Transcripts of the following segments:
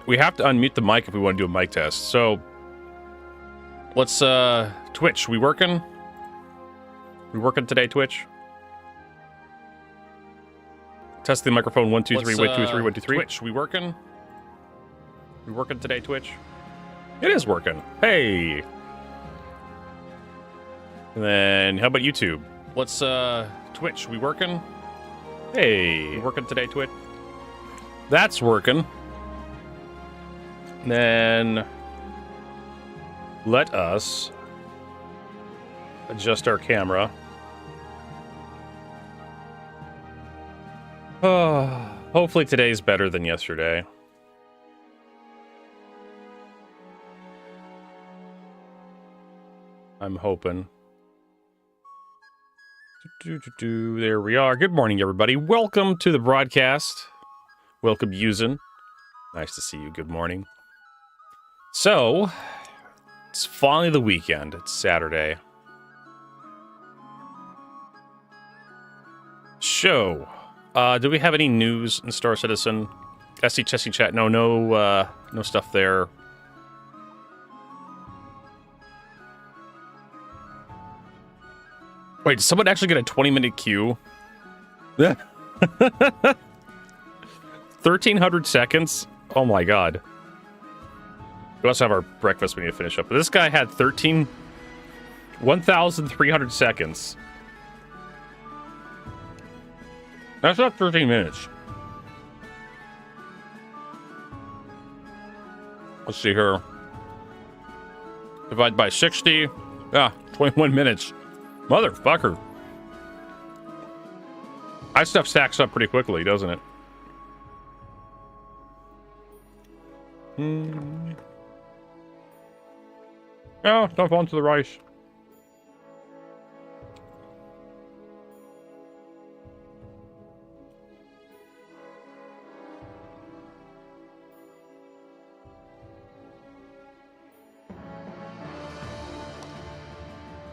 we have to unmute the mic if we want to do a mic test. So let's Twitch. We working? We working today, Twitch? Test the microphone 1 2 3 1 2 3 1 2 3. Twitch. We working? We working today, Twitch? It is working. Hey. And then how about YouTube? Let's Twitch. We working? Hey. We working today, Twitch? That's working. Then let us adjust our camera. Hopefully today's better than yesterday. I'm hoping. There we are. Good morning, everybody. Welcome to the broadcast. Welcome, Yuzen. Nice to see you. Good morning. So, it's finally the weekend. It's Saturday. Show. Do we have any news in Star Citizen? SC Chessy Chat. No stuff there. Wait, did someone actually get a 20-minute queue? Yeah. 1,300 seconds? Oh my god. We also have our breakfast we need to finish up. But this guy had 1,300 seconds. That's not 13 minutes. Let's see here. Divide by 60. Ah, 21 minutes. Motherfucker. That stuff stacks up pretty quickly, doesn't it? Oh, don't fall into the rice.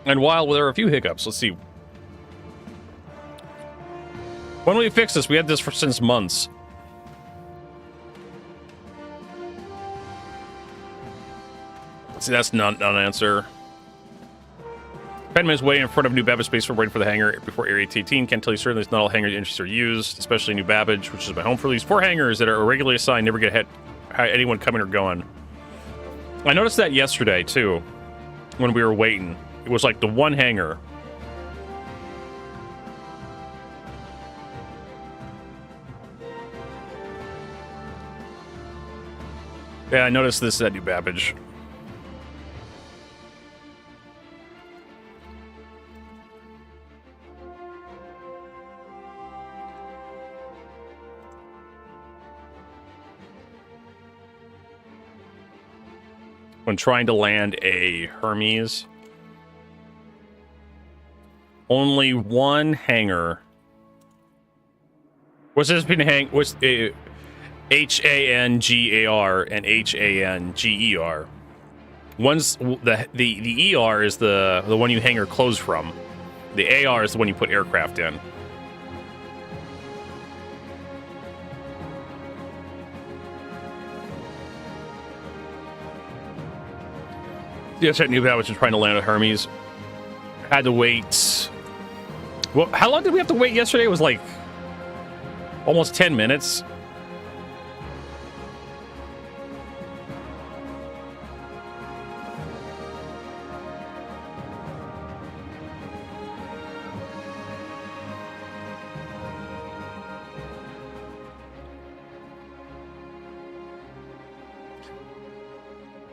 And while there are a few hiccups, let's see. When we fix this, we had this for since months. See, that's not an answer. Penman is waiting in front of New Babbage Space for waiting for the hangar before Area 18. Can't tell you certainly not all hangar entries are used, especially New Babbage, which is my home for these 4 hangars that are regularly assigned, never get anyone coming or going. I noticed that yesterday, too, when we were waiting. It was like the one hangar. Yeah, I noticed this at New Babbage. When trying to land a Hermes, only one hangar was this being was HANGAR and HANGER. One's the ER is the one you hangar close from. The AR is the one you put aircraft in. Yes, at New Babbage was trying to land a Hermes. Had to wait. Well, how long did we have to wait yesterday? It was like almost 10 minutes.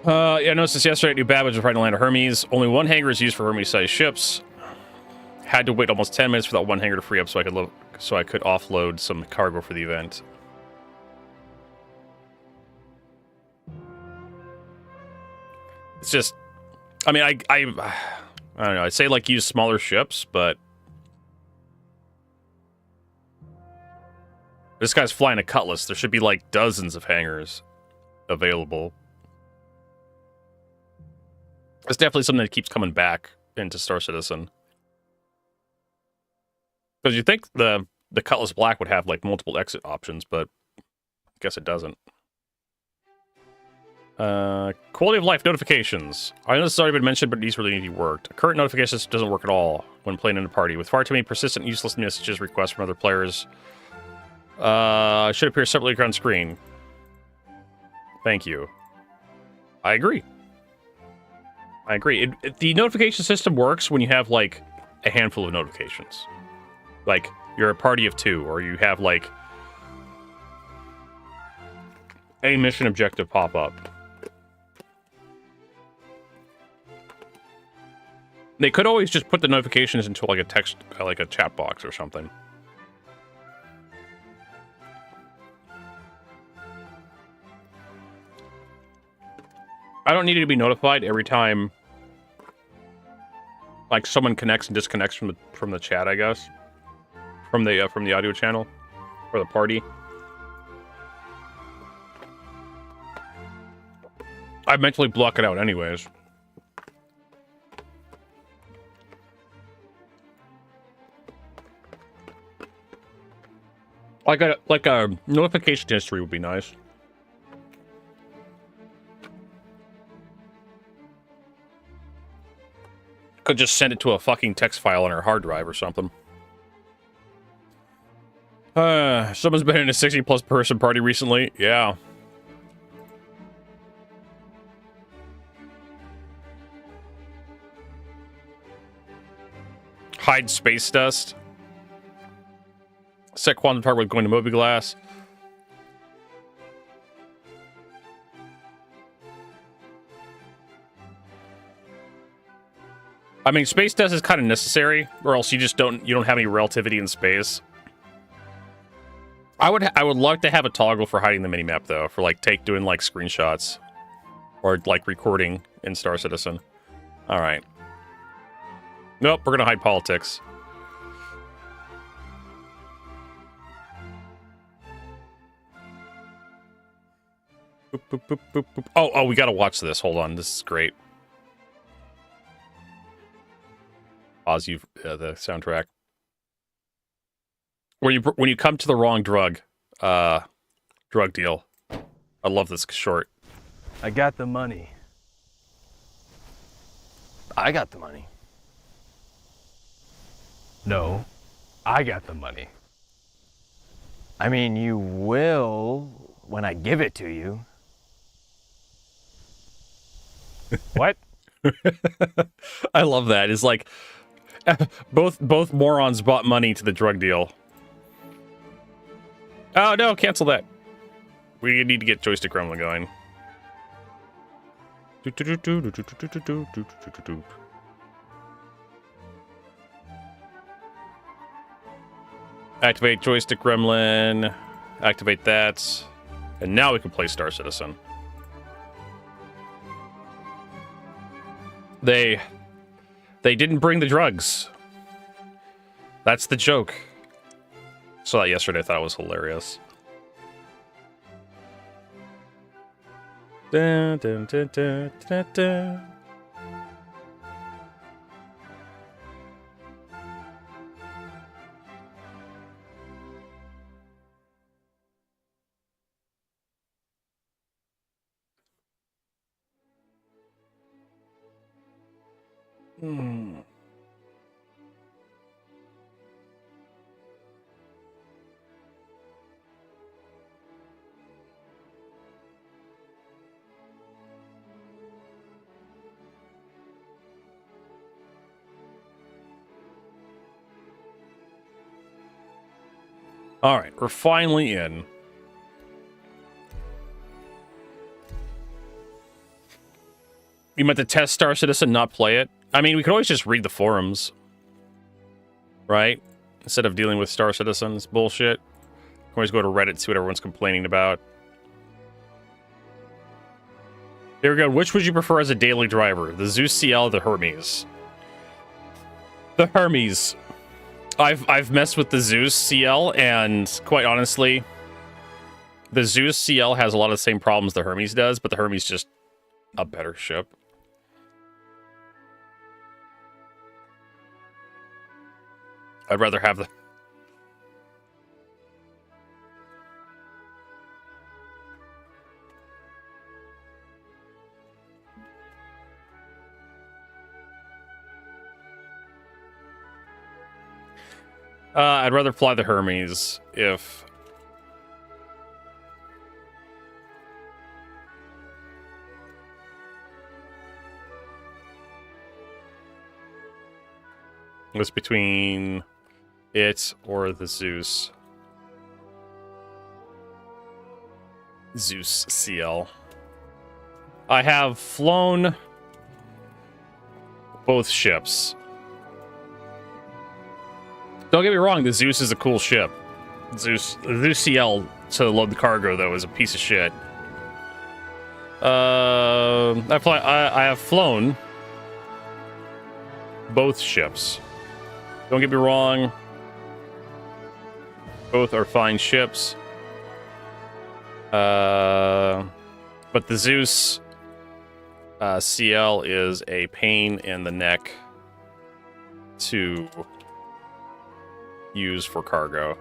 Yeah, I noticed this yesterday at New Babbage was trying to land a Hermes. Only one hangar is used for Hermes-sized ships. Had to wait almost 10 minutes for that one hangar to free up so I could offload some cargo for the event. It's just, I mean, I don't know. I'd say like use smaller ships, but this guy's flying a Cutlass. There should be like dozens of hangars available. It's definitely something that keeps coming back into Star Citizen. Because you think the Cutlass Black would have like multiple exit options, but I guess it doesn't. Quality of life notifications. I know this has already been mentioned, but these really need to be worked. Current notifications doesn't work at all when playing in a party. With far too many persistent, useless messages, requests from other players. Should appear separately on screen. Thank you. I agree. I agree. The notification system works when you have, like, a handful of notifications. Like, you're a party of 2, or you have, like, a mission objective pop up. They could always just put the notifications into, like, a text, like a chat box or something. I don't need to be notified every time, like, someone connects and disconnects from the chat, I guess, from the audio channel or the party. I mentally block it out, anyways. Like a notification history would be nice. Could just send it to a fucking text file on our hard drive or something. Someone's been in a 60+ person party recently. Yeah. Hide space dust. Set quantum target with going to mobiGlass. I mean, space dust is kind of necessary, or else you don't have any relativity in space. I would love to have a toggle for hiding the minimap though, for like doing like screenshots, or like recording in Star Citizen. All right. Nope, we're gonna hide politics. Boop, boop, boop, boop, boop. Oh, we gotta watch this. Hold on, this is great. Pause you the soundtrack. When you come to the wrong drug deal. I love this short. I got the money. I got the money. No, I got the money. I mean, you will when I give it to you. What? I love that. It's like both morons bought money to the drug deal. Oh no, cancel that. We need to get joystick gremlin going. Activate joystick gremlin. Activate that. And now we can play Star Citizen. They didn't bring the drugs. That's the joke. Saw that yesterday, I thought it was hilarious. Dun, dun, dun, dun, dun, dun. All right, we're finally in. You meant to test Star Citizen, not play it? I mean, we could always just read the forums, right? Instead of dealing with Star Citizen's bullshit. We can always go to Reddit, see what everyone's complaining about. There we go. Which would you prefer as a daily driver? The Zeus CL or the Hermes? The Hermes. I've messed with the Zeus CL, and quite honestly, the Zeus CL has a lot of the same problems the Hermes does, but the Hermes just a better ship. I'd rather have the... I'd rather fly the Hermes if... It was between it or the Zeus. Zeus CL. I have flown both ships. Don't get me wrong, the Zeus is a cool ship. The Zeus CL to load the cargo, though, is a piece of shit. I have flown both ships. Don't get me wrong, both are fine ships. But the Zeus CL is a pain in the neck to use for cargo.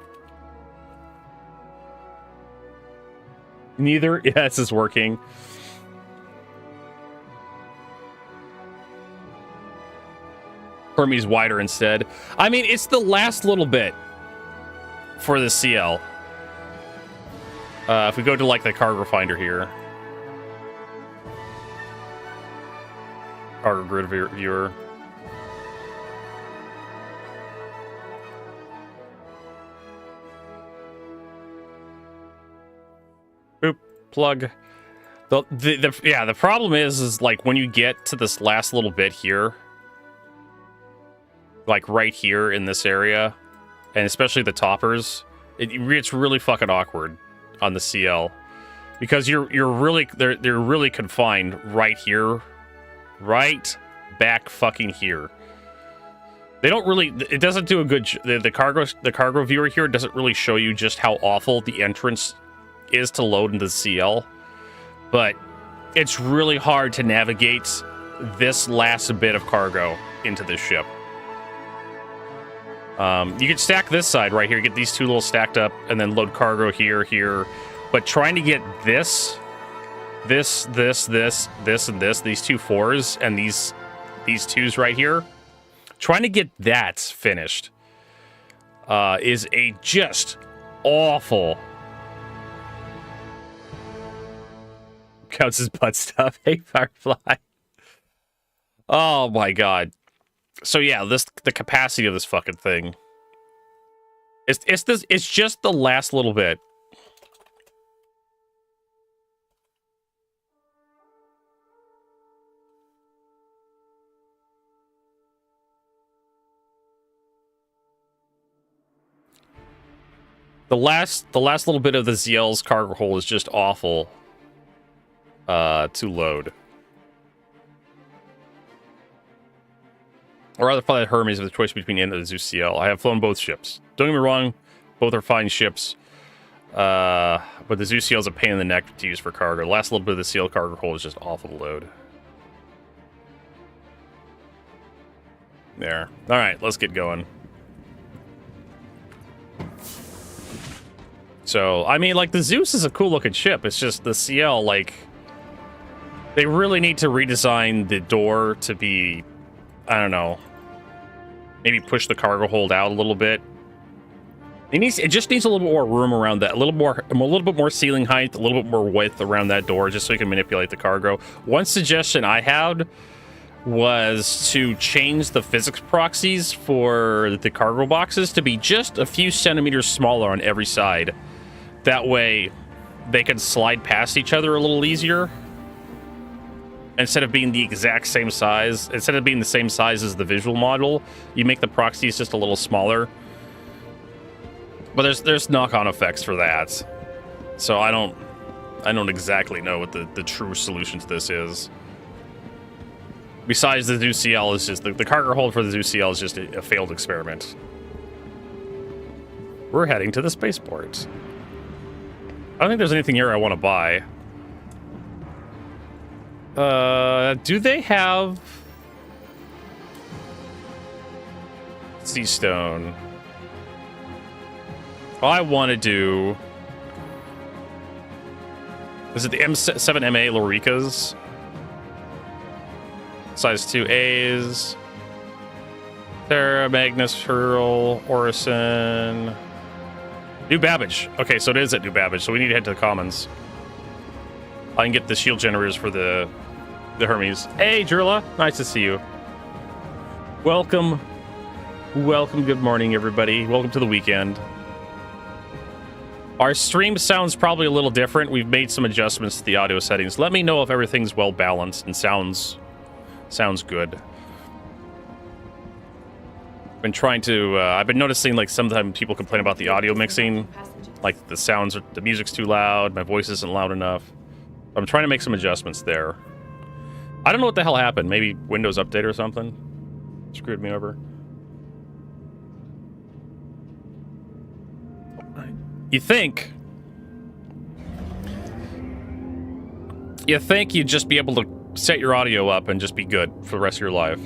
Neither yes is working. Hermes wider instead. I mean, it's the last little bit for the CL. If we go to like the cargo finder here, cargo grid viewer. Boop, plug. The problem is like when you get to this last little bit here, like right here in this area, and especially the toppers, it's really fucking awkward on the CL because you're really they're really confined right here, right back fucking here. They don't really. It doesn't do a good. The cargo viewer here doesn't really show you just how awful the entrance is to load into the CL, but it's really hard to navigate this last bit of cargo into this ship. You can stack this side right here, get these two little stacked up, and then load cargo here. But trying to get this, and this, these two fours, and these twos right here, trying to get that finished is a just awful. Counts as butt stuff. Hey, Firefly. Oh my god. So yeah, the capacity of this fucking thing. It's just the last little bit. The last little bit of the ZL's cargo hold is just awful to load. Or rather, fly the Hermes with a choice between and the Zeus CL. I have flown both ships. Don't get me wrong, both are fine ships. But the Zeus CL is a pain in the neck to use for cargo. The last little bit of the CL cargo hold is just awful to load. There. All right, let's get going. So, I mean, like, the Zeus is a cool-looking ship. It's just the CL, like... They really need to redesign the door to be... I don't know. Maybe push the cargo hold out a little bit. It just needs a little bit more room around that. A little bit more ceiling height, a little bit more width around that door, just so you can manipulate the cargo. One suggestion I had was to change the physics proxies for the cargo boxes to be just a few centimeters smaller on every side. That way, they can slide past each other a little easier. Instead of being the exact same size, instead of being the same size as the visual model, you make the proxies just a little smaller. But there's knock-on effects for that. So I don't exactly know what the true solution to this is. Besides, the Zeus CL is just the cargo hold for the Zeus CL is just a failed experiment. We're heading to the spaceport. I don't think there's anything here I want to buy. Do they have sea stone? All I want to do is it the M7MA Loricas? Size 2As. Sarah, Magnus, Hurl, Orison. New Babbage. Okay, so it is at New Babbage, so we need to head to the Commons. I can get the shield generators for the Hermes. Hey, Drilla. Nice to see you. Welcome. Welcome. Good morning, everybody. Welcome to the weekend. Our stream sounds probably a little different. We've made some adjustments to the audio settings. Let me know if everything's well balanced and sounds good. Been trying to I've been noticing like sometimes people complain about the audio mixing, like the music's too loud, my voice isn't loud enough. I'm trying to make some adjustments there. I don't know what the hell happened. Maybe Windows update or something screwed me over. You think you'd just be able to set your audio up and just be good for the rest of your life.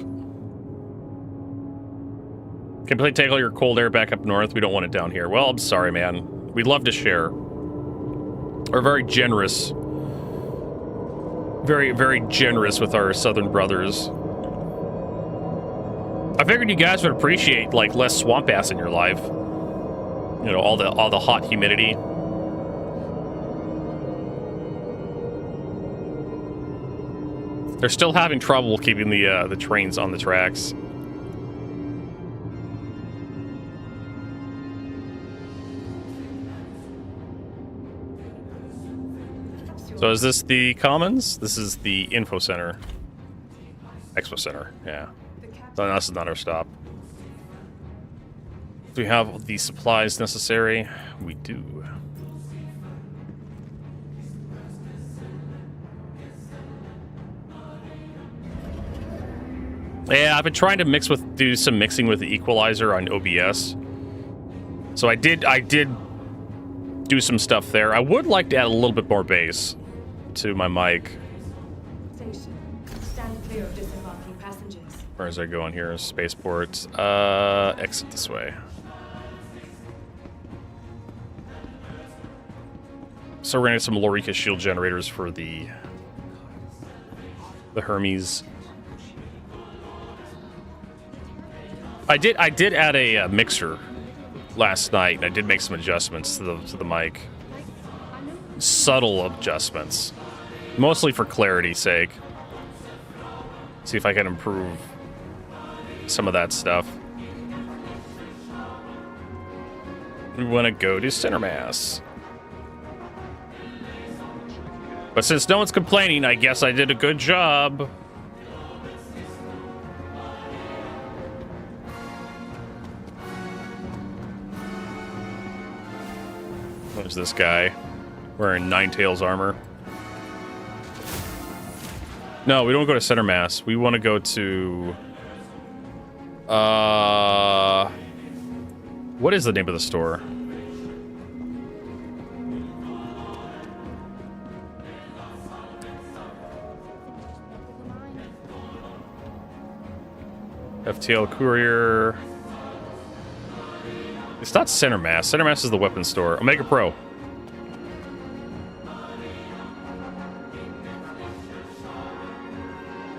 Completely take all your cold air back up north. We don't want it down here. Well, I'm sorry, man. We'd love to share. We're very generous. Very, very generous with our southern brothers. I figured you guys would appreciate, like, less swamp ass in your life. You know, all the hot humidity. They're still having trouble keeping the trains on the tracks. So is this the Commons? This is the Info Center. Expo Center, yeah. So this is not our stop. Do we have the supplies necessary? We do. Yeah, I've been trying to do some mixing with the equalizer on OBS. So I did do some stuff there. I would like to add a little bit more bass to my mic. Stand clear of disembarking passengers. Where is I going here? Spaceport. Exit this way. So we're gonna get some Lorica shield generators for the Hermes. I did add a mixer last night, and I did make some adjustments to the mic. Subtle adjustments, mostly for clarity's sake. See if I can improve some of that stuff. We want to go to center mass. But since no one's complaining, I guess I did a good job. There's this guy wearing Ninetales armor. No, we don't go to center mass. We want to go to... what is the name of the store? FTL Courier. It's not Center Mass. Center Mass is the weapons store. Omega Pro.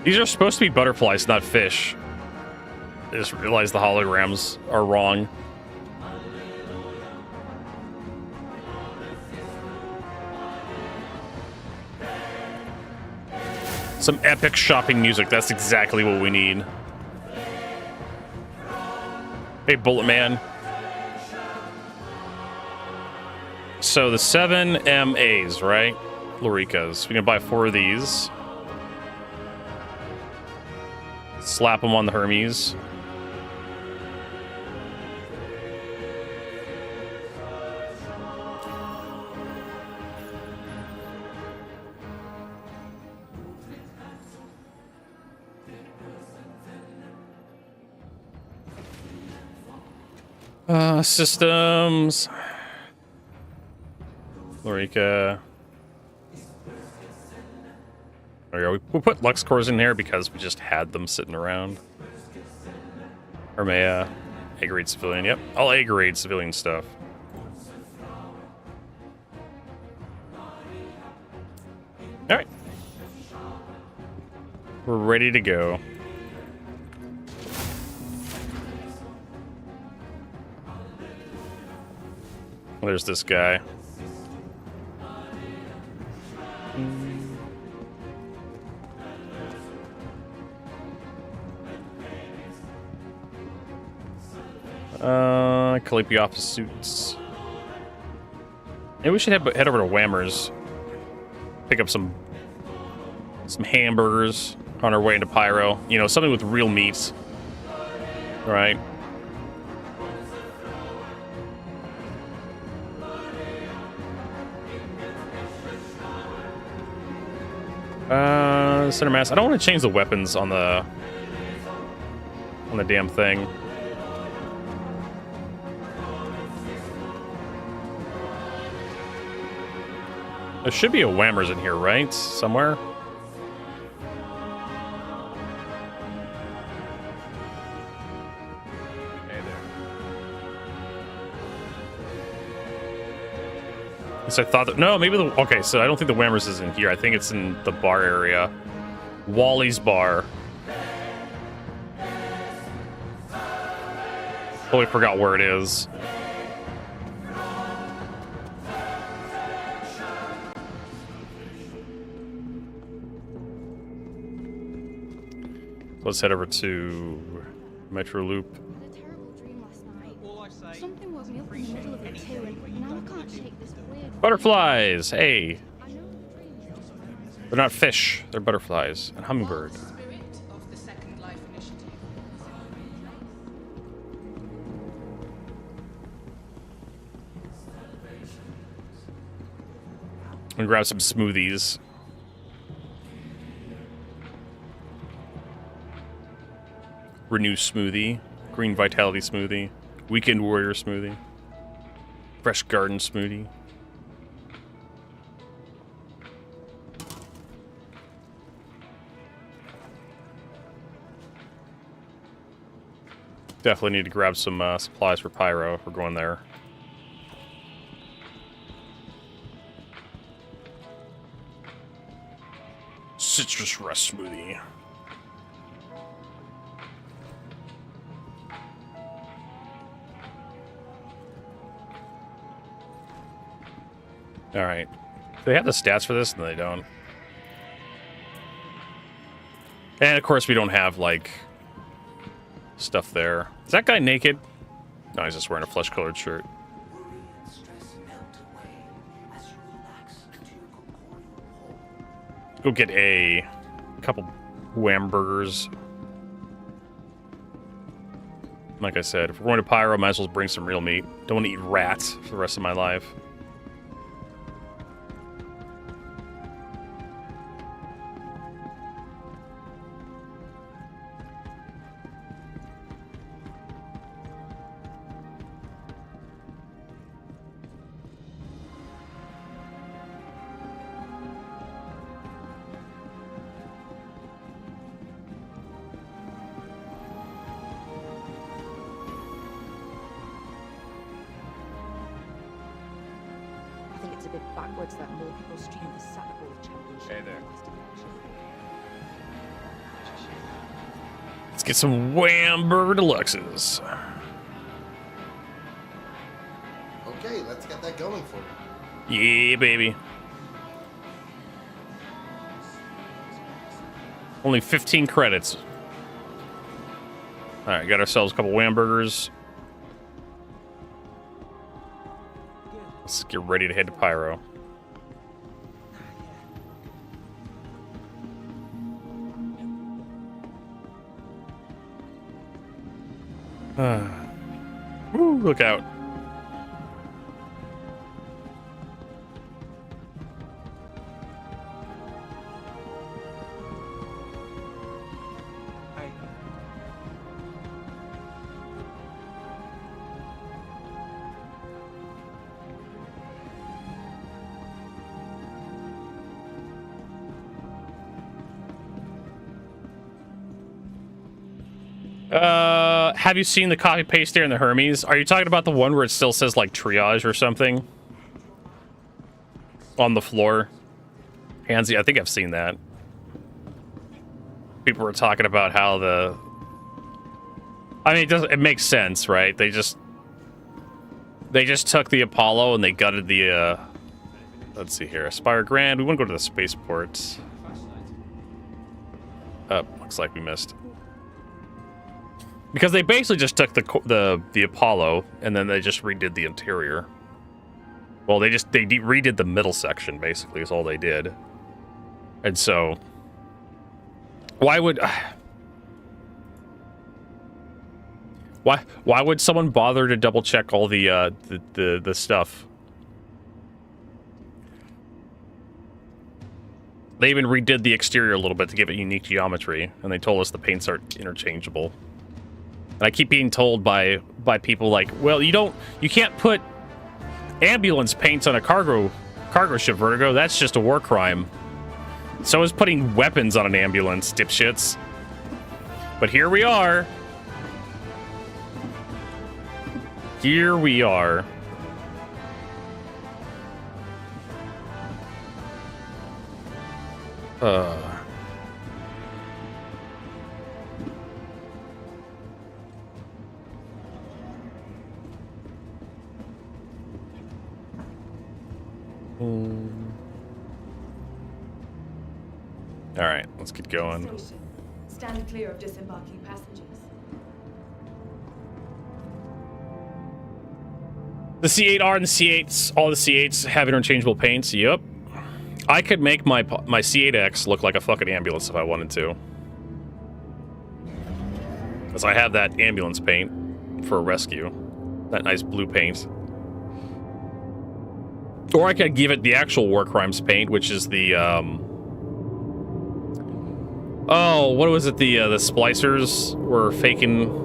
These are supposed to be butterflies, not fish. I just realized the holograms are wrong. Some epic shopping music. That's exactly what we need. Hey, Bullet Man. So the 7 MAs, right? Loricas. We can buy 4 of these. Slap them on the Hermes. Systems. Lorica. There we go. We put Lux cores in here because we just had them sitting around. Hermes, A-grade civilian. Yep, all A-grade civilian stuff. All right. We're ready to go. There's this guy. Calliope office suits. Maybe we should head over to Whammers. Pick up some hamburgers on our way into Pyro. You know, something with real meat. Right? Center mass. I don't want to change the weapons on the damn thing. There should be a Whammers in here, right? Somewhere? Hey there. So I thought that... No, maybe the... Okay, so I don't think the Whammers is in here. I think it's in the bar area. Wally's bar. Totally forgot where it is. Let's head over to Metro Loop. I had a terrible dream last night. Something woke me up in the middle of it too, and now I can't shake this weird. Butterflies! Hey! I know the dream is just mine. They're not fish, they're butterflies. And hummingbird. Spirit of the Second Life Initiative. I'm gonna grab some smoothies. Renew smoothie. Green Vitality smoothie. Weekend Warrior smoothie. Fresh Garden smoothie. Definitely need to grab some supplies for Pyro if we're going there. Citrus Rust smoothie. All right. Do they have the stats for this? No, they don't. And of course, we don't have like stuff there. Is that guy naked? No, he's just wearing a flesh-colored shirt. Go get a couple Whamburgers. Like I said, if we're going to Pyro, might as well bring some real meat. Don't want to eat rats for the rest of my life. I think it's a bit backwards that more people stream the Sackball Championship. Hey there. than Western Election. Let's get some Whamburger Deluxes. Okay, let's get that going for you. Yeah, baby. Only 15 credits. All right, got ourselves a couple Whamburgers. Let's get ready to head to Pyro. Woo, look out. Have you seen the copy paste there in the Hermes? Are you talking about the one where it still says like triage or something on the floor? Hansy, I think I've seen that. People were talking about how the... I mean, it makes sense, right? They just took the Apollo and they gutted the, let's see here. Aspire Grand. We want to go to the spaceport. Looks like we missed. Because they basically just took the Apollo and then they just redid the interior. Well, they redid the middle section, basically, is all they did. And so, why would someone bother to double check all the stuff? They even redid the exterior a little bit to give it unique geometry, and they told us the paints are interchangeable. And I keep being told by people like, well, you can't put ambulance paints on a cargo ship, Vertigo. That's just a war crime. So is putting weapons on an ambulance, dipshits. But here we are. Here we are. All right, let's get going. Station. Stand clear of disembarking passengers. The C8R and the C8s, all the C8s have interchangeable paints. Yep. I could make my C8X look like a fucking ambulance if I wanted to. Because I have that ambulance paint for a rescue. That nice blue paint. Or I could give it the actual War Crimes paint, which is the, oh, what was it? The splicers were faking...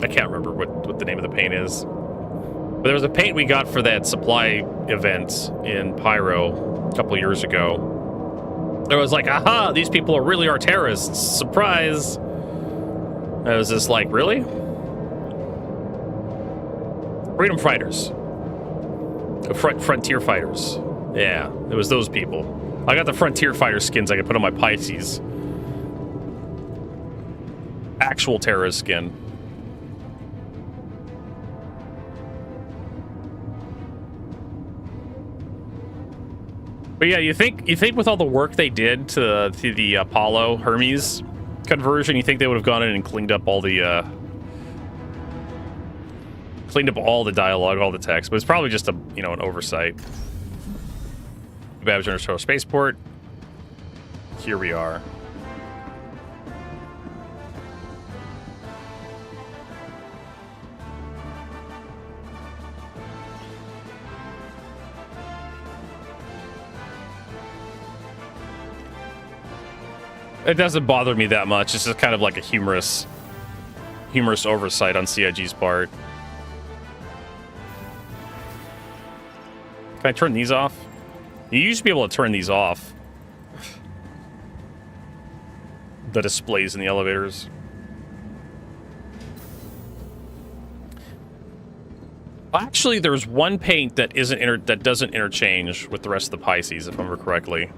I can't remember what the name of the paint is. But there was a paint we got for that supply event in Pyro a couple years ago. It was like, aha, these people really are terrorists. Surprise! I was just like, really? Freedom fighters. Frontier fighters. Yeah, it was those people. I got the Frontier fighter skins I could put on my Pisces. Actual terrorist skin. But yeah, you think with all the work they did to the Apollo Hermes conversion, you think they would have gone in and cleaned up all the dialogue, all the text, but it's probably just an oversight. Babbage International Spaceport. Here we are. It doesn't bother me that much. It's just kind of like a humorous oversight on CIG's part. Can I turn these off? You used to be able to turn these off. The displays in the elevators. Actually, there's one paint that doesn't interchange with the rest of the Pisces, if I remember correctly.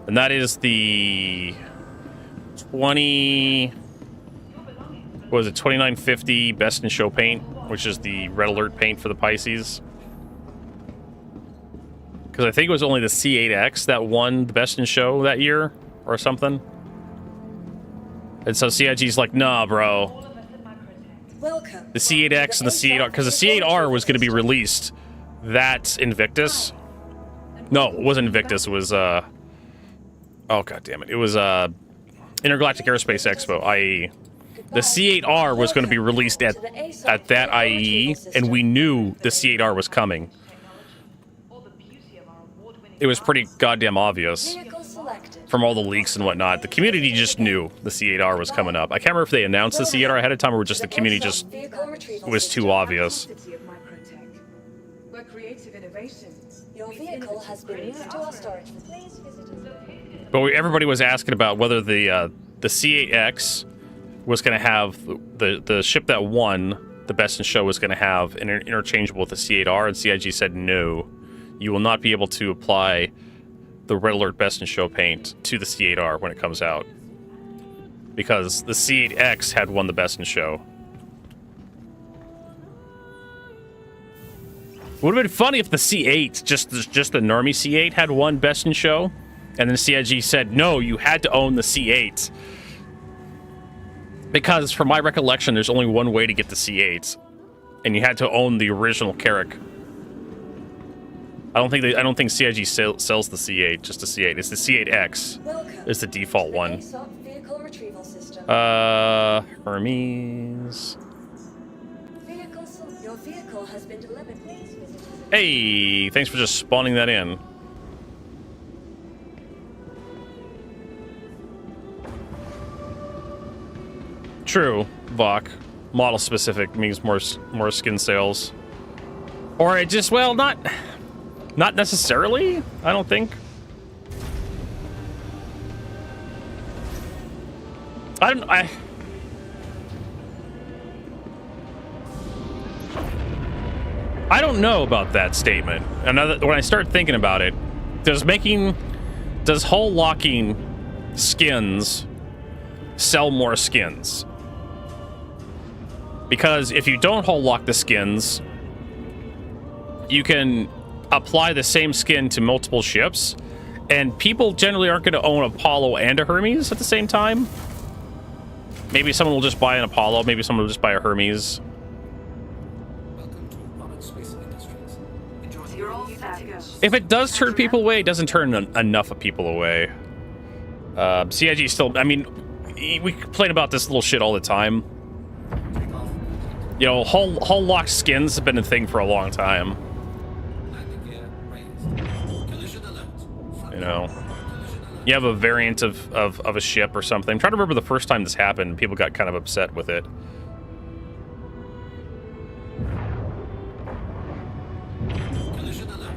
And that is the 2950 Best in Show paint, which is the red alert paint for the Pisces. Because I think it was only the C8X that won the Best in Show that year, or something. And so CIG's like, nah, bro. The C8X and the C8R, because the C8R was going to be released. That's Invictus. No, it wasn't Invictus. It was, oh, god damn it. It was, Intergalactic Aerospace Expo, IE. The C8R was going to be released at that IE, and we knew the C8R was coming. It was pretty goddamn obvious from all the leaks and whatnot. The community just knew the C8R was coming up. I can't remember if they announced the C8R ahead of time or just the community just was too obvious. Your vehicle has been moved to our storage. But everybody was asking about whether the C8X was going to have the ship that won the Best in Show was going to have an interchangeable with the C8R, and CIG said no. You will not be able to apply the Red Alert Best in Show paint to the C8R when it comes out. Because the C8X had won the Best in Show. Would have been funny if the C8, just the normie C8, had won Best in Show, and then CIG said, no, you had to own the C8. Because from my recollection, there's only one way to get the C8, and you had to own the original Carrack. I don't think CIG sells the C8, just the C8. It's the C8X. It's the default one. Hermes. Your vehicle has been delivered. Hey, thanks for just spawning that in. True, Vok. Model specific means more skin sales. Or it just, well, not necessarily, I don't think. I don't know about that statement. When I start thinking about it, does hull locking skins sell more skins? Because if you don't hull lock the skins, you can apply the same skin to multiple ships, and people generally aren't going to own Apollo and a Hermes at the same time. Maybe someone will just buy an Apollo, maybe someone will just buy a Hermes. If it does turn people away, it doesn't turn enough of people away. CIG still, I mean, we complain about this little shit all the time. You know, hull locked skins have been a thing for a long time. You know, you have a variant of a ship or something. I'm trying to remember the first time this happened. People got kind of upset with it.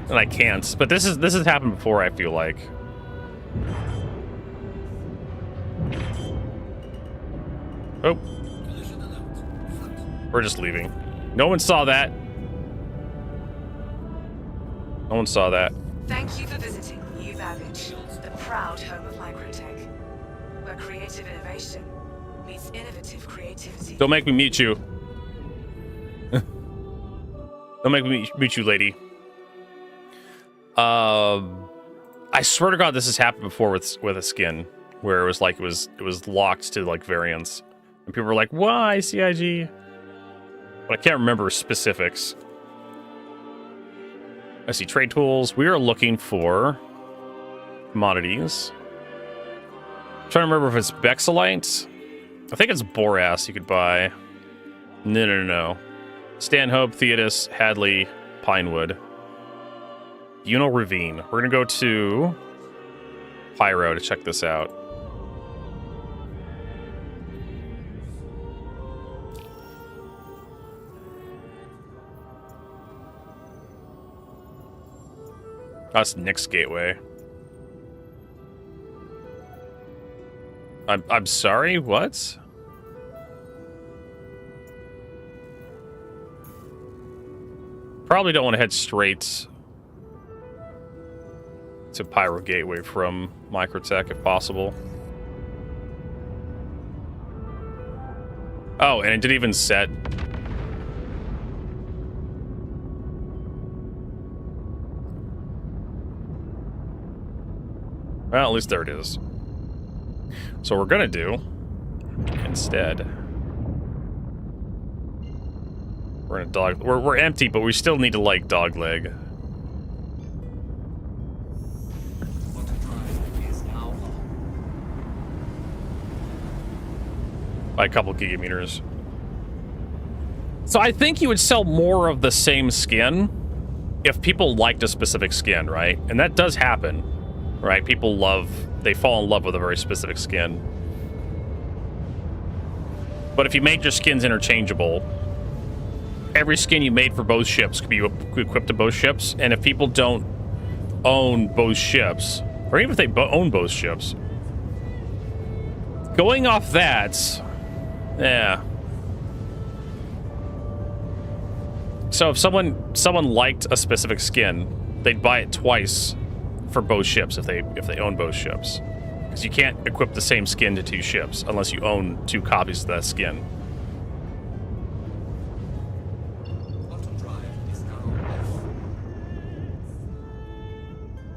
And I can't. But this has happened before, I feel like. Oh. We're just leaving. No one saw that. No one saw that. Thank you for visiting New Babbage, the proud home of microtech, where creative innovation meets innovative creativity. Don't make me meet you. Don't make me meet you, lady. I swear to God, this has happened before with a skin where it was like it was locked to like variants, and people were like, "Why CIG?" But I can't remember specifics. I see trade tools. We are looking for commodities. I'm trying to remember if it's Bexelite. I think it's Boras you could buy. No. Stanhope, Theodus, Hadley, Pinewood. Uno Ravine. We're gonna go to Pyro to check this out. That's Nick's Gateway. I'm sorry, what? Probably don't want to head straight to Pyro Gateway from Microtech if possible. Oh, and it didn't even set. Well, at least there it is. So what we're gonna do instead, we're gonna dog. We're empty, but we still need to like dog leg. By a couple gigameters. So I think you would sell more of the same skin if people liked a specific skin, right? And that does happen, right? People they fall in love with a very specific skin. But if you make your skins interchangeable, every skin you made for both ships could be equipped to both ships. And if people don't own both ships, or even if they own both ships, going off that, yeah. So if someone liked a specific skin, they'd buy it twice for both ships if they own both ships. Because you can't equip the same skin to two ships unless you own two copies of that skin.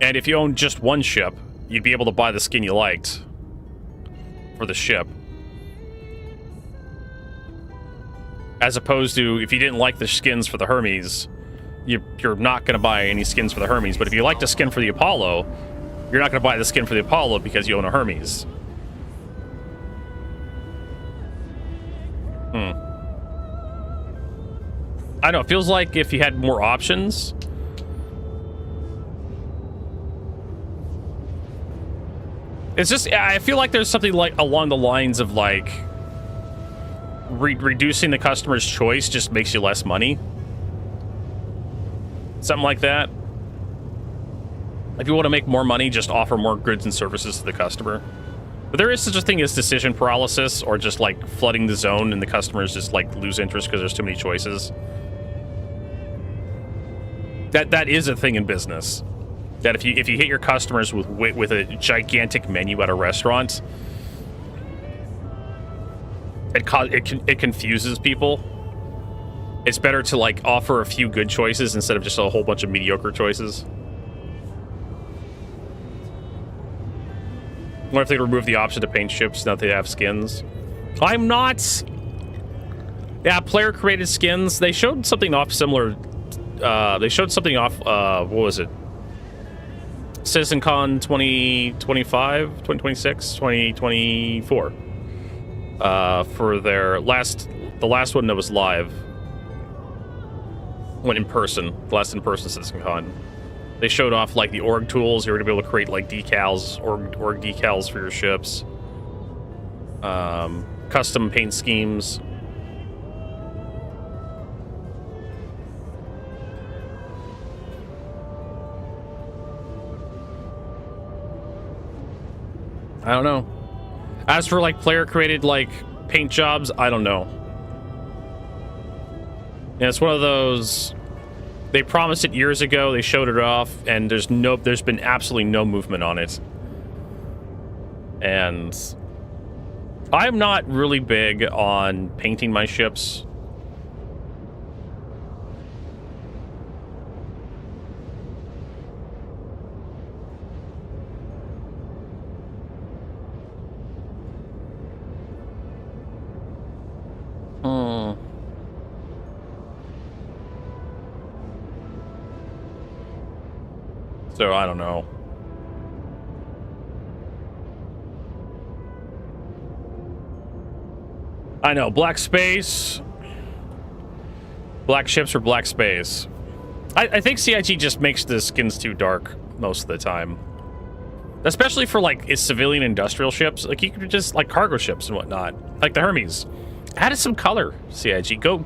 And if you own just one ship, you'd be able to buy the skin you liked for the ship. As opposed to, if you didn't like the skins for the Hermes, you're not going to buy any skins for the Hermes. But if you like the skin for the Apollo, you're not going to buy the skin for the Apollo because you own a Hermes. I know, it feels like if you had more options. It's just, I feel like there's something like along the lines of like reducing the customer's choice just makes you less money. Something like that. If you want to make more money, just offer more goods and services to the customer. But there is such a thing as decision paralysis, or just like flooding the zone and the customers just like lose interest because there's too many choices. That is a thing in business. That if you hit your customers with a gigantic menu at a restaurant, it confuses people. It's better to like offer a few good choices instead of just a whole bunch of mediocre choices. What if they remove the option to paint ships now that they have skins? I'm not. Yeah, player created skins. They showed something off similar. They showed something off. What was it? CitizenCon 2025, 2026, 2024. For their the last one that was live. Went in person. The last in-person CitizenCon. They showed off like the org tools. You were gonna be able to create like decals, org decals for your ships. Custom paint schemes. I don't know. As for like player created like paint jobs, I don't know. Yeah, it's one of those. They promised it years ago. They showed it off, and there's been absolutely no movement on it. And I'm not really big on painting my ships. So I don't know. I know, black space. Black ships or black space. I think CIG just makes the skins too dark most of the time. Especially for like its civilian industrial ships. Like you could just like cargo ships and whatnot. Like the Hermes. Added some color, CIG. Go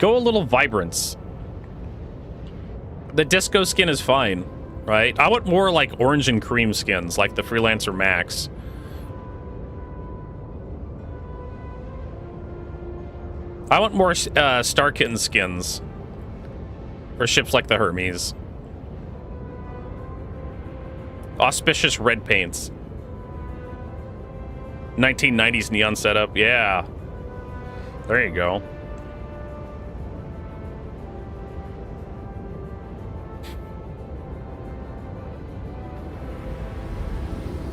a little vibrance. The disco skin is fine. Right? I want more like orange and cream skins, like the Freelancer Max. I want more Star Kitten skins for ships like the Hermes. Auspicious red paints. 1990s neon setup. Yeah. There you go.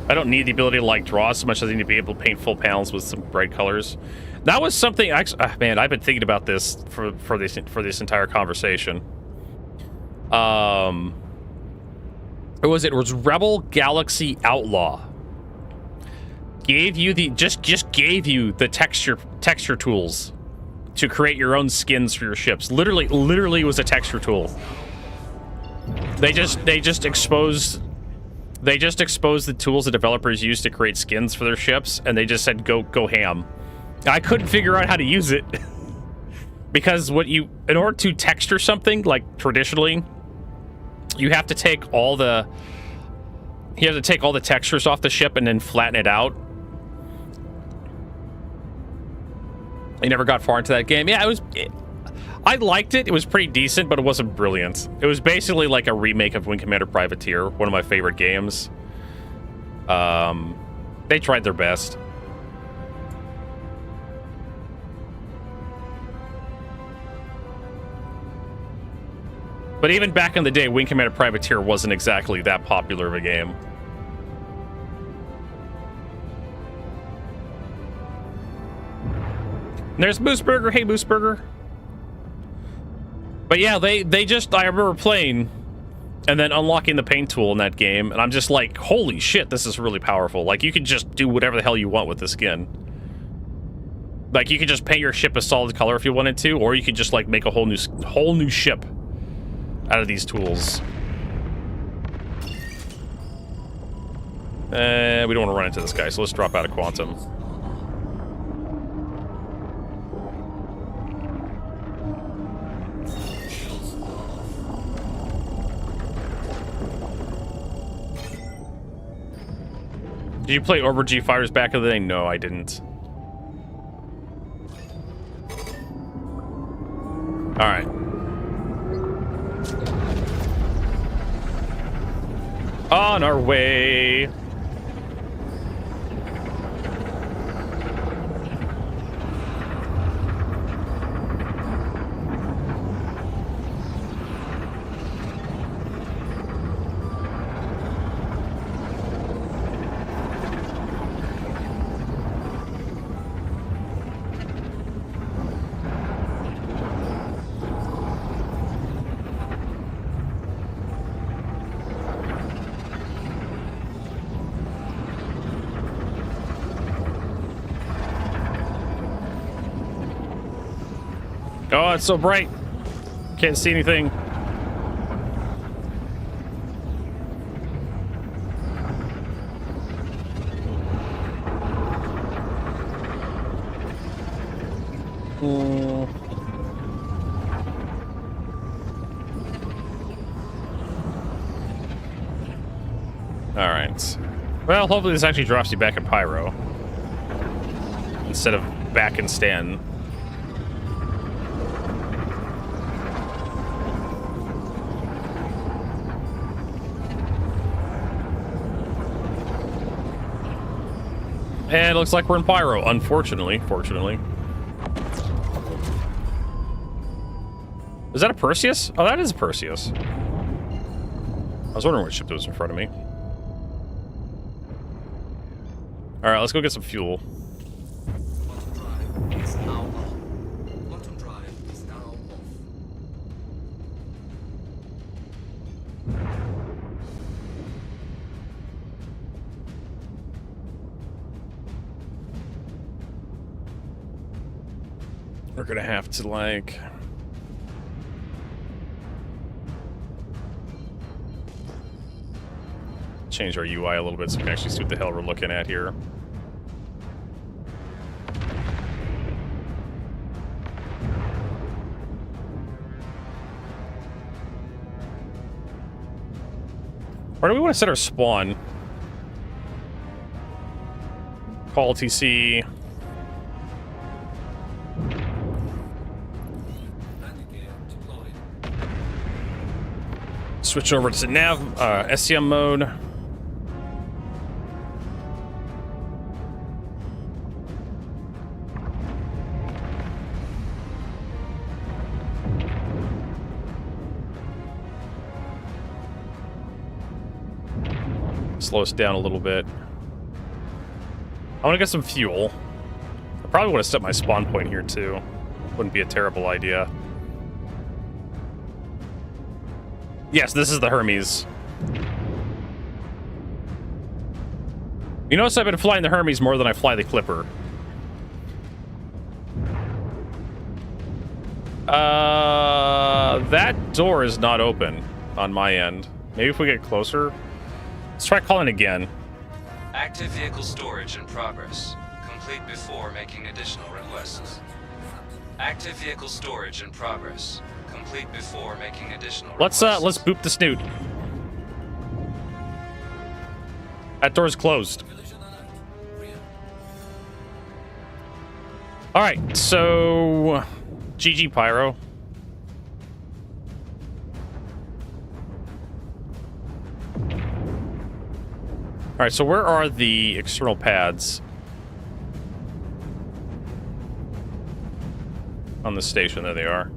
I don't need the ability to like draw so much as I need to be able to paint full panels with some bright colors. That was something. Man, I've been thinking about this for this entire conversation. It was Rebel Galaxy Outlaw. Gave you the just gave you the texture tools to create your own skins for your ships. Literally was a texture tool. They just exposed the tools the developers use to create skins for their ships, and they just said go ham. I couldn't figure out how to use it because in order to texture something like traditionally, you have to take all the textures off the ship and then flatten it out. I never got far into that game. Yeah, I liked it. It was pretty decent, but it wasn't brilliant. It was basically like a remake of Wing Commander Privateer, one of my favorite games. They tried their best. But even back in the day, Wing Commander Privateer wasn't exactly that popular of a game. And there's Mooseburger. Hey, Mooseburger. But yeah, they just, I remember playing and then unlocking the paint tool in that game, and I'm just like, holy shit, this is really powerful. Like, you can just do whatever the hell you want with the skin. Like, you could just paint your ship a solid color if you wanted to, or you could just, like, make a whole new ship out of these tools. We don't want to run into this guy, so let's drop out of Quantum. Did you play Over G Fighters back in the day? No, I didn't. Alright. On our way. Oh, it's so bright. Can't see anything. All right. Well, hopefully this actually drops you back in Pyro instead of back in Stan. And it looks like we're in Pyro, unfortunately. Fortunately. Is that a Perseus? Oh, that is a Perseus. I was wondering what ship that was in front of me. Alright, let's go get some fuel. We're gonna have to, like... change our UI a little bit so we can actually see what the hell we're looking at here. Where do we want to set our spawn? Call TC. Switch over to nav, SCM mode. Slow us down a little bit. I want to get some fuel. I probably want to set my spawn point here too. Wouldn't be a terrible idea. Yes, this is the Hermes. You notice I've been flying the Hermes more than I fly the Clipper. That door is not open on my end. Maybe if we get closer. Let's try calling again. Active vehicle storage in progress. Complete before making additional requests. Active vehicle storage in progress. Complete before making additional requests. Let's boop the snoot. That door's closed. All right, so GG Pyro. All right, so where are the external pads on the station? There they are.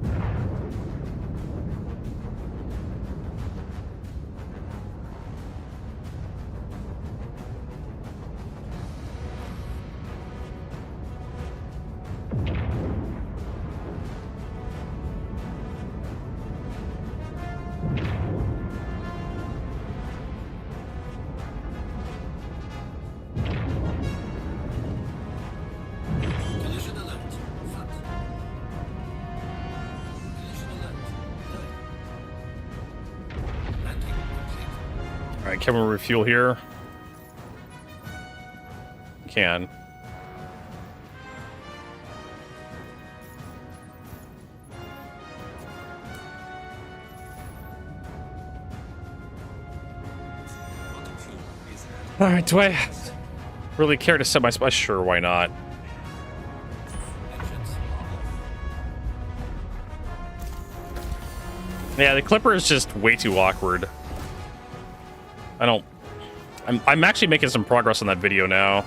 Alright, can we refuel here? Can. Alright, do I really care to set my spy? Sure, why not? Yeah, the clipper is just way too awkward. I'm actually making some progress on that video now.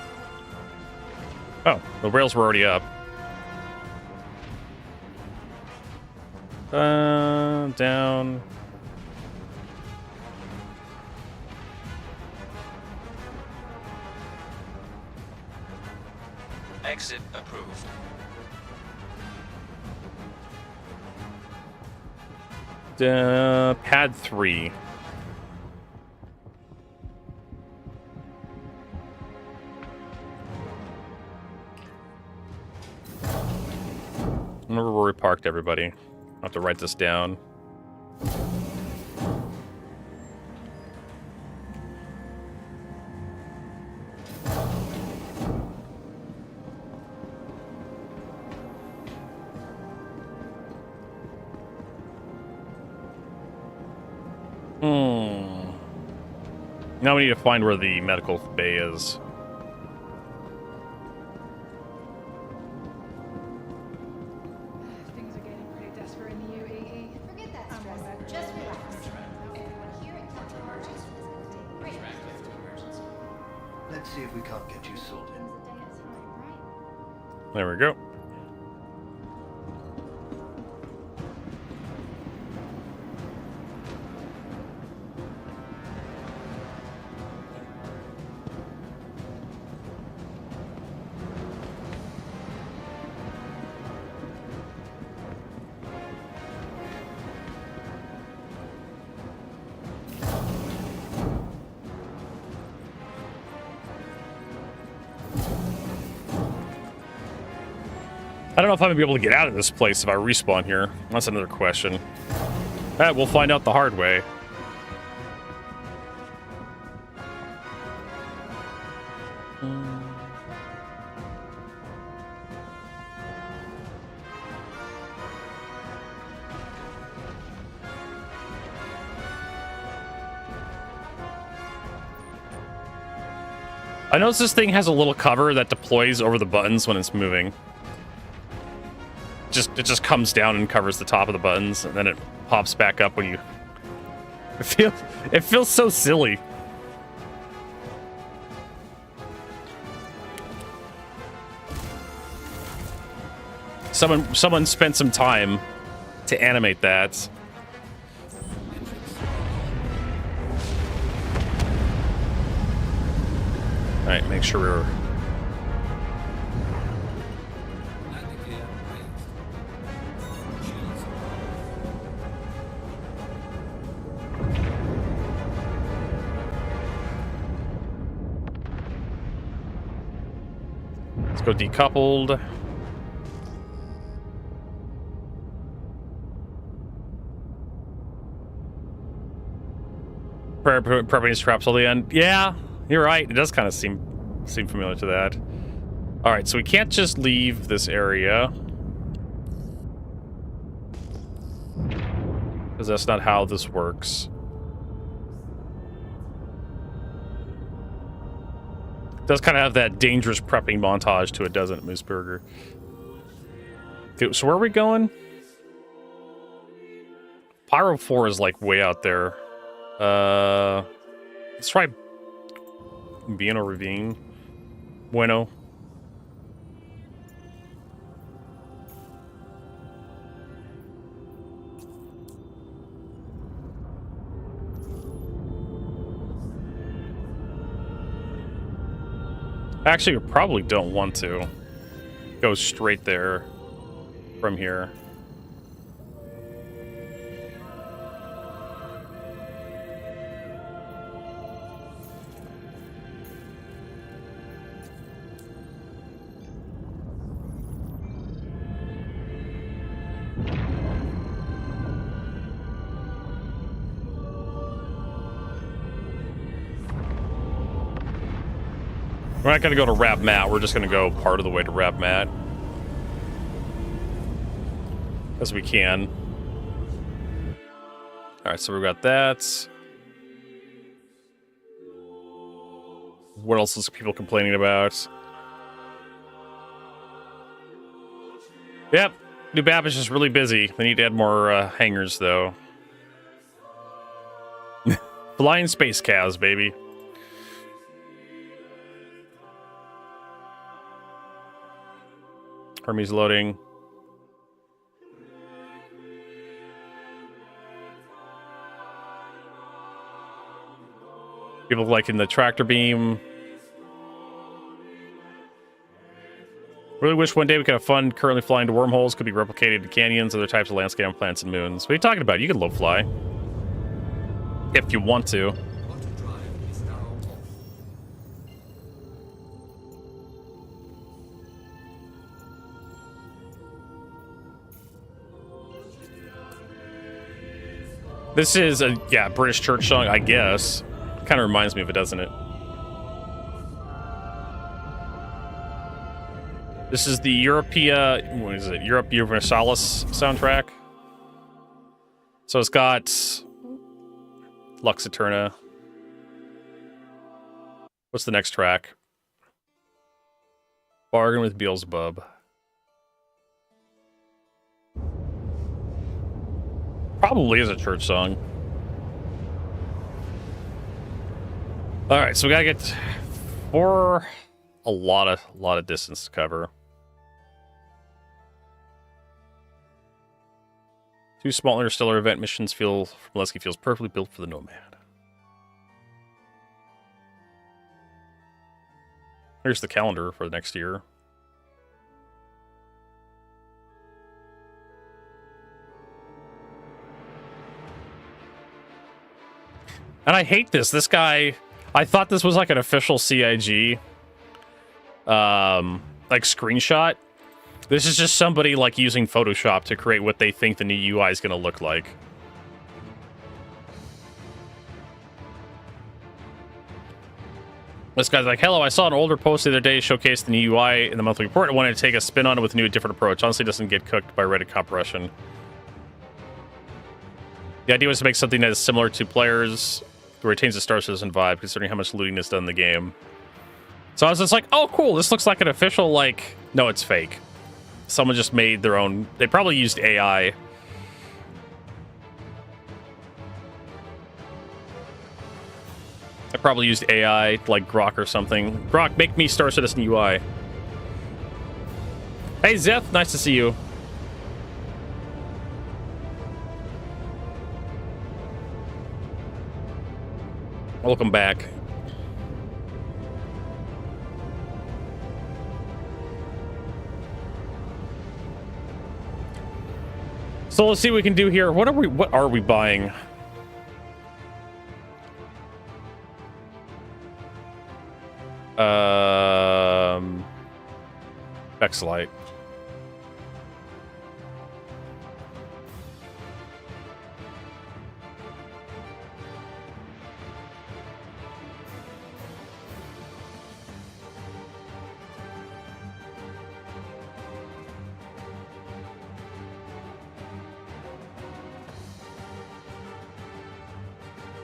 Oh, the rails were already up. Down. Exit approved. Pad 3. Remember where we parked, everybody. I'll have to write this down. Now we need to find where the medical bay is. Things are getting pretty desperate in the UAE. Forget that stress. Just relax. Everyone here at Captain March's is going to take a break. Let's see if we can't get you sorted. Things a day at a time, right? There we go. I don't know if I'm gonna be able to get out of this place if I respawn here. That's another question. We'll find out the hard way. I notice this thing has a little cover that deploys over the buttons when it's moving. It just comes down and covers the top of the buttons, and then it pops back up when you. It feels so silly. Someone spent some time to animate that. All right, make sure we're. Let's go decoupled. Prepping his traps till the end. Yeah, you're right. It does kind of seem familiar to that. All right, so we can't just leave this area because that's not how this works. It does kind of have that dangerous prepping montage to it, doesn't it, Mooseburger? Okay, so where are we going? Pyro 4 is like way out there. Let's try Vieno Ravine. Bueno. Actually, we probably don't want to go straight there from here. We're not going to go to Rab Mat. We're just going to go part of the way to Rab Mat. As we can. Alright, so we've got that. What else is people complaining about? Yep, New Babbage is really busy. They need to add more hangars, though. Flying space cows, baby. Hermes loading. People liking the tractor beam. Really wish one day we could have fun currently flying to wormholes, could be replicated to canyons, other types of landscape on planets and moons. What are you talking about? You can low fly. If you want to. This is a, yeah, British church song, I guess. Kind of reminds me of it, doesn't it? This is the Europea, what is it? Europe Universalis soundtrack. So it's got Lux Eterna. What's the next track? Bargain with Beelzebub. Probably is a church song. All right, so we gotta get for a lot of distance to cover. Two small interstellar event missions from Levski feels perfectly built for the Nomad. Here's the calendar for the next year. And I hate this. This guy, I thought this was like an official CIG, like screenshot. This is just somebody like using Photoshop to create what they think the new UI is going to look like. This guy's like, hello, I saw an older post the other day showcased the new UI in the monthly report. I wanted to take a spin on it with a new, different approach. Honestly, it doesn't get cooked by Reddit compression. The idea was to make something that is similar to players, that retains the Star Citizen vibe, considering how much looting is done in the game. So I was just like, oh, cool. This looks like an official, like, no, it's fake. Someone just made their own. They probably used AI. I probably used AI, like Grok or something. Grok, make me Star Citizen UI. Hey, Zeth, nice to see you. Welcome back. So let's see what we can do here. What are we buying? Vexlite.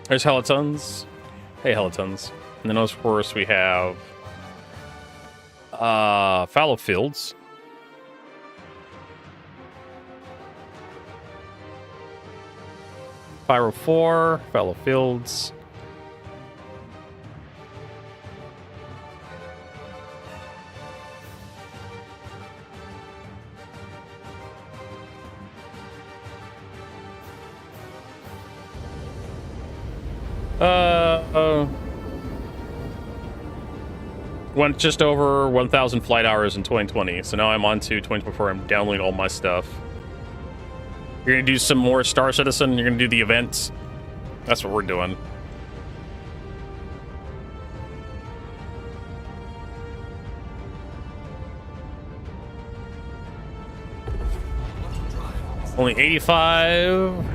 There's Helitons. Hey, Helitons. And then, of course, we have fallow fields. Pyro 4, fallow fields. Went just over 1,000 flight hours in 2020, so now I'm on to 2024. I'm downloading all my stuff. You're gonna do some more Star Citizen. You're gonna do the events. That's what we're doing. Only 85.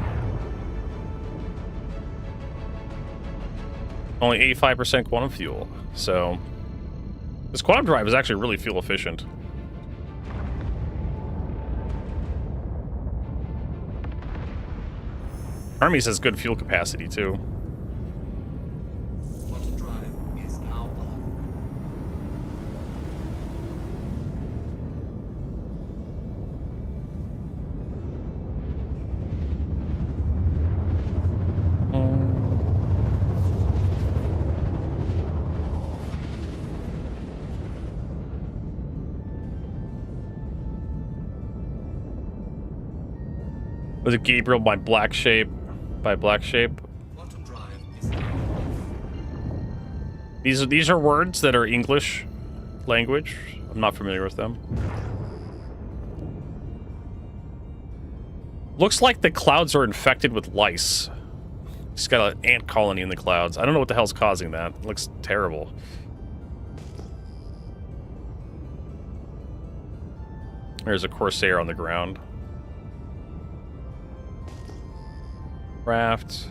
Only 85% quantum fuel. So This quantum drive is actually really fuel efficient. Hermes has good fuel capacity too. Quantum drive is now on. Was it Gabriel by Black Shape? By Black Shape? Quantum drive is now on. These are words that are English language. I'm not familiar with them. Looks like the clouds are infected with lice. It's got an ant colony in the clouds. I don't know what the hell's causing that. It looks terrible. There's a Corsair on the ground. Raft.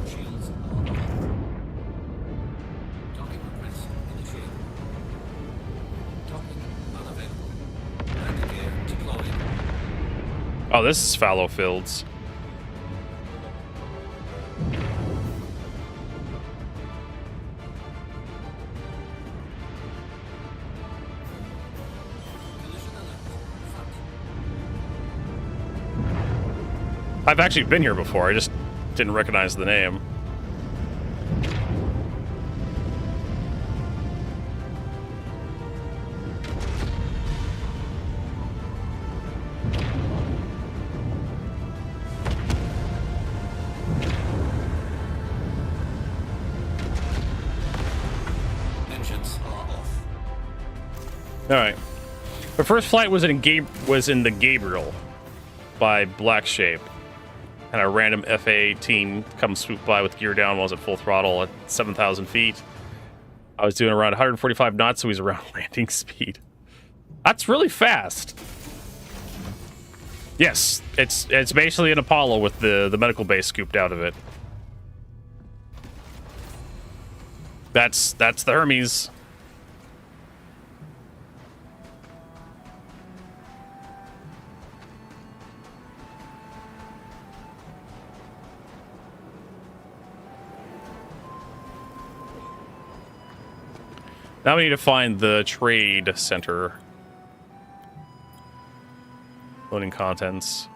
Shields are on. Docking request initiated. Docking unavailable. Landing gear deployed. Oh, this is fallow fields. Collision alert. Fuck. I've actually been here before. I just didn't recognize the name. Engines are off. All right. The first flight was in the Gabriel by Black Shape, and a random FA-18 comes swoop by with gear down while I was at full throttle at 7,000 feet. I was doing around 145 knots, so he's around landing speed. That's really fast. Yes, it's basically an Apollo with the medical base scooped out of it. That's the Hermes. Now we need to find the trade center. Loading contents.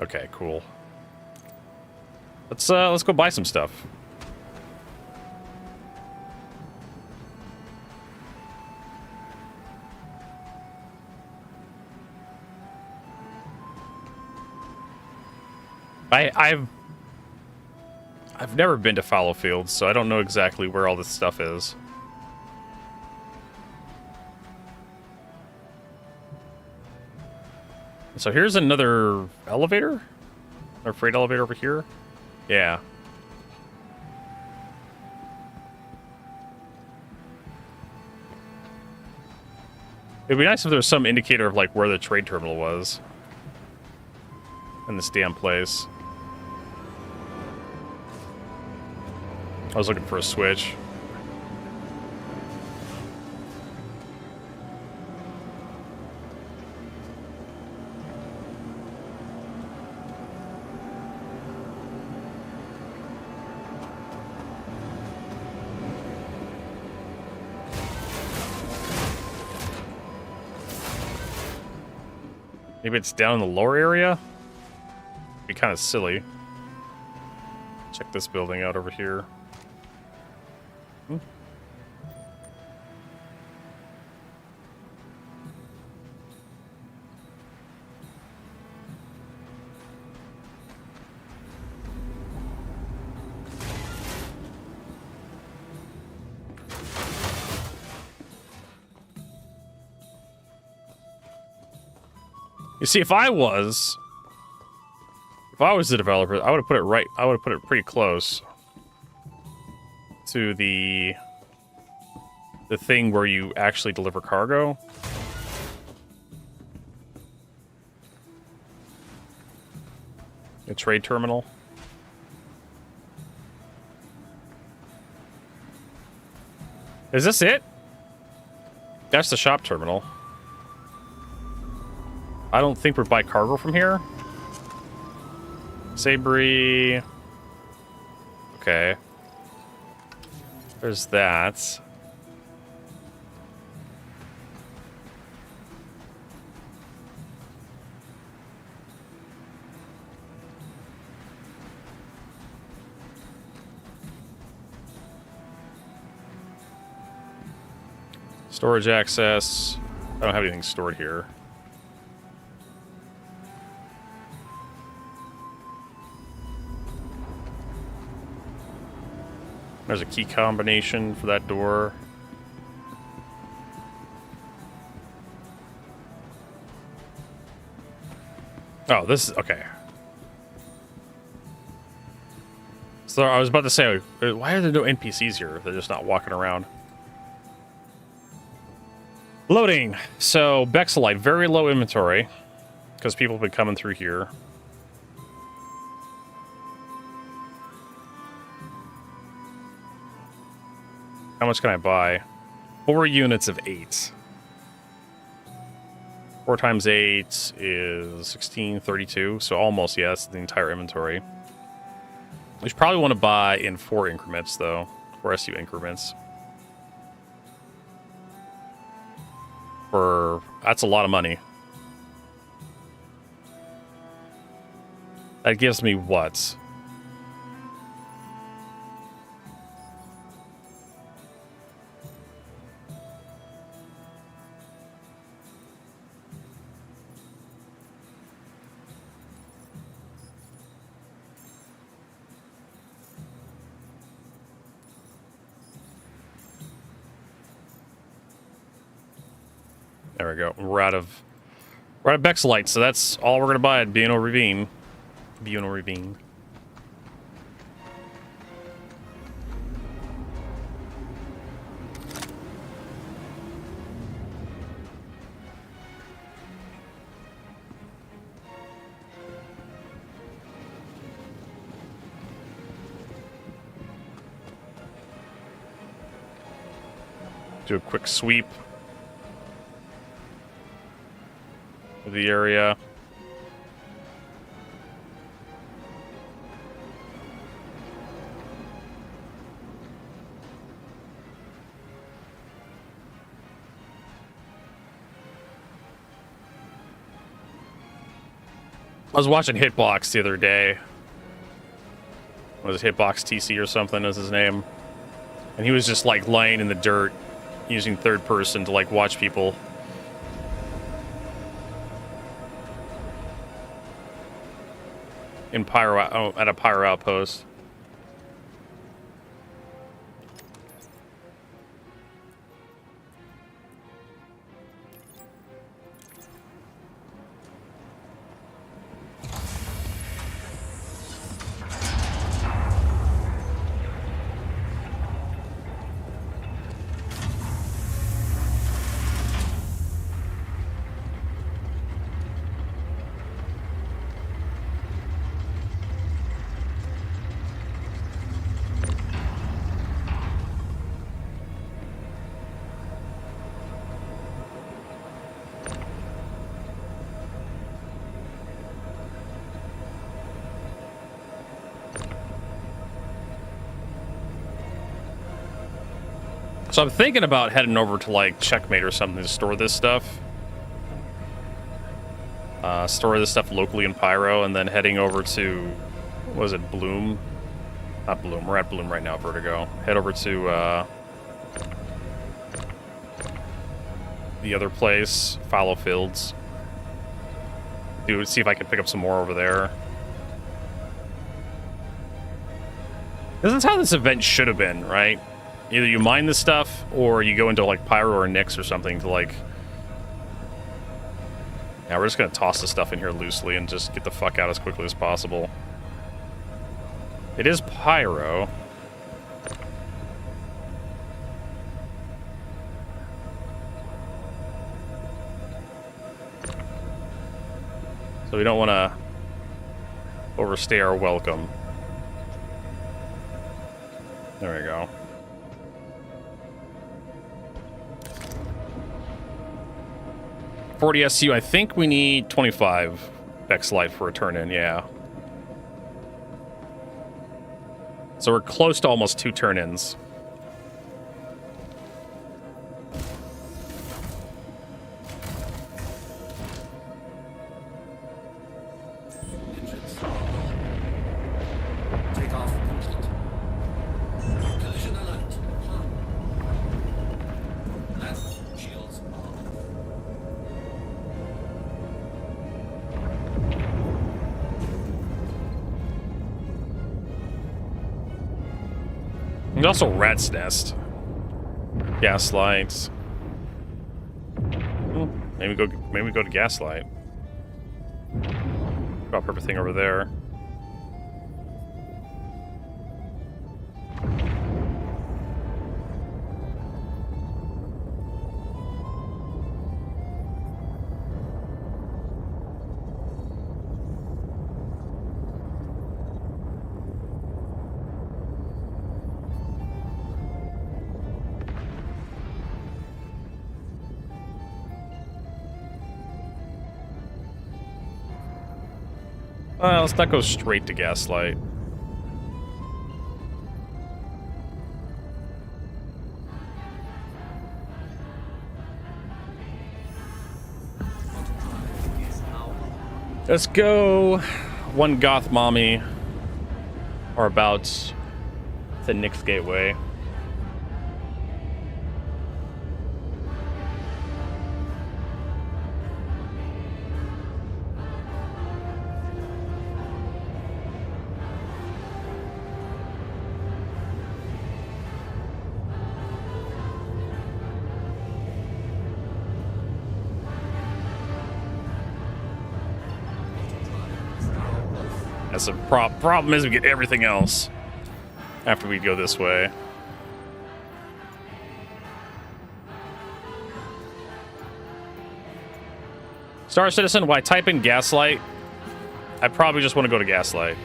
Okay, cool. Let's go buy some stuff. I've never been to fallow fields, so I don't know exactly where all this stuff is. So here's another elevator? Or freight elevator over here? Yeah. It'd be nice if there was some indicator of like where the trade terminal was in this damn place. I was looking for a switch. Maybe it's down in the lower area? Be kind of silly. Check this building out over here. You see, if I was the developer, I would have put it right. I would have put it pretty close to the thing where you actually deliver cargo. A trade terminal. Is this it? That's the shop terminal. I don't think we buy cargo from here. Sabri. Okay. There's that. Storage access. I don't have anything stored here. There's a key combination for that door. Oh, this is okay. So I was about to say, why are there no NPCs here if they're just not walking around? Loading. So Bexelite, very low inventory because people have been coming through here. How much can I buy? 4 units of 8. 4 times 8 is 1632. So almost, yes, the entire inventory. We should probably want to buy in 4 increments, though. 4 SU increments. That's a lot of money. That gives me what? There we go. We're out of Bexelite, so that's all we're gonna buy at Buono Ravine. Buono Ravine. Do a quick sweep of the area. I was watching Hitbox the other day. Was it Hitbox TC or something is his name? And he was just like laying in the dirt using third person to like watch people. In Pyro, at a Pyro outpost. So I'm thinking about heading over to like Checkmate or something to store this stuff. Store this stuff locally in Pyro, and then heading over to, what was it, Bloom? Not Bloom, we're at Bloom right now, Vertigo. Head over to the other place, Fallow Fields. See if I can pick up some more over there. This is how this event should have been, right? Either you mine this stuff, or you go into like Pyro or Nyx or something to like Now we're just gonna toss the stuff in here loosely and just get the fuck out as quickly as possible. It is pyro. So we don't want to overstay our welcome. There we go. $40 SU, I think we need 25 X-Light for a turn-in, yeah. So we're close to almost 2 turn-ins. Engines are on. Takeoff complete. Collision alert. Left shields are off. There's also Rat's Nest. Gaslight. Maybe we go to Gaslight. Drop everything over there. Let's not go straight to Gaslight. Let's go one Goth Mommy or about the Nyx Gateway. That's a problem is we get everything else after we go this way. Star Citizen, why type in Gaslight? I probably just want to go to Gaslight.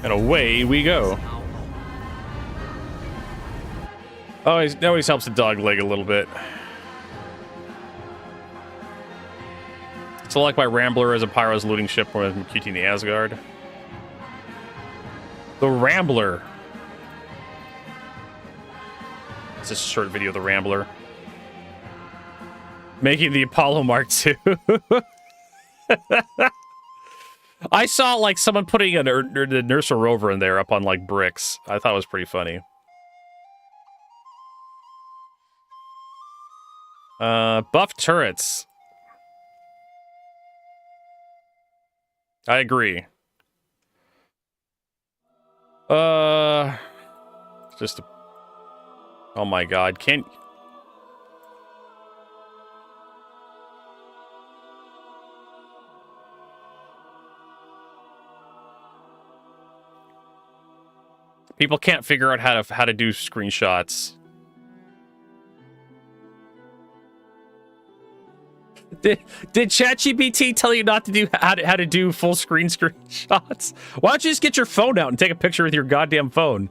And away we go. Oh, he always helps the dog leg a little bit. So like my Rambler as a Pyro's looting ship with QT in the Asgard. The Rambler. It's a short video of the Rambler. Making the Apollo Mark II. I saw like someone putting the Nursa rover in there up on like bricks. I thought it was pretty funny. Buff turrets. I agree. Just a... Oh my god, can't... People can't figure out how to do screenshots. Did ChatGPT tell you not to do how to do full screen screenshots? Why don't you just get your phone out and take a picture with your goddamn phone?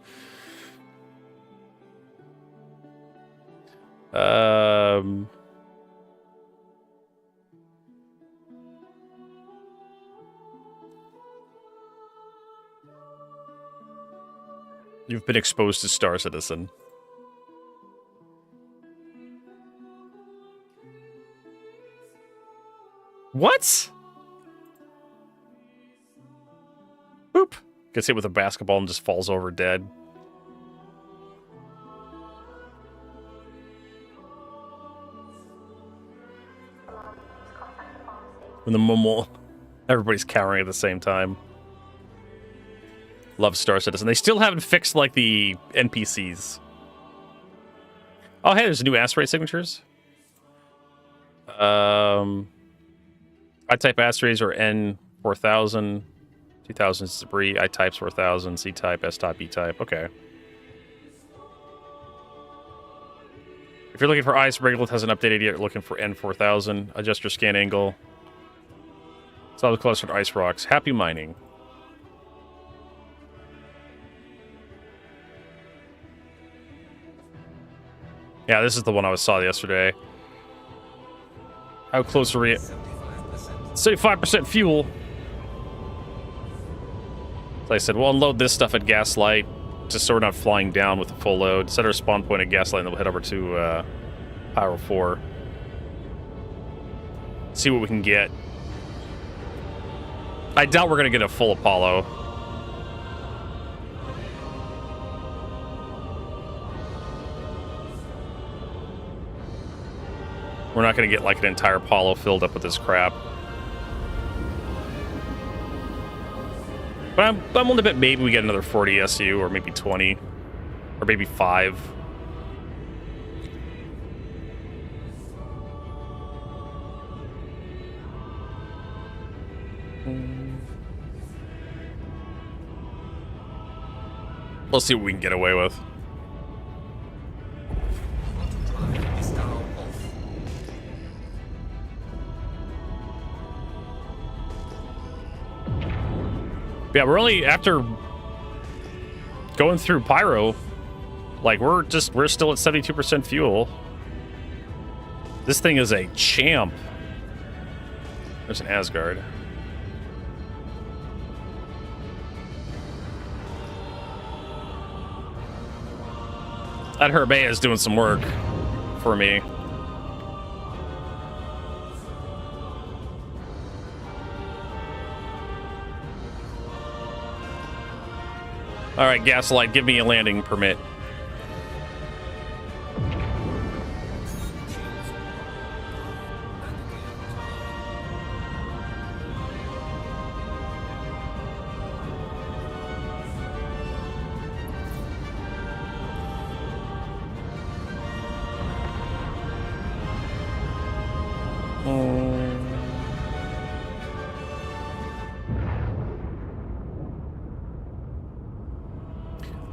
You've been exposed to Star Citizen. What? Boop. Gets hit with a basketball and just falls over dead. When the mummel, everybody's cowering at the same time. Love Star Citizen. They still haven't fixed like the NPCs. Oh, hey, there's new asteroid signatures. I-type asteroids are N4000, 2000 is debris, I-type's 4000, C-type, S-type, E-type. Okay. If you're looking for ice, Regolith hasn't updated yet. You're looking for N4000. Adjust your scan angle. It's all the closer to ice rocks. Happy mining. Yeah, this is the one I saw yesterday. How close are we? 75% fuel. So I said, we'll unload this stuff at Gaslight, just so we're not flying down with the full load. Set our spawn point at Gaslight, and then we'll head over to Pyro 4. See what we can get. I doubt we're going to get a full Apollo. We're not going to get like an entire Apollo filled up with this crap. But I'm willing to bet maybe we get another 40 SU, or maybe 20, or maybe 5. We'll see what we can get away with. Yeah, we're only after going through Pyro, like we're still at 72% fuel. This thing is a champ. There's an Asgard. That Hermes is doing some work for me. All right, Gaslight, give me a landing permit.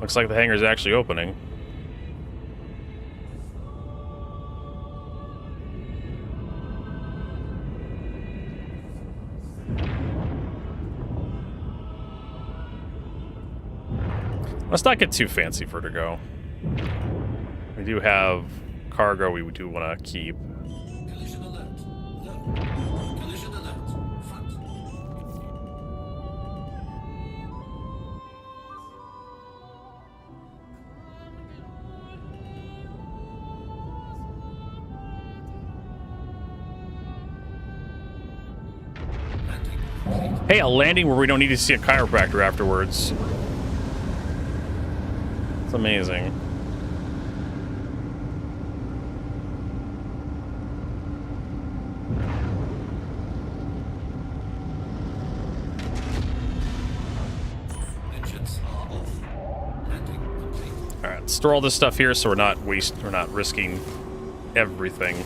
Looks like the hangar is actually opening. Let's not get too fancy for Vertigo. We do have cargo we do want to keep. Collision alert. Low. Collision alert. Front. Hey, a landing where we don't need to see a chiropractor afterwards. It's amazing. Engines are off. Landing complete. All right, store all this stuff here so we're not risking everything.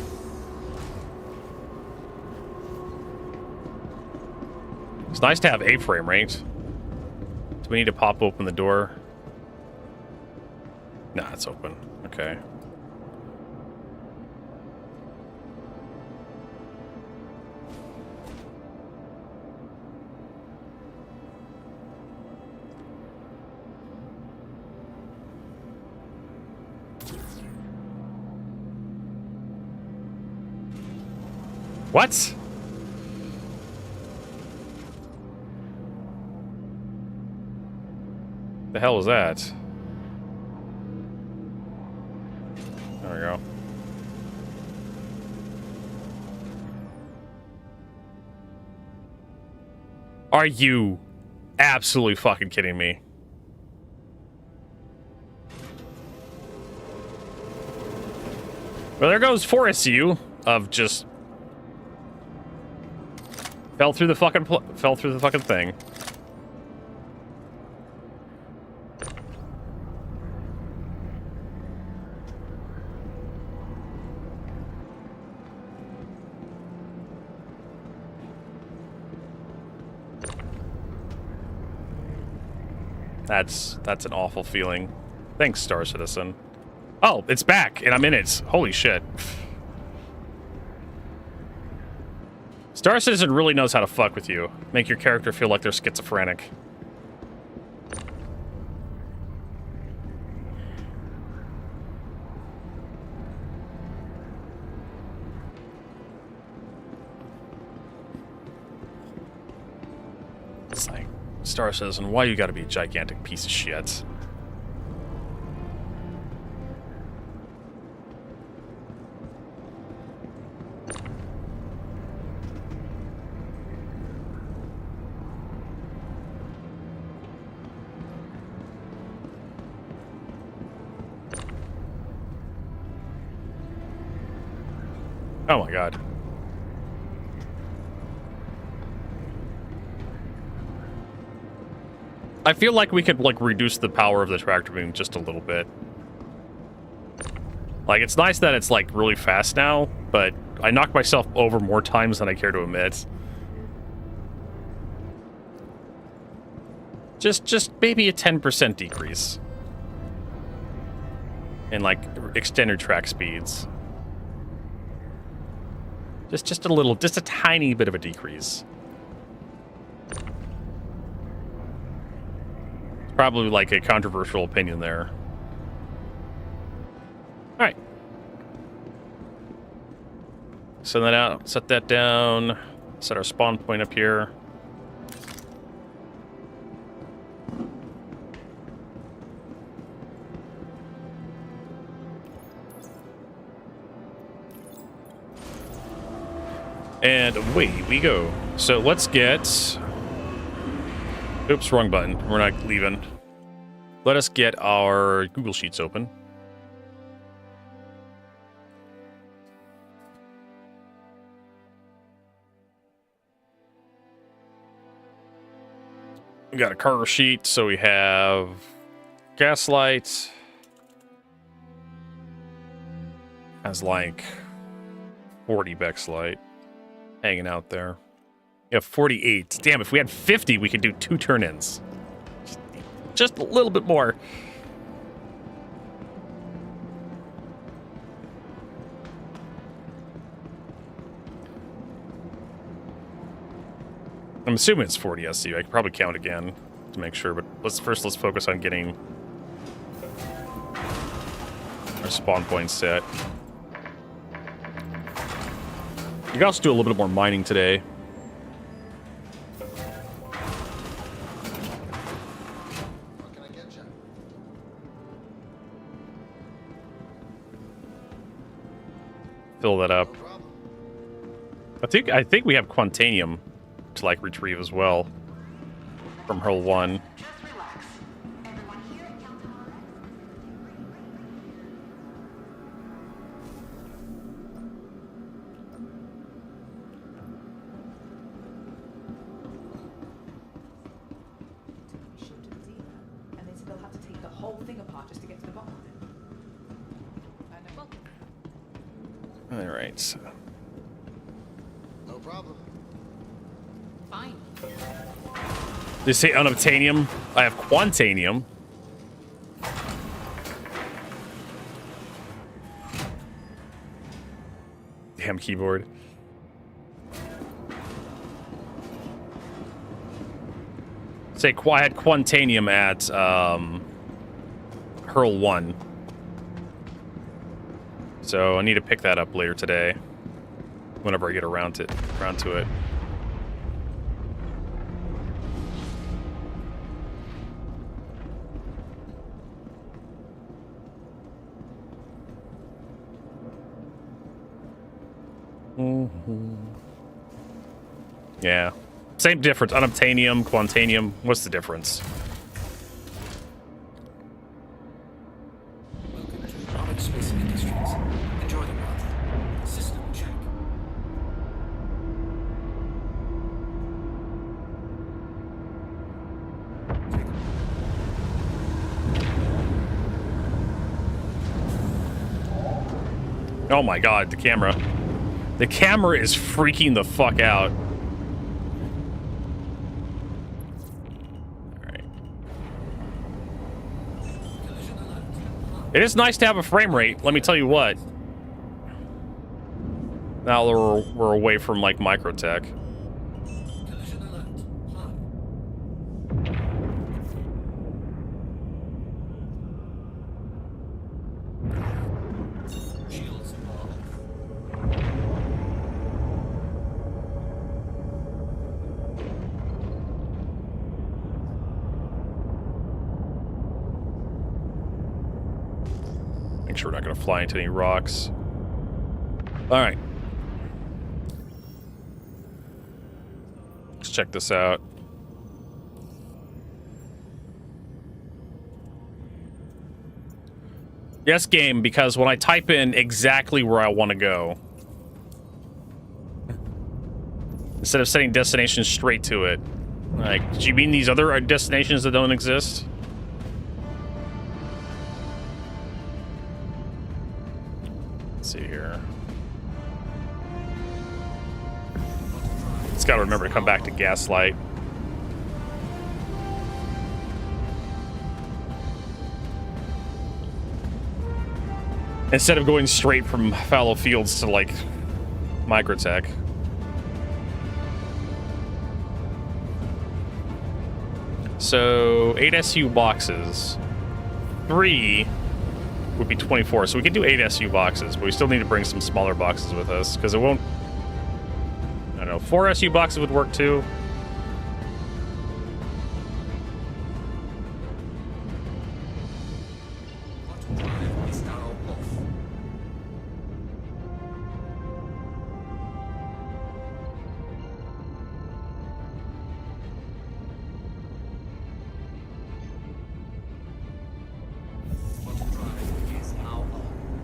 It's nice to have A-frame, right? Do we need to pop open the door? Nah, it's open. Okay. What? The hell was that? There we go. Are you absolutely fucking kidding me? Well, there goes 4 SU of just fell through the fucking thing. That's an awful feeling. Thanks, Star Citizen. Oh, it's back, and I'm in it. Holy shit. Star Citizen really knows how to fuck with you. Make your character feel like they're schizophrenic. It's like, Star Citizen, why you gotta be a gigantic piece of shit? Oh my god. I feel like we could, like, reduce the power of the tractor beam just a little bit. Like, it's nice that it's, like, really fast now, but I knock myself over more times than I care to admit. Just maybe a 10% decrease. In, like, extended track speeds. Just a tiny bit of a decrease. Probably like a controversial opinion there. Alright. Send that out, set that down, set our spawn point up here. And away we go. So let's get... Oops, wrong button. We're not leaving. Let us get our Google Sheets open. We got a cargo sheet, so we have Gaslight. Has like 40 Bexlight hanging out there. We have 48. Damn, if we had 50, we could do 2 turn-ins. Just a little bit more. I'm assuming it's 40 SU. I could probably count again to make sure, but let's focus on getting our spawn points set. You can also do a little bit more mining today. What can I get you? Fill that up. No problem. I think we have Quantanium to like retrieve as well from Hull 1. And they said they'll have to take the whole thing apart just to get to the bottom of it. All right. No problem. Fine. They say unobtainium. I have Quantanium. Damn keyboard. Say I had Quantanium at Hurl 1. So I need to pick that up later today. Whenever I get around to it. Yeah. Same difference. Unobtainium, Quantanium. What's the difference? Welcome to Rocket Space Industries. Enjoy the ride. System check. Oh my god, the camera. The camera is freaking the fuck out. Alright. It is nice to have a frame rate, let me tell you what. Now we're away from, like, microtech. Collision alert. High. Shields are off. Make sure we're not going to fly into any rocks. All right. Let's check this out. Yes, game, because when I type in exactly where I want to go, instead of setting destinations straight to it, like, do you mean these other destinations that don't exist? Let's see here. It's got to remember to come back to Gaslight. Instead of going straight from Fallow Fields to, like, Microtech. So, 8 SU boxes. 3 would be 24. So we could do 8 SU boxes, but we still need to bring some smaller boxes with us, because it won't... I don't know, 4 SU boxes would work too.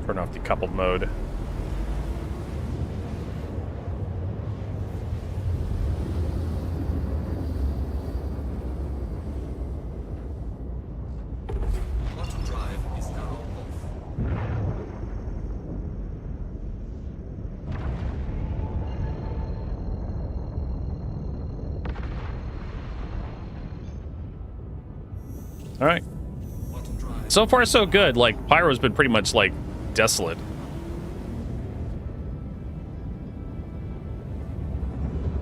Turn off the coupled mode. Bottom drive is now off. All right. So far, so good. Like, Pyro's been pretty much, like, desolate.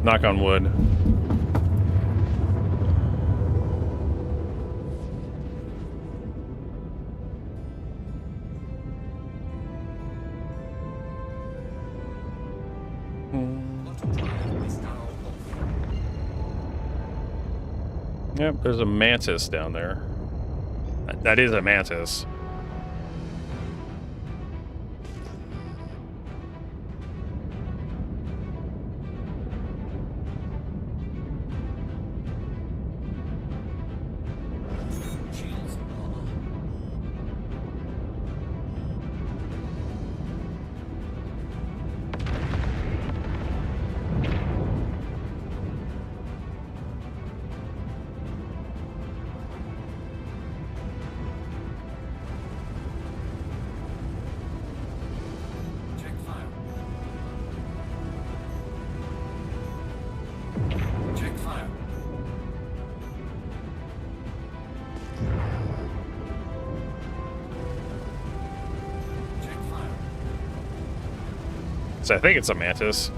Knock on wood. Yep, there's a mantis down there. That is a mantis. So I think it's a mantis.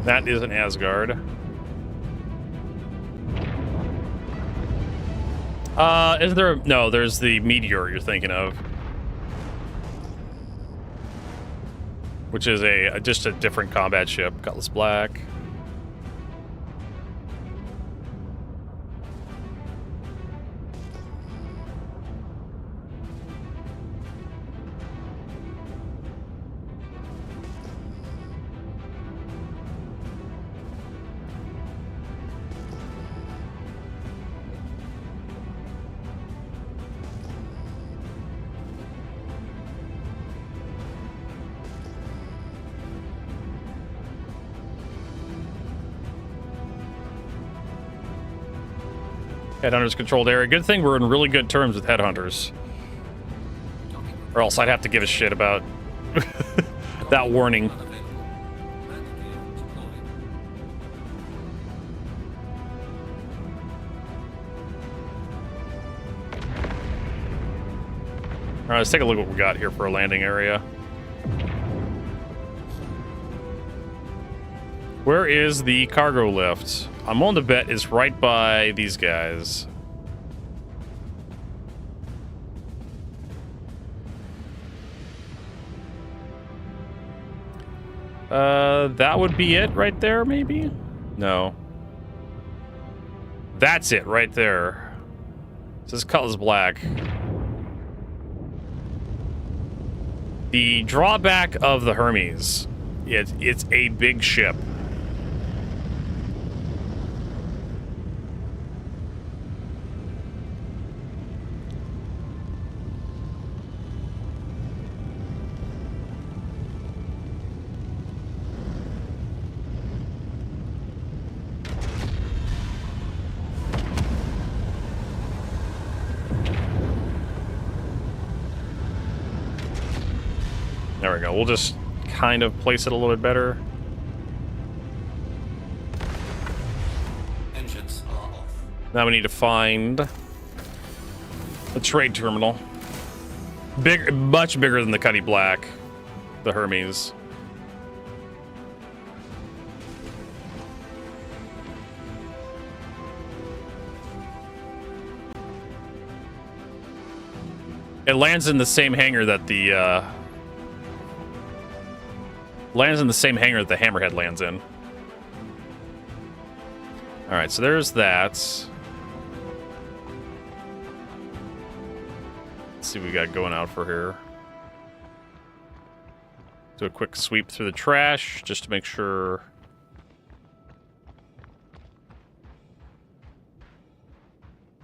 That is an Asgard. Is there? No, there's the meteor you're thinking of, which is just a different combat ship. Cutlass Black. Headhunters controlled area. Good thing we're in really good terms with Headhunters. Or else I'd have to give a shit about that warning. All right, let's take a look at what we got here for a landing area. Where is the cargo lift? I'm willing to bet it's right by these guys. That would be it right there, maybe? No. That's it right there. This is Cutlass Black. The drawback of the Hermes, it's a big ship. There we go. We'll just kind of place it a little bit better. Engines are off. Now we need to find a trade terminal. Big, much bigger than the Cutty Black, the Hermes. It lands in the same hangar that the Hammerhead lands in. All right, so there's that. Let's see what we got going out for here. Do a quick sweep through the trash just to make sure.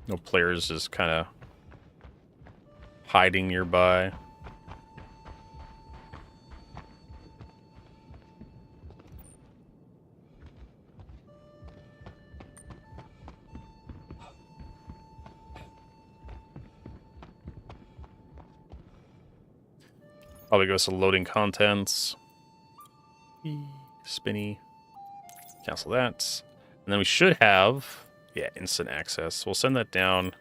No players just kind of hiding nearby. Probably goes to loading contents. Spinny. Cancel that. And then we should have, yeah, instant access. We'll send that down.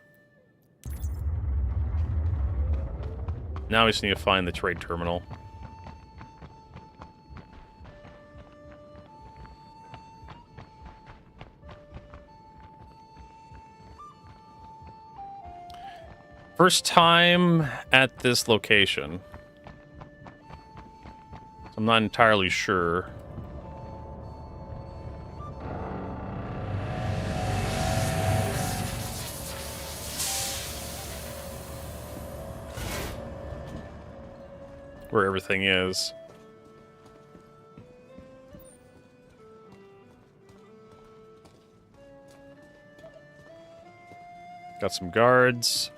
Now we just need to find the trade terminal. First time at this location. I'm not entirely sure. Where everything is. Got some guards.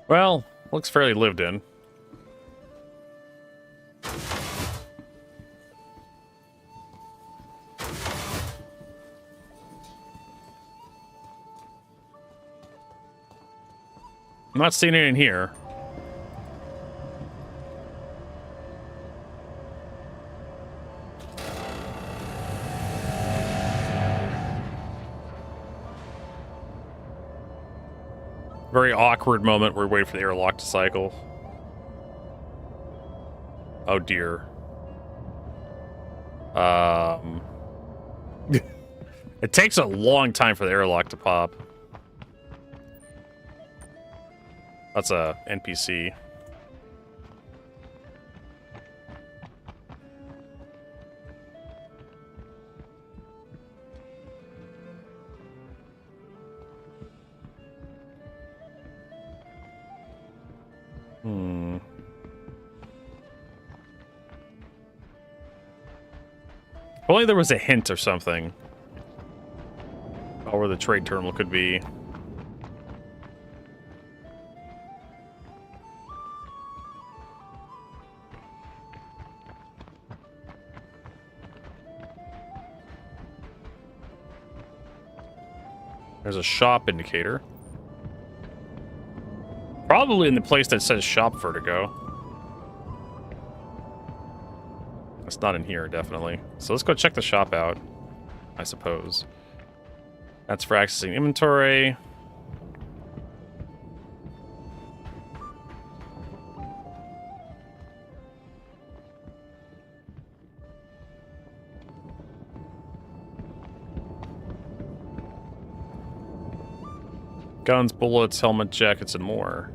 Well, looks fairly lived in. I'm not seeing it in here. Very awkward moment where we wait for the airlock to cycle. Oh dear. It takes a long time for the airlock to pop. That's a NPC. If only there was a hint or something about where the trade terminal could be. There's a shop indicator. Probably in the place that says shop vertigo. That's not in here, definitely. So let's go check the shop out, I suppose. That's for accessing inventory. Guns, bullets, helmet, jackets, and more.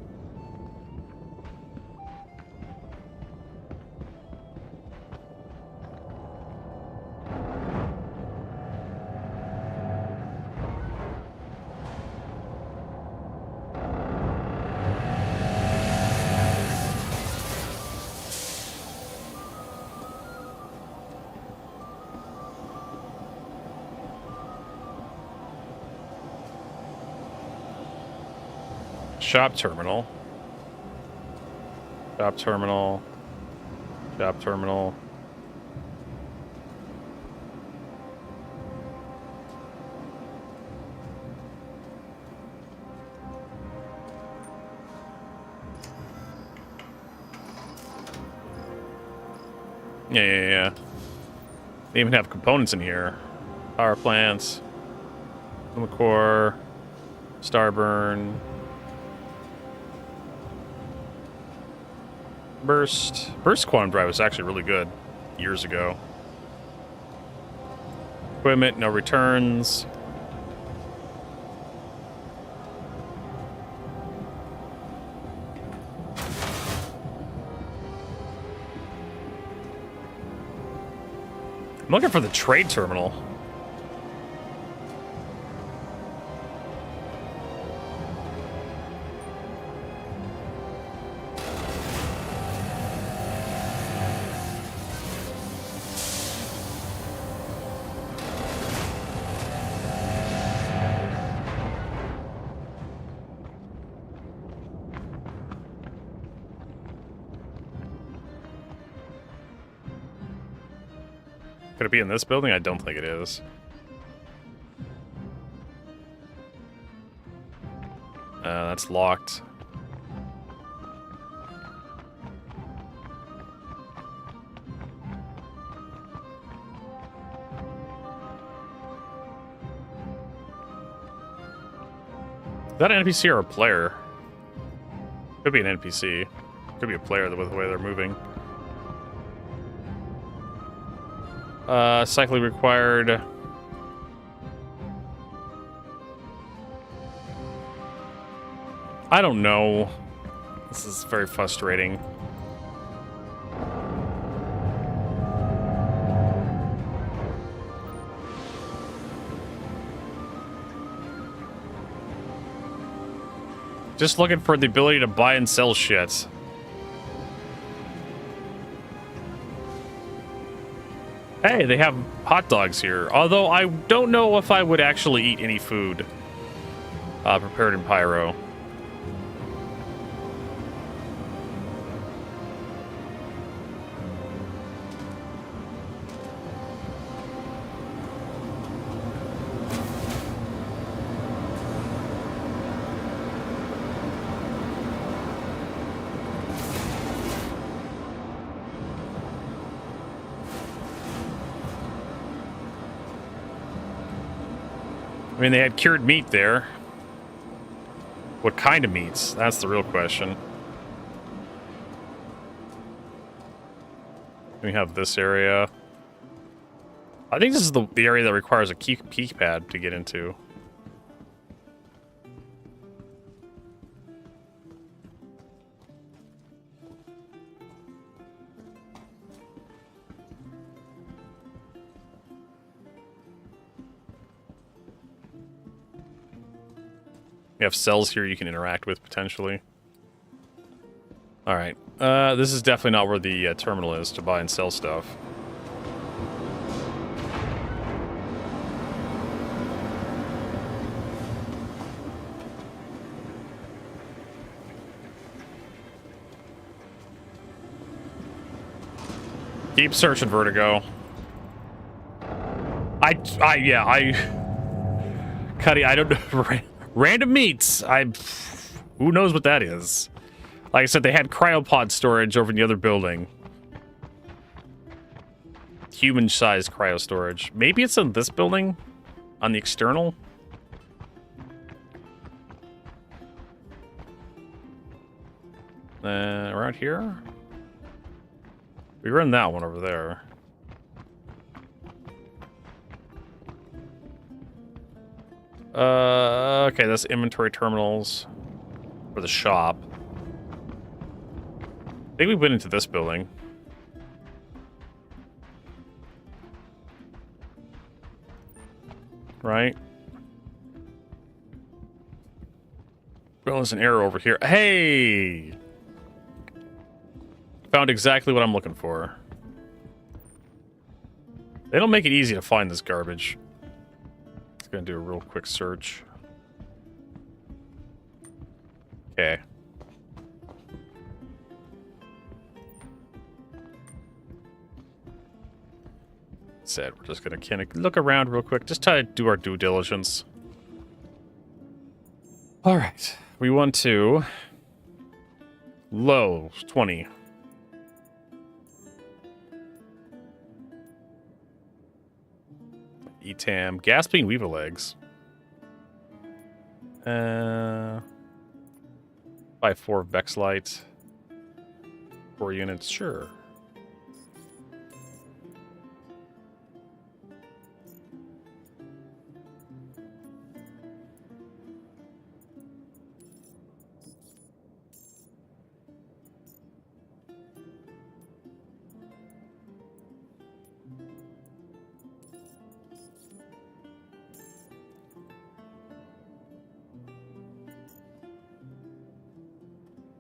Shop terminal. Shop terminal. Shop terminal. Yeah. They even have components in here. Power plants. Core. Starburn. Burst quantum drive was actually really good years ago. Equipment, no returns. I'm looking for the trade terminal. Could it be in this building? I don't think it is. That's locked. Is that an NPC or a player? Could be an NPC. Could be a player with the way they're moving. Cycling required. I don't know. This is very frustrating. Just looking for the ability to buy and sell shit. Hey, they have hot dogs here. Although I don't know if I would actually eat any food prepared in pyro. I mean, they had cured meat there. What kind of meats? That's the real question. We have this area. I think this is the area that requires a keypad to get into. You have cells here you can interact with, potentially. Alright. This is definitely not where the terminal is to buy and sell stuff. Keep searching, Vertigo. Cuddy, I don't know. Random meats. Who knows what that is? Like I said, they had cryopod storage over in the other building. Human-sized cryo storage. Maybe it's in this building? On the external? Around here? We were in that one over there. Okay, that's inventory terminals for the shop. I think we've been into this building. Right? Well, there's an arrow over here. Hey! Found exactly what I'm looking for. They don't make it easy to find this garbage. Just gonna do a real quick search. Okay. Said we're just gonna kind of look around real quick, just try to do our due diligence. All right, we want to low 20. ETAM, gasping weevil legs. 5-4 Vex light. 4 units, sure.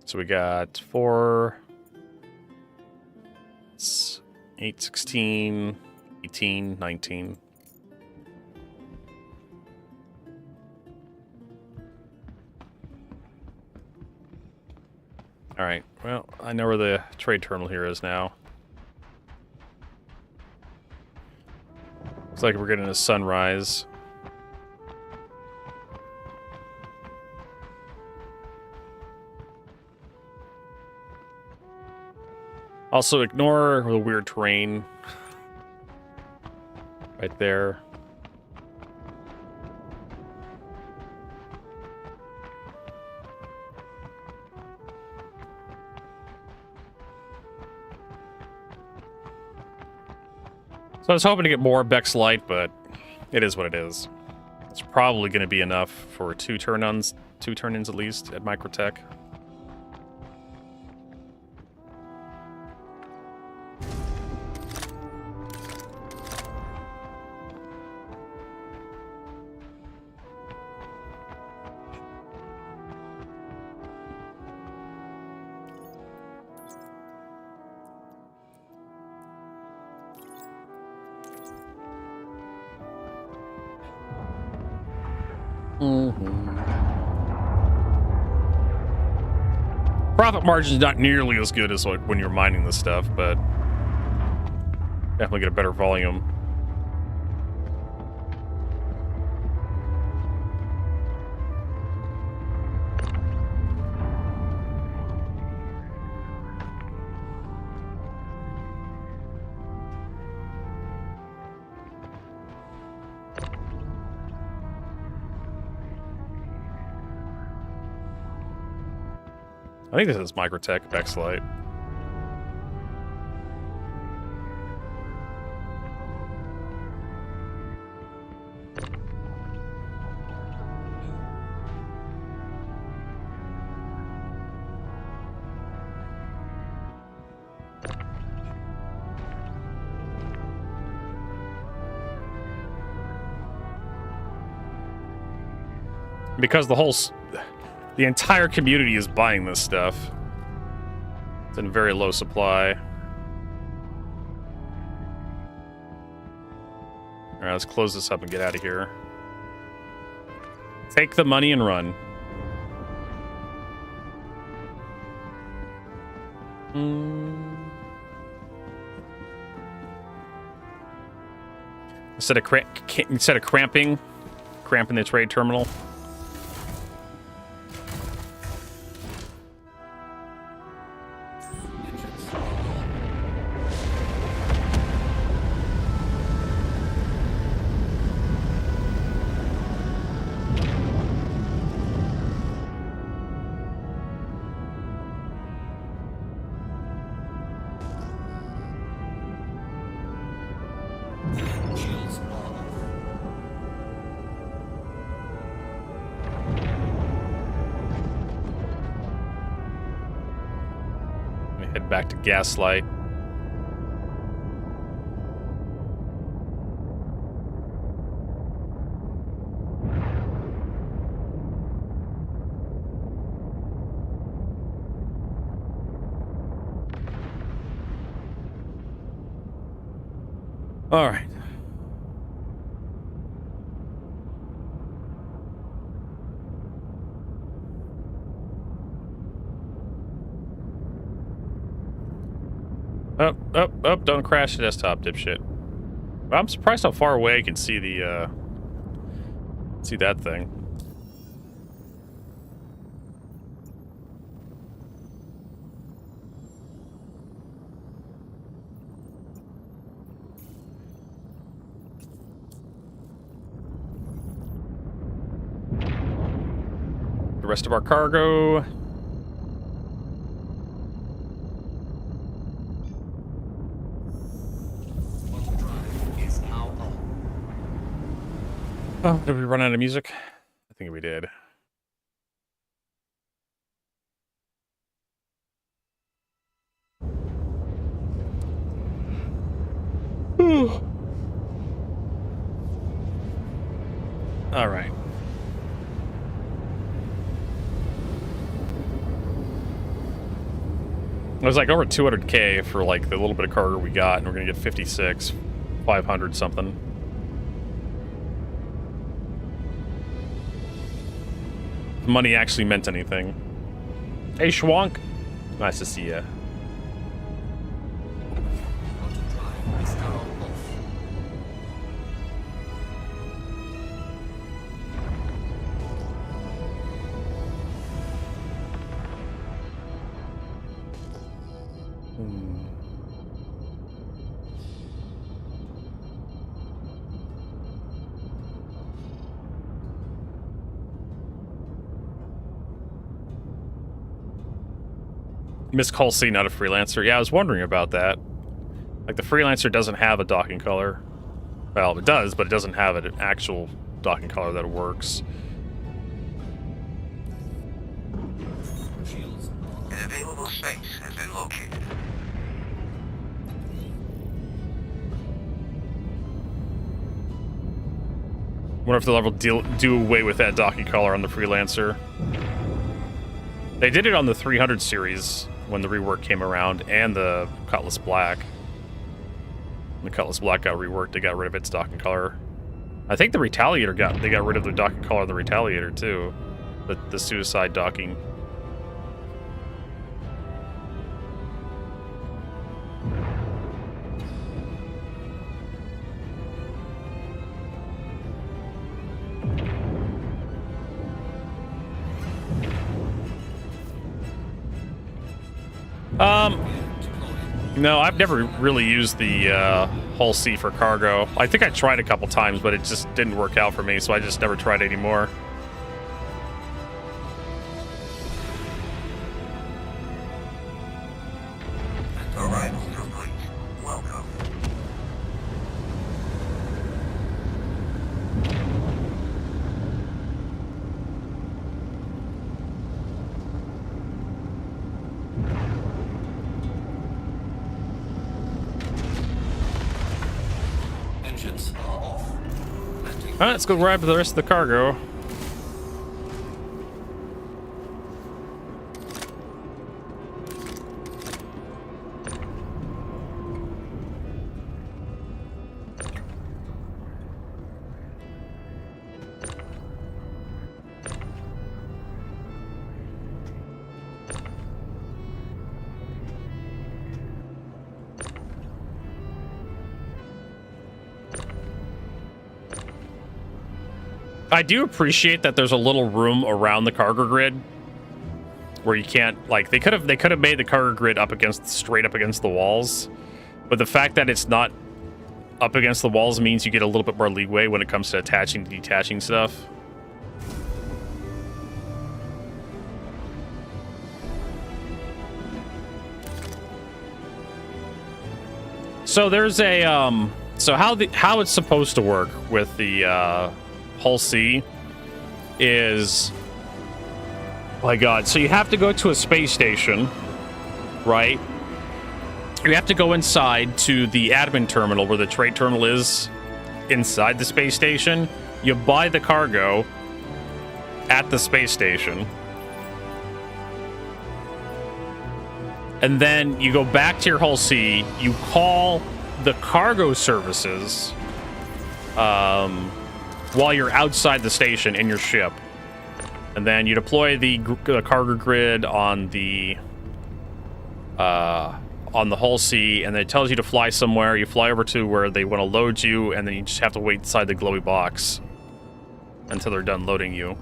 So we got 4, 8, 16, 18, 19. All right, well, I know where the trade terminal here is now. Looks like we're getting a sunrise. Also, ignore the weird terrain right there. So I was hoping to get more Bex Light, but it is what it is. It's probably going to be enough for two turn-ins at least at Microtech. Profit margin's not nearly as good as like when you're mining this stuff, but definitely get a better volume. I think this is Microtech Backslide. Because the entire community is buying this stuff. It's in very low supply. Alright, let's close this up and get out of here. Take the money and run. Instead of cramping cramping the trade terminal. Shields are off. Let me head back to Gaslight. All right. Up, don't crash the desktop, dipshit. I'm surprised how far away I can see the, see that thing. The rest of our cargo. Is now on. Oh, did we run out of music? I think we did. All right. It was like over 200K for like the little bit of cargo we got, and we're gonna get 56, 500 something. The money actually meant anything. Hey, Schwank. Nice to see ya. Auto drive is now off. Miss Colsey, not a freelancer. Yeah, I was wondering about that. Like, the freelancer doesn't have a docking color. Well, it does, but it doesn't have an actual docking color that works. Shields are off. An available space has been located. Wonder if they'll ever do away with that docking color on the freelancer. They did it on the 300 series when the rework came around, and the Cutlass Black. When the Cutlass Black got reworked, they got rid of its docking color. I think the Retaliator they got rid of the docking color of the Retaliator too. The suicide docking. No, I've never really used the Hull C for cargo. I think I tried a couple times, but it just didn't work out for me, so I just never tried anymore. Arrival complete. Welcome. Engines are off. Landing. Alright, let's go grab the rest of the cargo. I do appreciate that there's a little room around the cargo grid where you can't, like, they could have made the cargo grid straight up against the walls, but the fact that it's not up against the walls means you get a little bit more leeway when it comes to attaching and detaching stuff. So there's a so how it's supposed to work with the Hull C is, my God, so you have to go to a space station, right? You have to go inside to the admin terminal where the trade terminal is inside the space station. You buy the cargo at the space station. And then you go back to your Hull C, you call the cargo services while you're outside the station in your ship. And then you deploy the cargo grid on the Hull C, and then it tells you to fly somewhere. You fly over to where they want to load you, and then you just have to wait inside the glowy box until they're done loading you.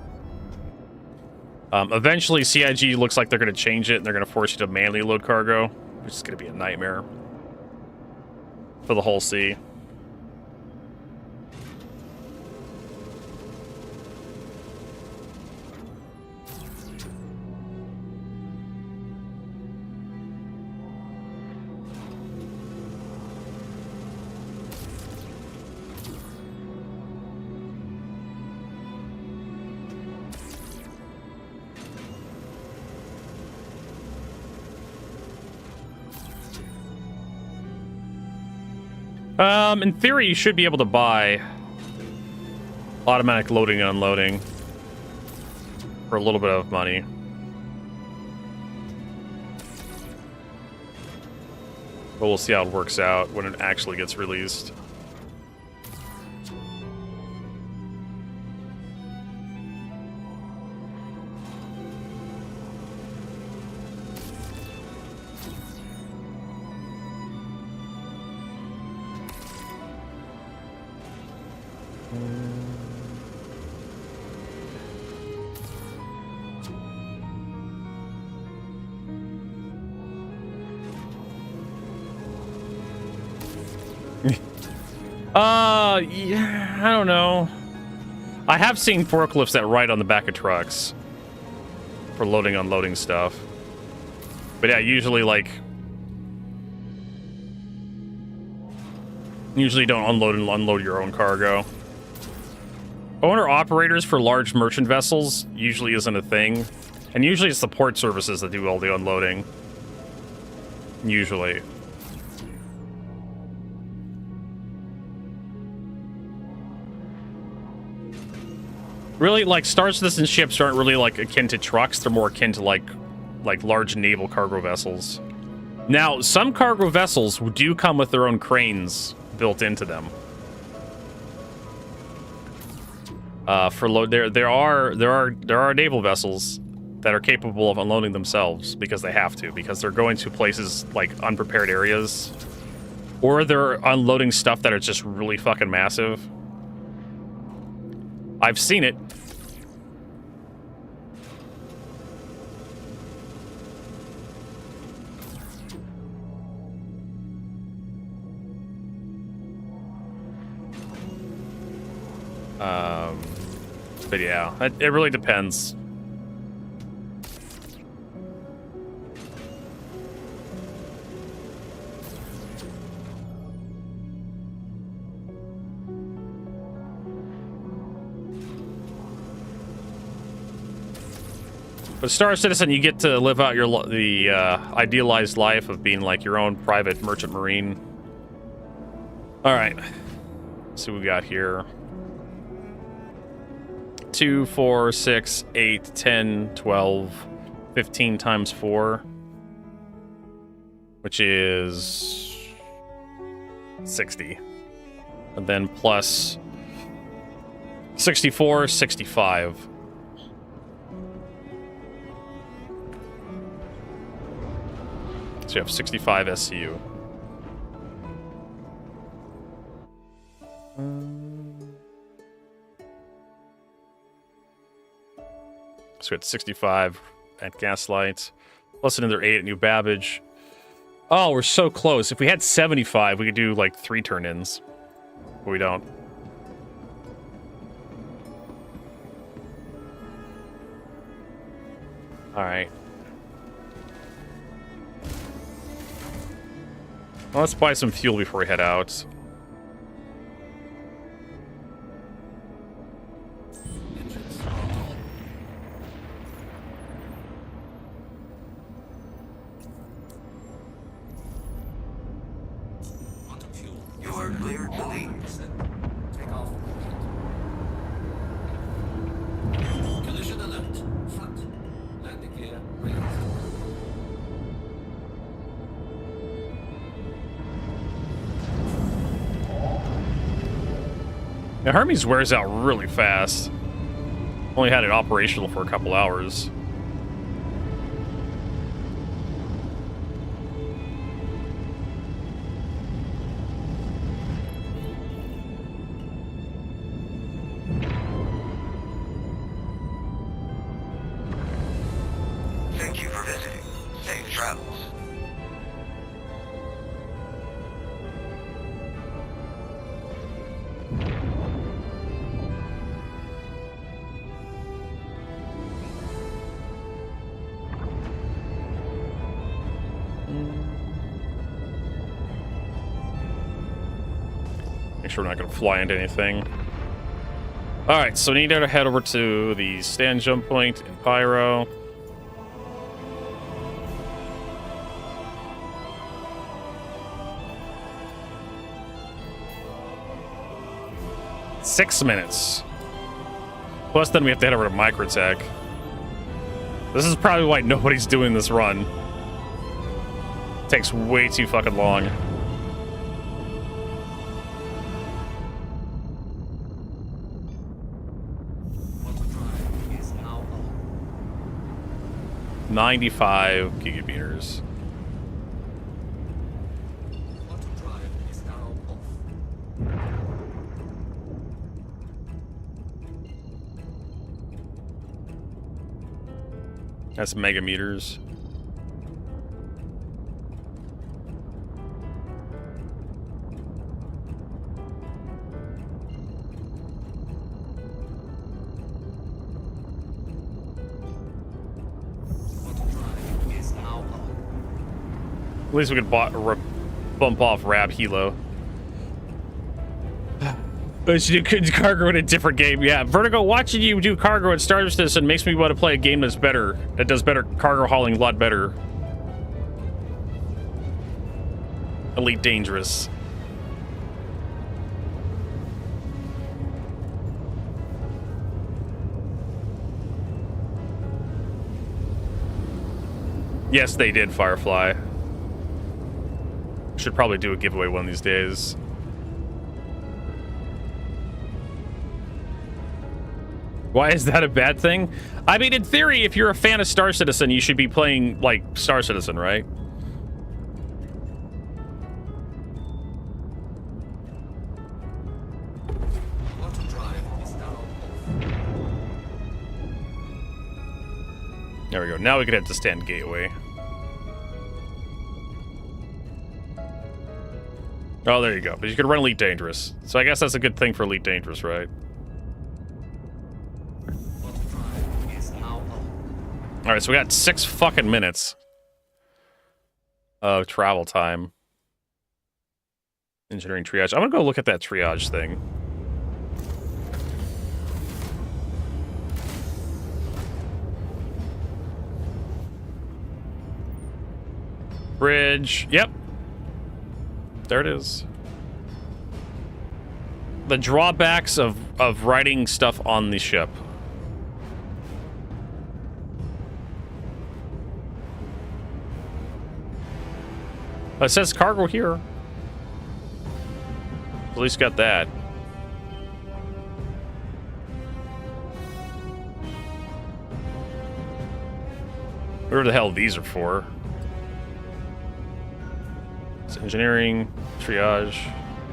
Eventually, CIG looks like they're going to change it, and they're going to force you to manually load cargo, which is going to be a nightmare for the Hull C. In theory, you should be able to buy automatic loading and unloading for a little bit of money. But we'll see how it works out when it actually gets released. Yeah, I don't know. I have seen forklifts that ride on the back of trucks for loading, unloading stuff. But yeah, usually don't unload and unload your own cargo. Owner-operators for large merchant vessels usually isn't a thing. And usually it's support services that do all the unloading. Usually. Really, like, Star Citizen ships aren't really, like, akin to trucks. They're more akin to, like large naval cargo vessels. Now, some cargo vessels do come with their own cranes built into them. For load, there are naval vessels that are capable of unloading themselves because they have to, because they're going to places like unprepared areas, or they're unloading stuff that are just really fucking massive. I've seen it. But yeah, it really depends. But Star Citizen, you get to live out the idealized life of being like your own private merchant marine. All right, let's see what we got here. 2, 4, 6, 8, 10, 12, 15 times 4, which is 60. And then plus 64, 65. So you have 65 SCU. So we had 65 at Gaslight, plus another 8 at New Babbage. Oh, we're so close. If we had 75, we could do like 3 turn-ins. But we don't. All right. Well, let's buy some fuel before we head out. You are cleared to leave. Take off. Collision alert. Front. Landing gear released. Now, Hermes wears out really fast. Only had it operational for a couple hours. Thank you for visiting. Safe travels. Make sure we're not going to fly into anything. All right, so we need to head over to the stand jump point in Pyro. Six minutes. Plus, then we have to head over to Microtech. This is probably why nobody's doing this run. Takes way too fucking long. Auto drive is now on. 95 gigameters. Auto drive is now off. That's megameters. Auto drive is now on. At least we could bump off Rab Hilo. But you could do cargo in a different game. Yeah, Vertigo, watching you do cargo in Star Citizen makes me want to play a game that's better. That does better cargo hauling a lot better. Elite Dangerous. Yes, they did, Firefly. Should probably do a giveaway one of these days. Why is that a bad thing? I mean, in theory, if you're a fan of Star Citizen, you should be playing, like, Star Citizen, right? Auto drive is now off. There we go. Now we can head to Stand Gateway. Oh, there you go. But you can run Elite Dangerous. So I guess that's a good thing for Elite Dangerous, right? Auto drive is now on. Alright, so we got 6 fucking minutes of travel time. Engineering triage. I'm gonna go look at that triage thing. Bridge. Yep. There it is. The drawbacks of writing stuff on the ship. It says cargo here. At least got that. Whatever the hell these are for. It's engineering, triage,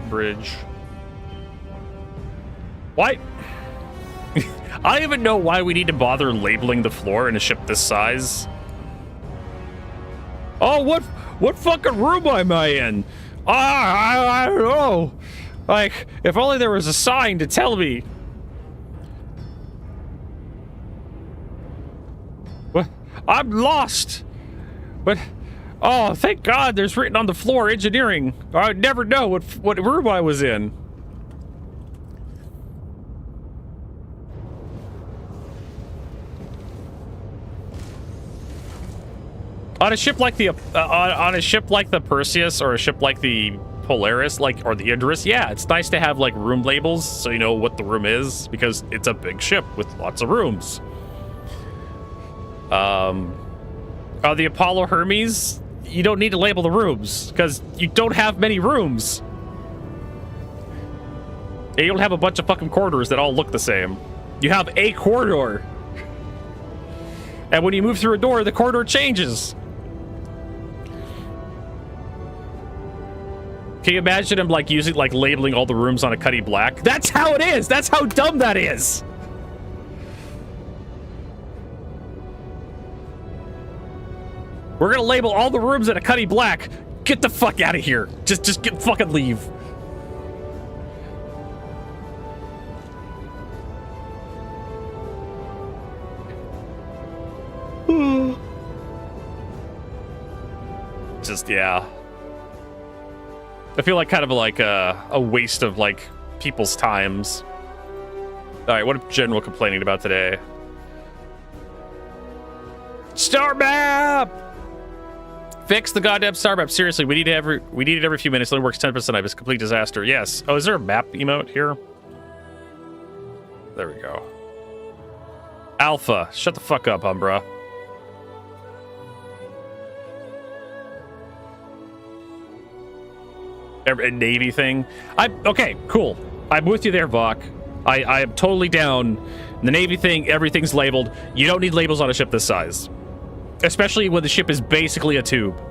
bridge. Why? I don't even know why we need to bother labeling the floor in a ship this size. Oh, what fucking room am I in? I don't know. Like, if only there was a sign to tell me. What? I'm lost. But, oh, thank God there's written on the floor engineering. I'd never know what room I was in. On a ship like the Perseus or a ship like the Polaris, or the Idris, yeah, it's nice to have like room labels so you know what the room is because it's a big ship with lots of rooms. The Apollo Hermes, you don't need to label the rooms because you don't have many rooms. And you don't have a bunch of fucking corridors that all look the same. You have a corridor. And when you move through a door, the corridor changes. Can you imagine him like labeling all the rooms on a Cuddy Black? That's how it is. That's how dumb that is. We're gonna label all the rooms at a Cuddy Black. Get the fuck out of here. Just get fucking leave. Just, yeah. I feel like kind of like a waste of like people's times. All right, what are General complaining about today? Star map! Fix the goddamn star map. Seriously, we need it every few minutes. It only works 10%. It's a complete disaster. Yes. Oh, is there a map emote here? There we go. Alpha. Shut the fuck up, Umbra. A Navy thing. Okay, cool. I'm with you there, Vok. I am totally down. The Navy thing, everything's labeled. You don't need labels on a ship this size. Especially when the ship is basically a tube.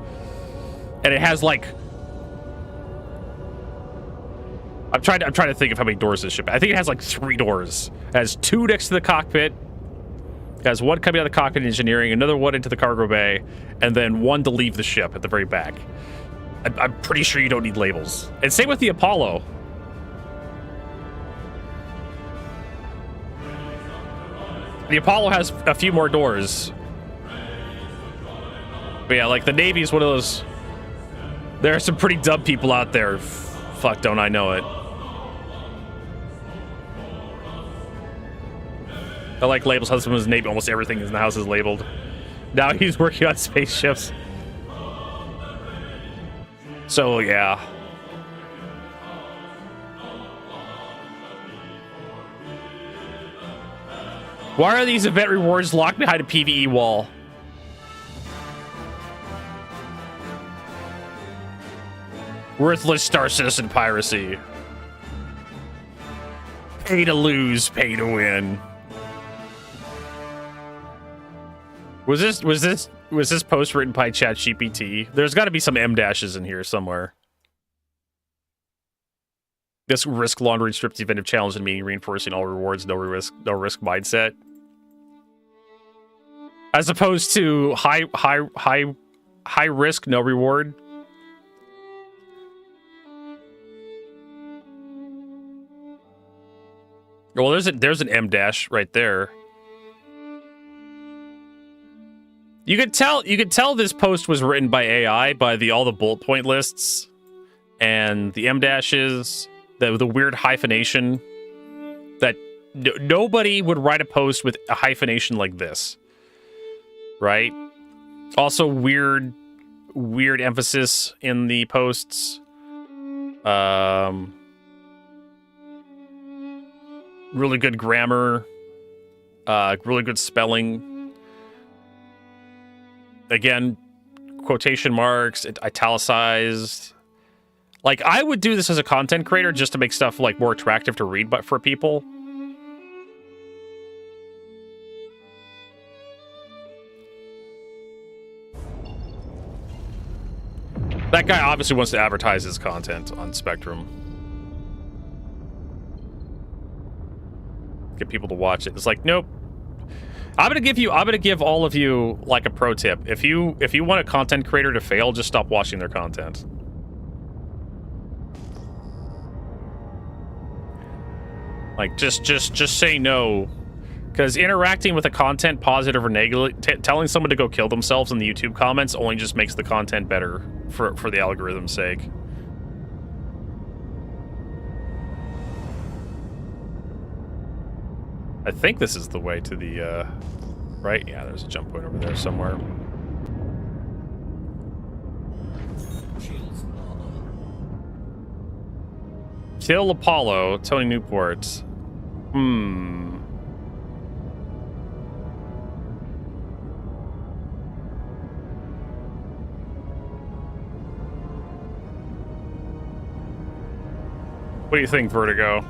And it has like... I'm trying to think of how many doors this ship has. I think it has like 3 doors. It has 2 next to the cockpit. It has 1 coming out of the cockpit engineering, another 1 into the cargo bay, and then 1 to leave the ship at the very back. I'm pretty sure you don't need labels. And same with the Apollo. The Apollo has a few more doors. But yeah, like the Navy is one of those... There are some pretty dumb people out there. Fuck, don't I know it. I like labels. Husband's Navy. Almost everything in the house is labeled. Now he's working on spaceships. So, yeah. Why are these event rewards locked behind a PvE wall? Worthless Star Citizen piracy. Pay to lose, pay to win. Was this post written by ChatGPT? There's got to be some M dashes in here somewhere. This risk laundering strips the event of challenge and meaning, reinforcing all rewards, no risk mindset. As opposed to high risk, no reward. Well, there's an M dash right there. You could tell this post was written by AI by all the bullet point lists and the M dashes, the weird hyphenation that nobody would write a post with a hyphenation like this, right? Also weird emphasis in the posts. Really good grammar, really good spelling. Again, quotation marks, italicized. Like, I would do this as a content creator just to make stuff like more attractive to read, but for people. That guy obviously wants to advertise his content on Spectrum. get people to watch it. It's like, nope. I'm gonna give all of you like a pro tip. If you want a content creator to fail, just stop watching their content. Like just say no, because interacting with the content, positive or negative, telling someone to go kill themselves in the YouTube comments only just makes the content better for the algorithm's sake. I think this is the way to the, right? Yeah, there's a jump point over there somewhere. Kill Apollo, Tony Newport. What do you think, Vertigo?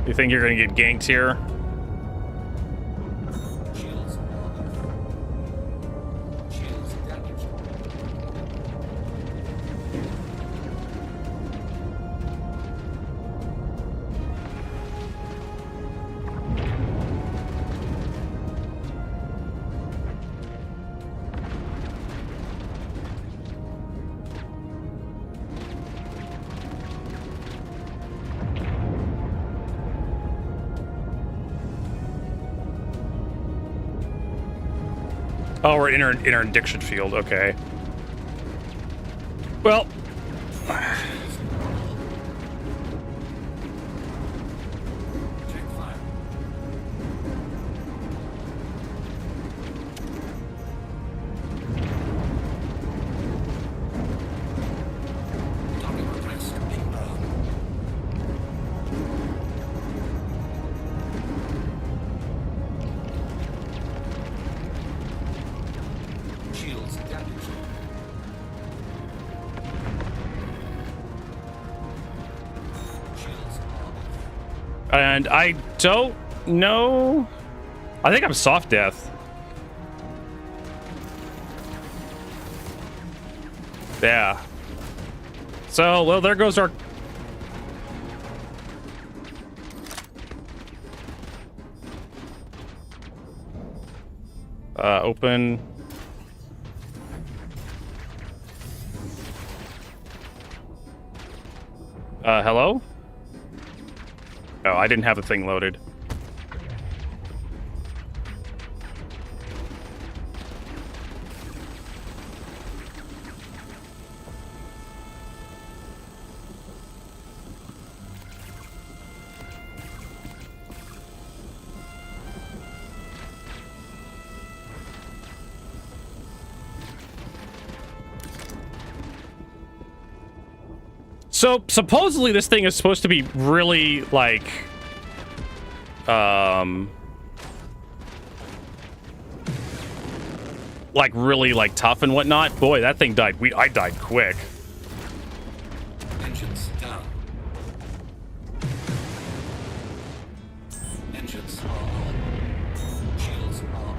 You think you're gonna get ganked here? Oh, we're in our interdiction field. Okay. Well. And I don't know. I think I'm soft death. Yeah. So, well, there goes our... open. Hello? Oh, I didn't have the thing loaded. So, supposedly this thing is supposed to be really, like, really, like, tough and whatnot. Boy, that thing died. I died quick. Engines down. Engines are on. Shields are off.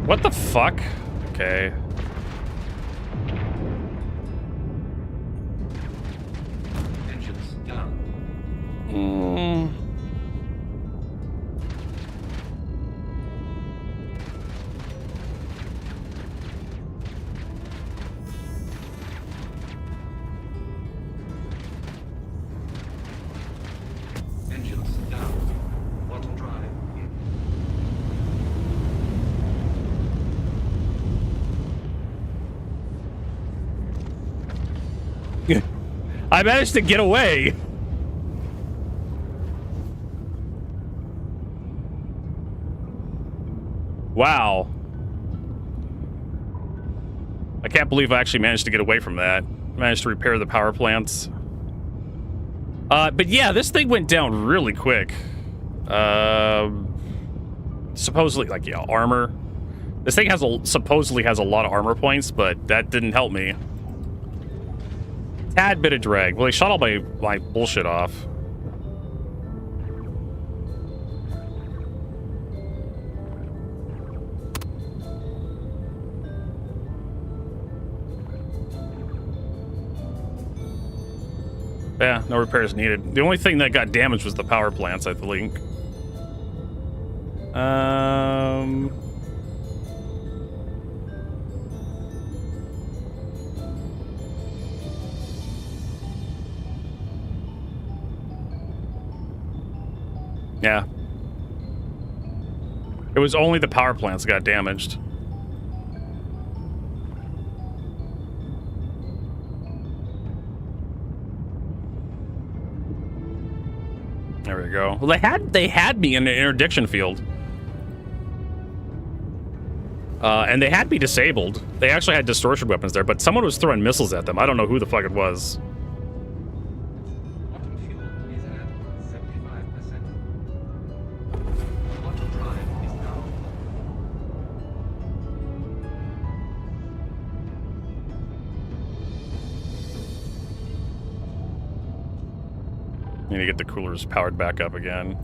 What the fuck? Okay. Engines down. Engines down. Bottom drive. I managed to get away. Wow. I can't believe I actually managed to get away from that. Managed to repair the power plants. But yeah, this thing went down really quick. Supposedly, like, yeah, armor. This thing supposedly has a lot of armor points, but that didn't help me. Tad bit of drag. Well, they shot all my bullshit off. Yeah, no repairs needed. The only thing that got damaged was the power plants, I think. Yeah. It was only the power plants that got damaged. There we go. Well, they had me in the interdiction field. And they had me disabled. They actually had distortion weapons there, but someone was throwing missiles at them. I don't know who the fuck it was. Need to get the coolers powered back up again.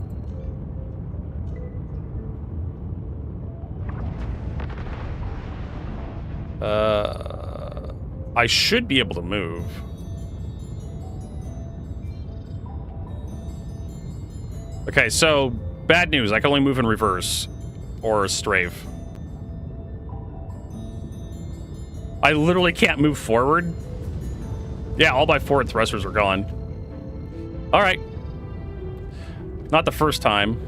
I should be able to move. Okay, so bad news. I can only move in reverse or strafe. I literally can't move forward. Yeah, all my forward thrusters are gone. All right. Not the first time.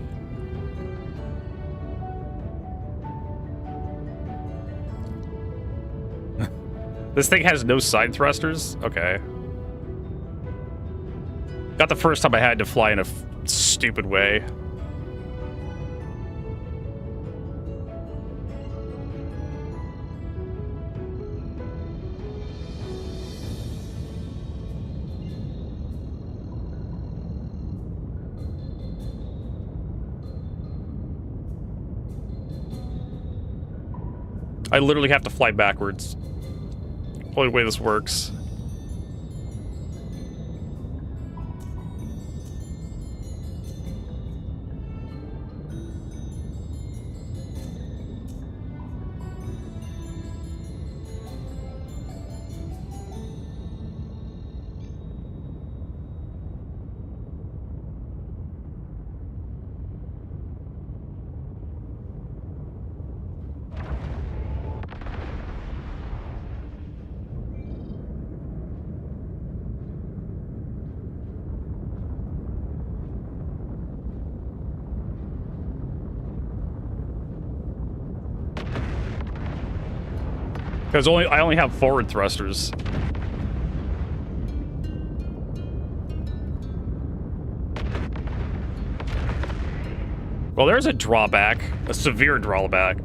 This thing has no side thrusters? Okay. Not the first time I had to fly in a stupid way. I literally have to fly backwards. Only way this works. Because I only have forward thrusters. Well, there's a drawback, a severe drawback.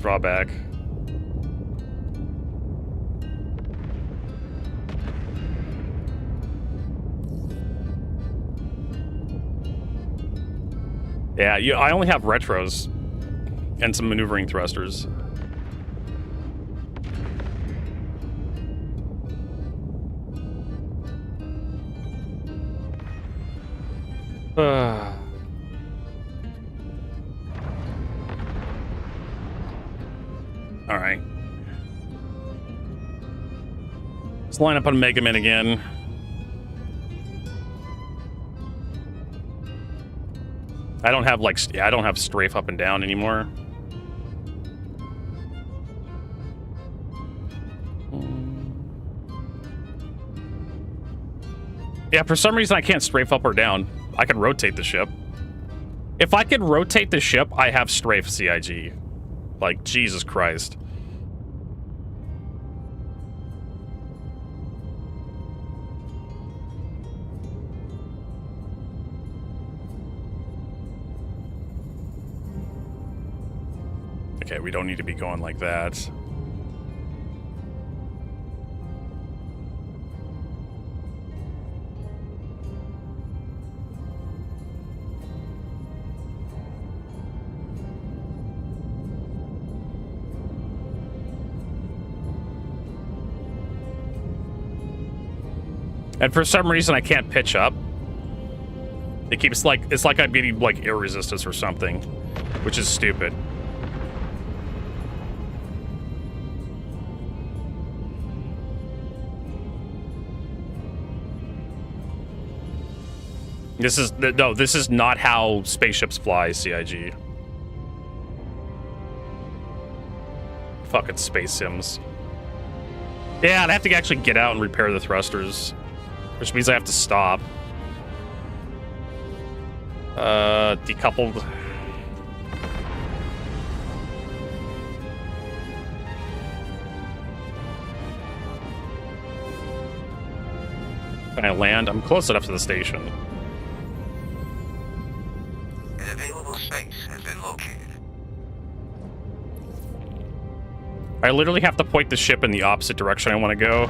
Yeah, I only have retros and some maneuvering thrusters. All right. Let's line up on Mega Man again. I don't have I don't have strafe up and down anymore. Yeah, for some reason I can't strafe up or down. I can rotate the ship. If I could rotate the ship, I have strafe CIG. Like, Jesus Christ. Okay, we don't need to be going like that. And for some reason, I can't pitch up. It keeps like, it's like I'm getting like air resistance or something, which is stupid. This is, no, this is not how spaceships fly, CIG. Fucking space sims. Yeah, I'd have to actually get out and repair the thrusters, which means I have to stop. Decoupled. Can I land? I'm close enough to the station. An available space has been located. I literally have to point the ship in the opposite direction I want to go.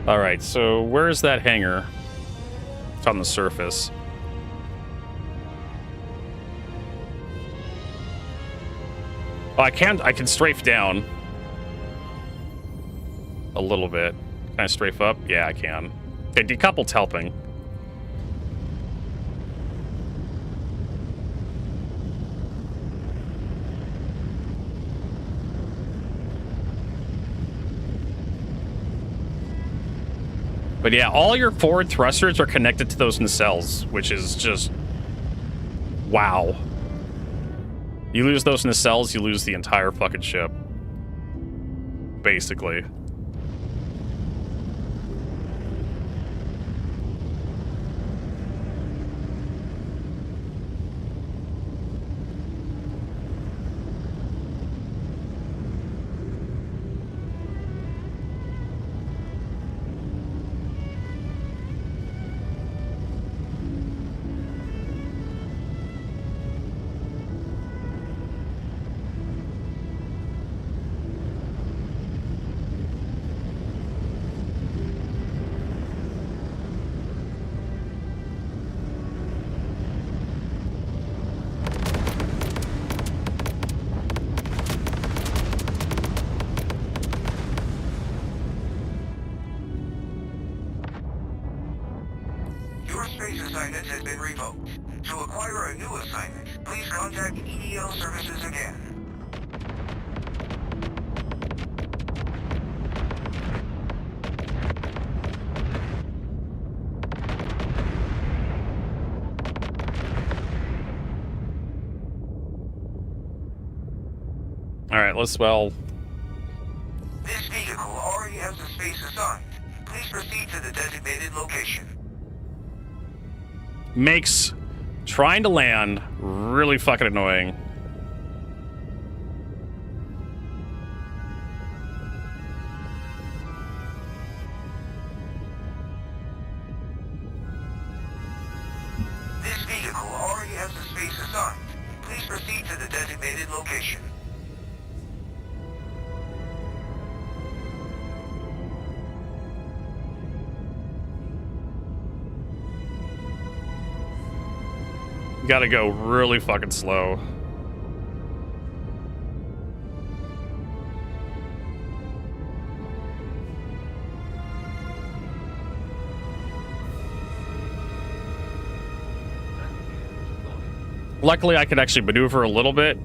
Alright, so where's that hangar? It's on the surface. Oh, I can strafe down. A little bit. Can I strafe up? Yeah, I can. Okay, decoupled's helping. But yeah, all your forward thrusters are connected to those nacelles, which is just... wow. You lose those nacelles, you lose the entire fucking ship. Basically. Your space assignment has been revoked. To acquire a new assignment, please contact EDL Services again. Alright, let's, well... This vehicle already has the space assigned. Please proceed to the designated location. Makes trying to land really fucking annoying. This vehicle already has the space assigned. Please proceed to the designated location. Gotta go really fucking slow. Luckily, I could actually maneuver a little bit.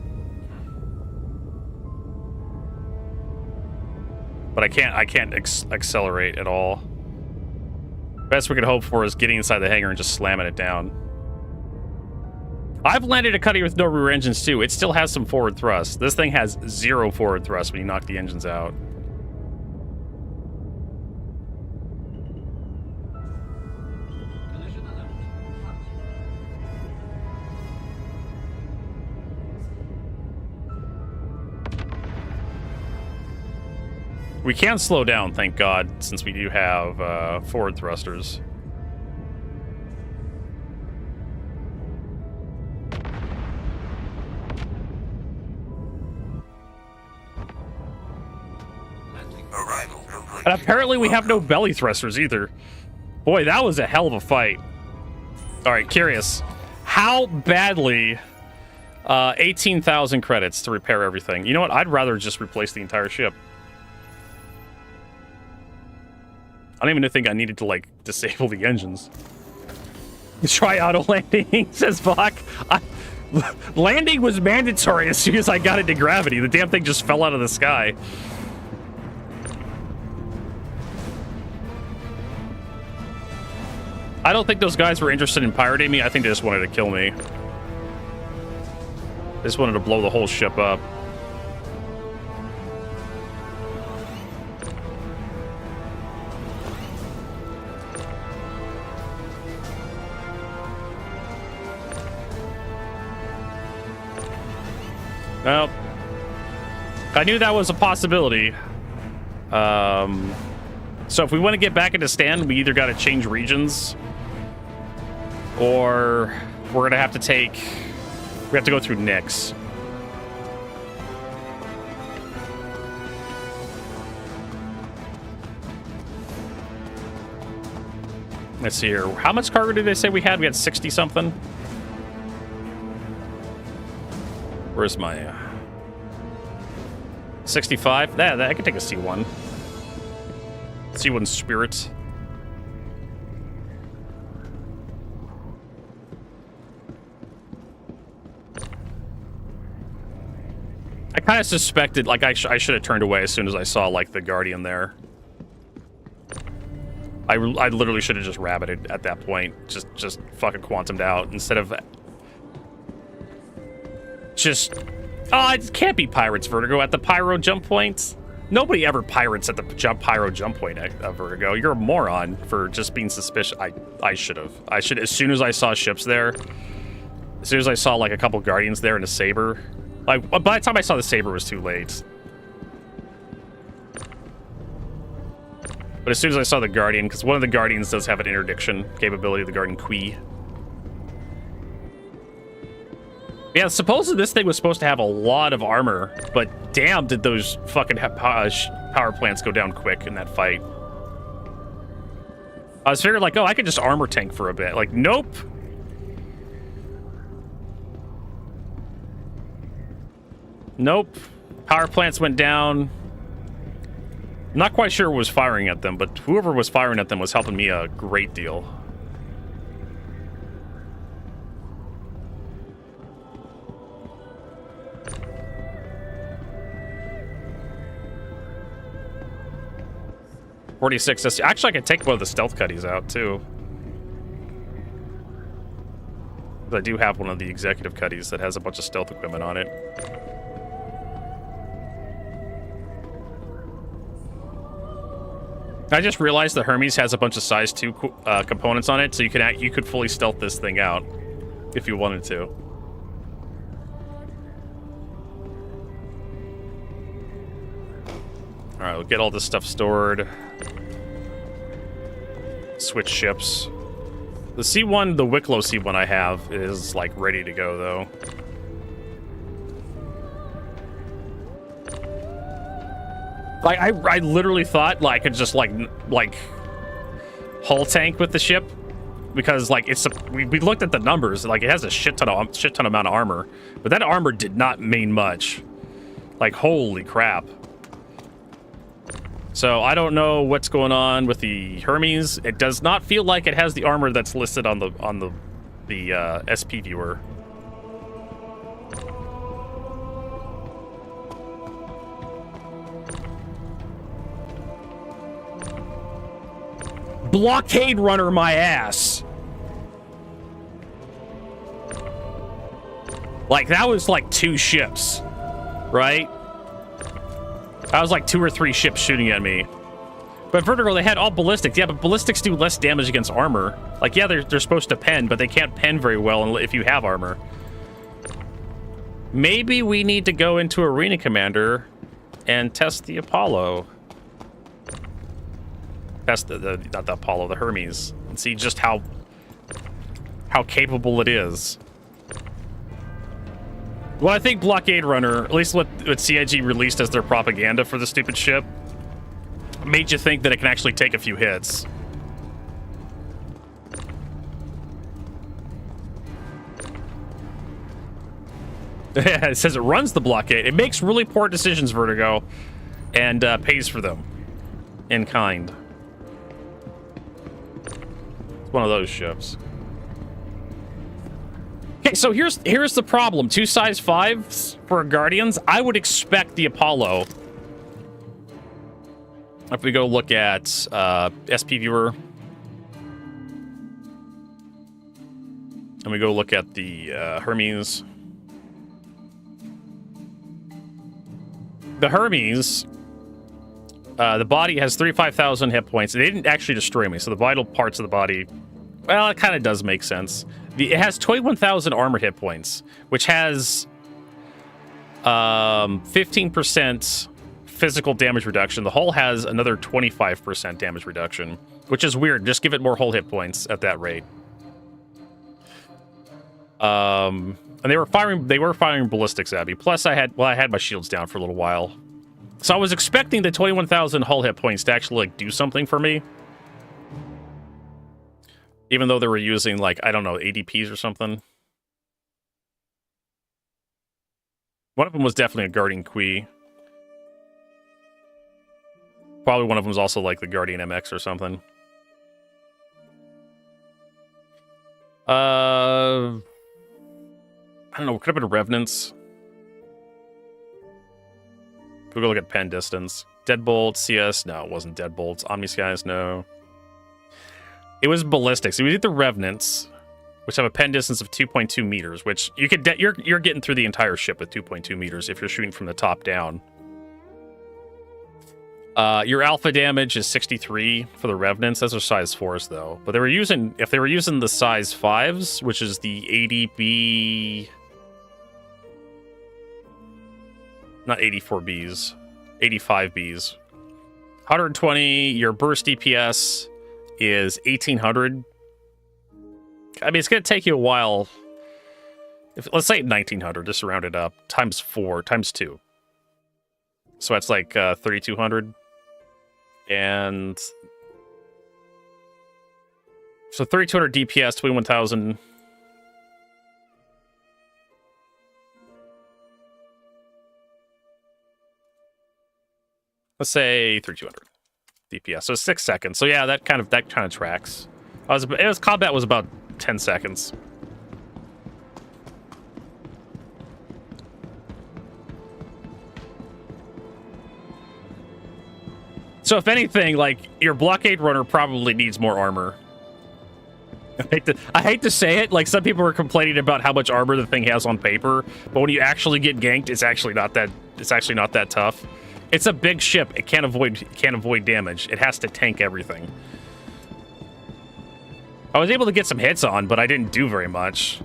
But I can't accelerate at all. Best we could hope for is getting inside the hangar and just slamming it down. I've landed a Cuddy with no rear engines too. It still has some forward thrust. This thing has 0 forward thrust when you knock the engines out. We can slow down, thank God, since we do have forward thrusters. And apparently we have no belly thrusters either. Boy, that was a hell of a fight. Alright, curious. How badly... 18,000 credits to repair everything. You know what? I'd rather just replace the entire ship. I don't even think I needed to, like, disable the engines. Try auto landing, says Bach. Landing was mandatory as soon as I got into gravity. The damn thing just fell out of the sky. I don't think those guys were interested in pirating me. I think they just wanted to kill me. They just wanted to blow the whole ship up. Well, I knew that was a possibility. So if we want to get back into stand, we either got to change regions, or we're gonna have to take. We have to go through Nyx. Let's see here. How much cargo did they say we had? We had 60 something. Where's my 65? That I could take a C1. C1 Spirit. I kind of suspected, like, I should have turned away as soon as I saw, like, the Guardian there. I literally should have just rabbited at that point. Just fucking quantumed out instead of... Just... Oh, it can't be Pirates Vertigo at the Pyro jump point. Nobody ever pirates at the Pyro jump point at Vertigo. You're a moron for just being suspicious. I should have. I should, as soon as I saw ships there, as soon as I saw, like, a couple Guardians there and a Saber... Like, by the time I saw the Saber, it was too late. But as soon as I saw the Guardian, because one of the Guardians does have an interdiction capability, the Guardian Qui. Yeah, supposedly this thing was supposed to have a lot of armor, but damn, did those fucking power plants go down quick in that fight. I was figuring, like, oh, I could just armor tank for a bit. Like, nope. Nope. Power plants went down. I'm not quite sure who was firing at them, but whoever was firing at them was helping me a great deal. .46. Actually, I could take one of the stealth cuddies out, too. I do have one of the executive cuddies that has a bunch of stealth equipment on it. I just realized the Hermes has a bunch of size 2 components on it, so you could fully stealth this thing out if you wanted to. All right, we'll get all this stuff stored. Switch ships. The C1, the Wicklow C1 I have is, like, ready to go, though. Like, I literally thought, like, I could just, like hull tank with the ship. Because, like, we looked at the numbers. Like, it has a shit ton amount of armor. But that armor did not mean much. Like, holy crap. So, I don't know what's going on with the Hermes. It does not feel like it has the armor that's listed on the SP viewer. Blockade runner my ass. Like, that was like 2 ships, right? That was like 2 or 3 ships shooting at me. But Vertigo, they had all ballistics. Yeah, but ballistics do less damage against armor. Like, yeah, they're supposed to pen, but they can't pen very well if you have armor. Maybe we need to go into Arena Commander and test the Apollo. Test not the Apollo, the Hermes, and see just how capable it is. Well, I think Blockade Runner, at least what CIG released as their propaganda for the stupid ship, made you think that it can actually take a few hits. It says it runs the blockade. It makes really poor decisions, Vertigo, and pays for them in kind. It's one of those ships. Okay, so here's the problem. 2 size 5s for Guardians. I would expect the Apollo. If we go look at SP Viewer. And we go look at the Hermes. The Hermes, the body has 35,000 hit points. They didn't actually destroy me, so the vital parts of the body, well, it kind of does make sense. It has 21,000 armor hit points, which has 15% physical damage reduction. The hull has another 25% damage reduction, which is weird. Just give it more hull hit points at that rate. And they were firing ballistics at me. Plus, I had my shields down for a little while, so I was expecting the 21,000 hull hit points to actually like do something for me. Even though they were using, like, I don't know, ADPs or something. One of them was definitely a Guardian Qui. Probably one of them was also, like, the Guardian MX or something. I don't know, could have been Revenants. We'll go look at pen distance. Deadbolt, CS, no, it wasn't Deadbolts. Omniskies, no. It was ballistics. It was either Revenants, which have a pen distance of 2.2 meters, which you could you're getting through the entire ship with 2.2 meters if you're shooting from the top down. Your alpha damage is 63 for the Revenants. Those are size 4s though. But if they were using the size 5s, which is the 80B, not 84Bs, 85Bs. 120, your burst DPS is 1800. I mean, it's going to take you a while. Let's say 1900, just round it up, times 4, times 2. So that's like 3200. And so 3200 DPS, 21,000. Let's say 3200 DPS. So 6 seconds. So yeah, that kind of tracks. Combat was about 10 seconds. So if anything, like, your blockade runner probably needs more armor. I hate to say it, like, some people are complaining about how much armor the thing has on paper, but when you actually get ganked, it's actually not that tough. It's a big ship. It can't avoid damage. It has to tank everything. I was able to get some hits on, but I didn't do very much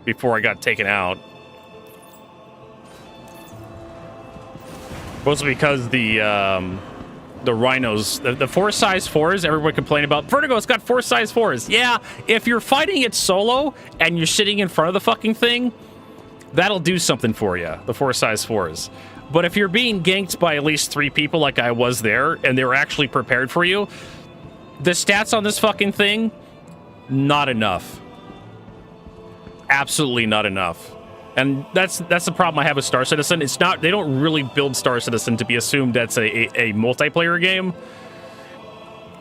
before I got taken out. Mostly because the rhinos, the 4 size 4s, everyone complained about. Vertigo's got 4 size 4s. Yeah, if you're fighting it solo and you're sitting in front of the fucking thing, that'll do something for you, the 4 size 4s. But if you're being ganked by at least 3 people like I was there, and they were actually prepared for you, the stats on this fucking thing, not enough. Absolutely not enough. And that's the problem I have with Star Citizen. It's not, they don't really build Star Citizen to be assumed that's a multiplayer game.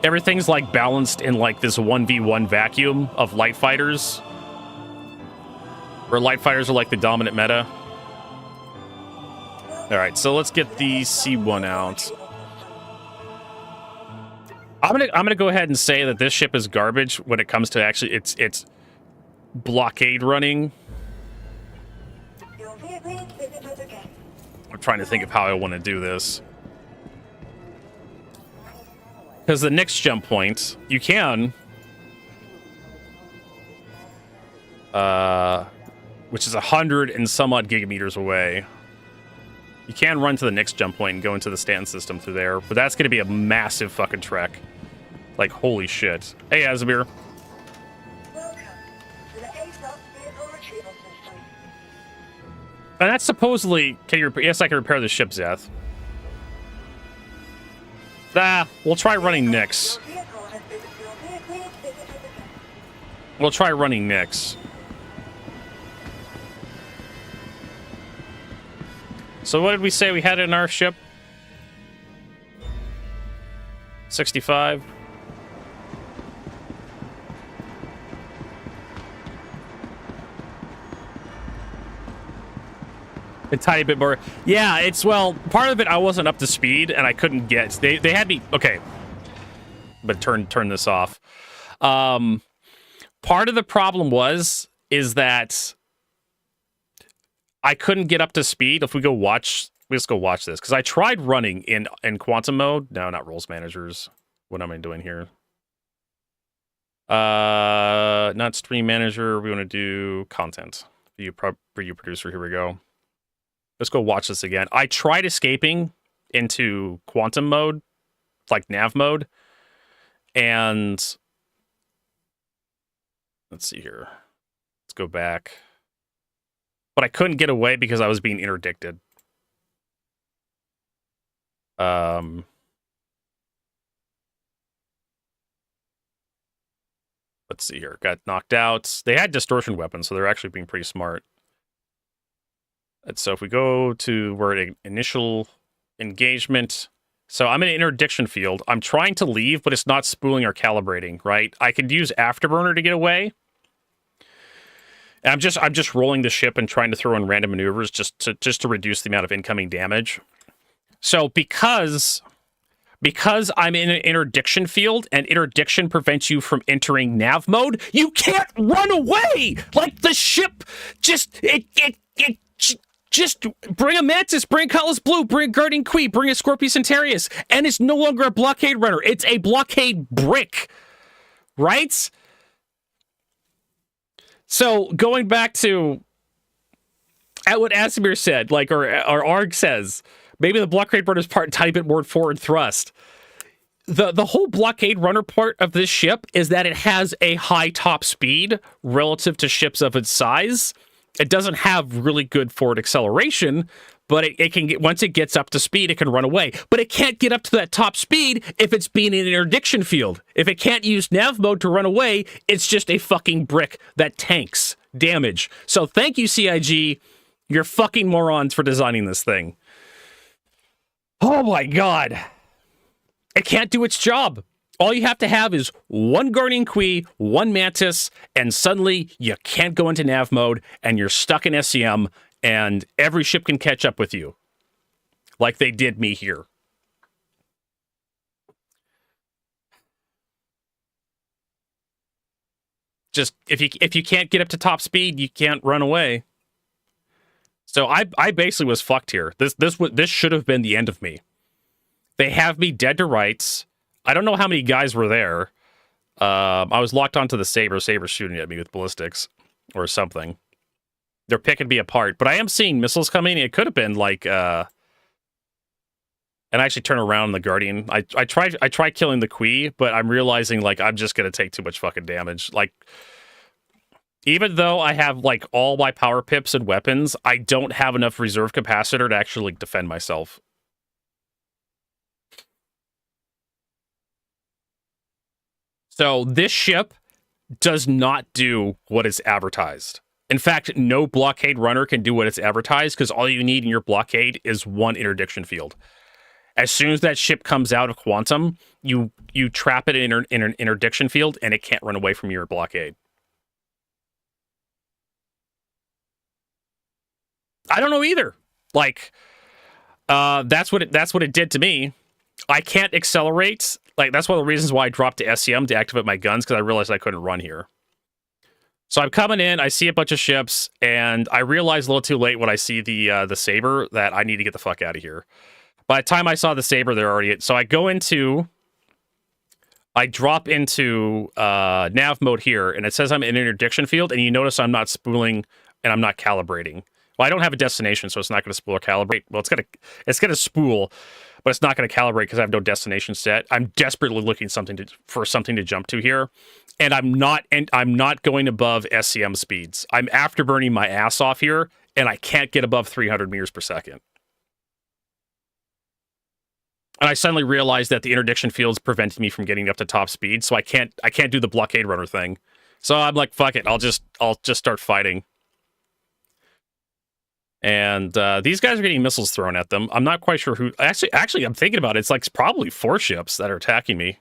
Everything's like balanced in like this 1v1 vacuum of light fighters, where light fighters are like the dominant meta. All right, so let's get the C1 out. I'm gonna go ahead and say that this ship is garbage when it comes to actually its blockade running. I'm trying to think of how I want to do this. Because the next jump point, you can, which is 100 and some odd gigameters away. You can run to the next jump point and go into the stand system through there, but that's going to be a massive fucking trek. Like, holy shit. Hey, Azabir. And that's supposedly... Yes, I can repair the ship, Zeth. We'll try running Nyx. We'll try running Nyx. So what did we say we had in our ship? 65. A tiny bit more. Yeah, it's, well, part of it I wasn't up to speed and I couldn't get. They had me, okay. But turn this off. Part of the problem is that I couldn't get up to speed. If we go watch, let's go watch this, because I tried running in quantum mode. No, not roles managers. What am I doing here? Not stream manager. We want to do content. View producer. Here we go. Let's go watch this again. I tried escaping into quantum mode, like nav mode, and let's see here. Let's go back. But I couldn't get away because I was being interdicted. Let's see here. Got knocked out. They had distortion weapons, so they're actually being pretty smart. And so if we go to where initial engagement. So I'm in an interdiction field. I'm trying to leave, but it's not spooling or calibrating, right? I could use Afterburner to get away. And I'm just rolling the ship and trying to throw in random maneuvers just to reduce the amount of incoming damage. So because I'm in an interdiction field and interdiction prevents you from entering nav mode, you can't run away. Like the ship just bring a Mantis, bring a Cutlass Blue, bring a Guardian Queen, bring a Scorpius Centarius, and it's no longer a blockade runner. It's a blockade brick, right? So going back to at what Asimir said, like or Arg says, maybe the blockade runner's part tiny bit more forward thrust. The whole blockade runner part of this ship is that it has a high top speed relative to ships of its size. It doesn't have really good forward acceleration, but it can get, once it gets up to speed, it can run away. But it can't get up to that top speed if it's being in an interdiction field. If it can't use nav mode to run away, it's just a fucking brick that tanks damage. So thank you, CIG. You're fucking morons for designing this thing. Oh my god. It can't do its job. All you have to have is one Guardian Queen, one Mantis, and suddenly you can't go into nav mode, and you're stuck in SEM, and every ship can catch up with you. Like they did me here. Just, if you can't get up to top speed, you can't run away. So I basically was fucked here. This should have been the end of me. They have me dead to rights. I don't know how many guys were there. I was locked onto the Saber. Saber's shooting at me with ballistics or something. They're picking me apart. But I am seeing missiles coming. It could have been like... and I actually turn around the Guardian. I try killing the Quee, but I'm realizing like I'm just going to take too much fucking damage. Like, even though I have like all my power pips and weapons, I don't have enough reserve capacitor to actually defend myself. So this ship does not do what it's advertised. In fact, no blockade runner can do what it's advertised because all you need in your blockade is one interdiction field. As soon as that ship comes out of quantum, you trap it in an interdiction field and it can't run away from your blockade. I don't know either. Like, that's what it did to me. I can't accelerate. Like, that's one of the reasons why I dropped to SCM to activate my guns, because I realized I couldn't run here. So I'm coming in, I see a bunch of ships, and I realize a little too late when I see the Saber that I need to get the fuck out of here. By the time I saw the Saber, they're already... So I drop into nav mode here, and it says I'm in an interdiction field, and you notice I'm not spooling and I'm not calibrating. Well, I don't have a destination, so it's not going to spool or calibrate. Well, it's gonna spool, but it's not going to calibrate because I have no destination set. I'm desperately looking for something to jump to here, and I'm not going above SCM speeds. I'm afterburning my ass off here, and I can't get above 300 meters per second. And I suddenly realized that the interdiction field's preventing me from getting up to top speed, so I can't do the blockade runner thing. So I'm like, fuck it, I'll just start fighting. And these guys are getting missiles thrown at them. I'm not quite sure who... Actually, I'm thinking about it. It's like probably 4 ships that are attacking me.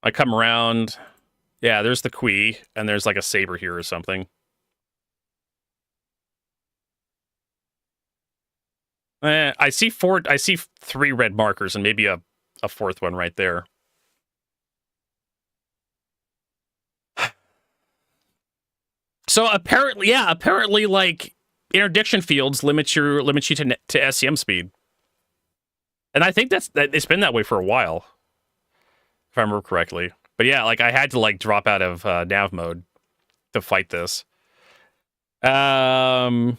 I come around. Yeah, there's the Quee, and there's like a saber here or something. I see 3 red markers and maybe a fourth one right there. So apparently, like interdiction fields limit you to SCM speed, and I think it's been that way for a while, if I remember correctly. But yeah, like I had to like drop out of nav mode to fight this. Yeah,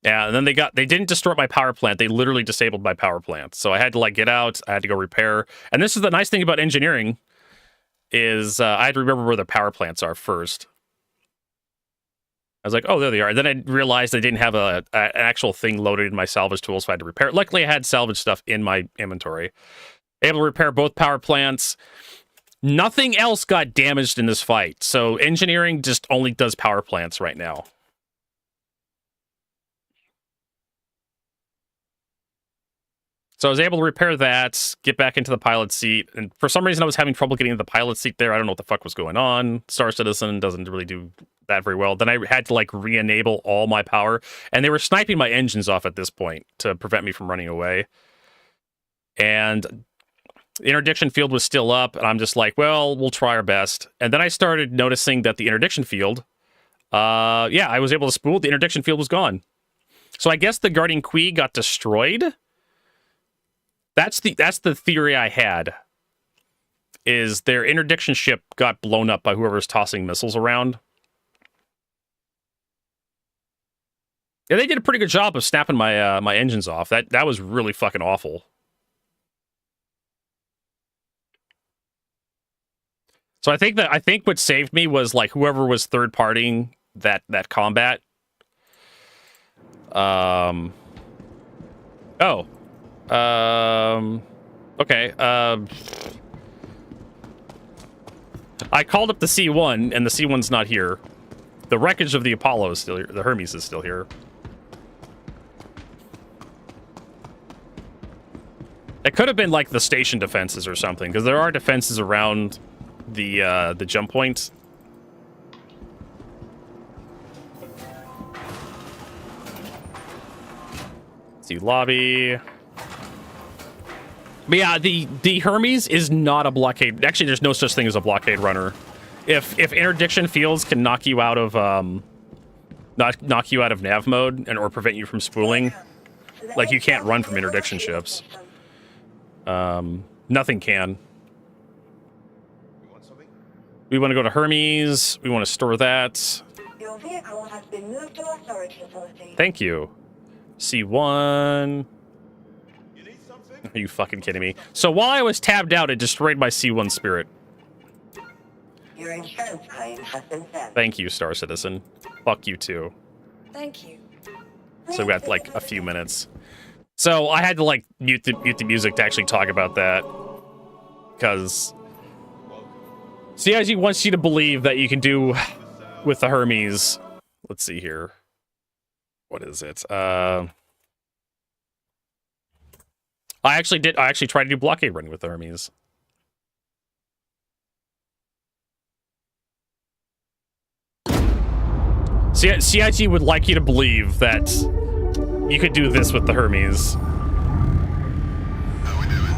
and then they didn't destroy my power plant. They literally disabled my power plant. So I had to like get out. I had to go repair. And this is the nice thing about engineering is I had to remember where the power plants are first. I was like, oh, there they are. And then I realized I didn't have an actual thing loaded in my salvage tools, so I had to repair it. Luckily, I had salvage stuff in my inventory. Able to repair both power plants. Nothing else got damaged in this fight. So engineering just only does power plants right now. So I was able to repair that, get back into the pilot seat, and for some reason I was having trouble getting into the pilot seat there. I don't know what the fuck was going on. Star Citizen doesn't really do that very well. Then I had to like re-enable all my power, and they were sniping my engines off at this point to prevent me from running away. And the interdiction field was still up, and I'm just like, well, we'll try our best. And then I started noticing that the interdiction field, yeah, I was able to spool. The interdiction field was gone. So I guess the Guardian Quee got destroyed. That's the theory I had, is their interdiction ship got blown up by whoever's tossing missiles around. Yeah, they did a pretty good job of snapping my my engines off. That was really fucking awful. So I think what saved me was like whoever was third partying that combat. Okay. I called up the C1, and the C1's not here. The wreckage of the Apollo is still here. The Hermes is still here. It could have been like the station defenses or something, because there are defenses around the jump points. See lobby. But yeah, the Hermes is not a blockade. Actually, there's no such thing as a blockade runner. If interdiction fields can knock you out of knock you out of nav mode or prevent you from spooling, like you can't run from interdiction ships. Nothing can. We want to go to Hermes. We want to store that. Your vehicle has been moved to our storage facility. Thank you. C1. Are you fucking kidding me? So while I was tabbed out, it destroyed my C1 Spirit. Your insurance claim has been sent. Thank you, Star Citizen. Fuck you too. Thank you. So we got like a few minutes. So I had to like mute the music to actually talk about that, because CIG wants you to believe that you can do with the Hermes. Let's see here. What is it? I actually tried to do blockade running with the Hermes. CIG would like you to believe that you could do this with the Hermes. How we doing?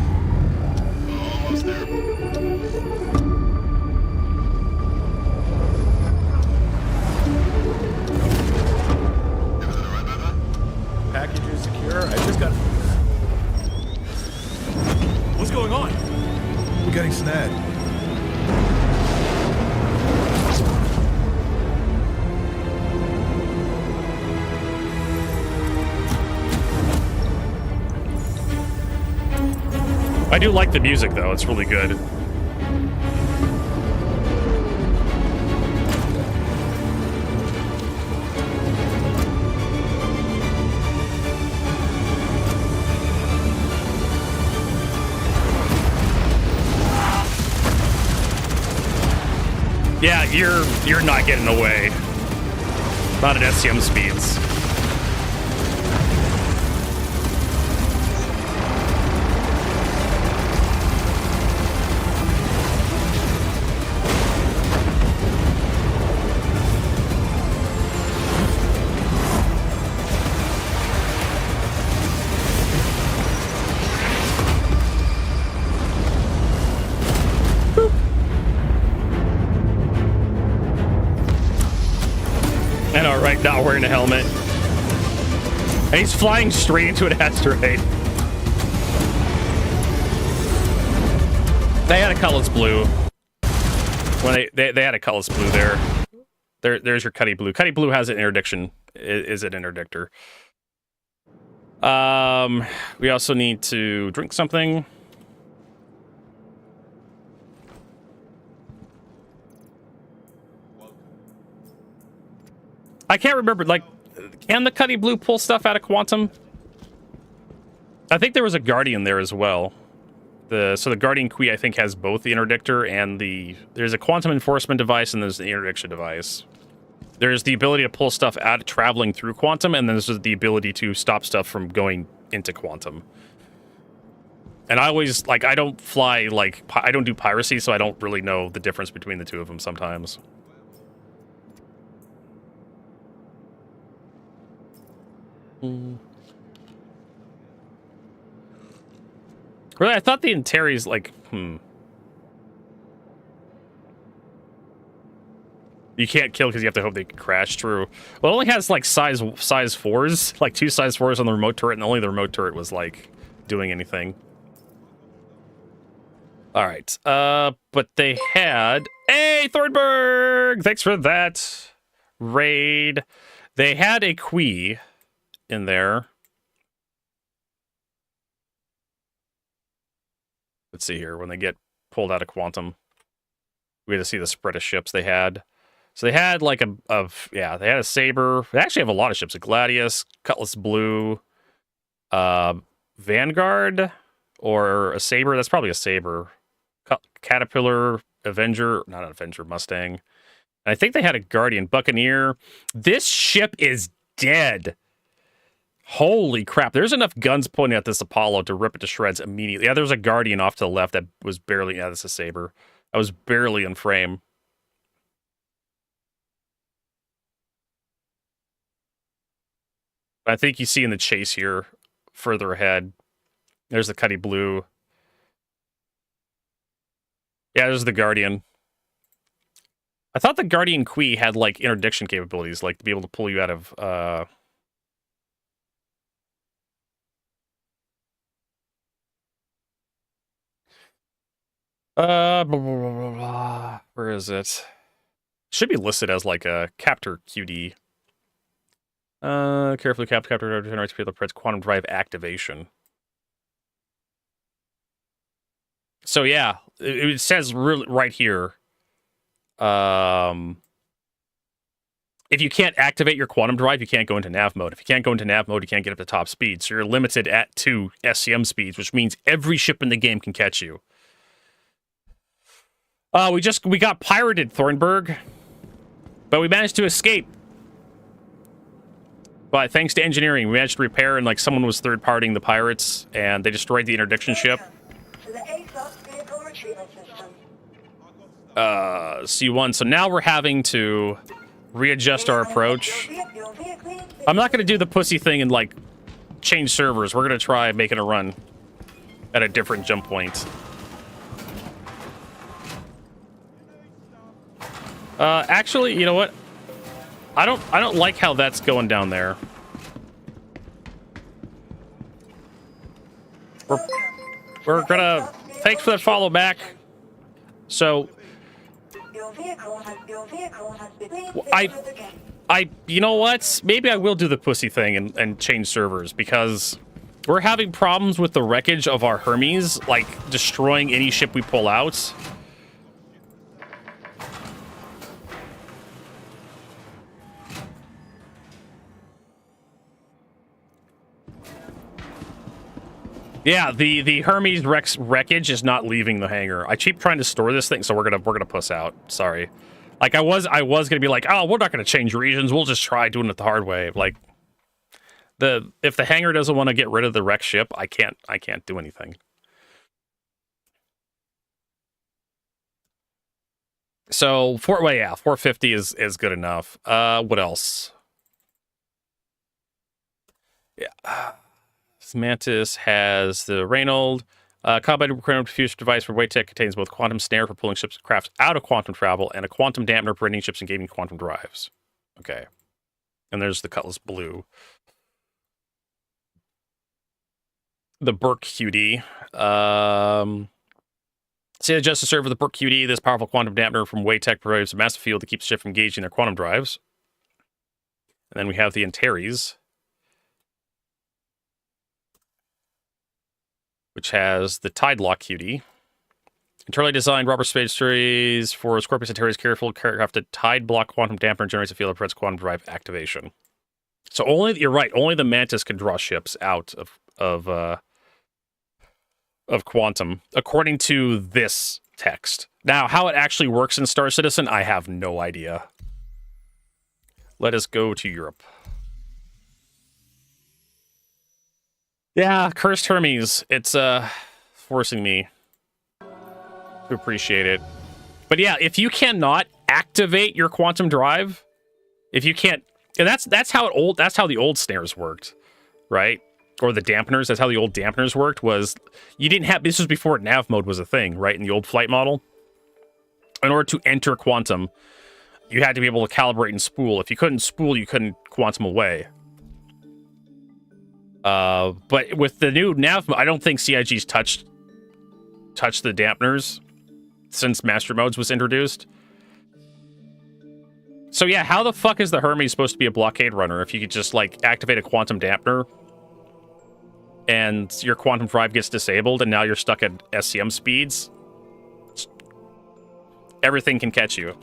Almost there. Everything all right, Baba? Package is secure. I just got... What's going on? We're getting snagged. I do like the music, though. It's really good. Yeah, you're not getting away. Not at SCM speeds. I know, right? Not wearing a helmet. And he's flying straight into an asteroid. They had a colorless blue. When they had a colorless blue there. There's your Cuddy Blue. Cuddy Blue has an interdiction. Is an interdictor. We also need to drink something. I can't remember, like, can the Cuddy Blue pull stuff out of Quantum? I think there was a Guardian there as well. So the Guardian Key, I think, has both the interdictor and there's a Quantum Enforcement device and there's the interdiction device. There's the ability to pull stuff out, traveling through Quantum, and then there's the ability to stop stuff from going into Quantum. And I always, like, I don't fly, like, I don't do piracy, so I don't really know the difference between the two of them sometimes. Really, I thought the Antares, like, You can't kill because you have to hope they can crash. True. Well, it only has, like, size 4s, like 2 size 4s on the remote turret, and only the remote turret was, like, doing anything. All right. But they had... Hey, Thornburg! Thanks for that raid. They had a Quee in there. Let's see here. When they get pulled out of Quantum, we had to see the spread of ships they had. So they had like they had a Saber. They actually have a lot of ships. A Gladius, Cutlass Blue, Vanguard, or a Saber. That's probably a Saber. Caterpillar, Avenger, not an Avenger, Mustang. And I think they had a Guardian, Buccaneer. This ship is dead. Holy crap. There's enough guns pointing at this Apollo to rip it to shreds immediately. Yeah, there's a Guardian off to the left that was barely... Yeah, that's a Saber. That was barely in frame. I think you see in the chase here, further ahead, there's the Cuddy Blue. Yeah, there's the Guardian. I thought the Guardian Quee had, like, interdiction capabilities, like, to be able to pull you out of, blah, blah, blah, blah. Where is it? Should be listed as, like, a Captor QD. Carefully Captor generates field of quantum drive activation. So yeah, it says right here. If you can't activate your quantum drive, you can't go into nav mode. If you can't go into nav mode, you can't get up to top speed. So you're limited at 2 SCM speeds, which means every ship in the game can catch you. We got pirated, Thornburg, but we managed to escape. But thanks to engineering, we managed to repair, and like someone was third-partying the pirates, and they destroyed the interdiction ship. C1. So now we're having to readjust our approach. I'm not going to do the pussy thing and like change servers. We're going to try making a run at a different jump point. Actually, you know what? I don't like how that's going down there. We're gonna... Thanks for that follow back. So... You know what? Maybe I will do the pussy thing and change servers, because we're having problems with the wreckage of our Hermes, like destroying any ship we pull out. Yeah, the Hermes wreckage is not leaving the hangar. I keep trying to store this thing, so we're gonna puss out. Sorry. Like I was gonna be like, oh, we're not gonna change regions. We'll just try doing it the hard way. Like if the hangar doesn't want to get rid of the wrecked ship, I can't do anything. So 450 is good enough. What else? Yeah. Mantis has the Reynold. Combat quantum diffuser device for Waytech contains both quantum snare for pulling ships and crafts out of quantum travel and a quantum dampener for preventing ships engaging quantum drives. Okay. And there's the Cutlass Blue. The Burke QD. Say the Justice server, the Burke QD, this powerful quantum dampener from Waytech provides a massive field that keeps ship from engaging their quantum drives. And then we have the Antares, which has the Tide Lock QD. Internally designed rubber space trays for Scorpius Antares careful crafted Tide Block quantum dampener generates a field that prevents quantum drive activation. So you're right, only the Mantis can draw ships out of quantum, according to this text. Now, how it actually works in Star Citizen, I have no idea. Let us go to Europe. Yeah, cursed Hermes. It's forcing me to appreciate it. But yeah, if you cannot activate your quantum drive, if you can't, and that's how the old snares worked, right? Or the dampeners, that's how the old dampeners worked, was you didn't have, this was before nav mode was a thing, right, in the old flight model. In order to enter quantum, you had to be able to calibrate and spool. If you couldn't spool, you couldn't quantum away. But with the new nav mode, I don't think CIG's touched the dampeners since Master Modes was introduced. So yeah, how the fuck is the Hermes supposed to be a blockade runner if you could just, like, activate a quantum dampener and your quantum drive gets disabled, and now you're stuck at SCM speeds? Everything can catch you.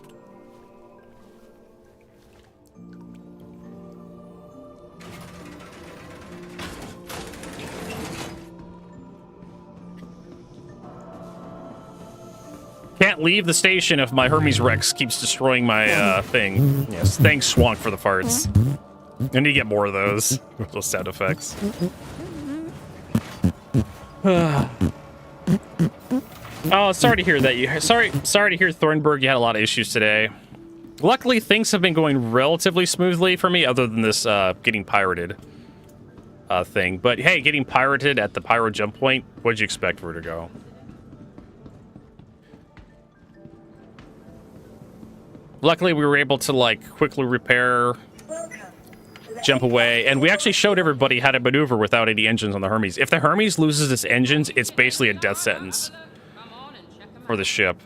Can't leave the station if my Hermes Rex keeps destroying my thing. Yes, thanks, Swank, for the farts. I need to get more of those sound effects. Oh, sorry to hear that. Sorry to hear, Thornburg, you had a lot of issues today. Luckily, things have been going relatively smoothly for me, other than this getting pirated thing. But hey, getting pirated at the pyro jump point, what'd you expect for it to go? Luckily, we were able to, like, quickly repair, jump away, and we actually showed everybody how to maneuver without any engines on the Hermes. If the Hermes loses its engines, it's basically a death sentence for the ship.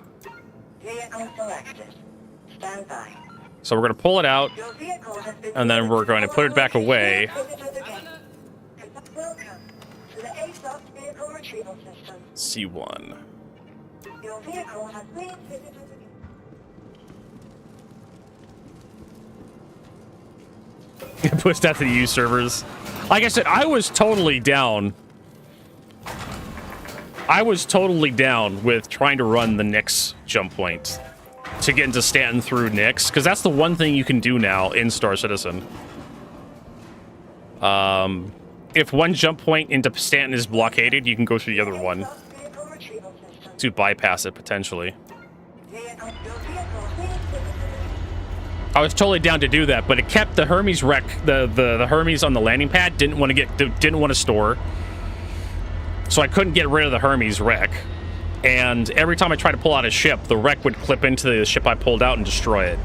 So we're going to pull it out, and then we're going to put it back away. C1. Pushed out to the U servers. Like I said, I was totally down. I was totally down with trying to run the Nyx jump point to get into Stanton through Nyx, because that's the one thing you can do now in Star Citizen. If one jump point into Stanton is blockaded, you can go through the other one to bypass it, potentially. I was totally down to do that, but it kept the Hermes wreck, the Hermes on the landing pad didn't want to store. So I couldn't get rid of the Hermes wreck. And every time I tried to pull out a ship, the wreck would clip into the ship I pulled out and destroy it.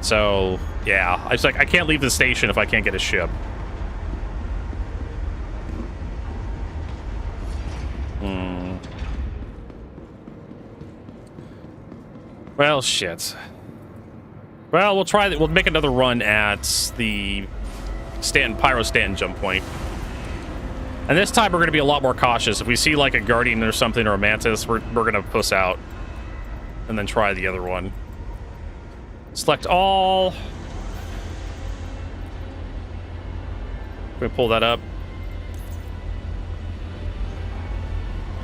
So, yeah, I was like, I can't leave the station if I can't get a ship. Well, shit. Well, we'll try that. We'll make another run at the Pyro Stanton jump point. And this time we're going to be a lot more cautious. If we see like a Guardian or something or a Mantis, we're going to puss out and then try the other one. Select all. We pull that up.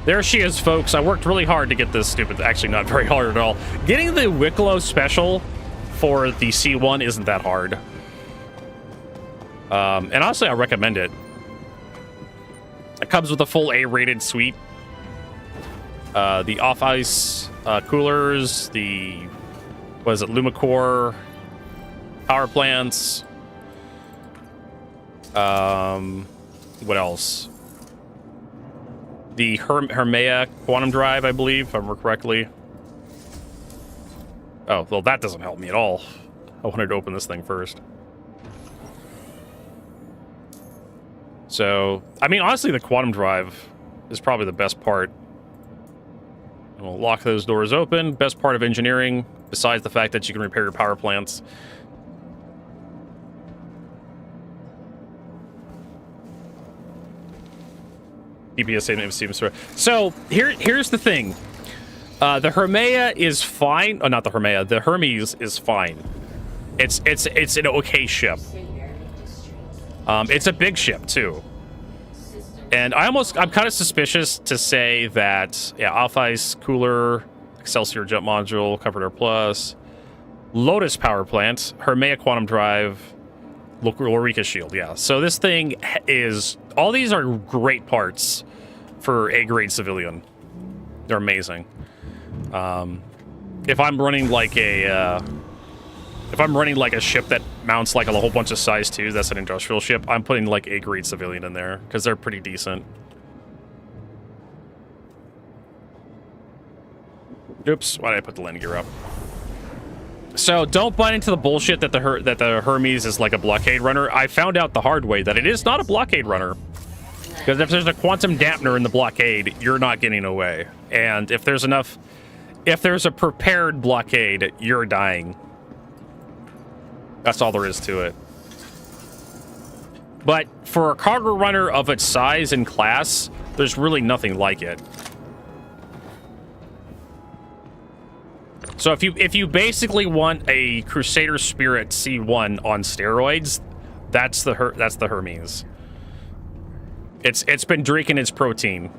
There she is, folks. I worked really hard to get this stupid. Actually, not very hard at all. Getting the Wicklow special for the C1 isn't that hard. And honestly, I recommend it. It comes with a full A-rated suite. The off-ice coolers, the, what is it, Lumicore power plants. What else? The Hermea quantum drive, I believe, if I remember correctly. Oh, well, that doesn't help me at all. I wanted to open this thing first. So, I mean, honestly, the quantum drive is probably the best part. And we'll lock those doors open. Best part of engineering, besides the fact that you can repair your power plants. So here's the thing. The Hermea is fine. Oh, not the Hermea. The Hermes is fine. It's an okay ship. It's a big ship too. And I'm kind of suspicious to say that, yeah, off-ice cooler, Excelsior jump module, Covered Air Plus, Lotus power plant, Hermea quantum drive, Lorica shield. Yeah. So this thing is, all these are great parts for A-grade civilian. They're amazing. If I'm running like a ship that mounts like a whole bunch of size 2s, that's an industrial ship, I'm putting like A-grade civilian in there because they're pretty decent. Oops, why did I put the landing gear up? So don't buy into the bullshit that the Hermes is like a blockade runner. I found out the hard way that it is not a blockade runner. Because if there's a quantum dampener in the blockade, you're not getting away. And if there's a prepared blockade, you're dying. That's all there is to it. But for a cargo runner of its size and class, there's really nothing like it. So if you basically want a Crusader Spirit C1 on steroids, that's the Hermes. It's been drinking its protein.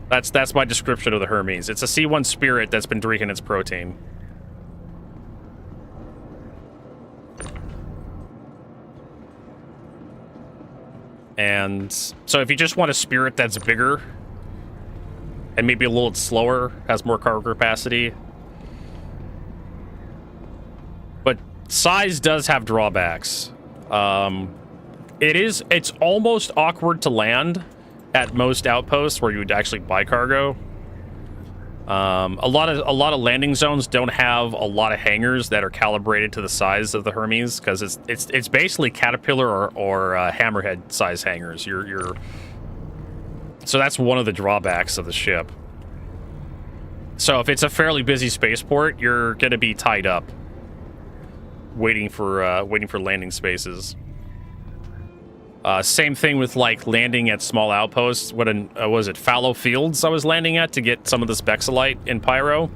That's my description of the Hermes. It's a C1 Spirit that's been drinking its protein. And so if you just want a Spirit that's bigger and maybe a little slower, has more cargo capacity. But size does have drawbacks. It's almost awkward to land at most outposts where you would actually buy cargo. A lot of landing zones don't have a lot of hangars that are calibrated to the size of the Hermes because it's basically Caterpillar or Hammerhead size hangars. So that's one of the drawbacks of the ship. So if it's a fairly busy spaceport, you're going to be tied up, waiting for landing spaces. Same thing with like landing at small outposts. What was it? Fallow Fields I was landing at to get some of this Bexalite in Pyro.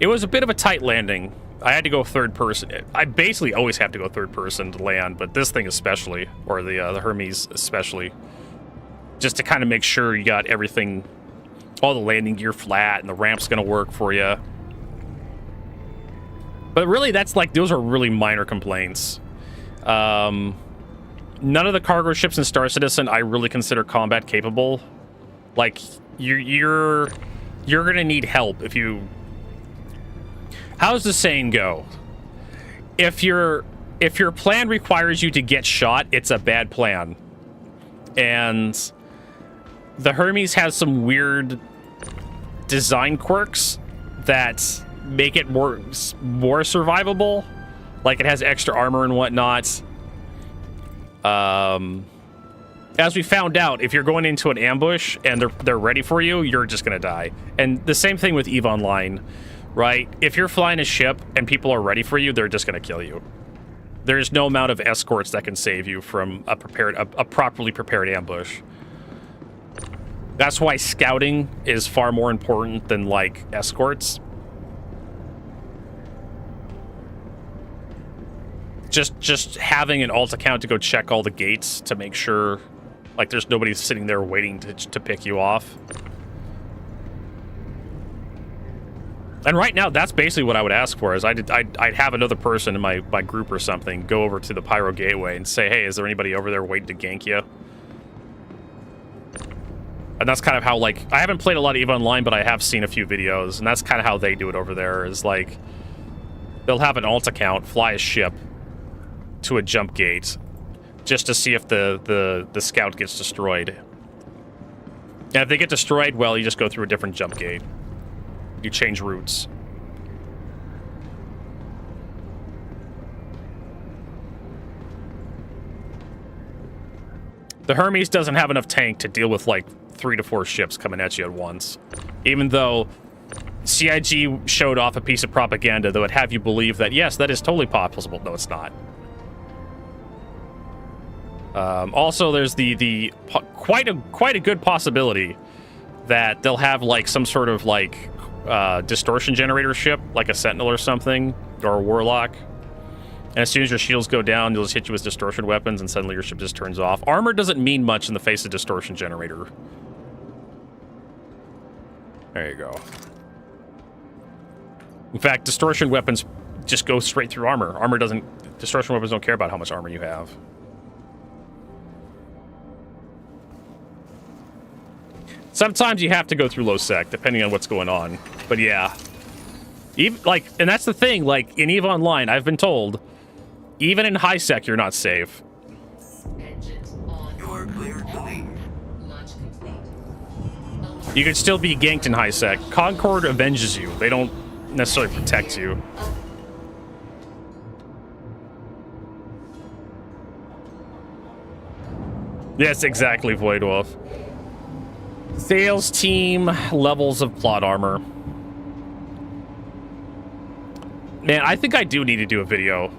It was a bit of a tight landing. I had to go third person. I basically always have to go third person to land, but this thing especially, or the Hermes especially, just to kind of make sure you got everything, all the landing gear flat and the ramp's gonna work for you. But really, those are really minor complaints. None of the cargo ships in Star Citizen I really consider combat capable. Like you're gonna need help if you. How's the saying go? If your plan requires you to get shot, it's a bad plan. And the Hermes has some weird design quirks that make it more survivable. Like it has extra armor and whatnot. As we found out, if you're going into an ambush and they're ready for you, you're just gonna die. And the same thing with EVE Online, right? If you're flying a ship and people are ready for you, they're just gonna kill you. There's no amount of escorts that can save you from a properly prepared ambush. That's why scouting is far more important than like escorts. Just having an alt account to go check all the gates to make sure like there's nobody sitting there waiting to pick you off. And right now, that's basically what I would ask for. Is I'd have another person in my group or something go over to the Pyro Gateway and say, hey, is there anybody over there waiting to gank you? And that's kind of how, like, I haven't played a lot of EVE Online, but I have seen a few videos, and that's kind of how they do it over there. Is like they'll have an alt account fly a ship to a jump gate just to see if the scout gets destroyed. And if they get destroyed, well, you just go through a different jump gate. you change routes. The Hermes doesn't have enough tank to deal with like 3 to 4 ships coming at you at once. Even though CIG showed off a piece of propaganda that would have you believe that, yes, that is totally possible. No, it's not. Also, there's quite a good possibility that they'll have like some sort of like distortion generator ship, like a Sentinel or something, or a Warlock. And as soon as your shields go down, they'll just hit you with distortion weapons, and suddenly your ship just turns off. Armor doesn't mean much in the face of distortion generator. There you go. In fact, distortion weapons just go straight through armor. Distortion weapons don't care about how much armor you have. Sometimes you have to go through low sec, depending on what's going on. But yeah. Even, like, and that's the thing, like, in EVE Online, I've been told, even in high sec, you're not safe. You're cleared to leave. You could still be ganked in high sec. Concord avenges you. They don't necessarily protect you. Yes, exactly, Void Wolf. Sales team levels of plot armor. Man, I think I do need to do a video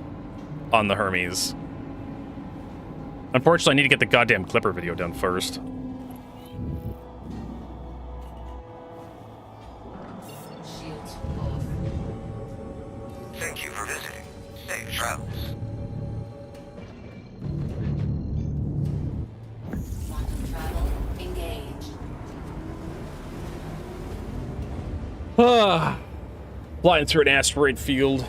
on the Hermes. Unfortunately, I need to get the goddamn Clipper video done first. Thank you for visiting. Safe travels. Flying through an asteroid field.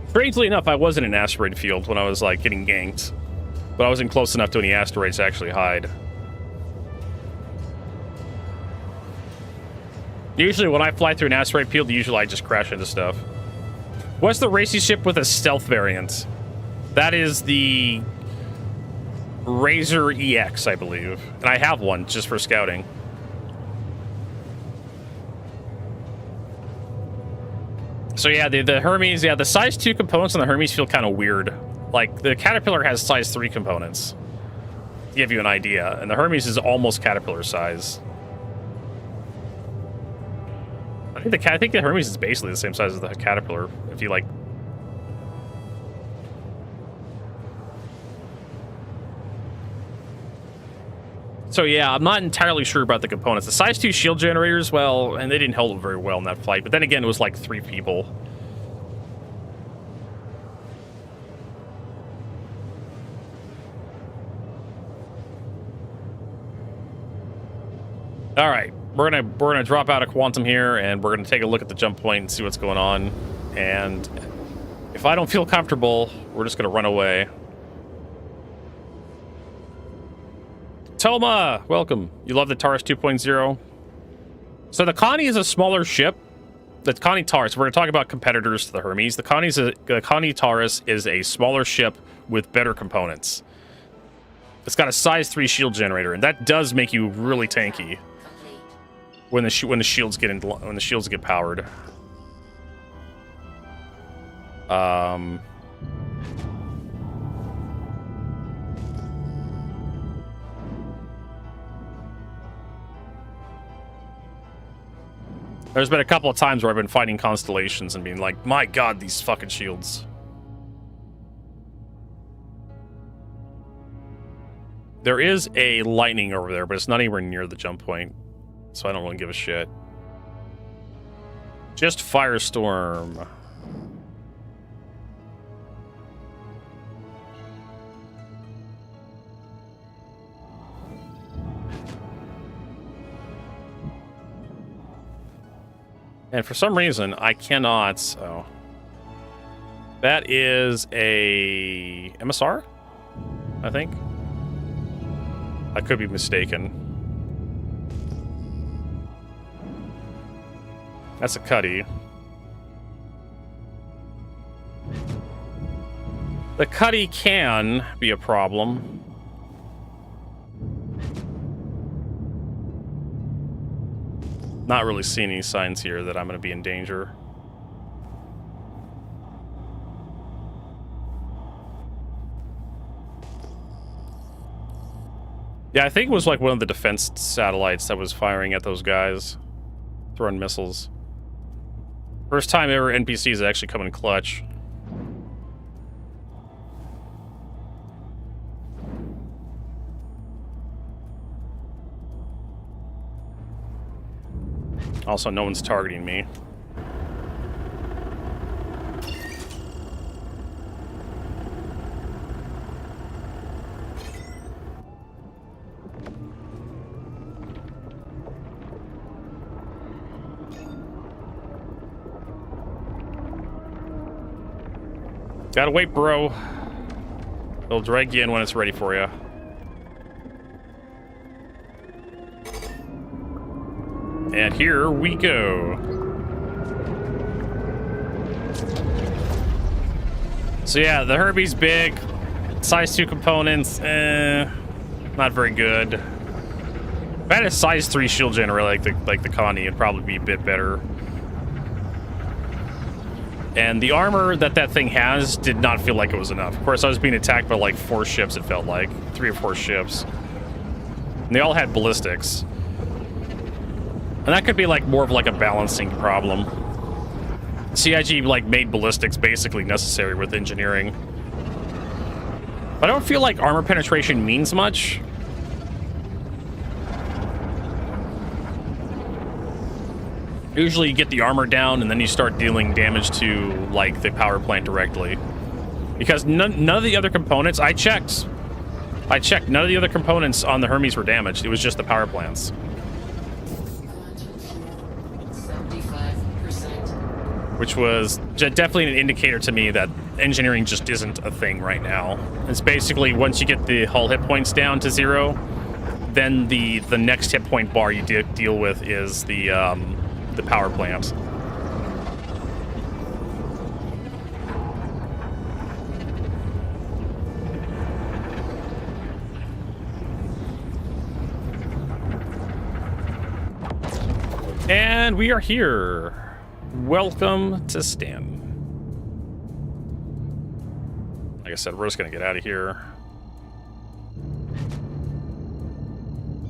Strangely enough, I was in an asteroid field when I was like getting ganked, but I wasn't close enough to any asteroids to actually hide. Usually when I fly through an asteroid field, usually I just crash into stuff. What's the racy ship with a stealth variant? That is the Razor EX, I believe. And I have one just for scouting. So yeah, the Hermes, yeah, the size 2 components on the Hermes feel kind of weird. Like, the Caterpillar has size 3 components, to give you an idea, and the Hermes is almost Caterpillar size. I think the Hermes is basically the same size as the Caterpillar, if you like. So yeah, I'm not entirely sure about the components. The size 2 shield generators, well, and they didn't hold very well in that fight, but then again, it was like 3 people. All right, we're gonna drop out of Quantum here, and we're gonna take a look at the jump point and see what's going on. And if I don't feel comfortable, we're just gonna run away. Toma, welcome. You love the Taurus 2.0? So the Connie is a smaller ship. The Connie Taurus, we're going to talk about competitors to the Hermes. The Connie Taurus is a smaller ship with better components. It's got a size 3 shield generator, and that does make you really tanky when the shields get powered. There's been a couple of times where I've been fighting constellations and being like, my god, these fucking shields. There is a lightning over there, but it's not anywhere near the jump point, so I don't really give a shit. Just Firestorm. And for some reason, I cannot... Oh. That is a MSR, I think. I could be mistaken. That's a Cuddy. The Cuddy can be a problem. Not really seeing any signs here that I'm going to be in danger. Yeah, I think it was like one of the defense satellites that was firing at those guys, throwing missiles. First time ever NPCs actually come in clutch. Also, no one's targeting me. Gotta wait, bro. They'll drag you in when it's ready for you. And here we go. So yeah, the Hermes big, size 2 components, not very good. If I had a size 3 shield generator like the Connie, it'd probably be a bit better. And the armor that thing has did not feel like it was enough. Of course, I was being attacked by like 4 ships, it felt like. 3 or 4 ships. And they all had ballistics. And that could be like more of like a balancing problem. CIG like made ballistics basically necessary with engineering. But I don't feel like armor penetration means much. Usually you get the armor down and then you start dealing damage to like the power plant directly. Because none of the other components, I checked, none of the other components on the Hermes were damaged. It was just the power plants. 75%. Which was definitely an indicator to me that engineering just isn't a thing right now. It's basically once you get the hull hit points down to 0, then the next hit point bar you deal with is the power plant. And we are here. Welcome to Stanton. Like I said, we're just gonna get out of here.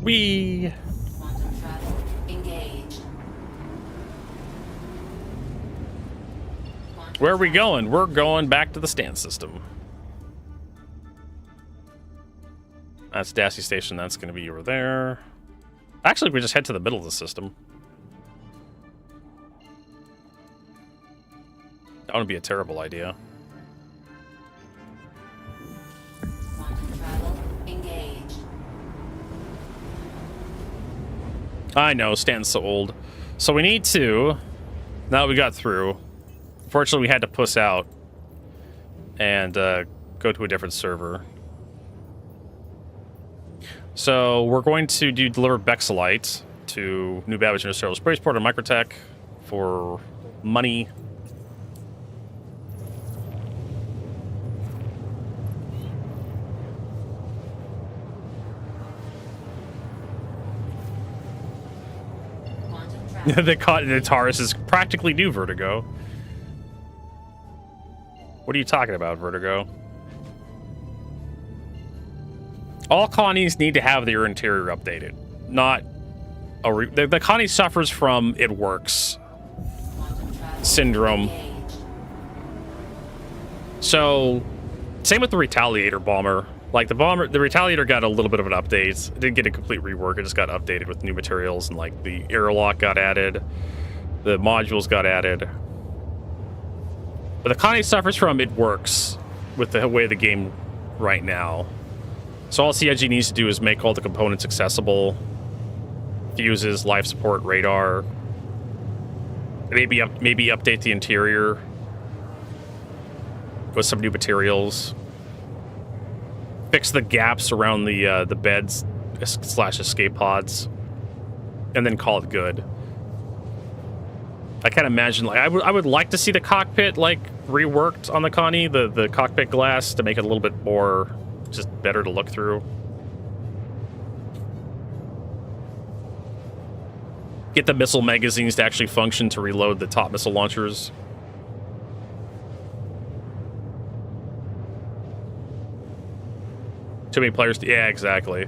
Whee! Quantum travel engaged. Where are we going? We're going back to the stand system. That's Dassey Station. That's going to be over there. Actually, we just head to the middle of the system. That would be a terrible idea. Quantum travel engaged. I know, Stanton's so old. So we need to... Now that we got through... Unfortunately, we had to puss out and go to a different server. So we're going to deliver Bexelite to New Babbage Industrial Spaceport and Microtech for money. The Taurus is practically new, Vertigo. What are you talking about, Vertigo? All Connies need to have their interior updated. Not a the Connie suffers from it works syndrome. So, same with the Retaliator bomber. Like the Retaliator got a little bit of an update. It didn't get a complete rework. It just got updated with new materials, and like the airlock got added, the modules got added. But the Connie suffers from it works with the way the game right now. So all CIG needs to do is make all the components accessible. Fuses, life support, radar. Maybe update the interior with some new materials. Fix the gaps around the beds / escape pods, and then call it good. I can't imagine, like, I would like to see the cockpit like reworked on the Connie, the cockpit glass, to make it a little bit more just better to look through. get the missile magazines to actually function to reload the top missile launchers. Too many players. Yeah, exactly.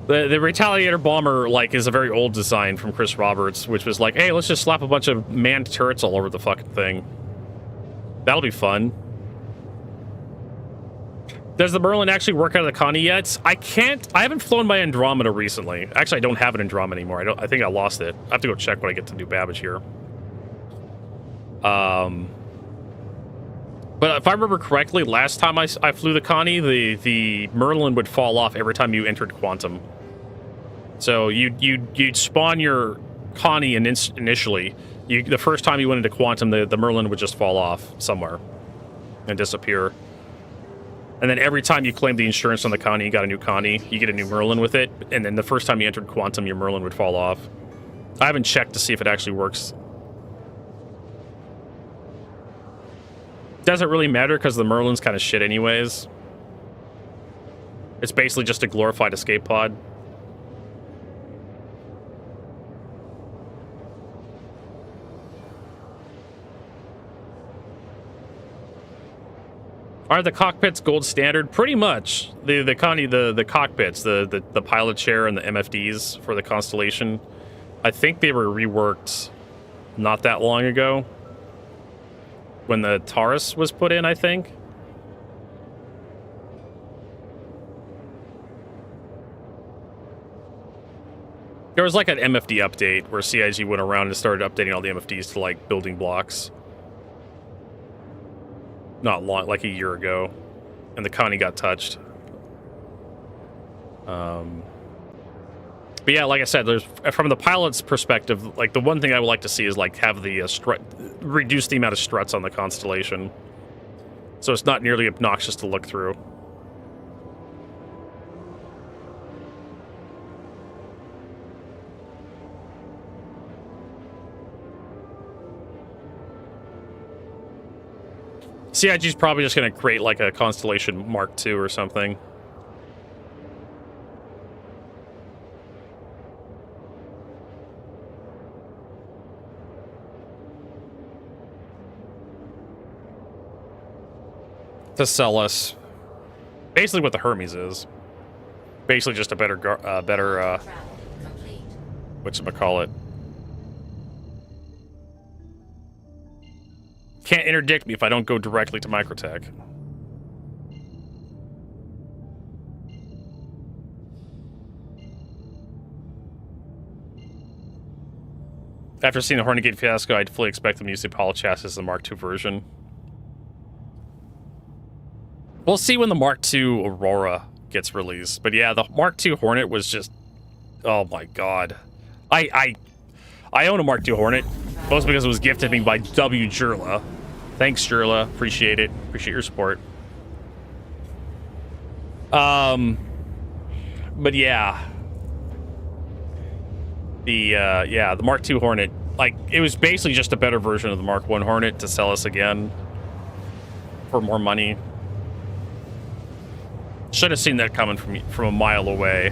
The Retaliator bomber like is a very old design from Chris Roberts, which was like, hey, let's just slap a bunch of manned turrets all over the fucking thing. That'll be fun. Does the Merlin actually work out of the Connie yet? I haven't flown my Andromeda recently. Actually, I don't have an Andromeda anymore. I think I lost it. I have to go check when I get to New Babbage here. But if I remember correctly, last time I flew the Connie, the Merlin would fall off every time you entered Quantum. So you'd spawn your Connie initially. The first time you went into Quantum, the Merlin would just fall off somewhere and disappear. And then every time you claimed the insurance on the Connie, you got a new Connie, you get a new Merlin with it. And then the first time you entered Quantum, your Merlin would fall off. I haven't checked to see if it actually works. Doesn't really matter because the Merlin's kind of shit anyways. It's basically just a glorified escape pod. Are the cockpits gold standard? Pretty much. The cockpits, the pilot chair and the MFDs for the Constellation, I think they were reworked not that long ago when the Taurus was put in, I think. There was like an MFD update where CIG went around and started updating all the MFDs to like building blocks. Not long, like a year ago, and the Connie got touched. But yeah, like I said, there's from the pilot's perspective, like the one thing I would like to see is like have the reduce the amount of struts on the Constellation, so it's not nearly obnoxious to look through. CIG's probably just going to create like a Constellation Mark II or something. To sell us. Basically what the Hermes is. Basically just a better whatchamacallit. Can't interdict me if I don't go directly to Microtech. After seeing the Hornegate fiasco, I'd fully expect them to use the Apollo chassis as the Mark II version. We'll see when the Mark II Aurora gets released. But yeah, the Mark II Hornet was just... Oh my god. I own a Mark II Hornet. Mostly because it was gifted me by W. Jurla. Thanks, Jurla. Appreciate it. Appreciate your support. But yeah. The Mark II Hornet, like, it was basically just a better version of the Mark I Hornet to sell us again for more money. Should have seen that coming from a mile away.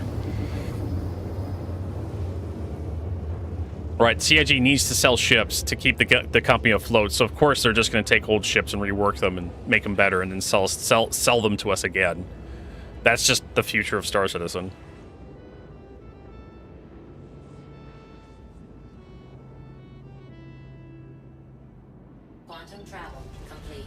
Right, CIG needs to sell ships to keep the company afloat, so of course they're just going to take old ships and rework them and make them better and then sell them to us again. That's just the future of Star Citizen. Quantum travel complete.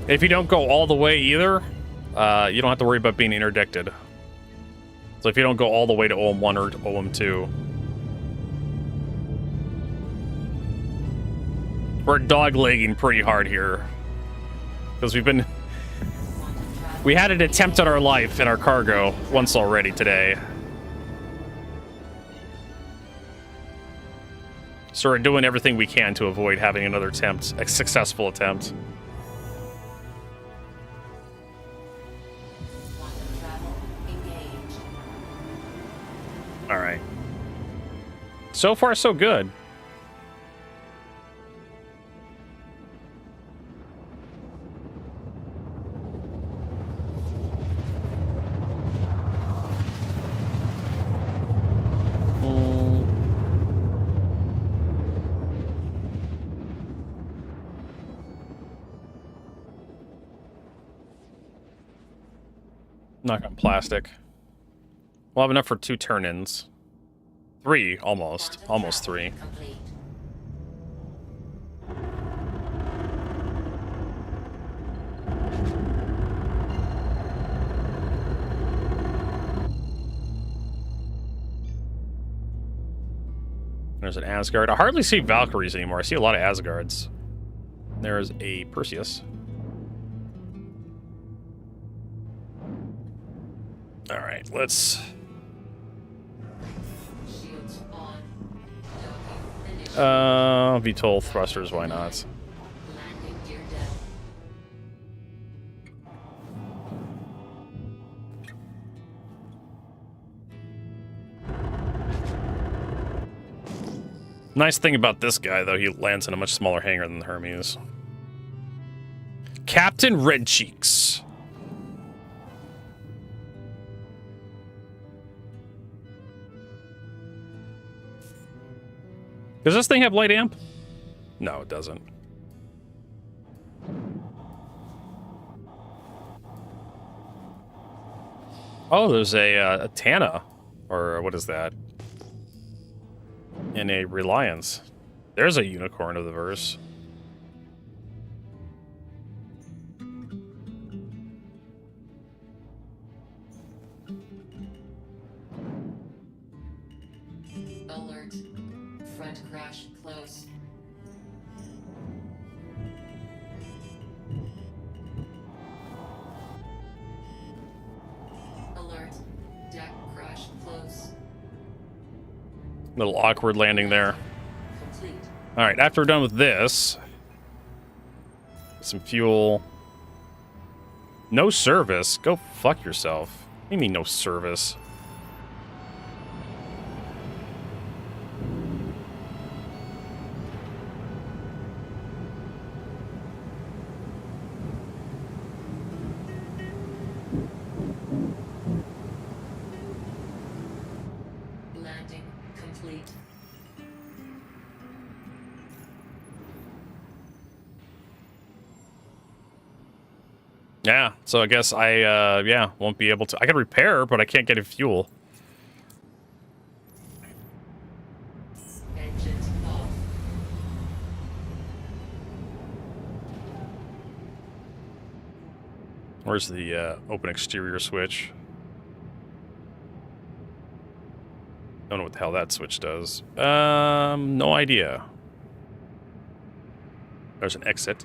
If you don't go all the way either, you don't have to worry about being interdicted. So if you don't go all the way to OM1 or OM2. We're doglegging pretty hard here. Because we had an attempt at our life in our cargo once already today. So we're doing everything we can to avoid having another attempt, a successful attempt. So far, so good. Knock on plastic. We'll have enough for 2 turn-ins. 3, almost. Almost 3. There's an Asgard. I hardly see Valkyries anymore. I see a lot of Asgards. There's a Perseus. Alright, let's... VTOL thrusters, why not? Nice thing about this guy, though, he lands in a much smaller hangar than the Hermes. Captain Redcheeks. Does this thing have light amp? No, it doesn't. Oh, there's a Tana. Or what is that? And a Reliance. There's a unicorn of the verse. Alert. Front crash close. Alert. Deck crash close. Little awkward landing there. Complete. All right, after we're done with this, some fuel. No service. Go fuck yourself. What do you mean no service? Landing complete. Yeah, so I guess I, yeah, won't be able to... I can repair, but I can't get a fuel. Engines off. Where's the, open exterior switch? Don't know what the hell that switch does. No idea. There's an exit.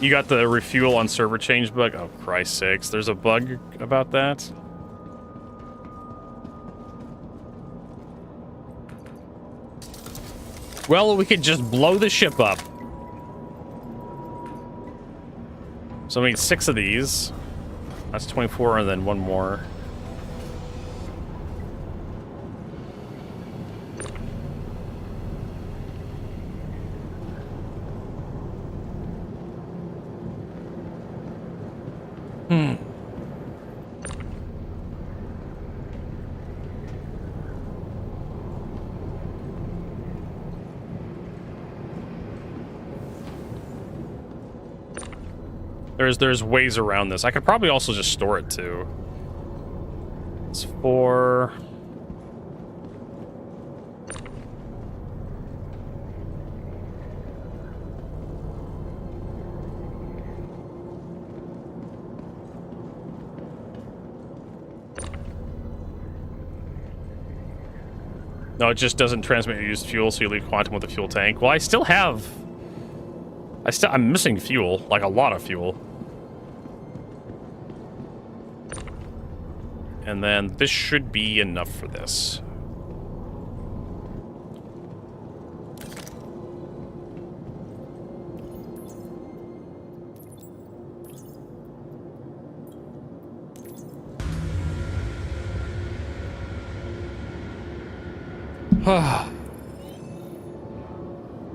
You got the refuel on server change bug? Oh, Christ's sakes. There's a bug about that? Well, we could just blow the ship up. So we need 6 of these. That's 24, and then 1 more. There's ways around this. I could probably also just store it too. It's 4. No, it just doesn't transmit your used fuel, so you leave quantum with the fuel tank. Well, I still have... I'm missing fuel, like a lot of fuel. And then this should be enough for this.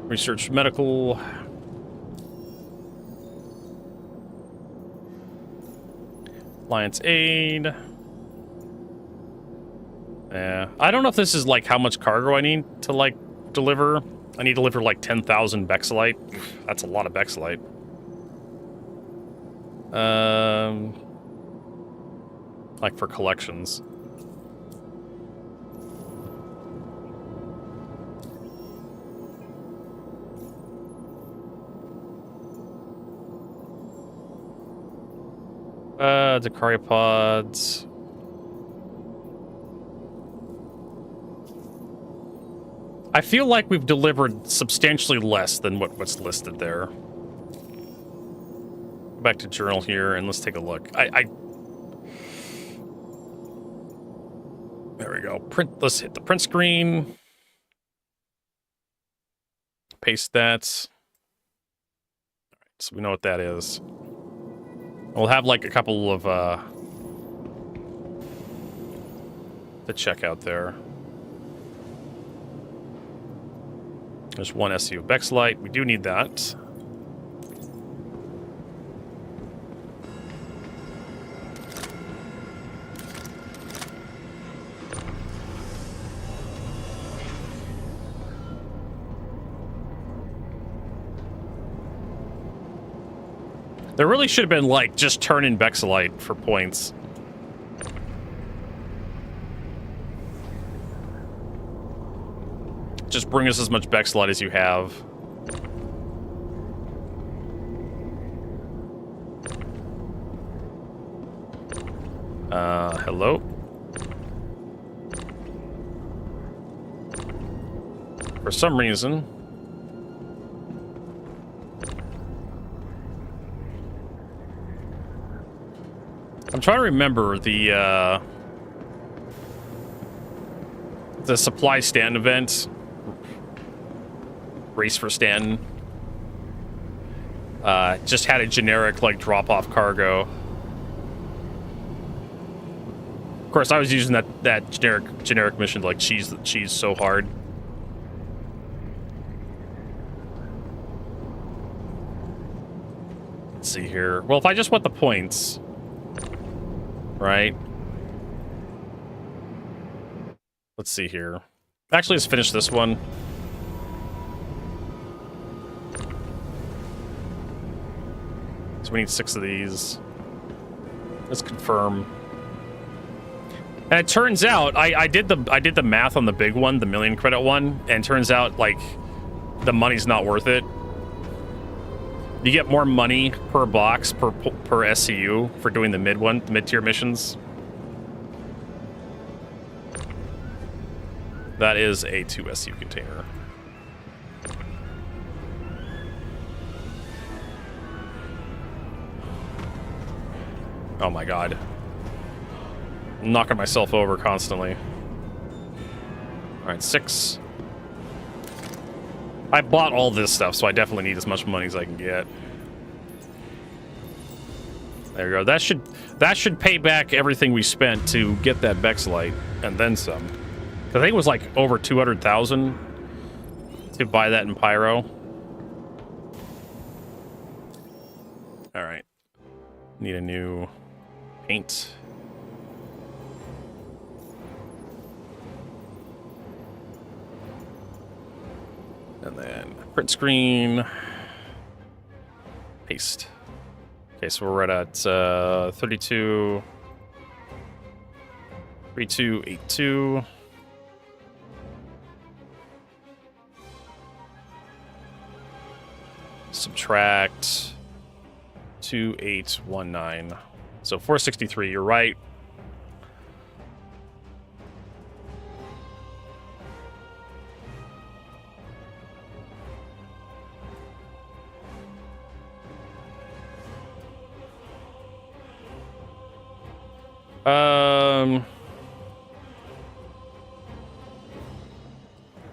Research medical. Alliance aid. Yeah. I don't know if this is like how much cargo I need to like deliver. I need to deliver like 10,000 Bexelite. That's a lot of Bexelite. Like for collections. Decariopods. I feel like we've delivered substantially less than what's listed there. Go back to journal here and let's take a look. There we go. Print. Let's hit the print screen. Paste that. All right, so we know what that is. We'll have like a couple of to check out there. There's one SU of Bexlite. We do need that. There really should have been, like, just turn in Bexelite for points. Just bring us as much Bexelite as you have. Hello? For some reason... I'm trying to remember the supply stand event. Race for Stanton. Just had a generic, like, drop-off cargo. Of course, I was using that generic mission to, like, cheese so hard. Let's see here. Well, if I just want the points... Right. Let's see here. Actually, let's finish this one. So we need 6 of these. Let's confirm. And it turns out I did the math on the big one, the 1,000,000 credit one, and it turns out like the money's not worth it. You get more money per box per SCU for doing the mid-tier missions. That is a 2 SCU container. Oh my god. I'm knocking myself over constantly. Alright, 6. I bought all this stuff, so I definitely need as much money as I can get. There you go. That should pay back everything we spent to get that Bexelite, and then some. I think it was like over 200,000 to buy that in Pyro. All right. Need a new paint. And then print screen, paste. Okay, so we're at 3282. Subtract 2819. So 463, you're right.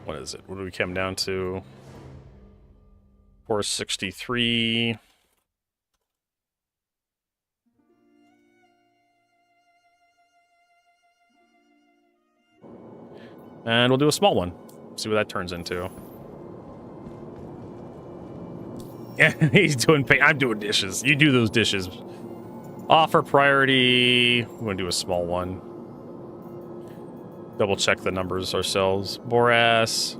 What is it? What do we come down to? 463. And we'll do a small one. See what that turns into. Yeah, he's doing pay. I'm doing dishes. You do those dishes. Offer priority. We're gonna do a small one. Double check the numbers ourselves. Boras.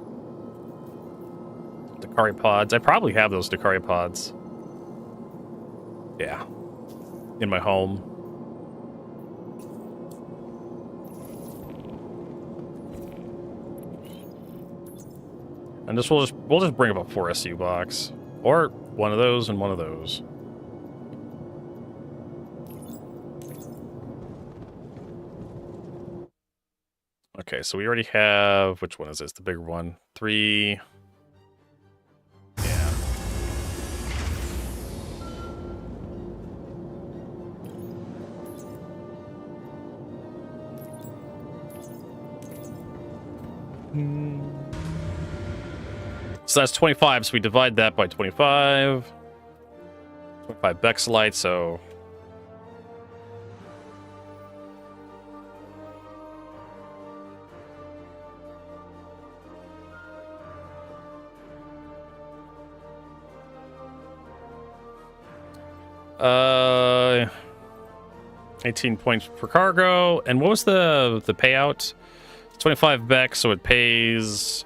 Dakari pods. I probably have those Dakari pods. Yeah. In my home. And this we'll just bring up a 4 SU box. Or one of those and one of those. Okay, so we already have, which one is this? The bigger one. 3. Yeah. So that's 25, so we divide that by 25. 25 Bexelite, so... Uh, 18 points per cargo. And what was the payout? 25 Bex, so it pays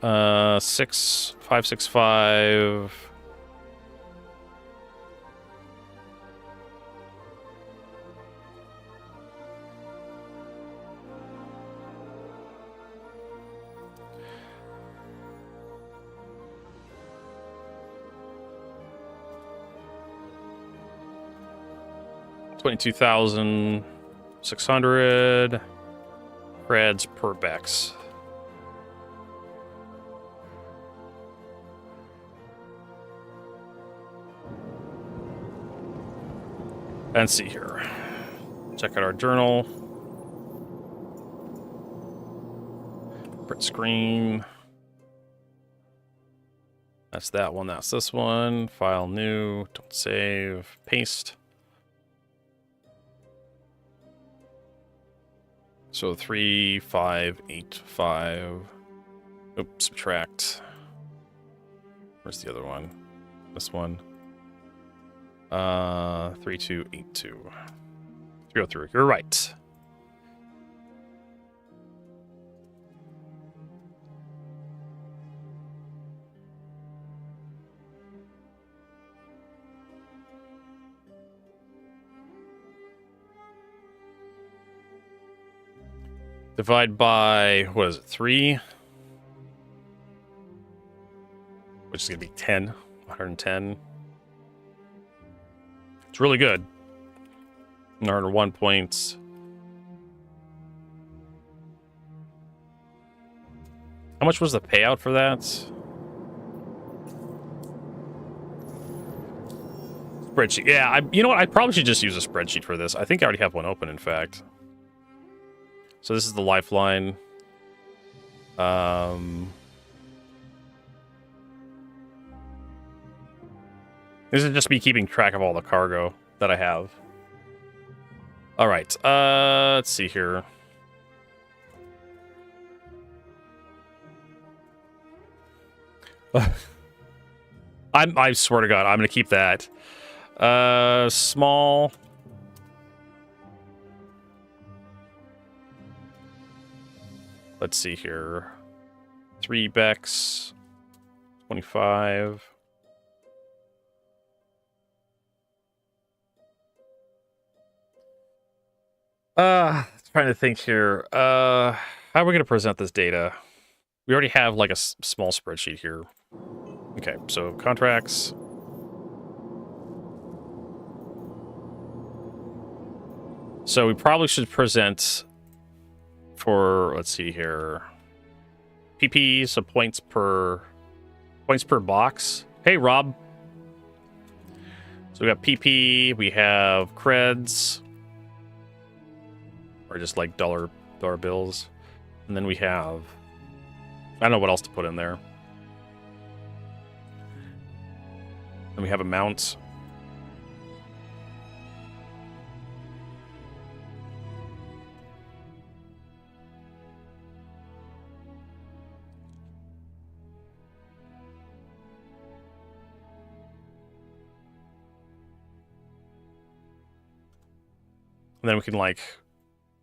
565. $22,600 creds per Bex. And see here. Check out our journal. Print screen. That's that one. That's this one. File new. Don't save. Paste. So 3585. Oops, subtract. Where's the other one? This one. 3282. 303. You're right. Divide by, what is it, 3? Which is going to be 10. 110. It's really good. 101 points. How much was the payout for that? Spreadsheet. Yeah, you know what? I probably should just use a spreadsheet for this. I think I already have one open, in fact. So this is the Lifeline. This is just me keeping track of all the cargo that I have. All right. Let's see here. I swear to God, I'm gonna keep that. Small. Let's see here. 3 Bex. 25. Trying to think here. How are we going to present this data? We already have like a small spreadsheet here. Okay, so contracts. So we probably should present for, let's see here, PP, so points per box. Hey, Rob. So we got PP, we have creds, or just like dollar bills, and then we have, I don't know what else to put in there. And we have amounts. And then we can, like,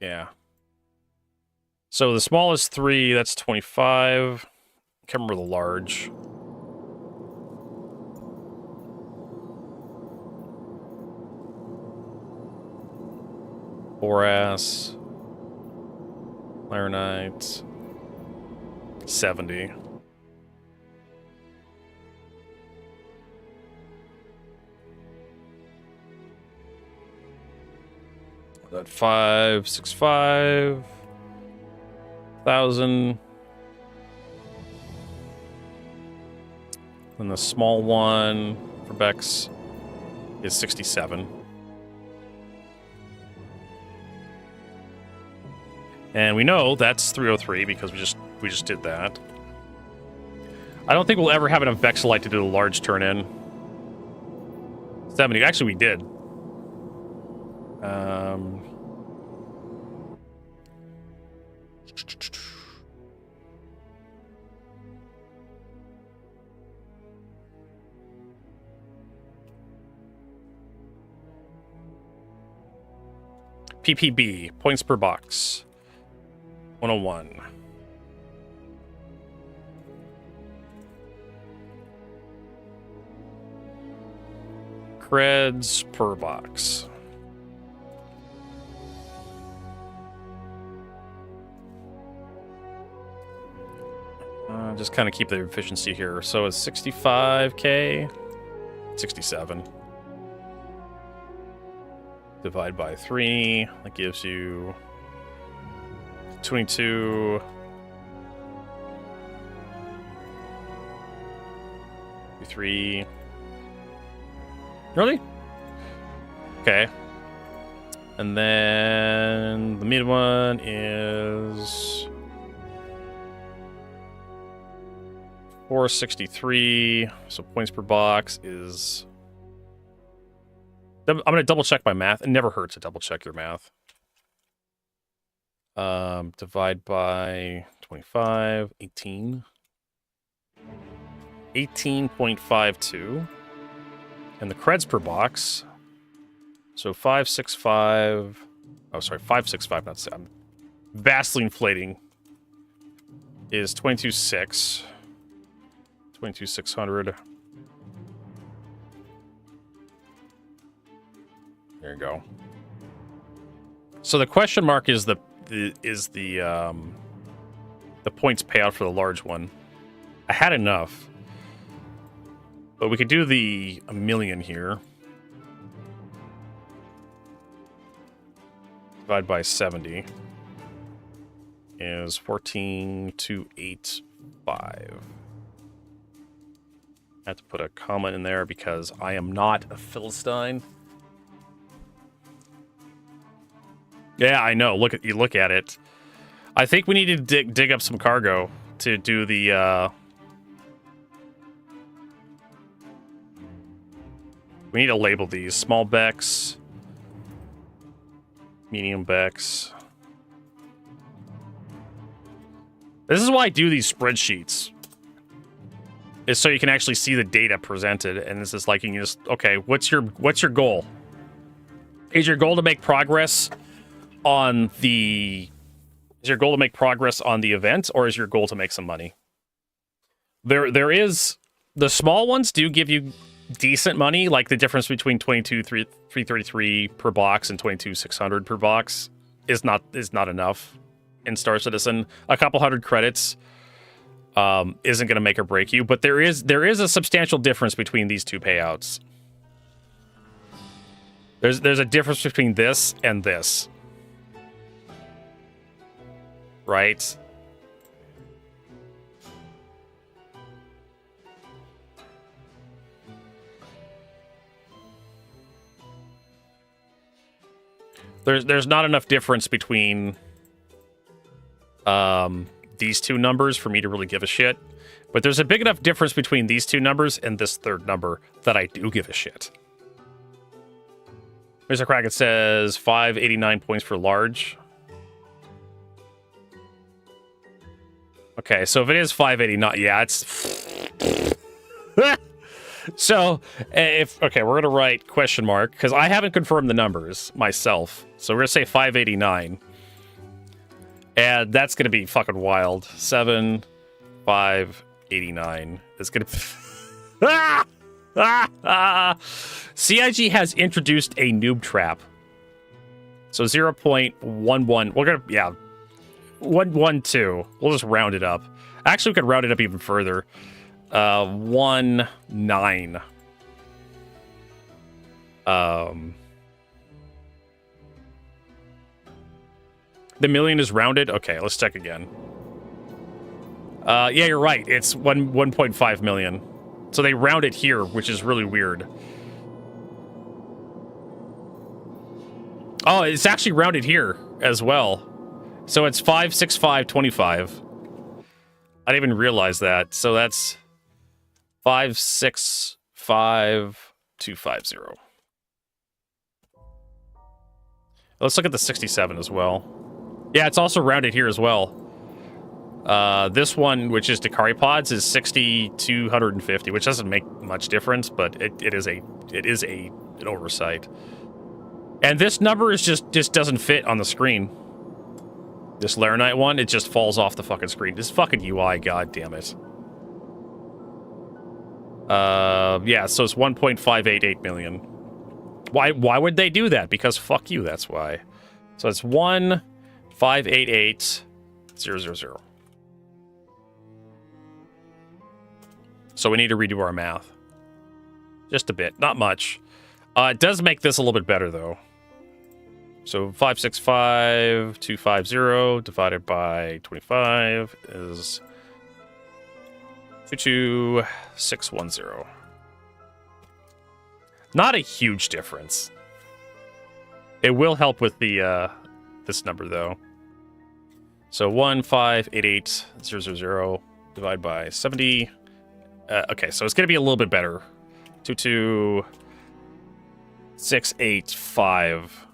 yeah. So the smallest 3, that's 25. Can't remember the large. Boras. Laranite. 70. That 565 thousand. And the small one for Bex is 67. And we know that's 303 because we just did that. I don't think we'll ever have enough Vexilite to do a large turn in. 70. Actually, we did. PPB, points per box. 101. Creds per box. Just kind of keep the efficiency here. So it's 65k, 67. Divide by 3. That gives you 22. 3. Really? Okay. And then the mid one is 463. So points per box is... I'm going to double check my math. It never hurts to double check your math. Divide by 25, 18. 18.52. And the creds per box. So 565. Oh, sorry, 565, not 7. Vastly inflating. Is 22.6. 22,600. There you go. So the question mark is the points payout for the large one. I had enough, but we could do the 1 million here. Divide by 70 is 14,285. I have to put a comma in there because I am not a Philistine. Yeah, I know. Look at it. I think we need to dig up some cargo to do the. We need to label these small Bex, medium Bex. This is why I do these spreadsheets. Is so you can actually see the data presented, and this is like you can just okay. What's your goal? Is your goal to make progress on the? Is your goal to make progress on the event, or is your goal to make some money? There is the small ones do give you decent money, like the difference between 22,333 per box and 22,600 per box is not enough in Star Citizen. A couple hundred credits isn't going to make or break you, but there is a substantial difference between these two payouts. There's a difference between this and this. Right? There's not enough difference between these two numbers for me to really give a shit. But there's a big enough difference between these two numbers and this third number that I do give a shit. There's a crack. It says 589 points for large. Okay, so if it is 589, yeah, it's So, if okay, we're gonna write question mark because I haven't confirmed the numbers myself. So we're gonna say 589, and that's gonna be fucking wild. 7589 is gonna. CIG has introduced a noob trap. So 0.11. We're gonna 112. We'll just round it up. Actually, we could round it up even further. 19. The million is rounded. Okay, let's check again. Yeah, you're right. It's 1.5 million. So they round it here, which is really weird. Oh, it's actually rounded here as well. So it's 56525. I didn't even realize that. So that's 565250. Let's look at the 67 as well. Yeah, it's also rounded here as well. This one, which is Dakari Pods, is 6,250, which doesn't make much difference, but it is an oversight. And this number is just doesn't fit on the screen. This Laranite one, it just falls off the fucking screen. This fucking UI, god damn it. Yeah, so it's 1.588 million. Why would they do that? Because fuck you, that's why. So it's 1,588,000. So we need to redo our math. Just a bit, not much. It does make this a little bit better though. So 565,250 divided by 25 is 22610. Not a huge difference. It will help with the this number though. So 1,588,000 divided by 70. Okay, so it's going to be a little bit better. 22685.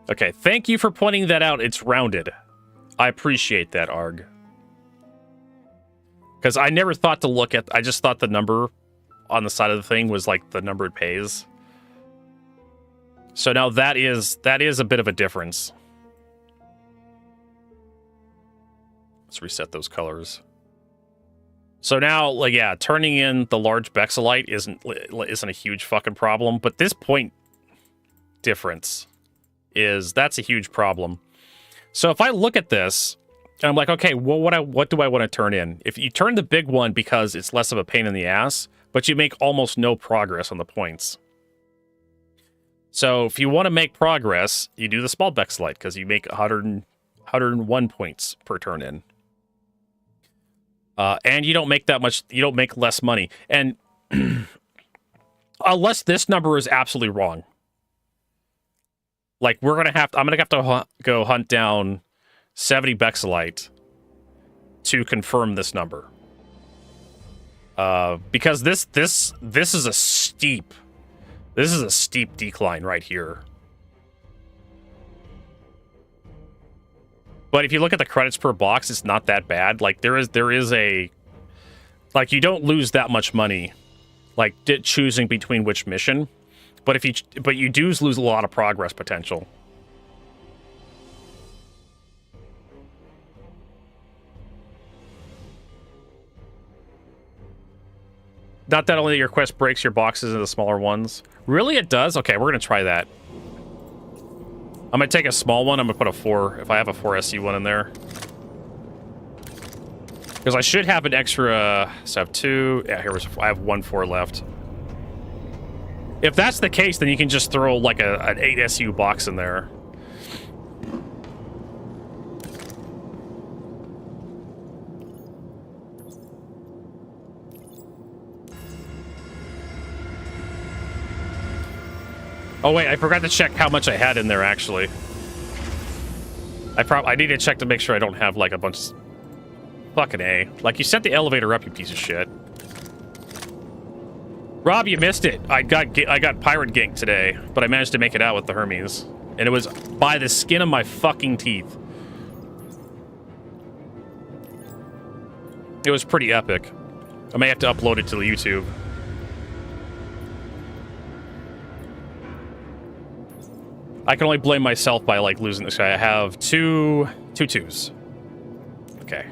Okay, thank you for pointing that out. It's rounded. I appreciate that, Arg. Because I never thought to look at... I just thought the number on the side of the thing was like the number it pays. So now that is a bit of a difference. Let's reset those colors. So now, like, yeah, turning in the large Bexelite isn't a huge fucking problem, but this point difference that's a huge problem. So if I look at this, and I'm like, okay, well, what do I want to turn in? If you turn the big one because it's less of a pain in the ass, but you make almost no progress on the points. So if you want to make progress, you do the small Bexelite because you make 101 points per turn in. And you don't make that much, you don't make less money. And unless this number is absolutely wrong. Like, I'm going to have to go hunt down 70 Bexelite to confirm this number. Because this is a steep decline right here. But if you look at the credits per box, it's not that bad. Like, there is a... Like, you don't lose that much money, like, choosing between which mission. But you do lose a lot of progress potential. Not that only your quest breaks your boxes into smaller ones. Really, it does? Okay, we're going to try that. I'm going to take a small one. I'm going to put a 4, if I have a 4 SC one in there. Because I should have an extra... So I have 2. Yeah, I have 1 4 left. If that's the case, then you can just throw like an 8 SU box in there. Oh wait, I forgot to check how much I had in there actually. I need to check to make sure I don't have like a bunch of... Fucking A. Like, you set the elevator up, you piece of shit. Rob, you missed it. I got pirate ganked today, but I managed to make it out with the Hermes. And it was by the skin of my fucking teeth. It was pretty epic. I may have to upload it to YouTube. I can only blame myself by like losing this guy. I have two twos. Okay.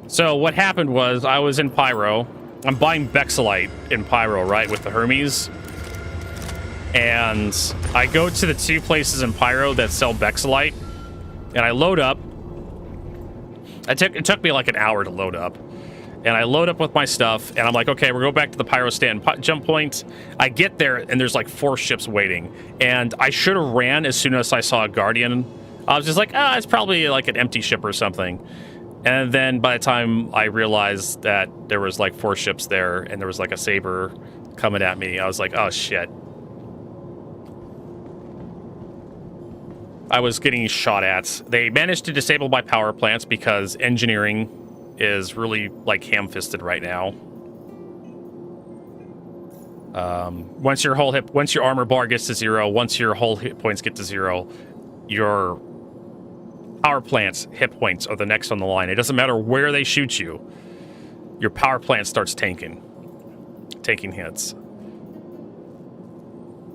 So what happened was I was in Pyro. I'm buying Bexelite in Pyro, right, with the Hermes. And I go to the 2 places in Pyro that sell Bexelite, and I load up. It took me like an hour to load up. And I load up with my stuff, and I'm like, okay, we'll go back to the Pyro stand jump point. I get there, and there's like 4 ships waiting. And I should have ran as soon as I saw a Guardian. I was just like, it's probably like an empty ship or something. And then by the time I realized that there was like 4 ships there, and there was like a Saber coming at me, I was like, oh shit. I was getting shot at. They managed to disable my power plants because engineering is really like ham-fisted right now. Once your armor bar gets to 0, once your whole hit points get to 0, your power plants hit points are the next on the line. It doesn't matter where they shoot you. Your power plant starts taking hits.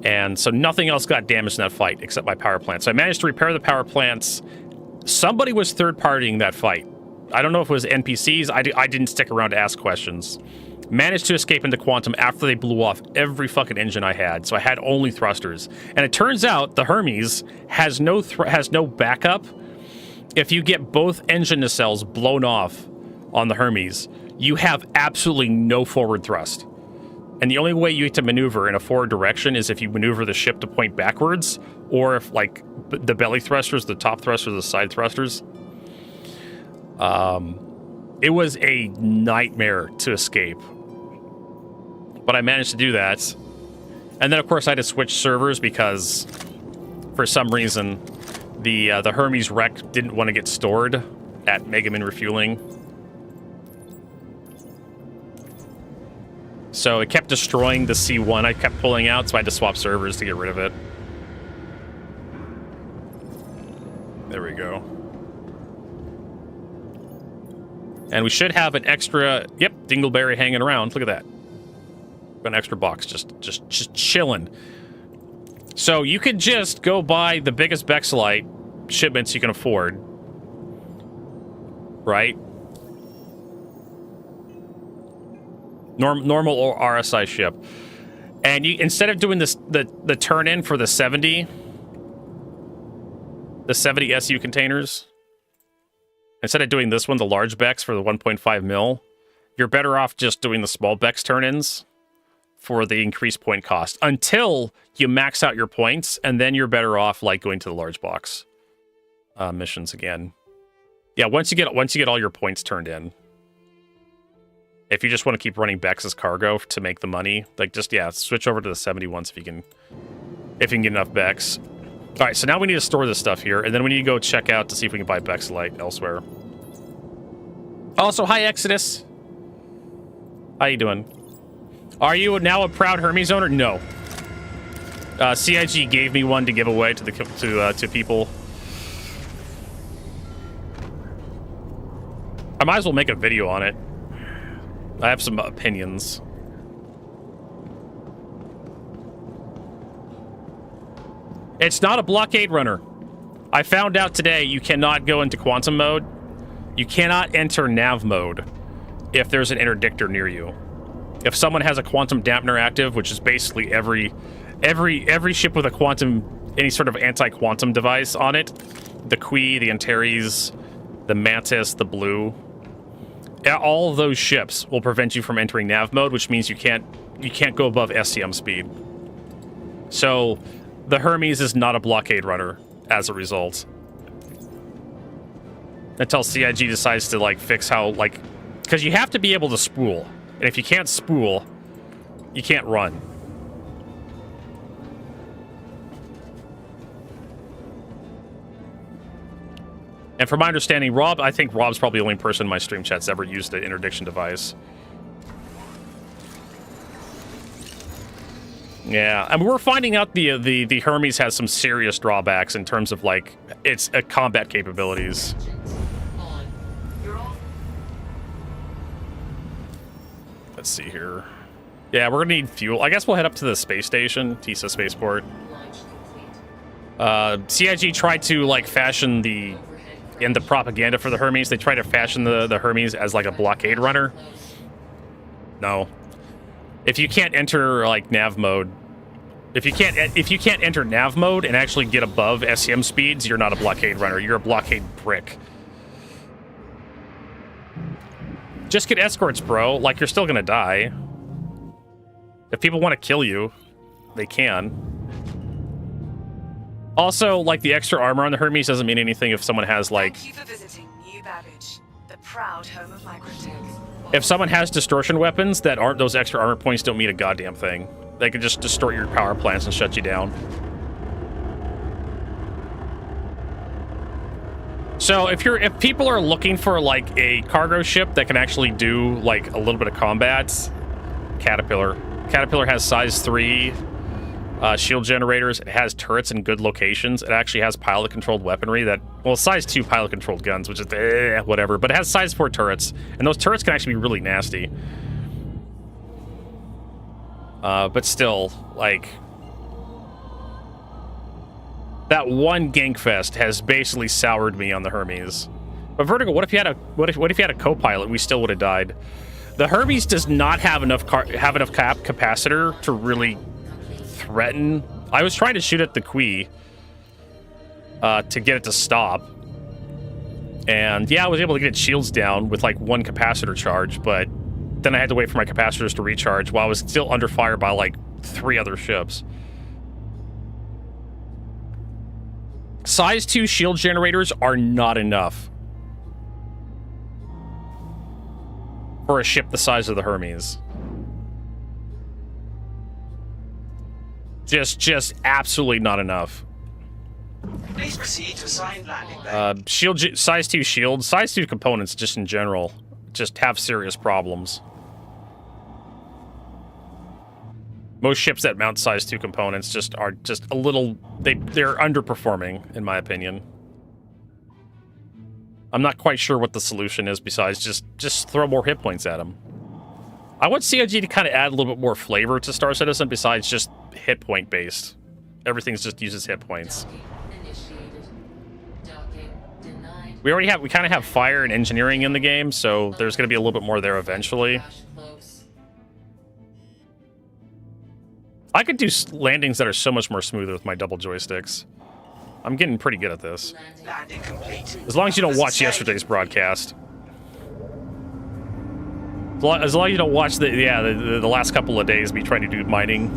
And so nothing else got damaged in that fight except my power plant. So I managed to repair the power plants. Somebody was third-partying that fight. I don't know if it was NPCs. I didn't stick around to ask questions. Managed to escape into Quantum after they blew off every fucking engine I had. So I had only thrusters. And it turns out the Hermes has no backup. If you get both engine nacelles blown off on the Hermes, you have absolutely no forward thrust. And the only way you get to maneuver in a forward direction is if you maneuver the ship to point backwards, or if, like, the belly thrusters, the top thrusters, the side thrusters. It was a nightmare to escape. But I managed to do that. And then, of course, I had to switch servers because, for some reason, the Hermes wreck didn't want to get stored at Megaman Refueling. So it kept destroying the C1 I kept pulling out, so I had to swap servers to get rid of it. There we go. And we should have an extra, yep, Dingleberry hanging around. Look at that. Got an extra box just chilling. So you could just go buy the biggest Bexelite shipments you can afford. Right? Normal or RSI ship. And you, instead of doing this, the turn in for the 70 SU containers, instead of doing this one, the large Bex for the 1.5 mil, you're better off just doing the small Bex turn-ins for the increased point cost until you max out your points, and then you're better off like going to the large box missions again. Yeah, once you get all your points turned in. If you just want to keep running Bex as cargo to make the money, like just, yeah, switch over to the 70 once if you can get enough Bex. All right, so now we need to store this stuff here, and then we need to go check out to see if we can buy Bexelite elsewhere. Also, hi, Exodus. How you doing? Are you now a proud Hermes owner? No. CIG gave me one to give away to people. I might as well make a video on it. I have some opinions. It's not a blockade runner. I found out today you cannot go into quantum mode. You cannot enter nav mode if there's an interdictor near you. If someone has a quantum dampener active, which is basically every ship with a quantum, any sort of anti-quantum device on it, the Qui, the Antares, the Mantis, the Blue, all of those ships will prevent you from entering nav mode, which means you can't go above SCM speed. So the Hermes is not a blockade runner as a result. Until CIG decides to like fix how, like, because you have to be able to spool. And if you can't spool, you can't run. And from my understanding, Rob, I think Rob's probably the only person in my stream chat's ever used the interdiction device. Yeah, I mean, we're finding out the Hermes has some serious drawbacks in terms of like its combat capabilities. Let's see here. Yeah, we're gonna need fuel. I guess we'll head up to the space station, Tisa Spaceport. CIG tried to like fashion the propaganda for the Hermes. They tried to fashion the Hermes as like a blockade runner. No, if you can't enter like nav mode, if you can't enter nav mode and actually get above SEM speeds, you're not a blockade runner. You're a blockade brick. Just get escorts, bro. Like, you're still gonna die. If people want to kill you, they can. Also, like, the extra armor on the Hermes doesn't mean anything if someone has, like... Thank you for visiting New Babbage, the proud home of Microtech. If someone has distortion weapons that aren't those extra armor points, don't mean a goddamn thing. They can just distort your power plants and shut you down. So if people are looking for like a cargo ship that can actually do like a little bit of combat, Caterpillar has size 3 shield generators. It has turrets in good locations. It actually has pilot controlled weaponry that, well, size 2 pilot controlled guns, which is whatever, but it has size 4 turrets, and those turrets can actually be really nasty. But still, like, that one Gankfest has basically soured me on the Hermes. But Vertigo, what if you had a co-pilot? We still would have died. The Hermes does not have enough capacitor to really threaten. I was trying to shoot at the Kui to get it to stop, and yeah, I was able to get its shields down with like 1 capacitor charge, but then I had to wait for my capacitors to recharge while I was still under fire by like 3 other ships. Size 2 shield generators are not enough for a ship the size of the Hermes. Just absolutely not enough. Please proceed to assigned landing bay. Size 2 shields, size 2 components just in general just have serious problems. Most ships that mount size 2 components are just a little... They're underperforming, in my opinion. I'm not quite sure what the solution is besides just throw more hit points at them. I want CIG to kind of add a little bit more flavor to Star Citizen besides just hit point based. Everything just uses hit points. We kind of have fire and engineering in the game, so there's going to be a little bit more there eventually. I could do landings that are so much more smoother with my double joysticks. I'm getting pretty good at this. As long as you don't watch yesterday's broadcast. As long as you don't watch the last couple of days me trying to do mining.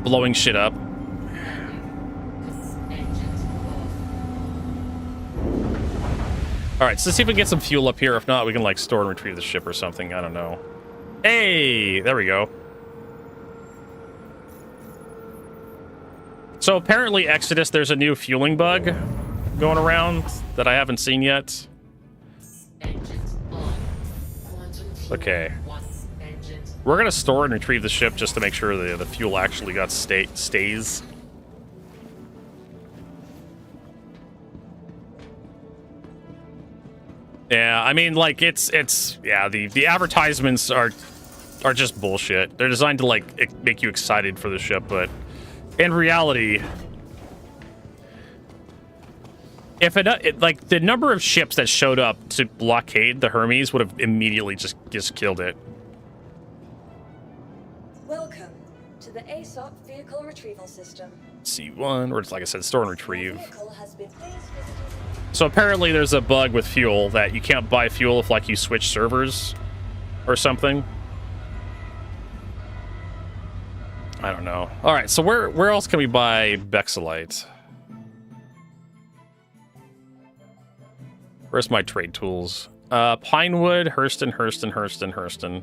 Blowing shit up. Alright, so let's see if we can get some fuel up here. If not, we can like store and retrieve the ship or something. I don't know. Hey, there we go. So apparently Exodus, there's a new fueling bug going around that I haven't seen yet. Okay. We're gonna store and retrieve the ship just to make sure the fuel actually got stays. Yeah, I mean, like, yeah, the advertisements are just bullshit. They're designed to, like, make you excited for the ship, but in reality, if like, the number of ships that showed up to blockade the Hermes would have immediately just killed it. Welcome to the ASOP vehicle retrieval system. C1, or it's like I said, store and retrieve. So apparently there's a bug with fuel that you can't buy fuel if, like, you switch servers or something. I don't know. All right, so where else can we buy Bexelite? Where's my trade tools? Pinewood, Hurston.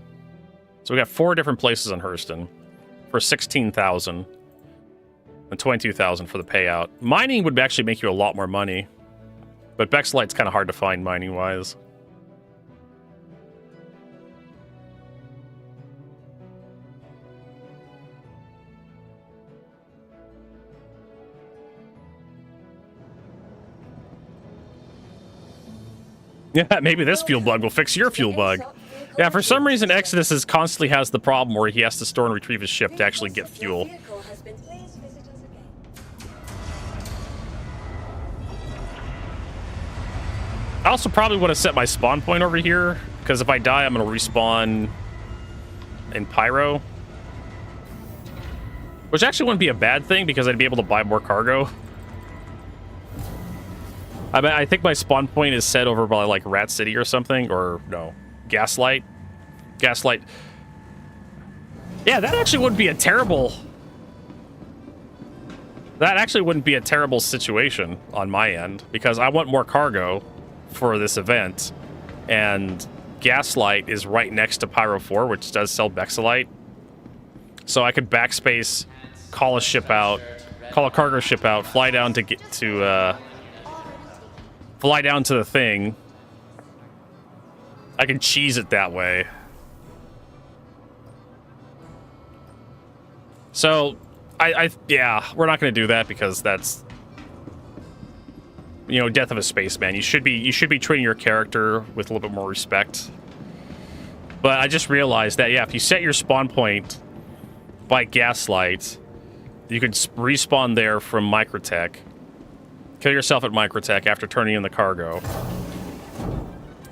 So we got 4 different places on Hurston for 16,000 and 22,000 for the payout. Mining would actually make you a lot more money. But Bexelite's kind of hard to find mining-wise. Yeah, maybe this fuel bug will fix your fuel bug. Yeah, for some reason Exodus constantly has the problem where he has to store and retrieve his ship to actually get fuel. I also probably want to set my spawn point over here, because if I die, I'm going to respawn in Pyro. Which actually wouldn't be a bad thing, because I'd be able to buy more cargo. I mean, I think my spawn point is set over by, like, Rat City or something, or, no, Gaslight. Gaslight. Yeah, that actually wouldn't be a terrible... That actually wouldn't be a terrible situation on my end, because I want more cargo for this event, and Gaslight is right next to Pyro 4, which does sell Bexalite. So I could backspace, call a ship out, call a cargo ship out, fly down to get to, fly down to the thing. I can cheese it that way. So, yeah, we're not going to do that because that's, you know, death of a spaceman. You should be treating your character with a little bit more respect. But I just realized that, yeah, if you set your spawn point by Gaslight, you could respawn there from Microtech. Kill yourself at Microtech after turning in the cargo.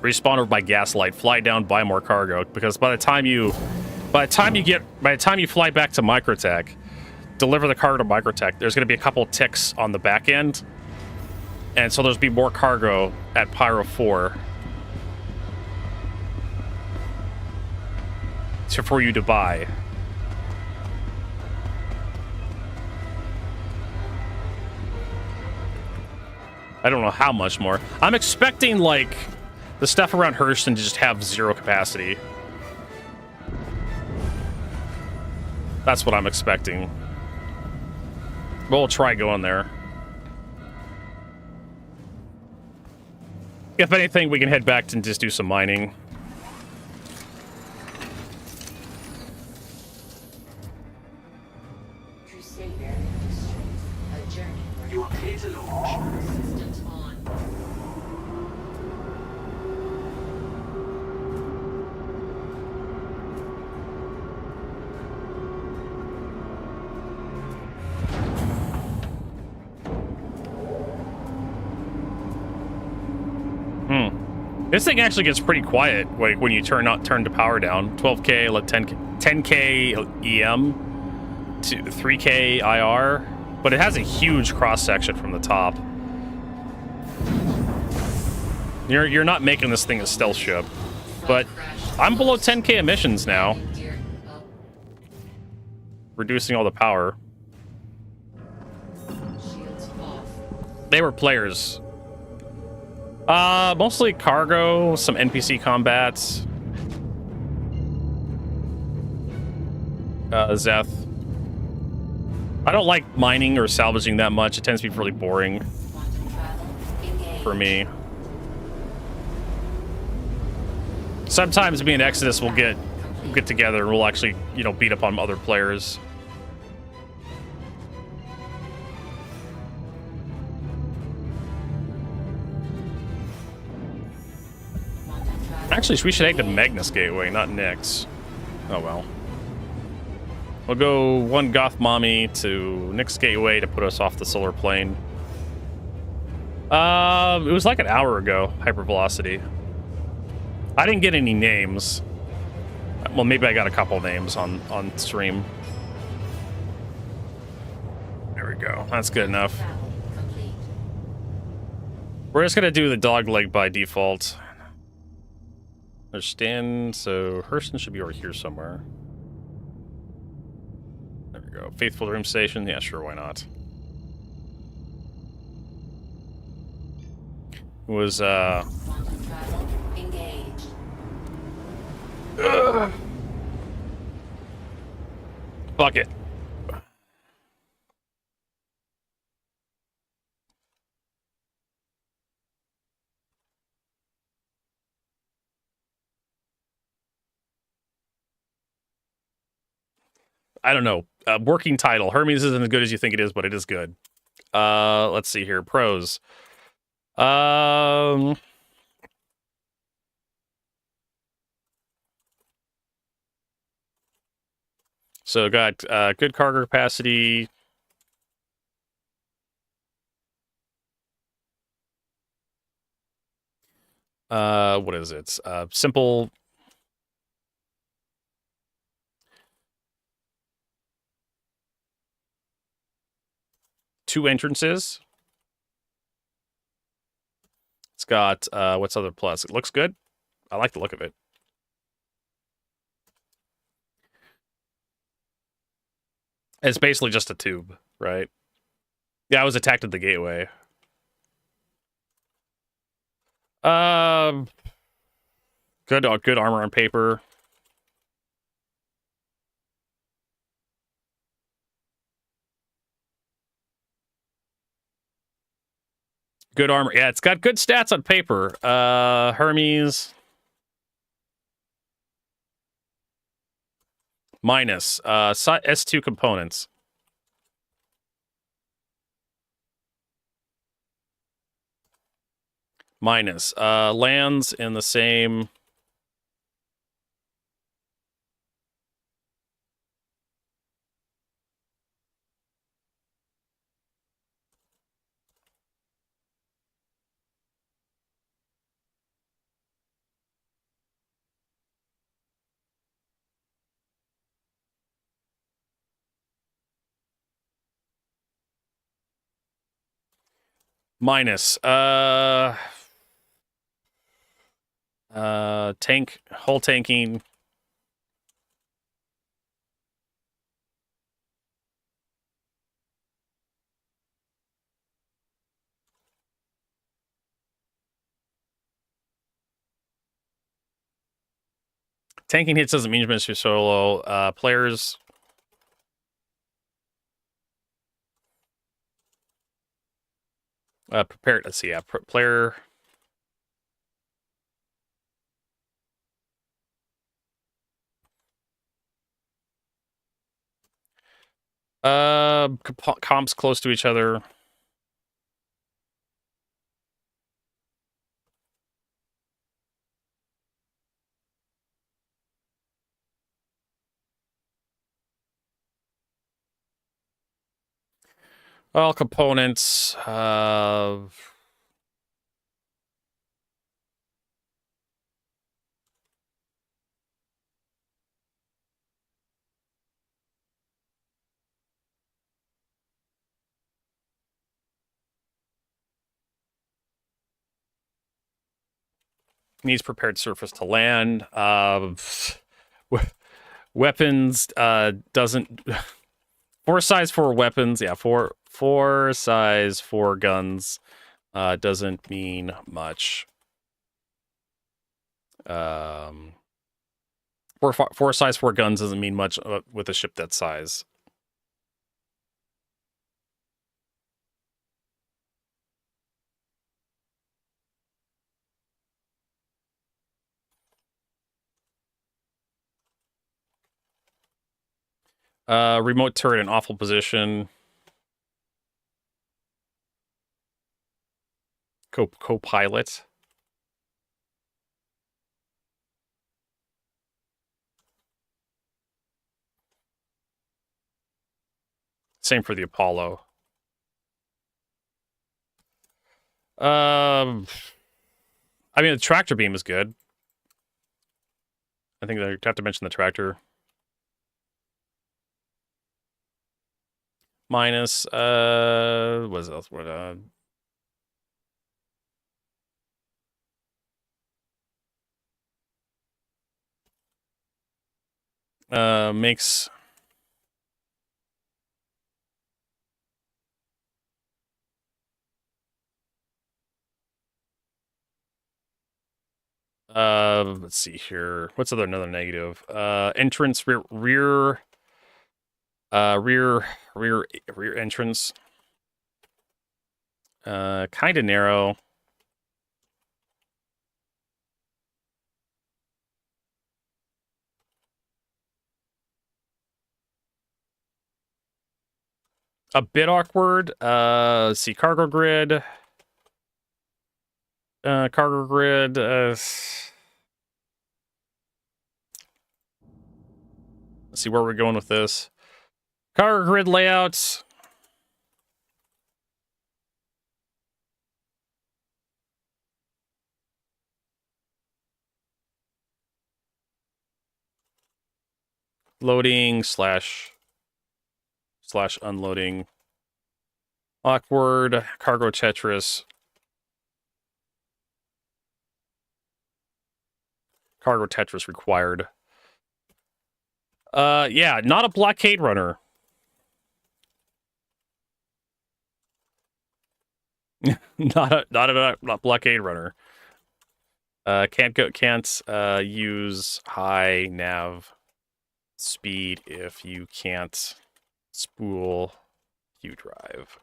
Respawn over by Gaslight, fly down, buy more cargo, because by the time you fly back to Microtech, deliver the cargo to Microtech, there's going to be a couple ticks on the back end, and so there's be more cargo at Pyro 4 for you to buy. I don't know how much more. I'm expecting, like, the stuff around Hurston to just have zero capacity. That's what I'm expecting. But we'll try going there. If anything, we can head back and just do some mining. You are clear to launch. Systems on. This thing actually gets pretty quiet, like when you turn the power down. 12K, like 10K EM to 3K IR, but it has a huge cross section from the top. You're not making this thing a stealth ship, but I'm below 10K emissions now, reducing all the power. They were players. Mostly cargo, some NPC combats. Zeth. I don't like mining or salvaging that much. It tends to be really boring for me. Sometimes me and Exodus will get together and we'll actually, you know, beat up on other players. Actually, we should head to Magnus Gateway, not Nyx. Oh well. We'll go one Goth Mommy to Nyx Gateway to put us off the solar plane. It was like an hour ago, hypervelocity. I didn't get any names. Well, maybe I got a couple names on stream. There we go. That's good enough. We're just gonna do the dog leg by default. Understand, so Hurston should be over here somewhere. There we go. Faithful Room Station. Yeah, sure, why not? It was, fuck it. I don't know. Working title. Hermes isn't as good as you think it is, but it is good. Let's see here. Pros. So got good cargo capacity. What is it? Simple. Two entrances. It's got, what's other plus? It looks good. I like the look of it. It's basically just a tube, right? Yeah, I was attacked at the gateway. Good armor on paper. Good armor. Yeah, it's got good stats on paper. Hermes. Minus. S2 components. Minus. Lands in the same... Minus. Tank, hull tanking. Tanking hits doesn't mean you're solo. Players. Prepared. Let's see. Yeah, player. Comps close to each other. All components. Needs prepared surface to land. Weapons doesn't. 4 size 4 weapons. Yeah, 4 size 4 guns doesn't mean much. 4 size 4 guns doesn't mean much with a ship that size. Remote turret in awful position. Co-pilot. Same for the Apollo. I mean, the tractor beam is good. I think I have to mention the tractor. Minus, what else? What, makes... let's see here. What's another negative? Entrance, rear entrance. Kind of narrow. A bit awkward. Let's see, cargo grid. Let's see where we're going with this. Cargo grid layouts. Loading slash unloading. Awkward. Cargo Tetris. Cargo Tetris required. Yeah, not a blockade runner. not a blockade runner. Can't use high nav speed if you can't spool Q drive.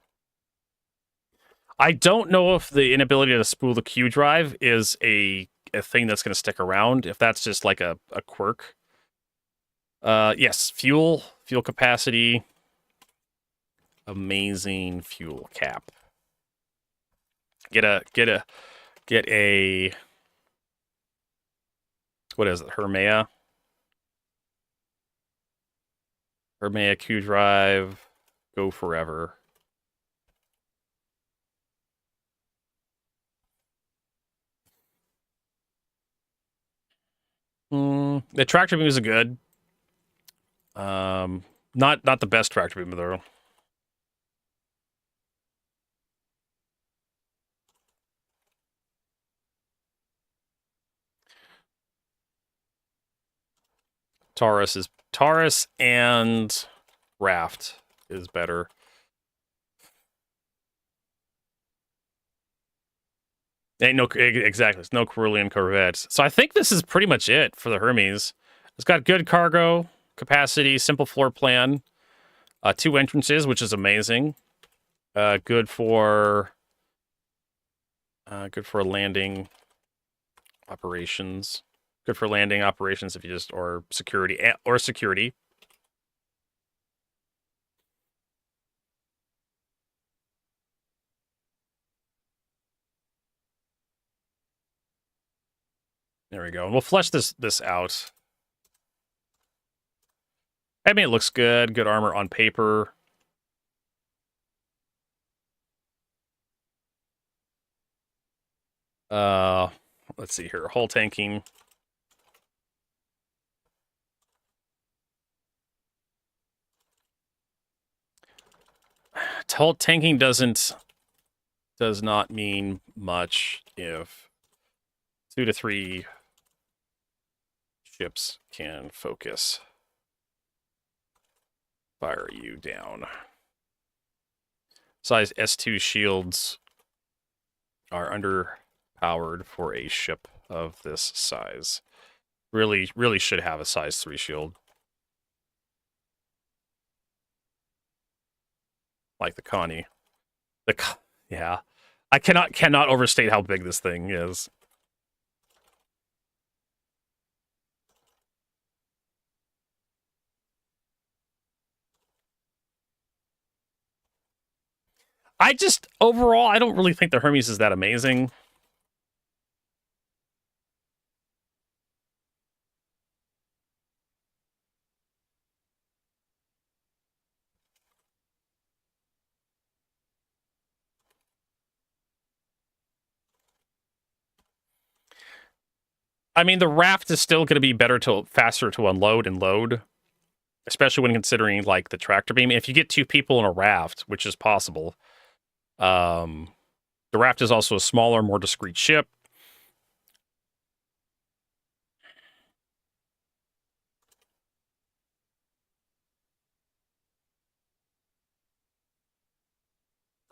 I don't know if the inability to spool the Q drive is a thing that's going to stick around, if that's just like a quirk. Yes, fuel capacity, amazing fuel cap. Get a what is it? Hermes Q drive, go forever. The tractor beams are good. Not the best tractor beam though. Taurus and Raft is better. Ain't no exactly. It's no Carillion Corvettes. So I think this is pretty much it for the Hermes. It's got good cargo capacity, simple floor plan, 2 entrances, which is amazing. Good for landing operations. Good for landing operations if you just or security. There we go. And we'll flesh this out. I mean, it looks good. Good armor on paper. Let's see here. Hull tanking. Hull tanking does not mean much if 2 to 3 ships can focus. Fire you down. Size S2 shields are underpowered for a ship of this size. Really should have a size 3 shield. Like the Connie. Yeah. I cannot overstate how big this thing is. Overall, I don't really think the Hermes is that amazing. I mean, the Raft is still going to be faster to unload and load, especially when considering like the tractor beam. If you get 2 people in a Raft, which is possible, the Raft is also a smaller, more discreet ship.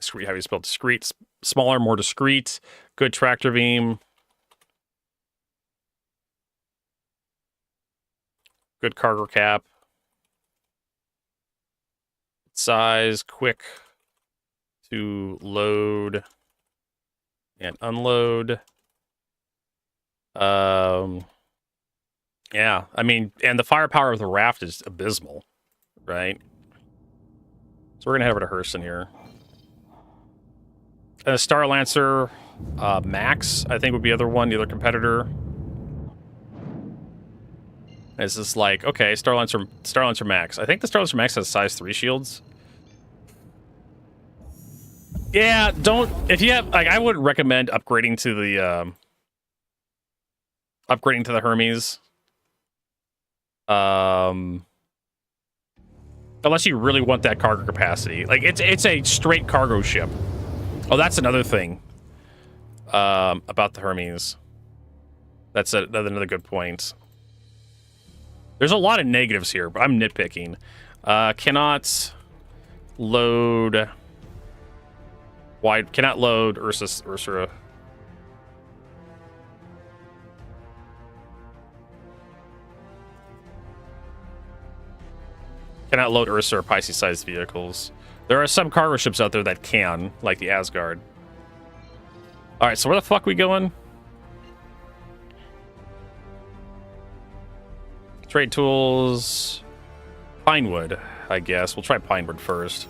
Discreet, how do you spell discreet? Smaller, more discreet. Good tractor beam. Good cargo cap. Size, quick to load and unload. Yeah, I mean, and the firepower of the Raft is abysmal, right? So we're gonna head over to Hurston here. And the Star Lancer Max, I think, would be the other competitor. It's just like, okay, Star Lancer Max. I think the Star Lancer Max has size 3 shields. Yeah, if you have, like, I would recommend upgrading to the Hermes. Unless you really want that cargo capacity. Like, it's a straight cargo ship. Oh, that's another thing. About the Hermes. That's another good point. There's a lot of negatives here, but I'm nitpicking. Cannot load cannot load Ursura. Cannot load Ursa or Pisces-sized vehicles. There are some cargo ships out there that can, like the Asgard. Alright, so where the fuck we going? Trade tools. Pinewood, I guess. We'll try Pinewood first.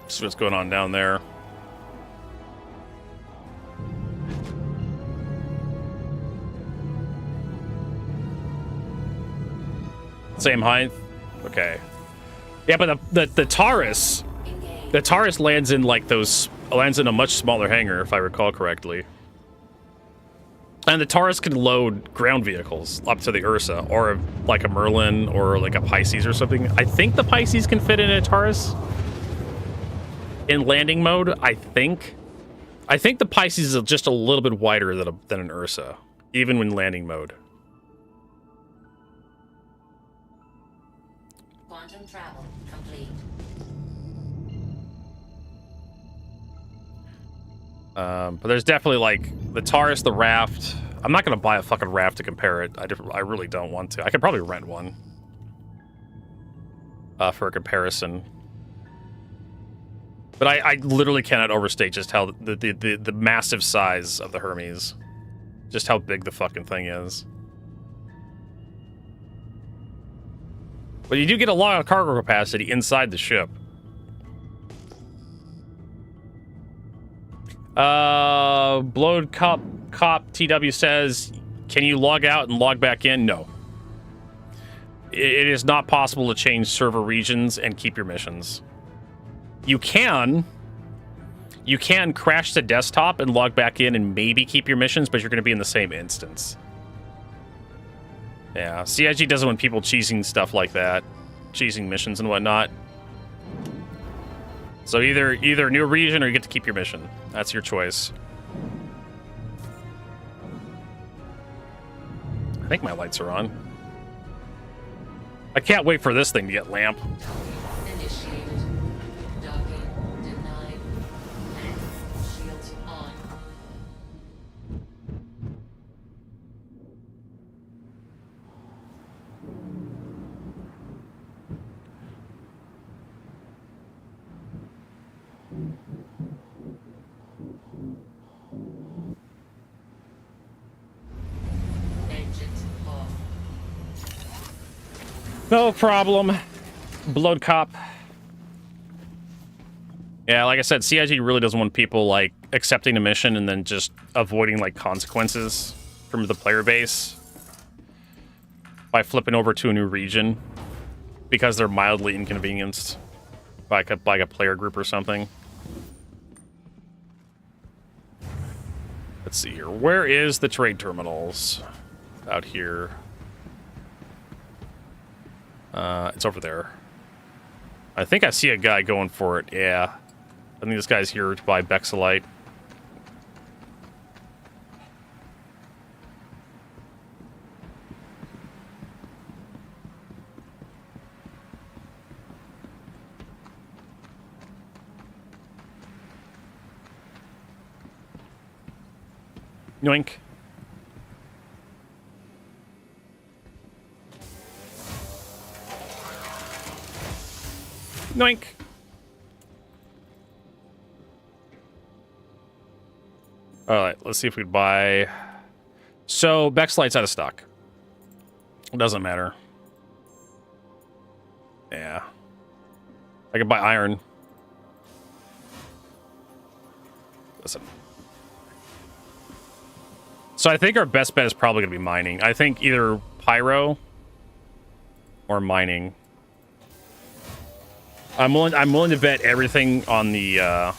See what's going on down there. Same height? Okay. Yeah, but the Taurus... The Taurus lands in like lands in a much smaller hangar, if I recall correctly. And the Taurus can load ground vehicles up to the Ursa, or like a Merlin, or like a Pisces or something. I think the Pisces can fit in a Taurus. In landing mode, I think. I think the Pisces is just a little bit wider than an Ursa, even when landing mode. Quantum travel complete. But there's definitely like the Taurus, the raft. I'm not gonna buy a fucking raft to compare it. I really don't want to. I could probably rent one for a comparison. But I literally cannot overstate just how the massive size of the Hermes, just how big the fucking thing is. But you do get a lot of cargo capacity inside the ship. Blowed Cop TW says, can you log out and log back in? No. It is not possible to change server regions and keep your missions. You can crash the desktop and log back in and maybe keep your missions, but you're going to be in the same instance. Yeah, CIG doesn't want people cheesing stuff like that, cheesing missions and whatnot. So either new region or you get to keep your mission. That's your choice. I think my lights are on. I can't wait for this thing to get lamp. Initiated. Docking denied. Shields on. Engines off. No problem. Blood cop. Yeah, like I said, CIG really doesn't want people like accepting a mission and then just avoiding like consequences from the player base by flipping over to a new region because they're mildly inconvenienced by a player group or something. Let's see here. Where is the trade terminals? Out here. It's over there. I think I see a guy going for it. Yeah. I think this guy's here to buy Bexelite. Yoink. Yoink. Alright, let's see if we buy... So, Bexlite's out of stock. It doesn't matter. Yeah. I could buy iron. Listen. So I think our best bet is probably going to be mining. I think either pyro or mining. I'm willing to bet everything on the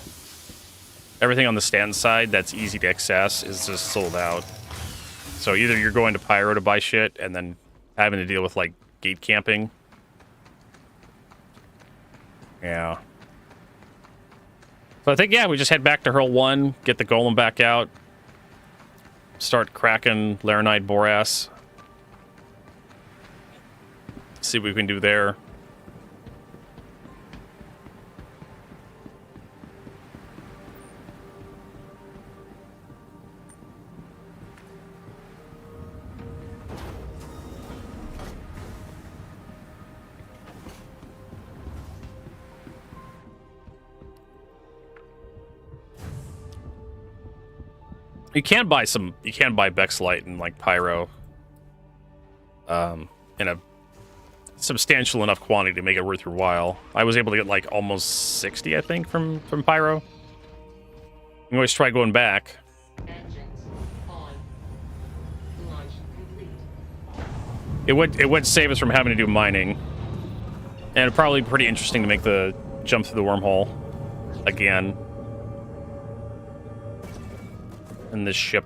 Everything on the stand side that's easy to access is just sold out. So either you're going to Pyro to buy shit and then having to deal with, like, gate camping. Yeah. So I think, yeah, we just head back to Hurl 1, get the Golem back out, start cracking Laranite Boras. See what we can do there. You can buy Bexlite and like Pyro in a substantial enough quantity to make it worth your while. I was able to get like almost 60, I think, from Pyro. You can always try going back. It would save us from having to do mining. And it'd probably be pretty interesting to make the jump through the wormhole again. In this ship.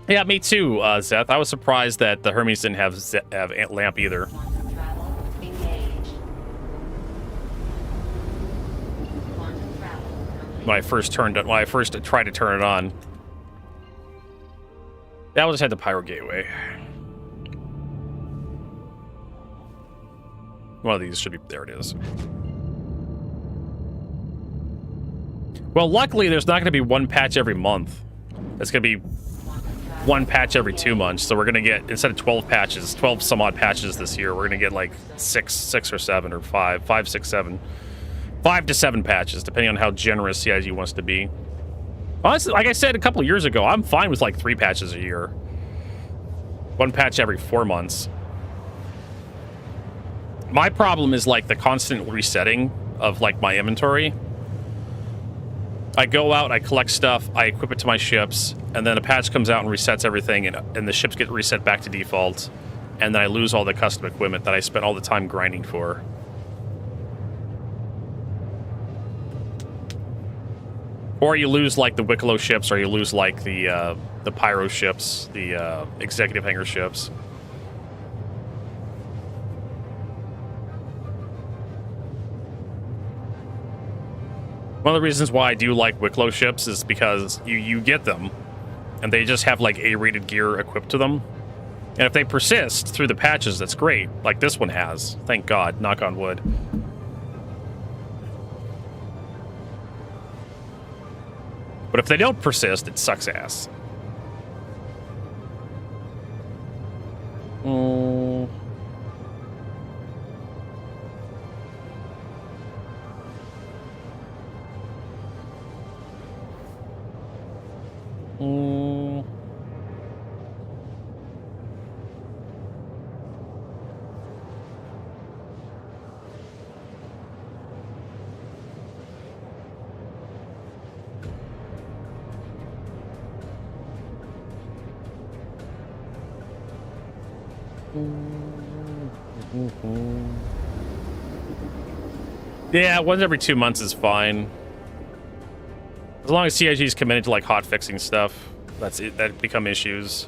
Yeah, me too, Zeth. I was surprised that the Hermes didn't have lamp either. When I first tried to turn it on. Yeah, we'll just head to Pyro Gateway. One of these should be... There it is. Well, luckily, there's not going to be one patch every month. It's going to be one patch every 2 months. So we're going to get, instead of 12 patches, 12 some odd patches this year, we're going to get like 6 or 7 or 5, 6, 7. 5 to 7 patches, depending on how generous CIG wants to be. Honestly, like I said a couple of years ago, I'm fine with like 3 patches a year. 1 patch every 4 months. My problem is like the constant resetting of like my inventory. I go out, I collect stuff, I equip it to my ships, and then a patch comes out and resets everything, and the ships get reset back to default, and then I lose all the custom equipment that I spent all the time grinding for. Or you lose like the Wicklow ships, or you lose like the Pyro ships, the executive hangar ships. One of the reasons why I do like Wicklow ships is because you get them, and they just have like A-rated gear equipped to them. And if they persist through the patches, that's great. Like this one has. Thank God. Knock on wood. But if they don't persist, it sucks ass. Yeah, once every 2 months is fine. As long as CIG is committed to like hot fixing stuff, that's it. That become issues.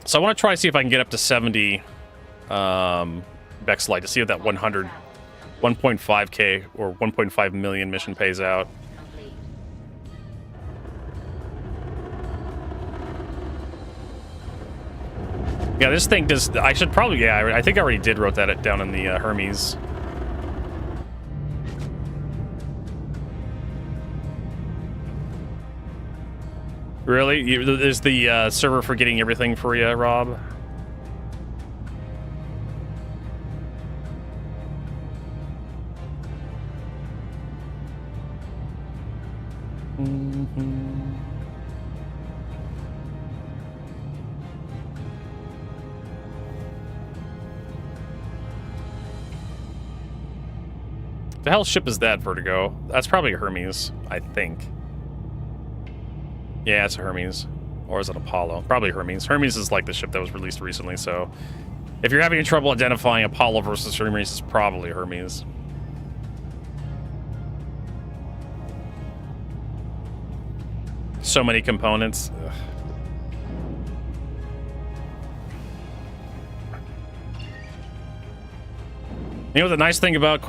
So I want to try to see if I can get up to 70 Bexlite to see if that 1.5k or 1.5 million mission pays out. Yeah, this thing does... I should probably... Yeah, I think I already wrote that down in the Hermes. Really? Is the server forgetting everything for you, Rob? The hell ship is that, Vertigo? That's probably a Hermes, I think. Yeah, it's a Hermes. Or is it Apollo? Probably Hermes. Hermes is like the ship that was released recently, so... If you're having trouble identifying Apollo versus Hermes, it's probably Hermes. So many components. Ugh. You know the nice thing about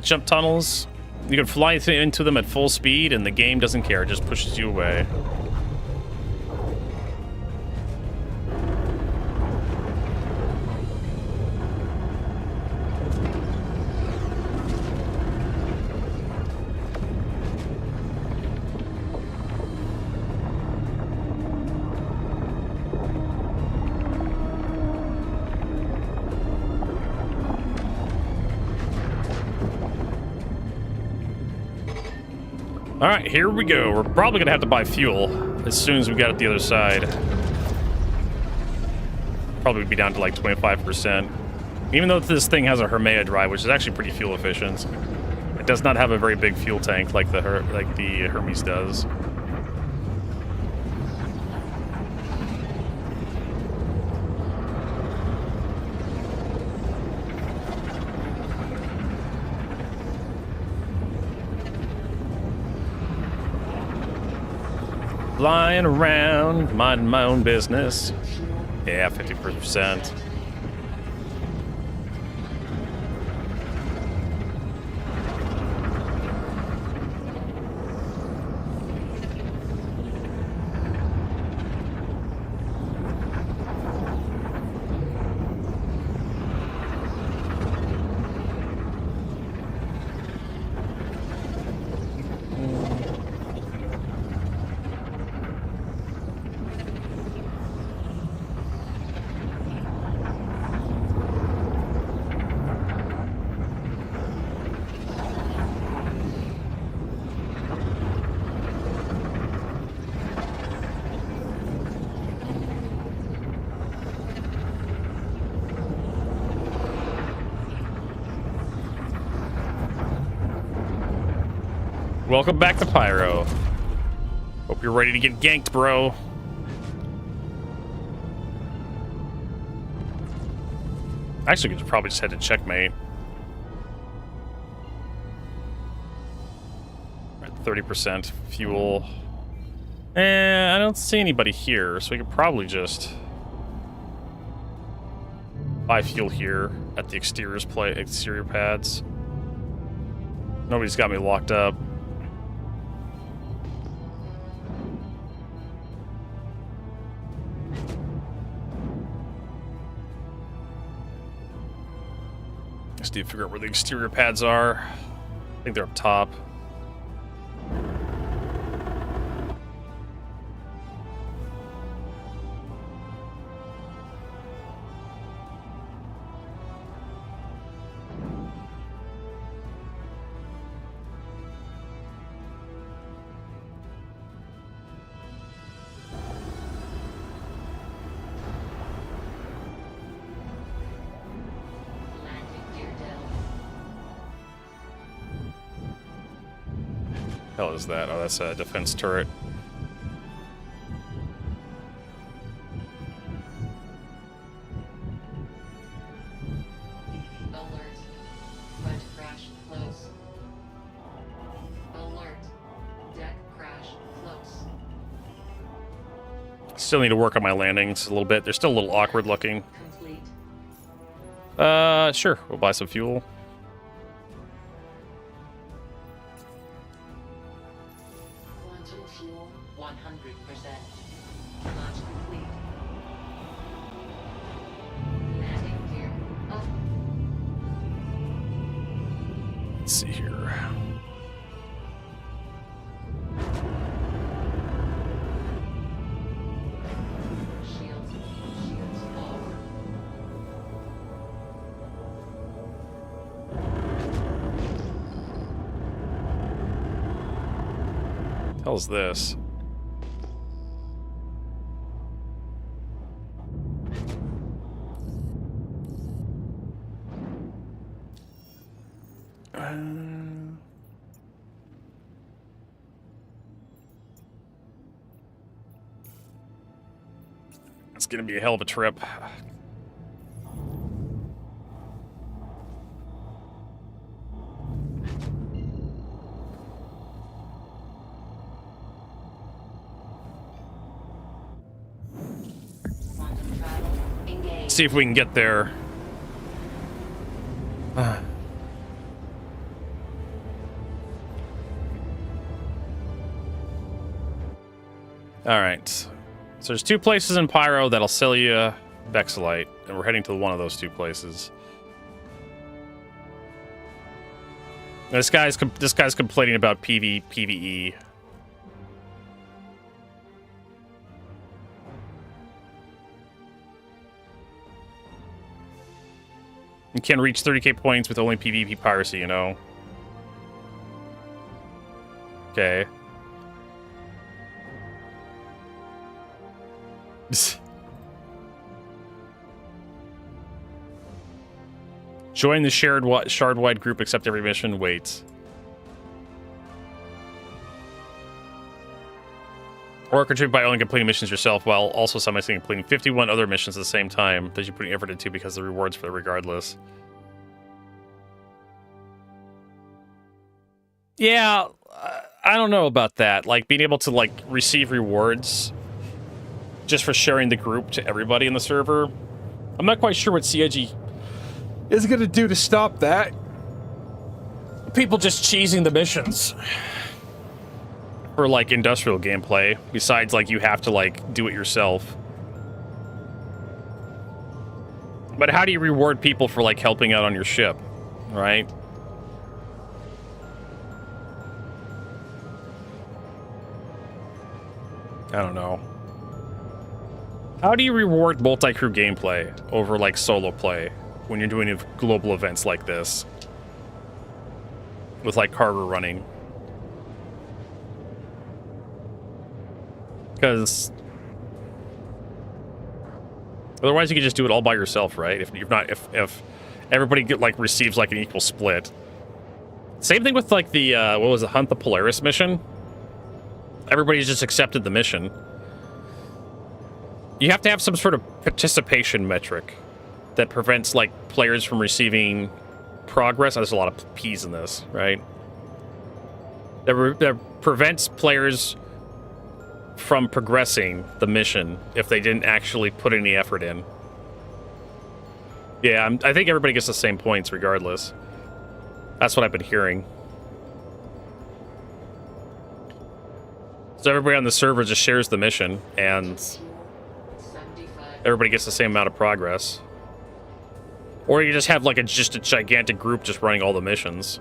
jump tunnels? You can fly into them at full speed and the game doesn't care, it just pushes you away. Alright, here we go. We're probably gonna have to buy fuel as soon as we get at the other side. Probably be down to like 25%. Even though this thing has a Hermes drive, which is actually pretty fuel efficient, it does not have a very big fuel tank like the Hermes does. Flying around, minding my own business. Yeah, 50%. Welcome back to Pyro. Hope you're ready to get ganked, bro. Actually, could probably just head to checkmate. At 30% fuel. I don't see anybody here, so we could probably just buy fuel here at the exterior pads. Nobody's got me locked up. Just need to figure out where the exterior pads are. I think they're up top. Hell is that? Oh, that's a defense turret. Alert. Front crash close. Alert. Deck crash close. Still need to work on my landings a little bit. They're still a little awkward looking. Complete. Sure. We'll buy some fuel. Fuel 100%. Launch complete. Landing gear up. Let's see here. Shields forward. Hell's this? It's gonna be a hell of a trip. See if we can get there. All right. So there's 2 places in Pyro that'll sell you Vexilite, and we're heading to one of those 2 places. This guy's complaining about PvE. You can reach 30k points with only PvP piracy, you know. Okay. Join the shard-wide group, accept every mission, wait. Or contribute by only completing missions yourself while also simultaneously completing 51 other missions at the same time that you put effort into because of the rewards for it regardless. Yeah, I don't know about that. Like, being able to, like, receive rewards just for sharing the group to everybody in the server. I'm not quite sure what CIG is going to do to stop that. People just cheesing the missions for, like, industrial gameplay. Besides, like, you have to, like, do it yourself. But how do you reward people for, like, helping out on your ship, right? I don't know. How do you reward multi-crew gameplay over, like, solo play when you're doing global events like this? With, like, cargo running. Because otherwise you could just do it all by yourself, right? If you're not, if everybody receives, like, an equal split. Same thing with, like, the, what was it, Hunt the Polaris mission? Everybody's just accepted the mission. You have to have some sort of participation metric that prevents, like, players from receiving progress. There's a lot of P's in this, right? That prevents players from progressing the mission if they didn't actually put any effort in. Yeah, I think everybody gets the same points regardless. That's what I've been hearing. So everybody on the server just shares the mission, and everybody gets the same amount of progress. Or you just have, like, just a gigantic group just running all the missions.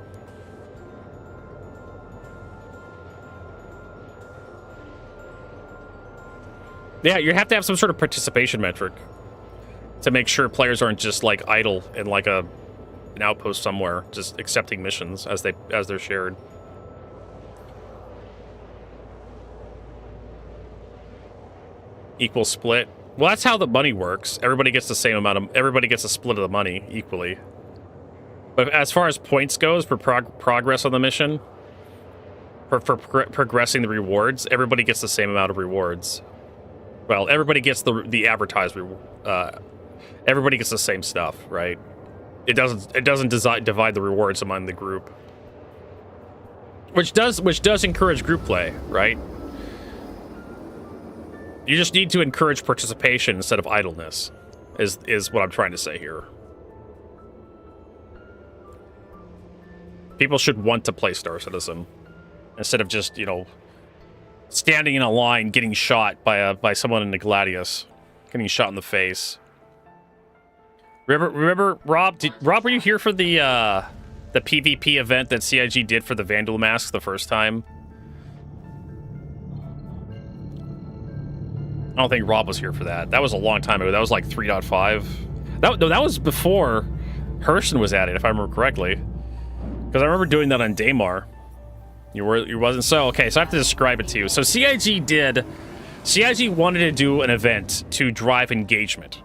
Yeah, you have to have some sort of participation metric to make sure players aren't just, like, idle in, like, an outpost somewhere, just accepting missions as they're shared. Equal split. Well, that's how the money works. Everybody gets the same amount of... Everybody gets a split of the money equally. But as far as points goes for progress on the mission, for progressing the rewards, everybody gets the same amount of rewards. Well, everybody gets the advertised reward. Everybody gets the same stuff, right? It doesn't divide the rewards among the group, which does encourage group play, right? You just need to encourage participation instead of idleness, is what I'm trying to say here. People should want to play Star Citizen instead of just, you know, standing in a line getting shot by someone in the Gladius, getting shot in the face. Remember, Rob? Rob, were you here for the PvP event that CIG did for the Vandal Masks the first time? I don't think Rob was here for that. That was a long time ago. That was like 3.5. That was before Hurston was at it, if I remember correctly. Because I remember doing that on Daymar. You wasn't. So, okay, so I have to describe it to you. So CIG wanted to do an event to drive engagement.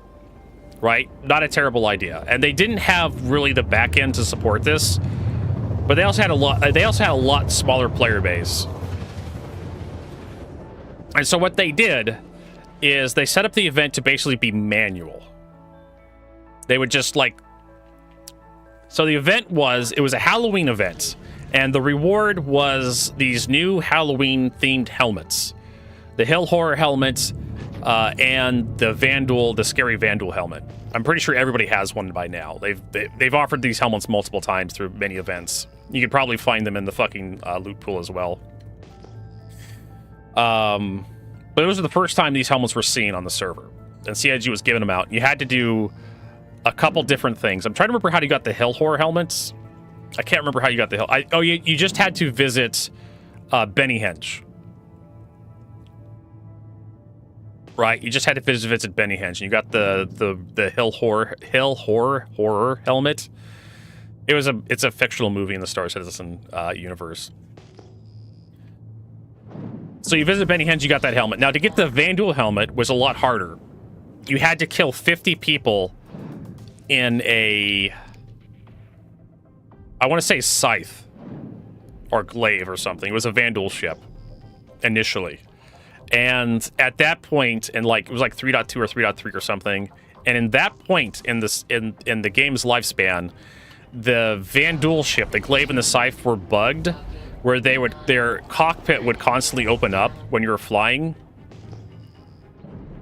Right? Not a terrible idea. And they didn't have really the back end to support this. But they also had a lot. They also had a lot smaller player base. And so what they did is they set up the event to basically be manual. They would just like. So the event was a Halloween event, and the reward was these new Halloween themed helmets, the Hill Horror helmet, and the scary Vandal helmet. I'm pretty sure everybody has one by now. They've offered these helmets multiple times through many events. You could probably find them in the fucking loot pool as well. But it was the first time these helmets were seen on the server, and CIG was giving them out. You had to do a couple different things. I'm trying to remember how you got the Hill Horror helmets. I can't remember how you got the Hill. You just had to visit Bennyhenge. Right, you just had to visit Bennyhenge, and you got the Hill Horror helmet. It's a fictional movie in the Star Citizen universe. So you visit Bennyhenge, you got that helmet. Now to get the Vandal helmet was a lot harder. You had to kill 50 people in a, I want to say Scythe or Glaive or something. It was a Vandal ship initially. And at that point, and like it was like 3.2 or 3.3 or something, and in that point in this in the game's lifespan, the Vandal ship, the Glaive and the Scythe were bugged, where their cockpit would constantly open up when you were flying.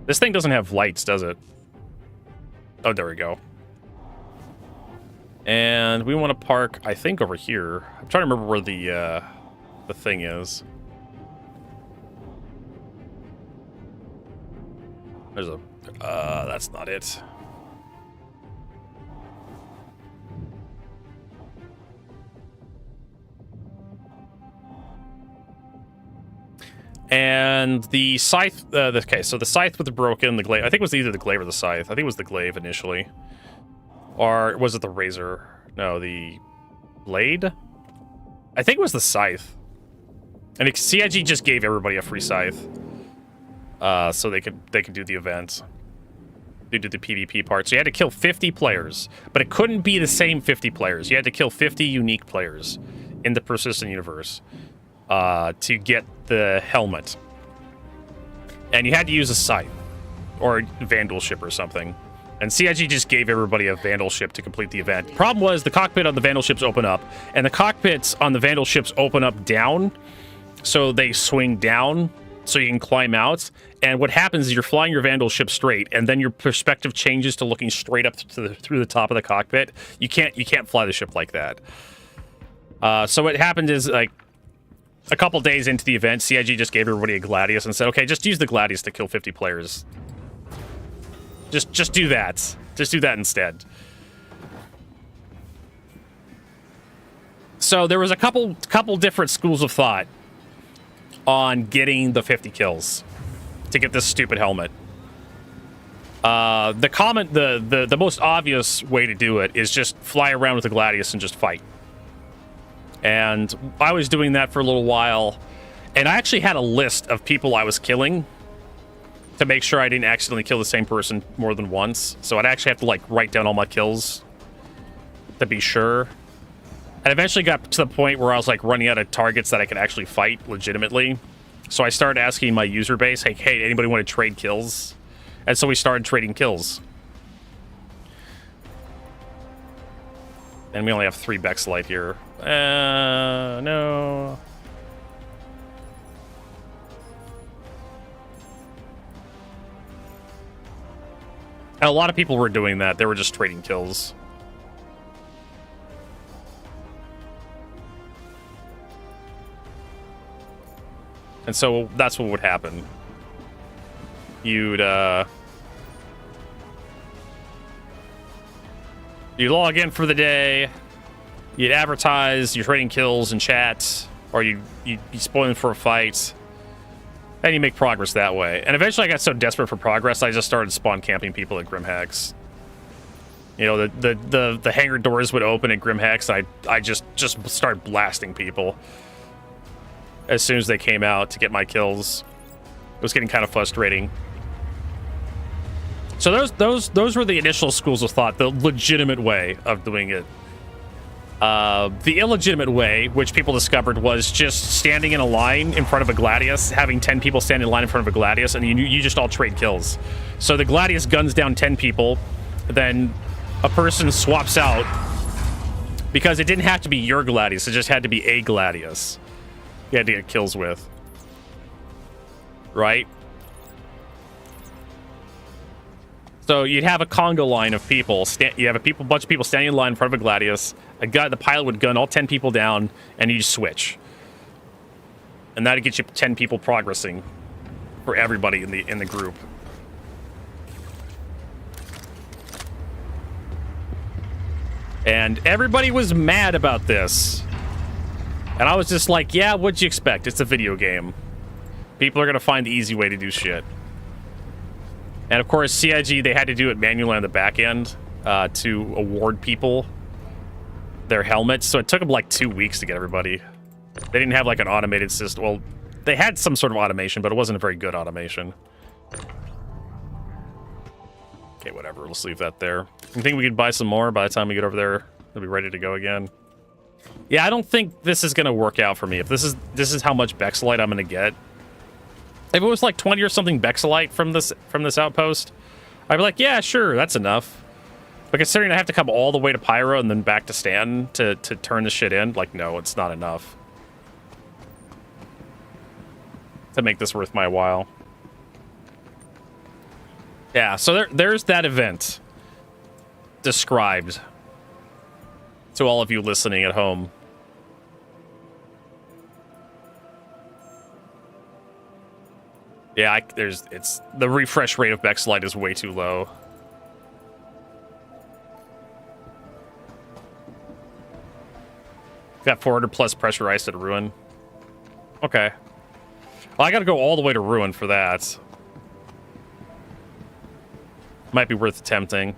This thing doesn't have lights, does it? Oh, there we go. And we want to park, I think, over here. I'm trying to remember where the thing is. There's a... that's not it. And the Scythe... okay, so the Scythe with the broken, the Glaive... I think it was either the Glaive or the Scythe. I think it was the Glaive initially. Or was it the Razor? No, the Blade? I think it was the Scythe. And CIG just gave everybody a free Scythe. So they could do the event. They did the PvP part. So you had to kill 50 players. But it couldn't be the same 50 players. You had to kill 50 unique players in the persistent universe to get the helmet. And you had to use a Scythe. Or Vandal ship or something. And CIG just gave everybody a Vandal ship to complete the event. Problem was, the cockpit on the Vandal ships open up. And the cockpits on the Vandal ships open up down. So they swing down. So you can climb out, and what happens is you're flying your Vandal ship straight, and then your perspective changes to looking straight up to through the top of the cockpit. You can't fly the ship like that. So what happened is, like, a couple days into the event, CIG just gave everybody a Gladius and said, "Okay, just use the Gladius to kill 50 players. Just do that. Just do that instead." So there was a couple different schools of thought on getting the 50 kills to get this stupid helmet. The most obvious way to do it is just fly around with the Gladius and just fight. And I was doing that for a little while, and I actually had a list of people I was killing to make sure I didn't accidentally kill the same person more than once. So I'd actually have to like write down all my kills to be sure. And eventually got to the point where I was like running out of targets that I could actually fight legitimately. So I started asking my user base, hey, anybody want to trade kills? And so we started trading kills. And we only have 3 Bexlite here. No. And a lot of people were doing that. They were just trading kills. And so that's what would happen. You'd log in for the day, you'd advertise your trading kills in chat, or you'd be spoiling for a fight, and you make progress that way. And eventually I got so desperate for progress, I just started spawn camping people at Grimhex. You know, the hangar doors would open at Grimhex, and I just started blasting people as soon as they came out to get my kills. It was getting kind of frustrating. So those were the initial schools of thought, the legitimate way of doing it. The illegitimate way, which people discovered, was just standing in a line in front of a Gladius, having 10 people stand in line in front of a Gladius, and you just all trade kills. So the Gladius guns down 10 people, then a person swaps out, because it didn't have to be your Gladius, it just had to be a Gladius you had to get kills with. Right? So you'd have a Congo line of people. You have a bunch of people standing in line in front of a Gladius. The pilot would gun all 10 people down, and you just switch. And that'd get you 10 people progressing for everybody in the group. And everybody was mad about this. And I was just like, yeah, what'd you expect? It's a video game. People are gonna find the easy way to do shit. And of course, CIG, they had to do it manually on the back end to award people their helmets. So it took them like 2 weeks to get everybody. They didn't have like an automated system. Well, they had some sort of automation, but it wasn't a very good automation. Okay, whatever. Let's leave that there. You think we could buy some more by the time we get over there? We'll be ready to go again. Yeah, I don't think this is going to work out for me. If this is how much Bexelite I'm going to get. If it was like 20 or something Bexelite from this outpost, I'd be like, yeah, sure, that's enough. But considering I have to come all the way to Pyro and then back to Stanton to turn this shit in, like, no, it's not enough to make this worth my while. Yeah, so there's that event described to all of you listening at home. Yeah, the refresh rate of Bexelite is way too low. Got 400 plus pressurized at Ruin. Okay. Well, I gotta go all the way to Ruin for that. Might be worth attempting.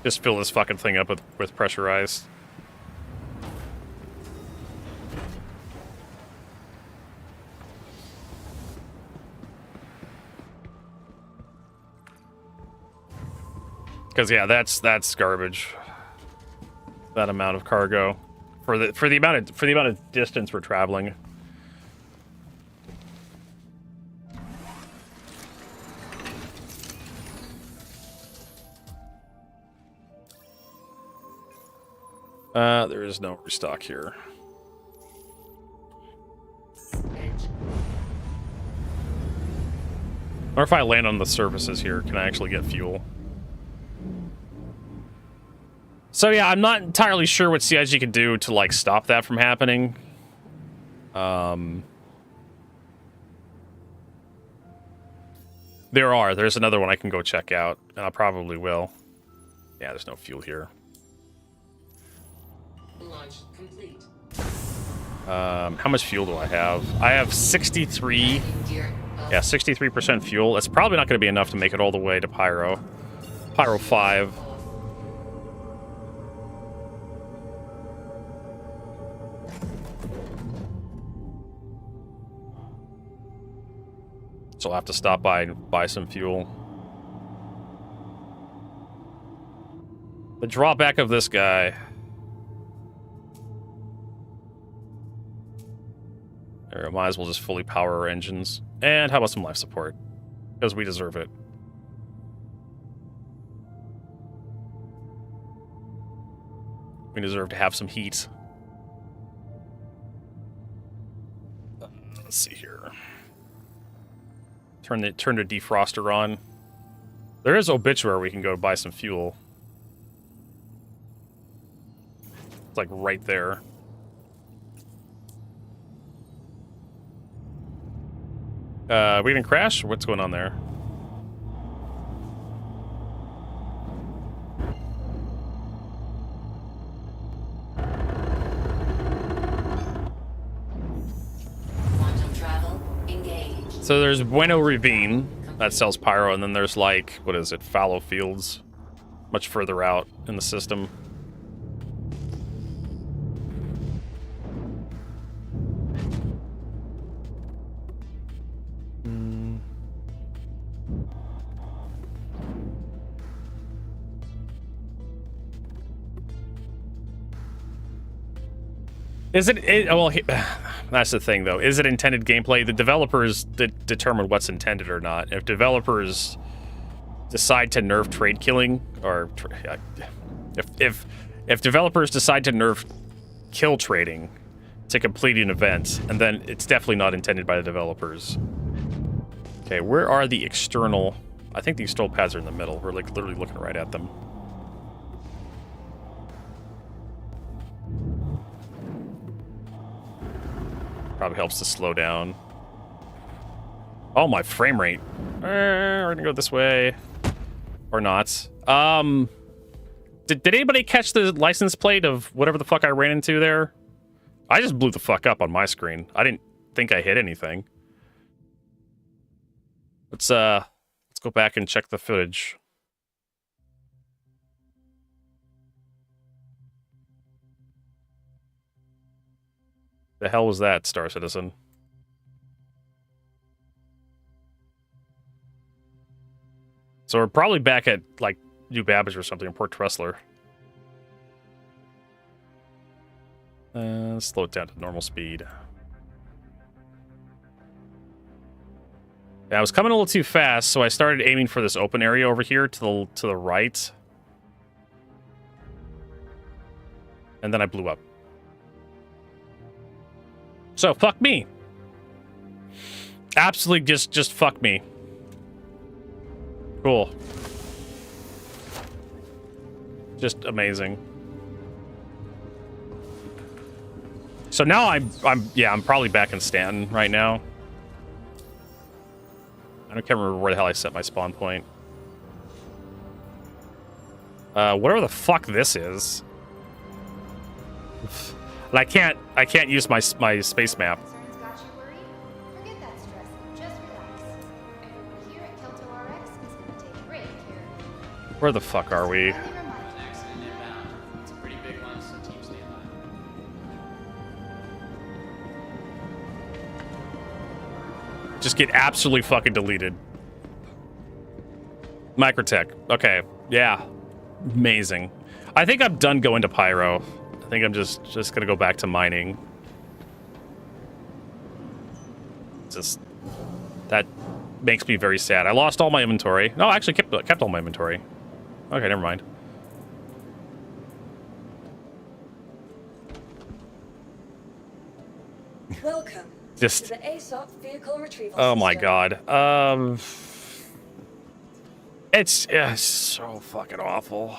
Just fill this fucking thing up with pressurized. Because yeah, that's garbage. That amount of cargo for the amount of distance we're traveling. There is no restock here. Or if I land on the surfaces here, can I actually get fuel? So yeah, I'm not entirely sure what CIG can do to like stop that from happening. There's another one I can go check out, and I probably will. Yeah, there's no fuel here. Launch complete. How much fuel do I have? I have 63. Yeah, 63% fuel. That's probably not going to be enough to make it all the way to Pyro. Pyro 5. So I'll have to stop by and buy some fuel. The drawback of this guy. There, might as well just fully power our engines. And how about some life support? Because we deserve it. We deserve to have some heat. Let's see here. Turn the defroster on. There is Obituary we can go buy some fuel. It's like right there. We didn't crash? What's going on there? Quantum travel engaged. So there's Bueno Ravine that sells pyro, and then there's like, what is it, Fallow Fields, much further out in the system. Is it well, that's the thing, though. Is it intended gameplay? The developers determine what's intended or not. If developers decide to nerf trade killing, or if developers decide to nerf kill trading to complete an event, and then it's definitely not intended by the developers. Okay, where are the external? I think the external pads are in the middle. We're like literally looking right at them. Probably helps to slow down. Oh, my frame rate. We're gonna go this way. Or not. Did anybody catch the license plate of whatever the fuck I ran into there? I just blew the fuck up on my screen. I didn't think I hit anything. Let's go back and check the footage. The hell was that, Star Citizen? So we're probably back at, like, New Babbage or something, in Port Tressler. Slow it down to normal speed. Yeah, I was coming a little too fast, so I started aiming for this open area over here to the right. And then I blew up. So, fuck me. Absolutely just fuck me. Cool. Just amazing. So now I'm probably back in Stanton right now. I can't remember where the hell I set my spawn point. Whatever the fuck this is. And I can't use my space map. Where the fuck are we? Just get absolutely fucking deleted. Microtech. Okay. Yeah. Amazing. I think I'm done going to Pyro. I think I'm just gonna go back to mining. Just that makes me very sad. I lost all my inventory. No, I actually kept all my inventory. Okay, never mind. Welcome just to the ASOP vehicle retrieval oh my system. god. It's so fucking awful.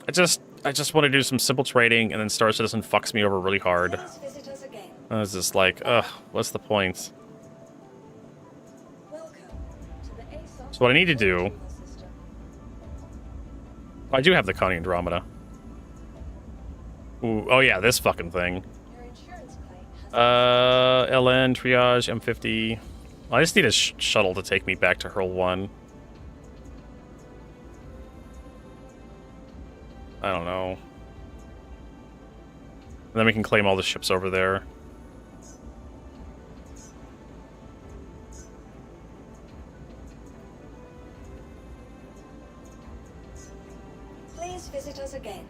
I just want to do some simple trading, and then Star Citizen fucks me over really hard. I was just like, ugh, what's the point? So what I need to do... I do have the Connie Andromeda. Ooh, oh yeah, this fucking thing. LN, Triage, M50. I just need a shuttle to take me back to Hurl 1. I don't know. And then we can claim all the ships over there. Please visit us again.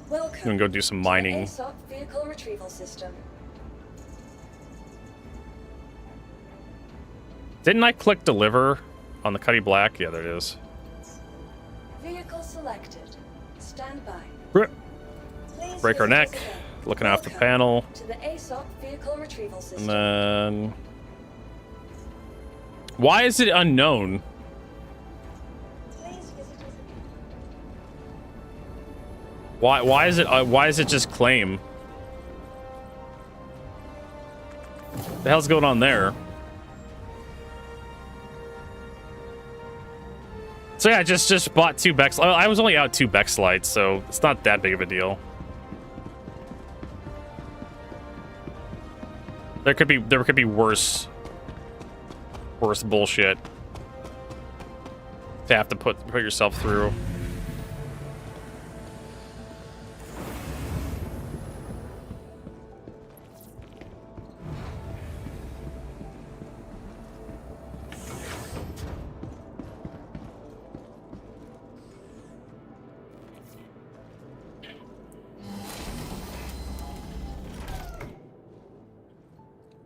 Welcome. We can go do some mining. To the ASOP vehicle retrieval system. Didn't I click deliver on the Cuddy Black? Yeah, there it is. Vehicle selected. Stand by. Please Break our visit neck. us again. Looking off the Welcome panel. To the ASOP vehicle retrieval system. And then... Why is it unknown? Why is it just claim? The hell's going on there? So yeah, I just bought 2 Bex. I was only out 2 Bex lights, so it's not that big of a deal. There could be worse bullshit to have to put yourself through.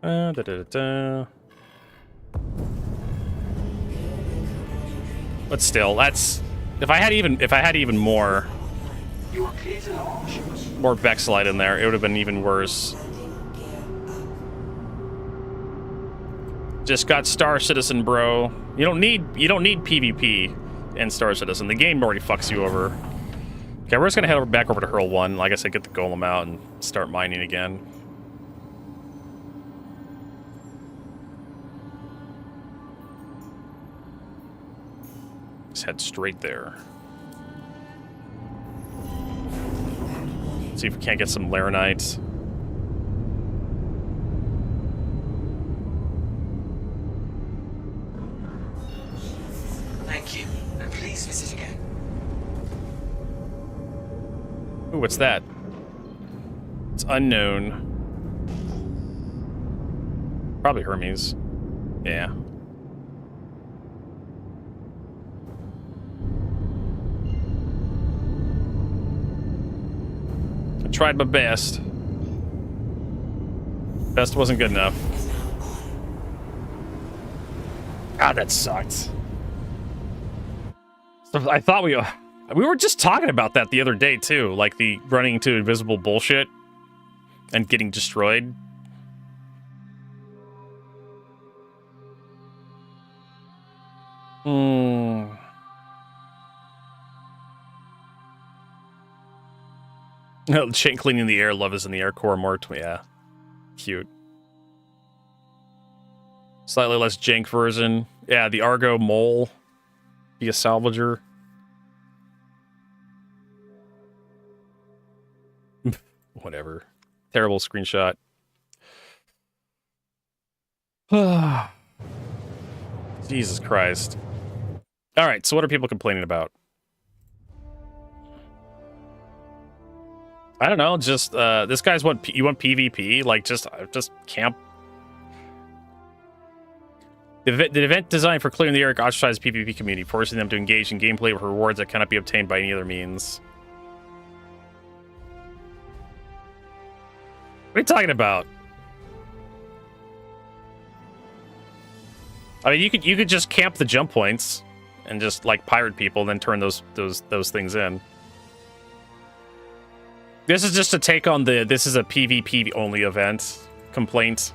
But still, that's if I had even more Bexlite in there, it would have been even worse. Just got Star Citizen, bro. You don't need PvP in Star Citizen. The game already fucks you over. Okay, we're just gonna head back over to Hurl 1. Like I said, get the golem out and start mining again. Just head straight there. See if we can't get some Laranite. Thank you, and please visit again. Ooh, what's that? It's unknown. Probably Hermes. Yeah. I tried my best. Best wasn't good enough. God, that sucked. So I thought we were just talking about that the other day too, like the running into invisible bullshit and getting destroyed. Chain cleaning the air, love is in the air core more. Yeah, cute. Slightly less jank version. Yeah, the Argo mole. Be a salvager. Whatever. Terrible screenshot. Jesus Christ. All right, so what are people complaining about? I don't know, just this guy's you want PvP? Like just camp. The event designed for clearing the air ostracized the PvP community, forcing them to engage in gameplay with rewards that cannot be obtained by any other means. What are you talking about? I mean, you could just camp the jump points and just like pirate people, and then turn those things in. This is just a take on this is a PvP only event complaint,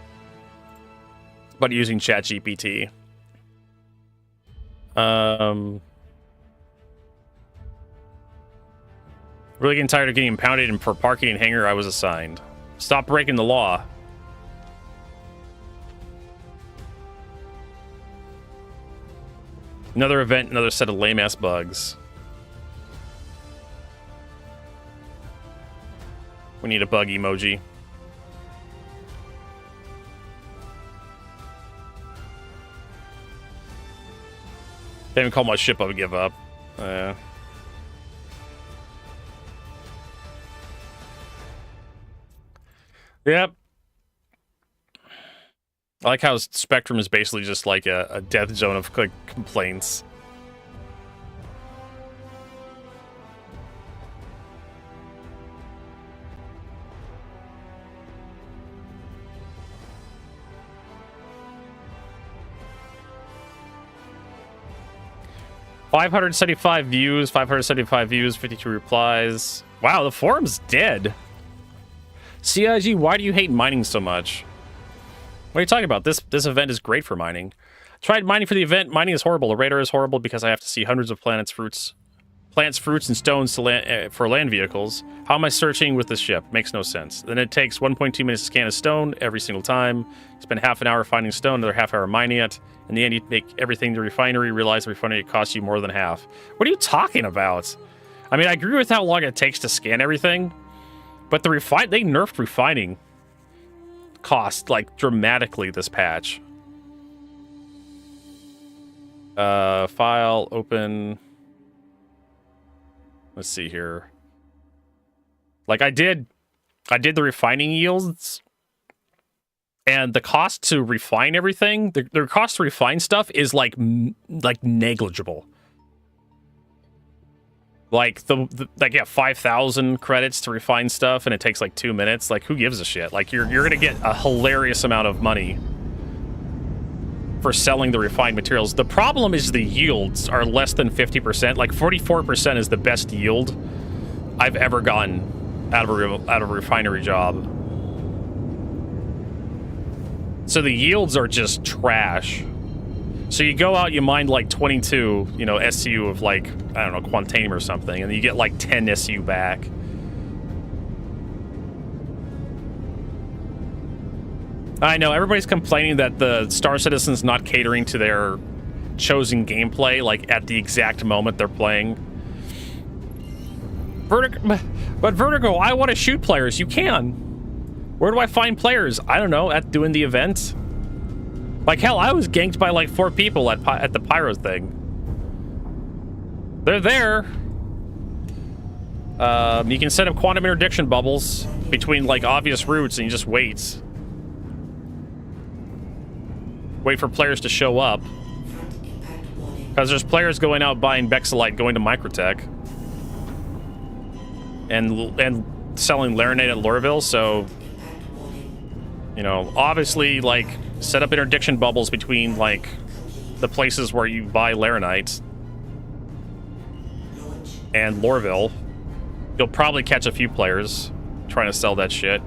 but using ChatGPT. Really getting tired of getting impounded and for parking in hangar I was assigned. Stop breaking the law. Another event, another set of lame-ass bugs. We need a bug emoji. They haven't called my ship up and give up. Yep. I like how Spectrum is basically just like a death zone of like, complaints. $575 views, 52 replies. Wow, the forum's dead. CIG, why do you hate mining so much? What are you talking about? This event is great for mining. Tried mining for the event. Mining is horrible. The radar is horrible because I have to see hundreds of plants, fruits, and stones to land, for land vehicles. How am I searching with this ship? Makes no sense. Then it takes 1.2 minutes to scan a stone every single time. Spend half an hour finding stone, another half hour mining it. In the end, you make everything the refinery. Realize the refinery costs you more than half. What are you talking about? I mean, I agree with how long it takes to scan everything, but they nerfed refining cost like dramatically this patch. File open. Let's see here. Like I did the refining yields, and the cost to refine everything, the cost to refine stuff is like negligible. Like like yeah, 5,000 credits to refine stuff, and it takes like 2 minutes. Like, who gives a shit? Like, you're gonna get a hilarious amount of money for selling the refined materials. The problem is the yields are less than 50%. Like 44% is the best yield I've ever gotten out of a refinery job. So the yields are just trash. So you go out, you mine like 22, you know, SU of like, I don't know, Quantanium or something, and you get like 10 SU back. I know, everybody's complaining that the Star Citizen's not catering to their chosen gameplay, like at the exact moment they're playing. But Vertigo, I want to shoot players. You can. Where do I find players? I don't know, at doing the event. Like, hell, I was ganked by like 4 people at the Pyro thing. They're there. You can set up quantum interdiction bubbles between like obvious routes, and you just wait. Wait for players to show up. Because there's players going out buying Bexelite, going to Microtech. And selling Larinate at Lorville, so... You know, obviously, like, set up interdiction bubbles between, like, the places where you buy Larinite and Lorville. You'll probably catch a few players trying to sell that shit.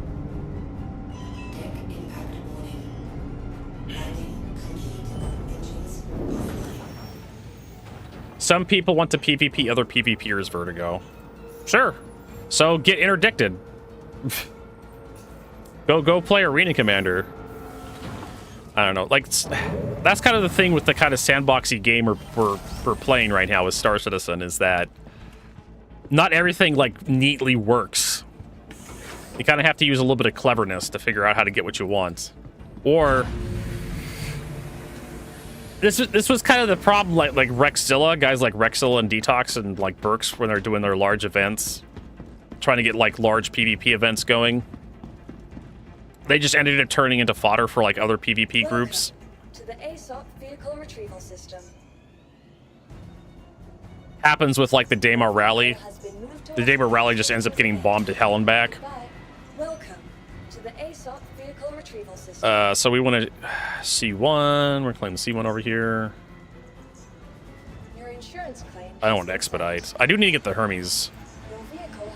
Some people want to PvP other PvPers, Vertigo. Sure. So get interdicted. Go play Arena Commander. I don't know. Like, that's kind of the thing with the kind of sandboxy game we're playing right now with Star Citizen, is that not everything, like, neatly works. You kind of have to use a little bit of cleverness to figure out how to get what you want. Or... This was kind of the problem, like Rexzilla, guys like Rexzilla and Detox and, like, Burks, when they're doing their large events. Trying to get, like, large PvP events going. They just ended up turning into fodder for, like, other PvP groups. To the ASOP vehicle retrieval system. Happens with, like, the Daymar Rally. The Daymar Rally just ends up getting bombed to hell and back. Welcome to the ASOP vehicle retrieval system. So we want to... C1. We're claiming C1 over here. Your insurance claim. I don't want to expedite. I do need to get the Hermes. Your vehicle.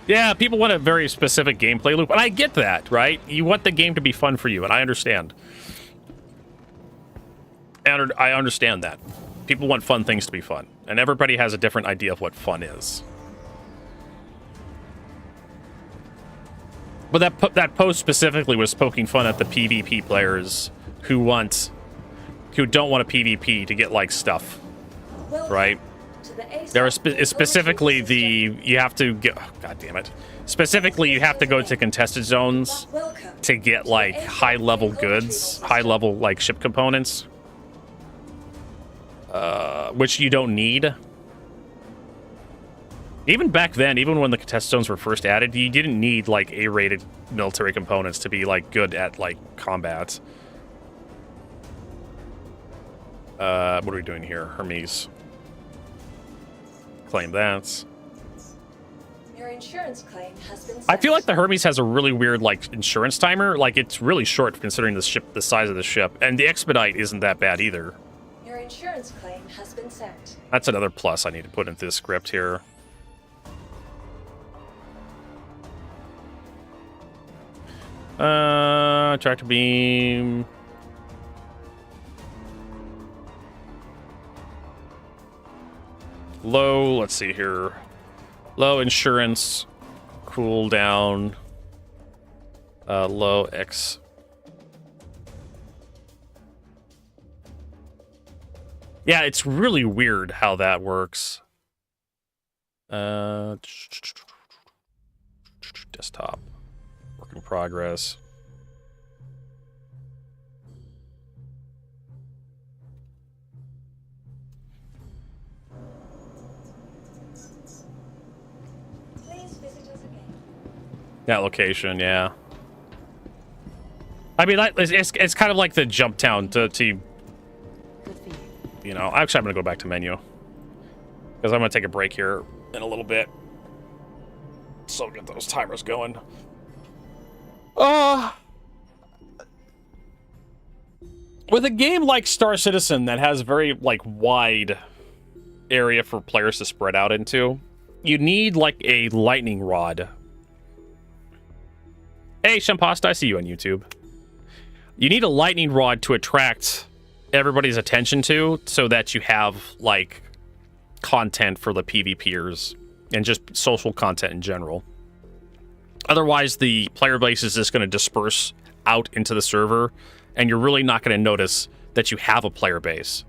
Yeah, people want a very specific gameplay loop, and I get that, right? You want the game to be fun for you, and I understand. And I understand that. People want fun things to be fun, and everybody has a different idea of what fun is. But that post specifically was poking fun at the PvP players who don't want a PvP to get, like, stuff, right? There are specifically you have to get, oh, god damn it. Specifically, you have to go to contested zones to get, like, high-level goods, high-level, like, ship components, which you don't need. Even back then, even when the contested zones were first added, you didn't need, like, A-rated military components to be, like, good at, like, combat. What are we doing here? Hermes. Claim that. Your insurance claim has been sent. I feel like the Hermes has a really weird, like, insurance timer. Like, it's really short considering the size of the ship. And the expedite isn't that bad either. Your insurance claim has been sent. That's another plus I need to put into this script here. Tractor beam. Low, let's see here. Low insurance, cooldown, low X. Yeah, it's really weird how that works. Desktop, work in progress. That location, yeah. I mean, it's kind of like the jump town to you know, actually I'm gonna go back to menu because I'm gonna take a break here in a little bit. So get those timers going. With a game like Star Citizen that has very like wide area for players to spread out into, you need like a lightning rod. Hey, Shampasta, I see you on YouTube. You need a lightning rod to attract everybody's attention to, so that you have like content for the PvPers and just social content in general. Otherwise, the player base is just going to disperse out into the server, and you're really not going to notice that you have a player base.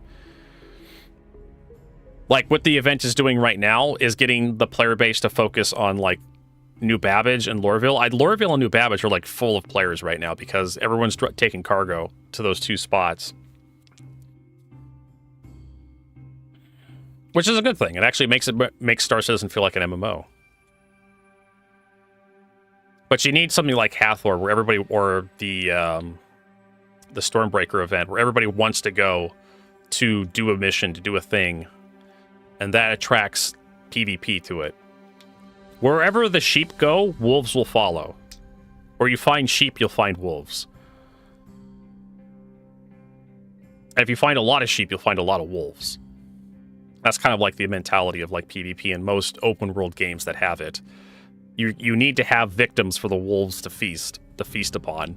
Like what the event is doing right now is getting the player base to focus on like New Babbage and Lorville. Lorville and New Babbage are like full of players right now because everyone's taking cargo to those two spots. Which is a good thing. It actually makes Star Citizen feel like an MMO. But you need something like Hathor where everybody, or the Stormbreaker event, where everybody wants to go to do a mission, to do a thing. And that attracts PvP to it. Wherever the sheep go, wolves will follow. Where you find sheep, you'll find wolves. And if you find a lot of sheep, you'll find a lot of wolves. That's kind of like the mentality of like PvP in most open world games that have it. You need to have victims for the wolves to feast upon.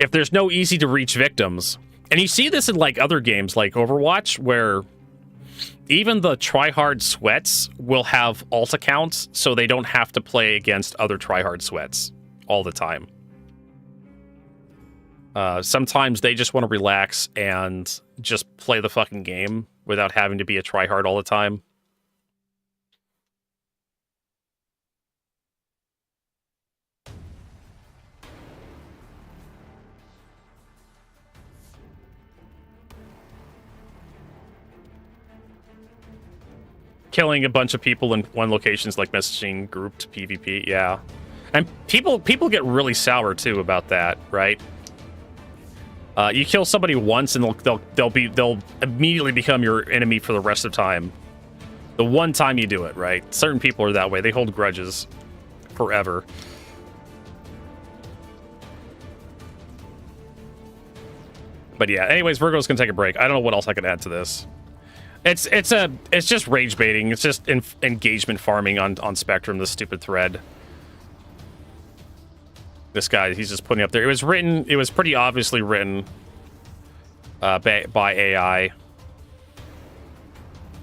If there's no easy to reach victims, and you see this in like other games like Overwatch, where even the tryhard sweats will have alt accounts, so they don't have to play against other tryhard sweats all the time. Sometimes they just want to relax and just play the fucking game without having to be a tryhard all the time. Killing a bunch of people in one location is like messaging grouped PvP, yeah. And people get really sour too about that, right? You kill somebody once and they'll immediately become your enemy for the rest of the time. The one time you do it, right? Certain people are that way. They hold grudges forever. But yeah, anyways, Virgo's gonna take a break. I don't know what else I could add to this. It's just rage baiting. It's just engagement farming on Spectrum, this stupid thread. This guy, he's just putting up there. It was pretty obviously written by AI.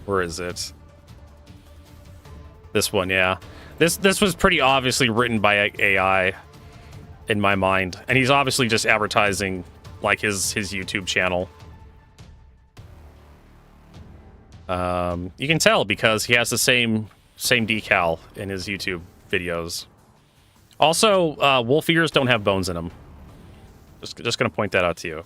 Where is it? This one, yeah. This was pretty obviously written by AI in my mind. And he's obviously just advertising like his YouTube channel. You can tell because he has the same decal in his YouTube videos. Also, wolf ears don't have bones in them. Just gonna point that out to you.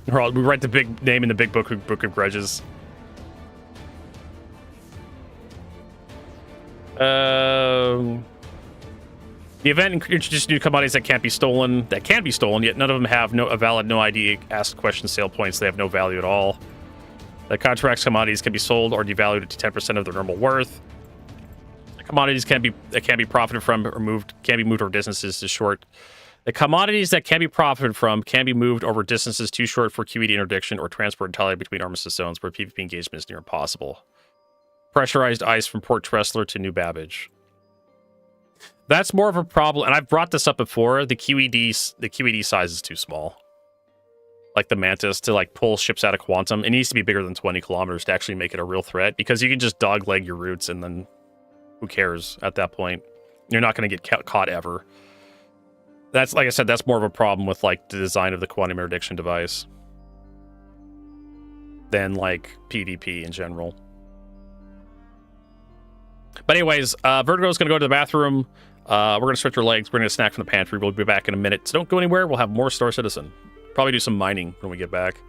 We write the big name in the big book of grudges. The event introduced new commodities that can be stolen, yet none of them have a valid no ID asked question sale points. They have no value at all. The contracts commodities can be sold or devalued to 10% of their normal worth. The commodities can be profited from or moved, can be moved over distances too short. The commodities that can be profited from can be moved over distances too short for QED interdiction or transport entirely between armistice zones where PvP engagement is near impossible. Pressurized ice from Port Tressler to New Babbage. That's more of a problem, and I've brought this up before. The QED size is too small. Like the Mantis, to like pull ships out of Quantum, it needs to be bigger than 20 kilometers to actually make it a real threat, because you can just dogleg your routes and then who cares at that point? You're not going to get caught ever. That's, like I said, that's more of a problem with like the design of the quantum interdiction device than like PvP in general. But anyways, Vertigo's going to go to the bathroom. We're going to stretch our legs. We're going to snack from the pantry. We'll be back in a minute. So don't go anywhere. We'll have more Star Citizen. Probably do some mining when we get back.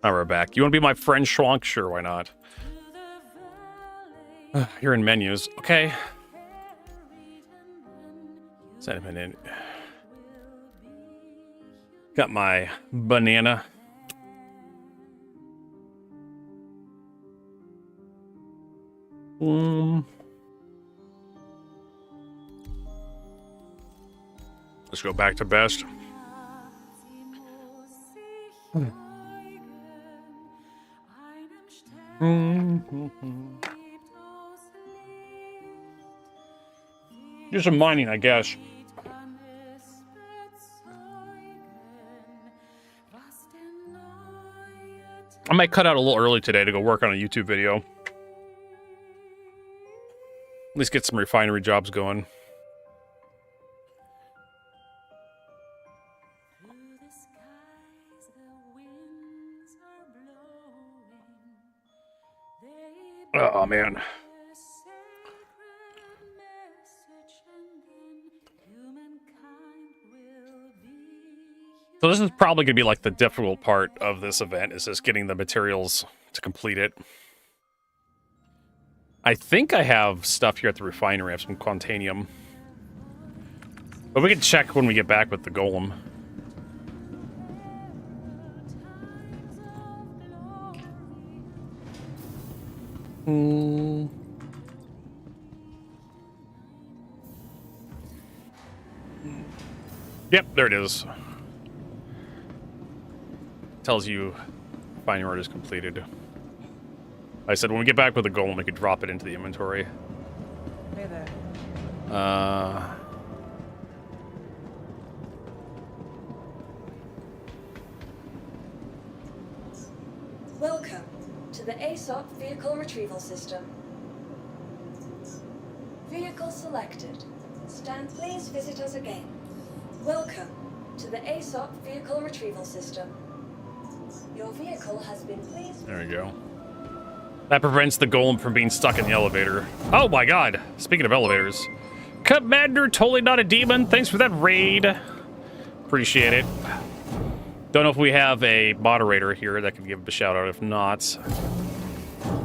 Now we're back. You want to be my friend, Schwank? Sure, why not? You're in menus. Okay. Send him in. Got my banana. Let's go back to best. Do some mining, I guess. I might cut out a little early today to go work on a YouTube video. At least get some refinery jobs going. Oh, man. So this is probably going to be like the difficult part of this event, is just getting the materials to complete it. I think I have stuff here at the refinery. I have some Quantanium. But we can check when we get back with the golem. Yep, there it is. Tells you finding order is completed. Like I said, when we get back with the golem, we could drop it into the inventory. Hey there. Welcome to the ASOP Vehicle Retrieval System. Vehicle selected. Please visit us again. Welcome to the ASOP Vehicle Retrieval System. Your vehicle has been pleased. There we go. That prevents the golem from being stuck in the elevator. Oh my god. Speaking of elevators. Commander, totally not a demon. Thanks for that raid. Appreciate it. Don't know if we have a moderator here that can give a shout out. If not,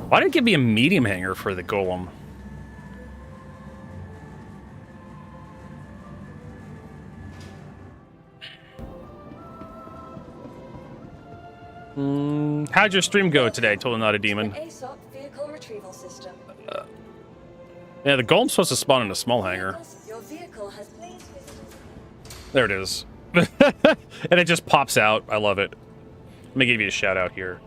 why didn't it give me a medium hanger for the golem? How'd your stream go today? Totally not a demon. ASOP Vehicle Retrieval System. Yeah, the golem's supposed to spawn in a small hangar. Your vehicle has please visited. There it is. And it just pops out. I love it. Let me give you a shout out here.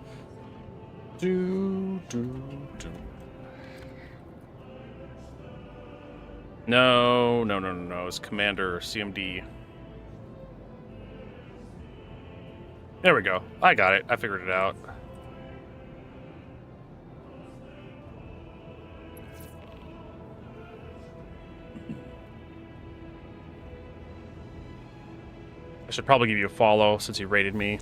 No. It's Commander CMD. There we go. I got it. I figured it out. I should probably give you a follow since you rated me.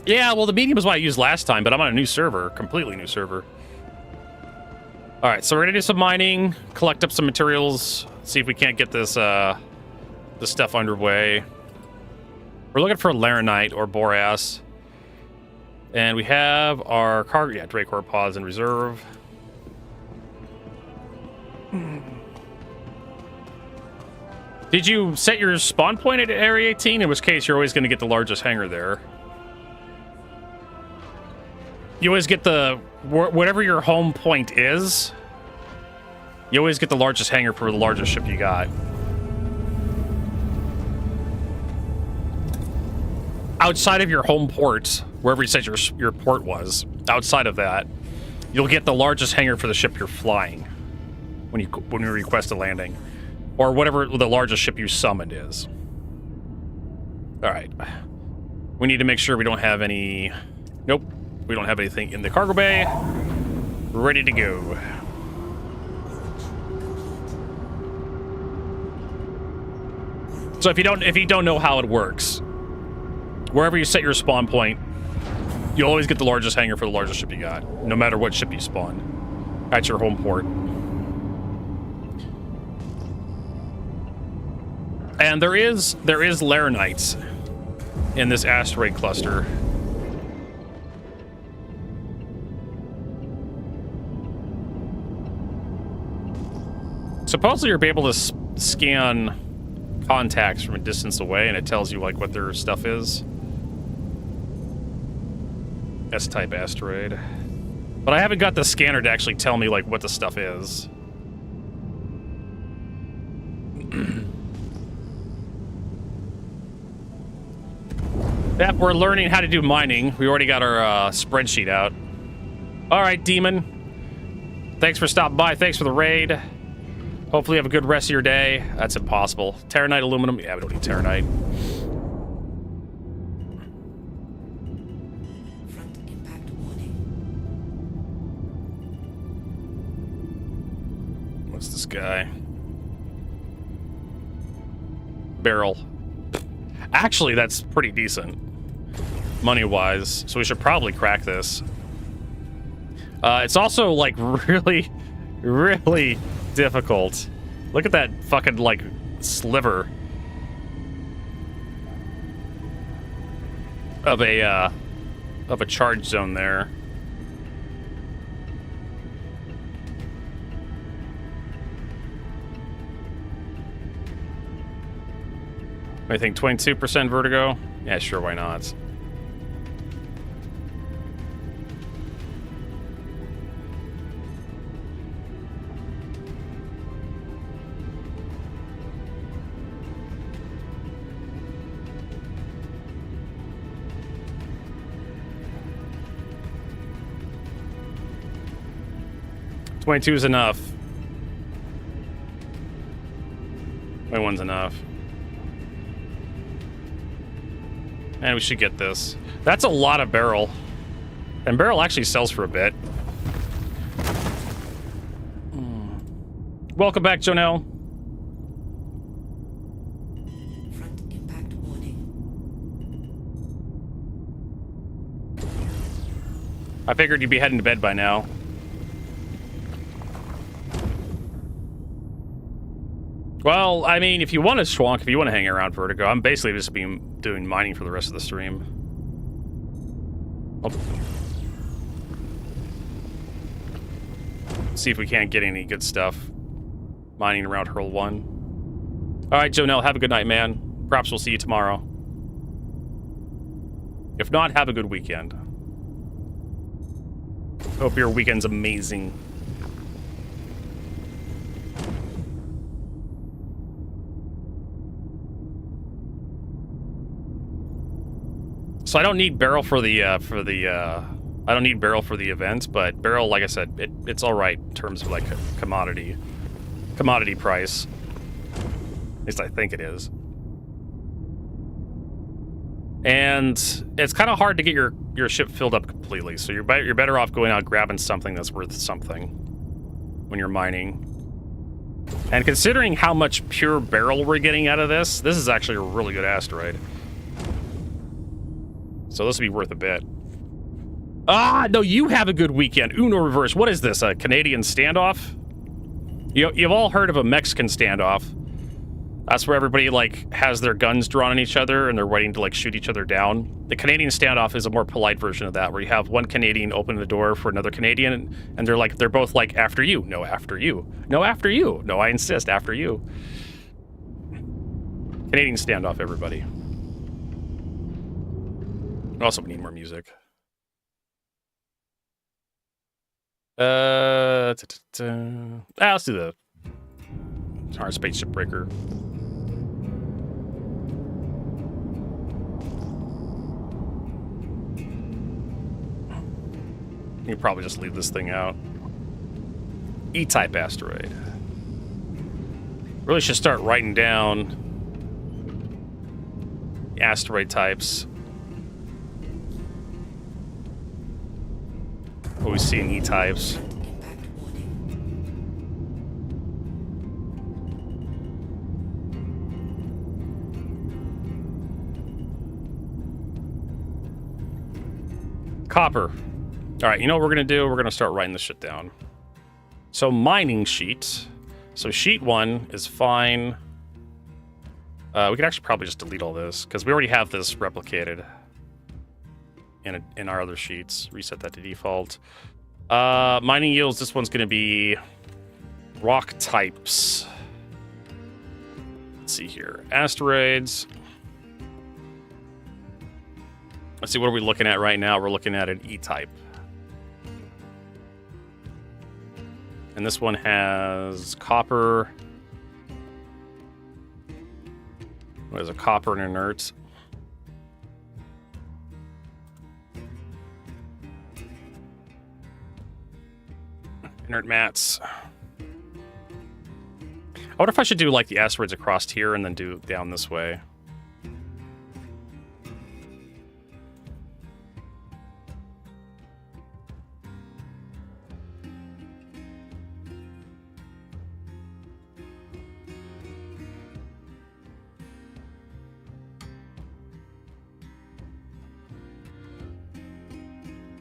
Yeah, well, the medium is what I used last time, but I'm on a new server. Completely new server. All right, so we're going to do some mining, collect up some materials, see if we can't get this this stuff underway. We're looking for Laranite or Boras. And we have our cargo, yeah, Dracor pods in reserve. Did you set your spawn point at Area 18? In which case, you're always going to get the largest hangar there. You always get the... whatever your home point is, you always get the largest hangar for the largest ship you got. Outside of your home port, wherever you said your port was, outside of that, you'll get the largest hangar for the ship you're flying when you request a landing. Or whatever the largest ship you summoned is. Alright. We need to make sure we don't have any... Nope. We don't have anything in the cargo bay. Ready to go. So if you don't know how it works, wherever you set your spawn point, you'll always get the largest hangar for the largest ship you got, no matter what ship you spawn at your home port. And there is Laranites in this asteroid cluster. Supposedly you'll be able to scan contacts from a distance away, and it tells you like what their stuff is. S-type asteroid. But I haven't got the scanner to actually tell me like what the stuff is. Yep, we're learning how to do mining. We already got our spreadsheet out. All right, Demon. Thanks for stopping by. Thanks for the raid. Hopefully you have a good rest of your day. That's impossible. Terranite aluminum. Yeah, we don't need Terranite. Front impact warning. What's this guy? Barrel. Actually, that's pretty decent. Money-wise. So we should probably crack this. It's also, like, really, really difficult. Look at that fucking, like, sliver of a charge zone there. I think 22% vertigo? Yeah, sure, why not? $22 is enough. 21's enough. And we should get this. That's a lot of barrel. And barrel actually sells for a bit. Welcome back, Jonelle. Front impact warning. I figured you'd be heading to bed by now. Well, I mean, if you want to schwonk, if you want to hang around Vertigo, I'm basically just doing mining for the rest of the stream. Oh. See if we can't get any good stuff mining around Hurl 1. All right, Jonelle, have a good night, man. Perhaps we'll see you tomorrow. If not, have a good weekend. Hope your weekend's amazing. So I don't need barrel for the I don't need barrel for the event, but barrel, like I said, it's all right in terms of like a commodity price. At least I think it is. And it's kind of hard to get your ship filled up completely. So you're better off going out grabbing something that's worth something when you're mining. And considering how much pure barrel we're getting out of this is actually a really good asteroid. So this will be worth a bit. Ah, no, you have a good weekend. Uno reverse. What is this, a Canadian standoff? You've all heard of a Mexican standoff. That's where everybody, like, has their guns drawn on each other and they're waiting to, like, shoot each other down. The Canadian standoff is a more polite version of that, where you have one Canadian open the door for another Canadian, and they're both like, after you. No, after you. No, after you. No, I insist, after you. Canadian standoff, everybody. Also, we need more music. Let's do the our spaceship breaker. You can probably just leave this thing out. E-type asteroid. Really should start writing down the asteroid types. What we see in E-types. Copper. All right, you know what we're going to do? We're going to start writing this shit down. So mining sheet. So sheet 1 is fine. We could actually probably just delete all this because we already have this replicated in our other sheets. Reset that to default. Mining yields, this one's going to be rock types. Let's see here. Asteroids. Let's see, what are we looking at right now? We're looking at an E-type. And this one has copper. There's a copper and inert. Inert mats. I wonder if I should do like the asteroids across here and then do down this way.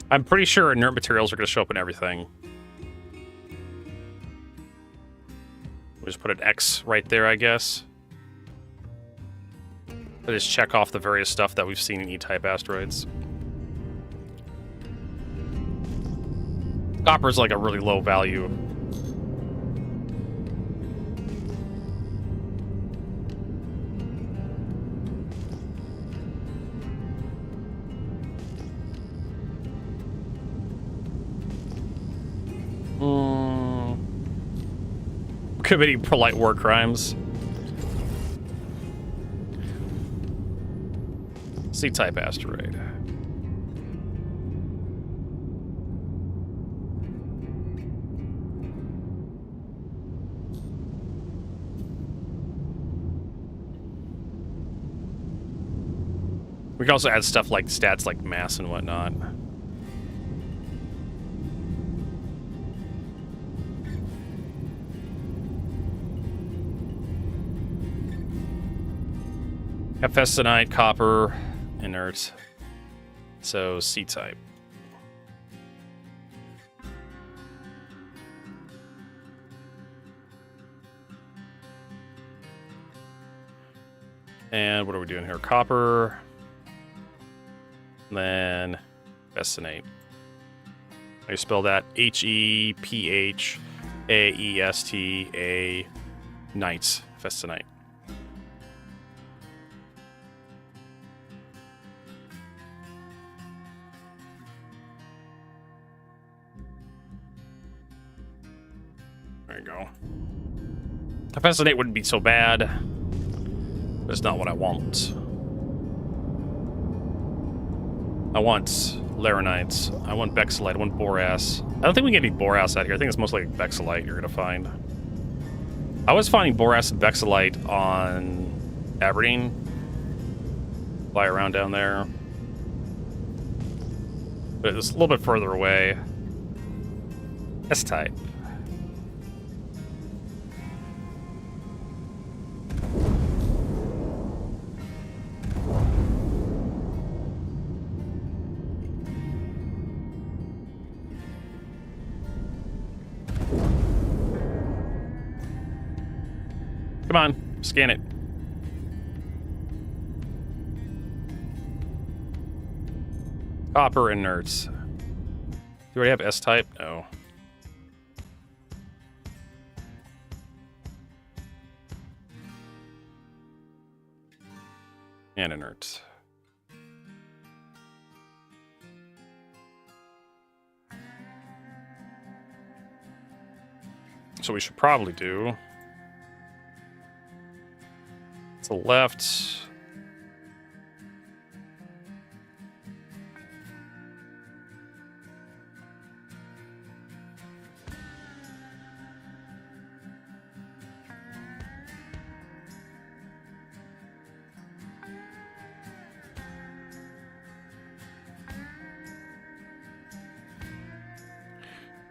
I'm pretty sure inert materials are going to show up in everything. We'll just put an X right there, I guess. I just check off the various stuff that we've seen in E-type asteroids. Copper is like a really low value. Committing polite war crimes. C-type asteroid. We can also add stuff like stats like mass and whatnot. Hephaestonite, copper, inert. So C-type. And what are we doing here? Copper. Then hephaestonate. How do you spell that? Hephaestonate. Night. Hephaestonite. There you go. Hephaestonate wouldn't be so bad. But it's not what I want. I want Laranites. I want Bexolite. I want Boras. I don't think we get any Boras out here. I think it's mostly Bexolite you're going to find. I was finding Boras and Bexolite on Aberdeen. Fly around down there. But it's a little bit further away. S-type. Come on, scan it. Copper inerts. Do we already have S-type? No. And inerts. So we should probably do to the left.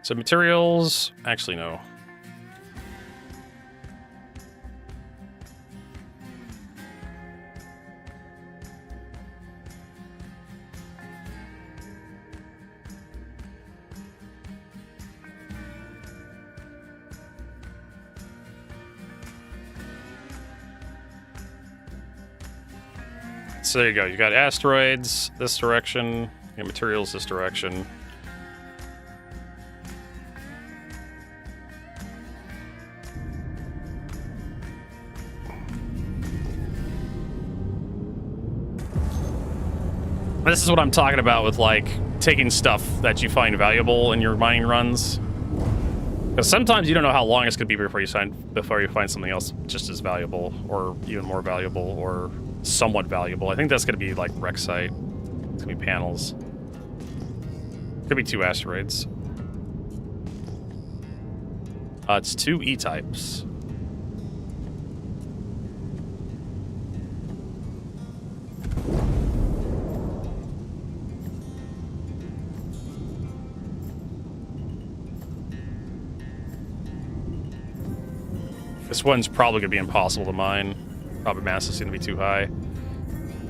So materials, actually no. So there you go. You got asteroids this direction. You got materials this direction. This is what I'm talking about with like taking stuff that you find valuable in your mining runs. Because sometimes you don't know how long it's going to be before you find something else just as valuable, or even more valuable, or somewhat valuable. I think that's going to be like wreck site. It's going to be panels. Could be 2 asteroids. It's 2 E-types. This one's probably going to be impossible to mine. Probably mass is going to be too high.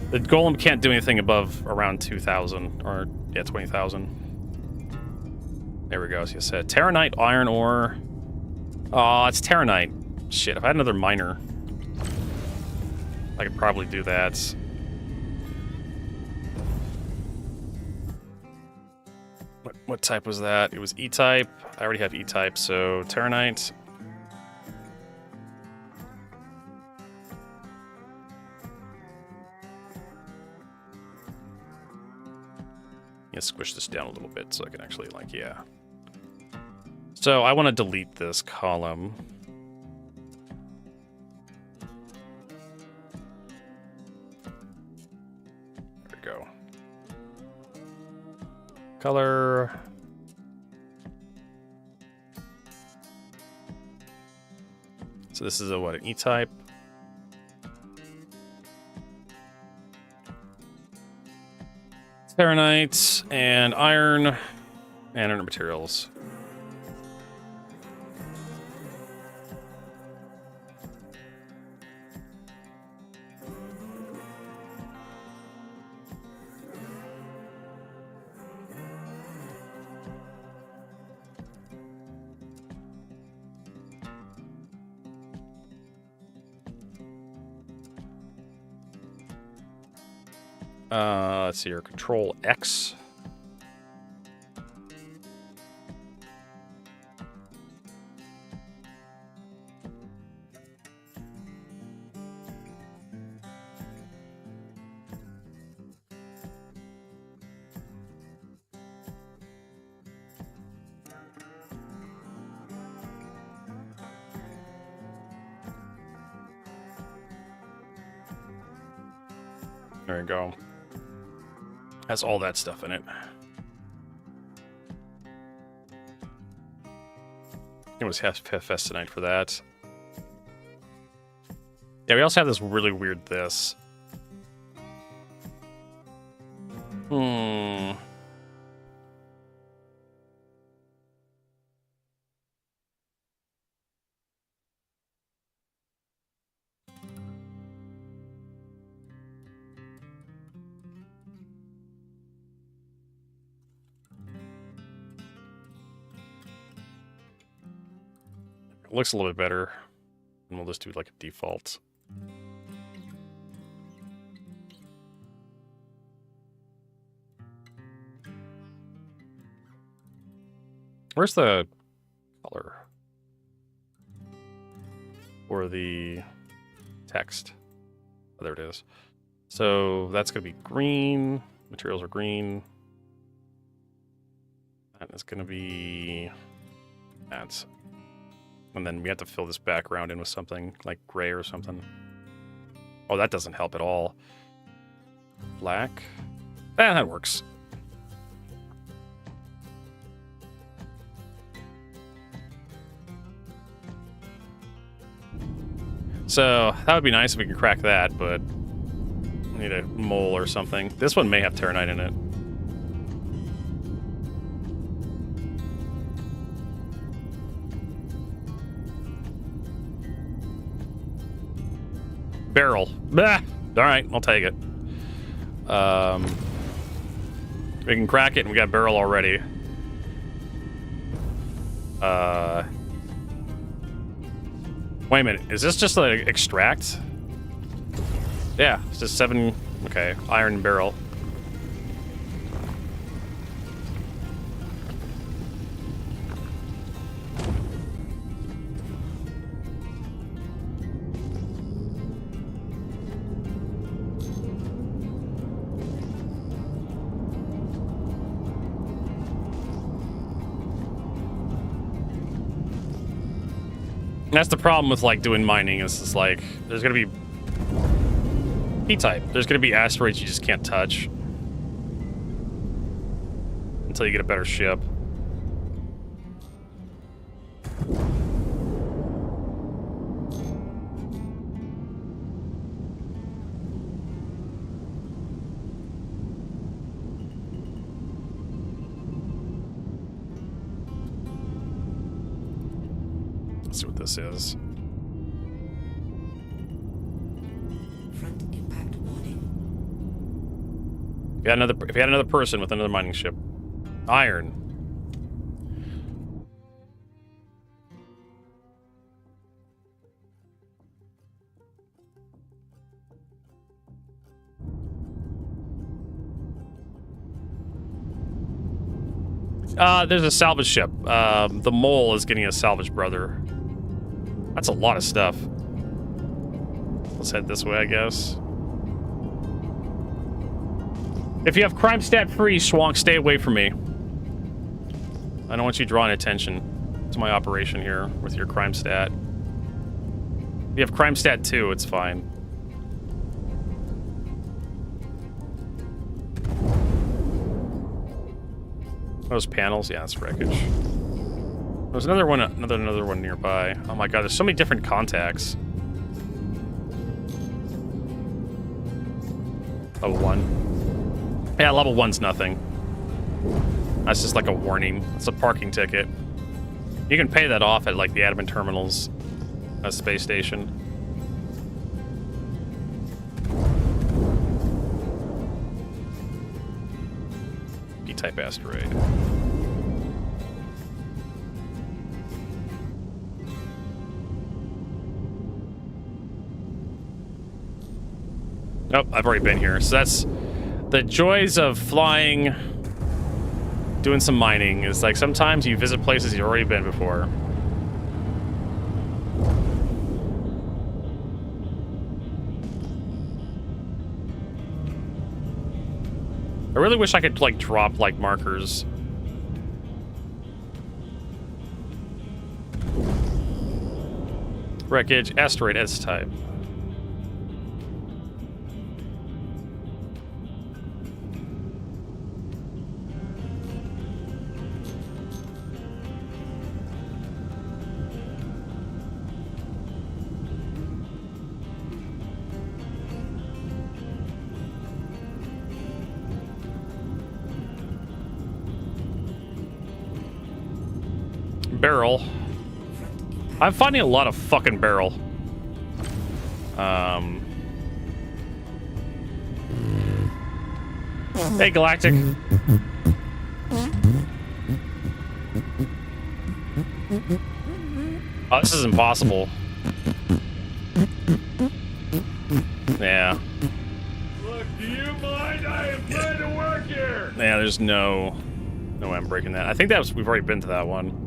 The golem can't do anything above around 2,000, or, yeah, 20,000. There we go, as you said. Terranite, iron ore. Oh, it's Terranite. Shit, if I had another miner, I could probably do that. What type was that? It was E-type. I already have E-type, so Terranite. Squish this down a little bit so I can actually, like, yeah. So I want to delete this column. There we go. Color. So this is a, what, an E-type? Terranite and iron and inert materials. Let's see here. Control X. There you go. Has all that stuff in it. It was Hefest tonight for that. Yeah, we also have this really weird this. It looks a little bit better. And we'll just do like a default. Where's the color? Or the text? Oh, there it is. So that's going to be green. Materials are green. That is going to be that. And then we have to fill this background in with something like gray or something. Oh, that doesn't help at all. Black. That works. So that would be nice if we could crack that, but we need a mole or something. This one may have Terranite in it. Barrel. Bah! All right, I'll take it. We can crack it, and we got barrel already. Wait a minute. Is this just like extract? Yeah, it's just 7 Okay, iron barrel. That's the problem with like doing mining. Is just like there's gonna be P-type. There's gonna be asteroids you just can't touch until you get a better ship. Let's see what this is. Front impact warning. If you had another person with another mining ship. Iron. There's a salvage ship. The mole is getting a salvage brother. That's a lot of stuff. Let's head this way, I guess. If you have crime stat free, Schwank, stay away from me. I don't want you drawing attention to my operation here with your crime stat. If you have crime stat 2, it's fine. Those panels, yeah, that's wreckage. There's another one nearby. Oh my god, there's so many different contacts. Level 1. Yeah, level 1's nothing. That's just like a warning. It's a parking ticket. You can pay that off at like the admin terminals at space station. B-type asteroid. Nope, I've already been here. So that's the joys of flying, doing some mining. Is like sometimes you visit places you've already been before. I really wish I could like drop like markers. Wreckage, asteroid S-type. Barrel. I'm finding a lot of fucking barrel. Hey, Galactic. Oh, this is impossible. Yeah. Look, do you mind? I am trying to work here. Yeah, there's no way I'm breaking that. I think we've already been to that one.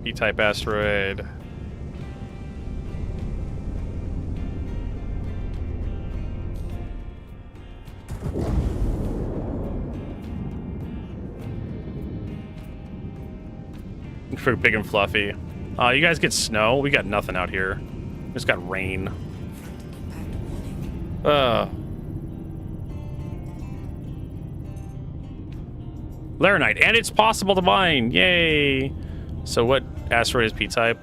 E-type asteroid. For big and fluffy. You guys get snow? We got nothing out here. We just got rain. Laranite, and it's possible to mine. Yay! So what asteroid is P-type?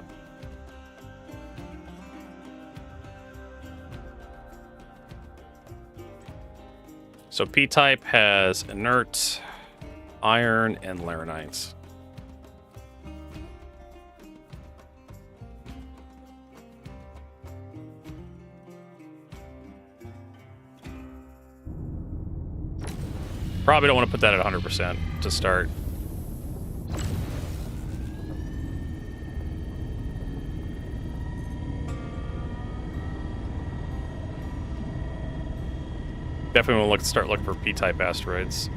So P-type has inert, iron, and laranites. Probably don't want to put that at 100% to start. Definitely want to start looking for P-type asteroids.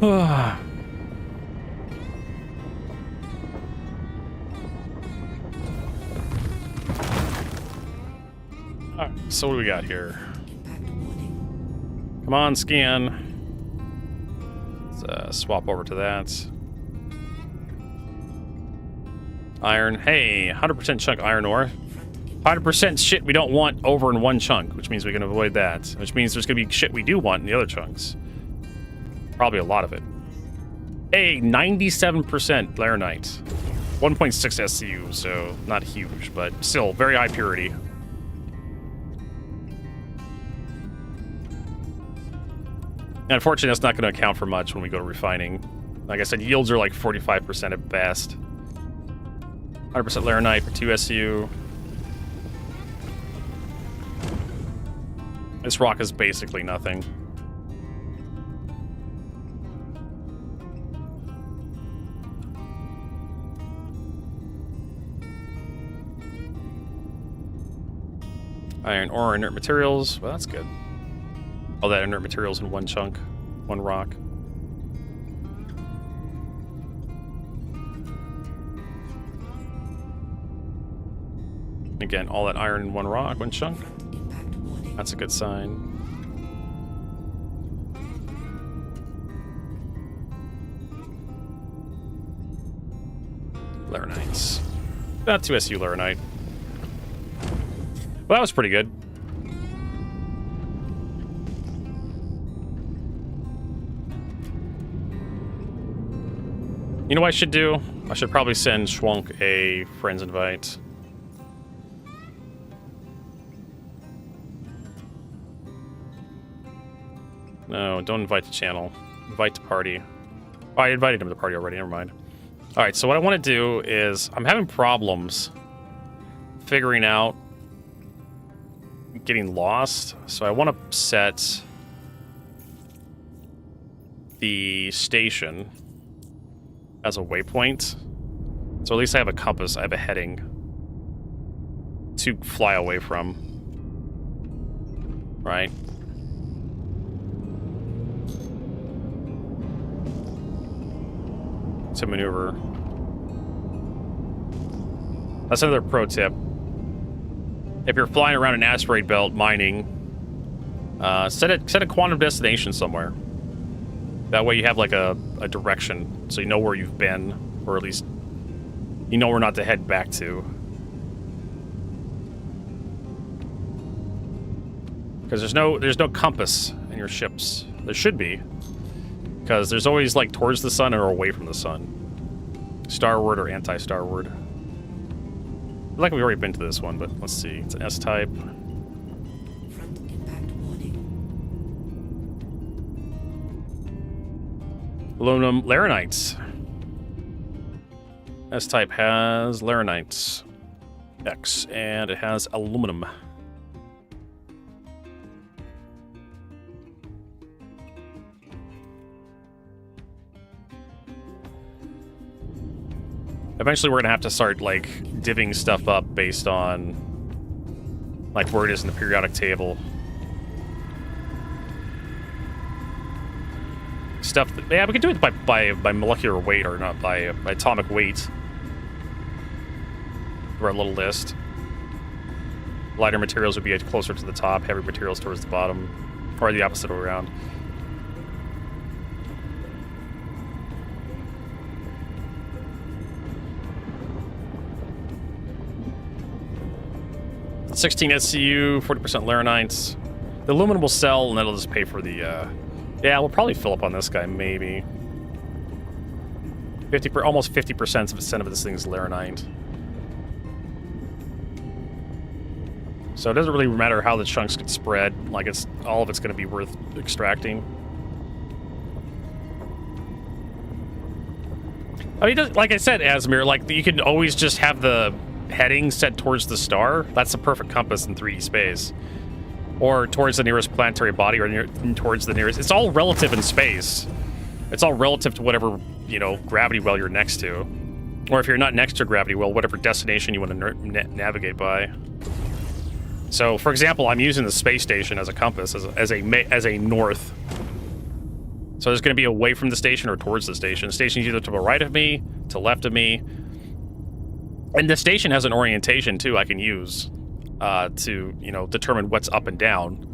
Alright, so what do we got here? Come on, scan. Let's swap over to that. Iron. Hey, 100% chunk iron ore. 100% shit we don't want over in one chunk, which means we can avoid that. Which means there's going to be shit we do want in the other chunks. Probably a lot of it. Hey, 97% laranite. 1.6 SCU, so not huge, but still very high purity. And unfortunately, that's not going to account for much when we go to refining. Like I said, yields are like 45% at best. 100% laranite for 2 SCU. This rock is basically nothing. Iron ore, inert materials. Well, that's good. All that inert materials in one chunk, one rock. Again, all that iron in one rock, one chunk. That's a good sign. Laranites. About 2 SU laranite. Well, that was pretty good. You know what I should do? I should probably send Schwunk a friends invite. No, don't invite to channel. Invite to party. Oh, I invited him to the party already, never mind. Alright, so what I want to do is... I'm having problems figuring out getting lost, so I want to set the station as a waypoint. So at least I have a compass, I have a heading to fly away from. Right? To maneuver. That's another pro tip. If you're flying around an asteroid belt mining, set a quantum destination somewhere. That way you have like a direction, so you know where you've been, or at least you know where not to head back to. Because there's no compass in your ships. There should be, because there's always like towards the sun or away from the sun, starward or anti-starward. I feel like we've already been to this one, but let's see. It's an S-type. Front impact warning. Aluminum laranites. S-type has laranites. X, and it has aluminum. Eventually, we're gonna have to start like divvying stuff up based on like where it is in the periodic table. Stuff that, yeah, we can do it by molecular weight, or not by atomic weight. For a little list. Lighter materials would be closer to the top, heavy materials towards the bottom, or the opposite way around. $16 SCU, 40% laranites. The aluminum will sell, and that'll just pay for the Yeah, we'll probably fill up on this guy, maybe. Almost 50% of this thing is laranite. So it doesn't really matter how the chunks get spread. Like, all of it's going to be worth extracting. I mean, like I said, Asmir, like, you can always just have the heading set towards the star. That's the perfect compass in 3D space. Or towards the nearest planetary body, or towards the nearest... It's all relative in space. It's all relative to whatever, you know, gravity well you're next to. Or if you're not next to a gravity well, whatever destination you want to navigate by. So, for example, I'm using the space station as a compass, as a north. So there's going to be away from the station or towards the station. The station's either to the right of me, to the left of me. And the station has an orientation, too, I can use to, you know, determine what's up and down.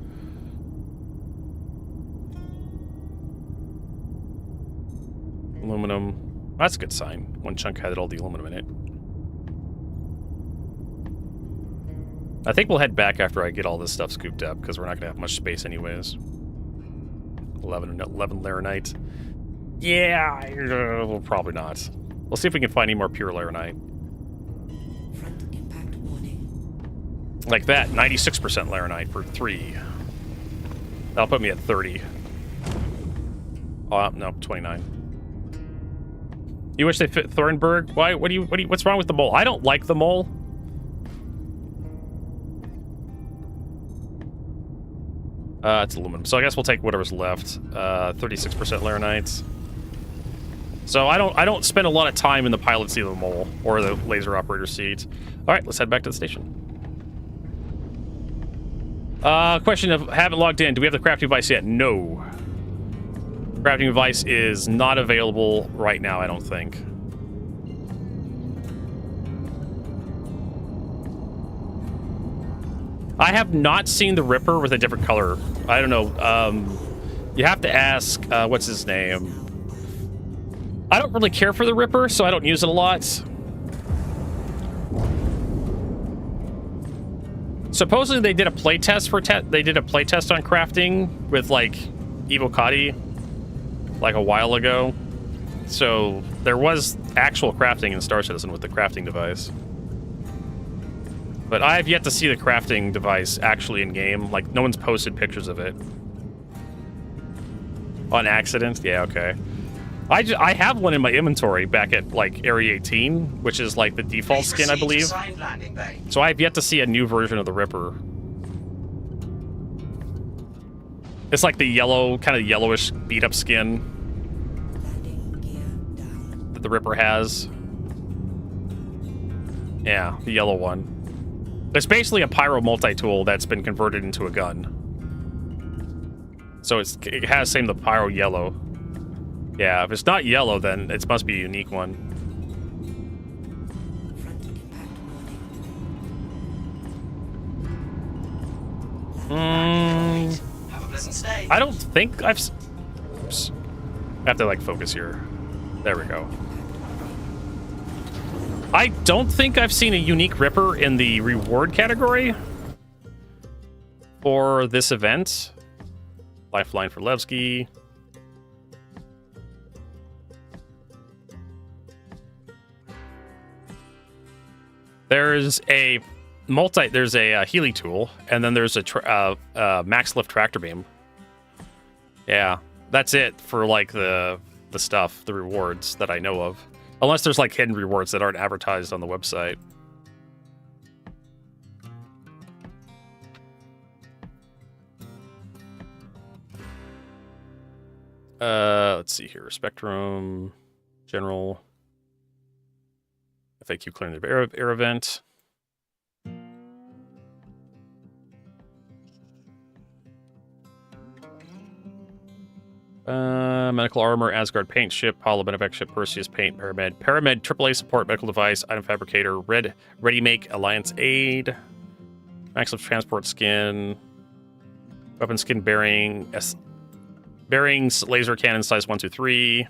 Aluminum. That's a good sign. One chunk had all the aluminum in it. I think we'll head back after I get all this stuff scooped up, because we're not going to have much space anyways. 11 laranite. Yeah, well, probably not. We'll see if we can find any more pure laranite. Front impact warning. Like that, 96% laranite for 3. That'll put me at 30. Oh, no, 29. You wish they fit Thornburg? Why? What's wrong with the mole? I don't like the mole. It's aluminum. So I guess we'll take whatever's left. 36% laranite. So I don't spend a lot of time in the pilot seat of the mole or the laser operator seat. All right, let's head back to the station. Question of haven't logged in. Do we have the crafting device yet? No. Crafting device is not available right now, I don't think. I have not seen the Ripper with a different color. I don't know. You have to ask, what's his name? I don't really care for the Ripper, so I don't use it a lot. Supposedly they did a playtest for they did a playtest on crafting with like Evocati like a while ago. So there was actual crafting in Star Citizen with the crafting device. But I have yet to see the crafting device actually in game. Like, no one's posted pictures of it. On accident? Yeah, okay. I have one in my inventory back at, like, Area 18, which is, like, the default skin, I believe. So I have yet to see a new version of the Ripper. It's like the yellow, kind of yellowish beat-up skin that the Ripper has. Yeah, the yellow one. It's basically a pyro multi-tool that's been converted into a gun. So it has the pyro yellow. Yeah, if it's not yellow, then it must be a unique one. Have a pleasant stay. I don't think I've... Oops. I have to, like, focus here. There we go. I don't think I've seen a unique Ripper in the reward category for this event. Lifeline for Levski. There's a Healy tool, and then there's a max lift tractor beam. Yeah, that's it for like the stuff, the rewards that I know of. Unless there's like hidden rewards that aren't advertised on the website. Let's see here. Spectrum, General, FAQ clearing the air event. Medical armor, Asgard paint ship, Hollow Benevac ship, Perseus paint, Paramed, AAA support, medical device, item fabricator, ready make, Alliance aid, max lift transport skin, weapon skin bearing, bearings, laser cannon size 1, 2, 3. I'm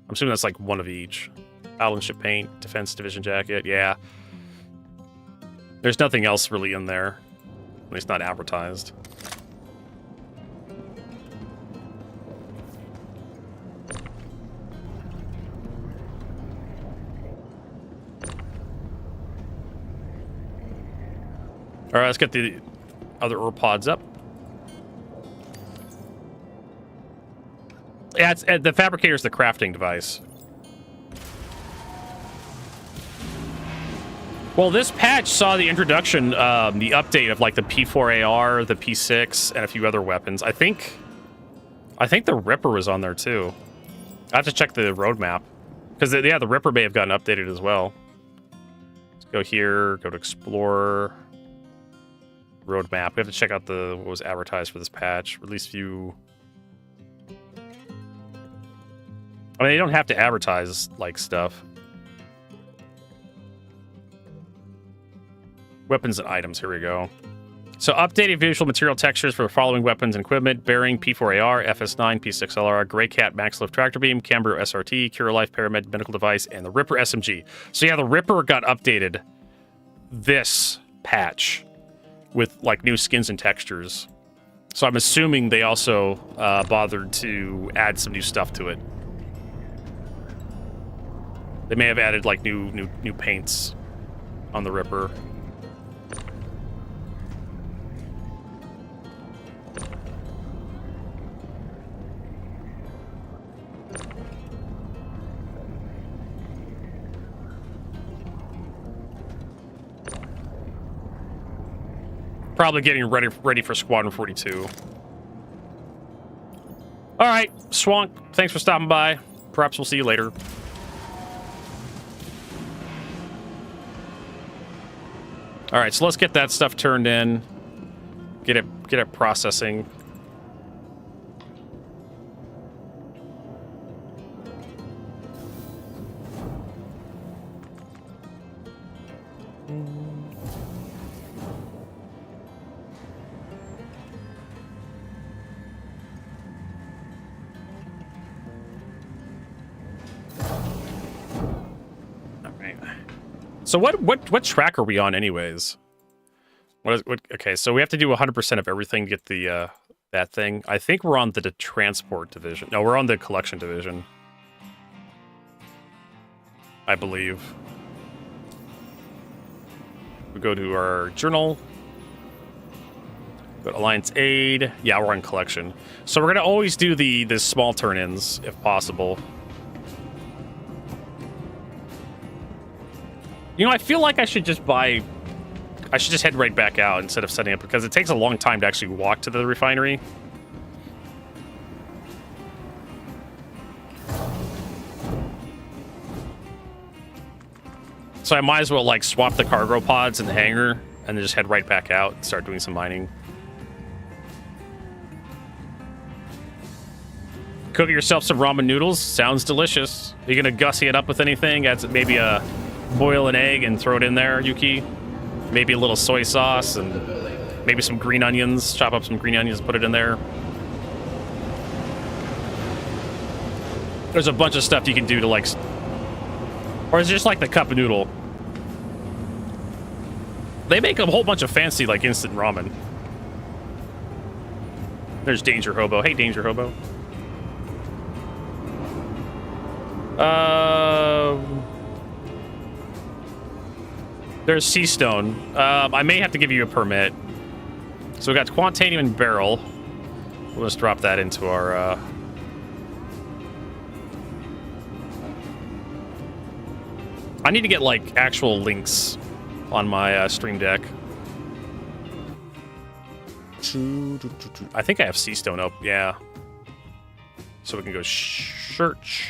assuming that's like one of each. Island ship paint, defense division jacket, yeah. There's nothing else really in there, at least not advertised. All right, let's get the other ore pods up. Yeah, it's, the fabricator's the crafting device. Well, this patch saw the introduction, the update of like the P4AR, the P6, and a few other weapons. I think the Ripper was on there too. I have to check the roadmap because yeah, the Ripper may have gotten updated as well. Let's go here, go to Explorer, roadmap. We have to check out what was advertised for this patch. Release view. I mean, they don't have to advertise like stuff. Weapons and items, here we go. So updated visual material textures for the following weapons and equipment: Bearing, P4AR, FS9, P6LR, Grey Cat, Max Lift Tractor Beam, Cambro SRT, Cure Life Paramed Medical Device, and the Ripper SMG. So yeah, the Ripper got updated this patch with like new skins and textures. So I'm assuming they also bothered to add some new stuff to it. They may have added like new paints on the Ripper. Probably getting ready for Squadron 42. All right, Swank, thanks for stopping by. Perhaps we'll see you later. All right, so let's get that stuff turned in. Get it processing. So what track are we on anyways? Okay, so we have to do 100% of everything to get the that thing. I think we're on the transport division. No, we're on the collection division. I believe. We go to our journal. Go to Alliance Aid. Yeah, we're on collection. So we're gonna always do the small turn-ins if possible. You know, I feel like I should just head right back out instead of setting up, because it takes a long time to actually walk to the refinery. So I might as well, like, swap the cargo pods in the hangar and then just head right back out and start doing some mining. Cook yourself some ramen noodles. Sounds delicious. Are you gonna gussy it up with anything? Add maybe a boil an egg and throw it in there, Yuki. Maybe a little soy sauce and maybe some green onions. Chop up some green onions, put it in there. There's a bunch of stuff you can do to, like... Or is it just like the cup noodle? They make a whole bunch of fancy, like, instant ramen. There's Danger Hobo. Hey, Danger Hobo. There's Sea Stone. I may have to give you a permit. So we got Quantanium and Barrel. We'll just drop that into our... I need to get, like, actual links on my Stream Deck. I think I have Sea Stone up, yeah. So we can go search.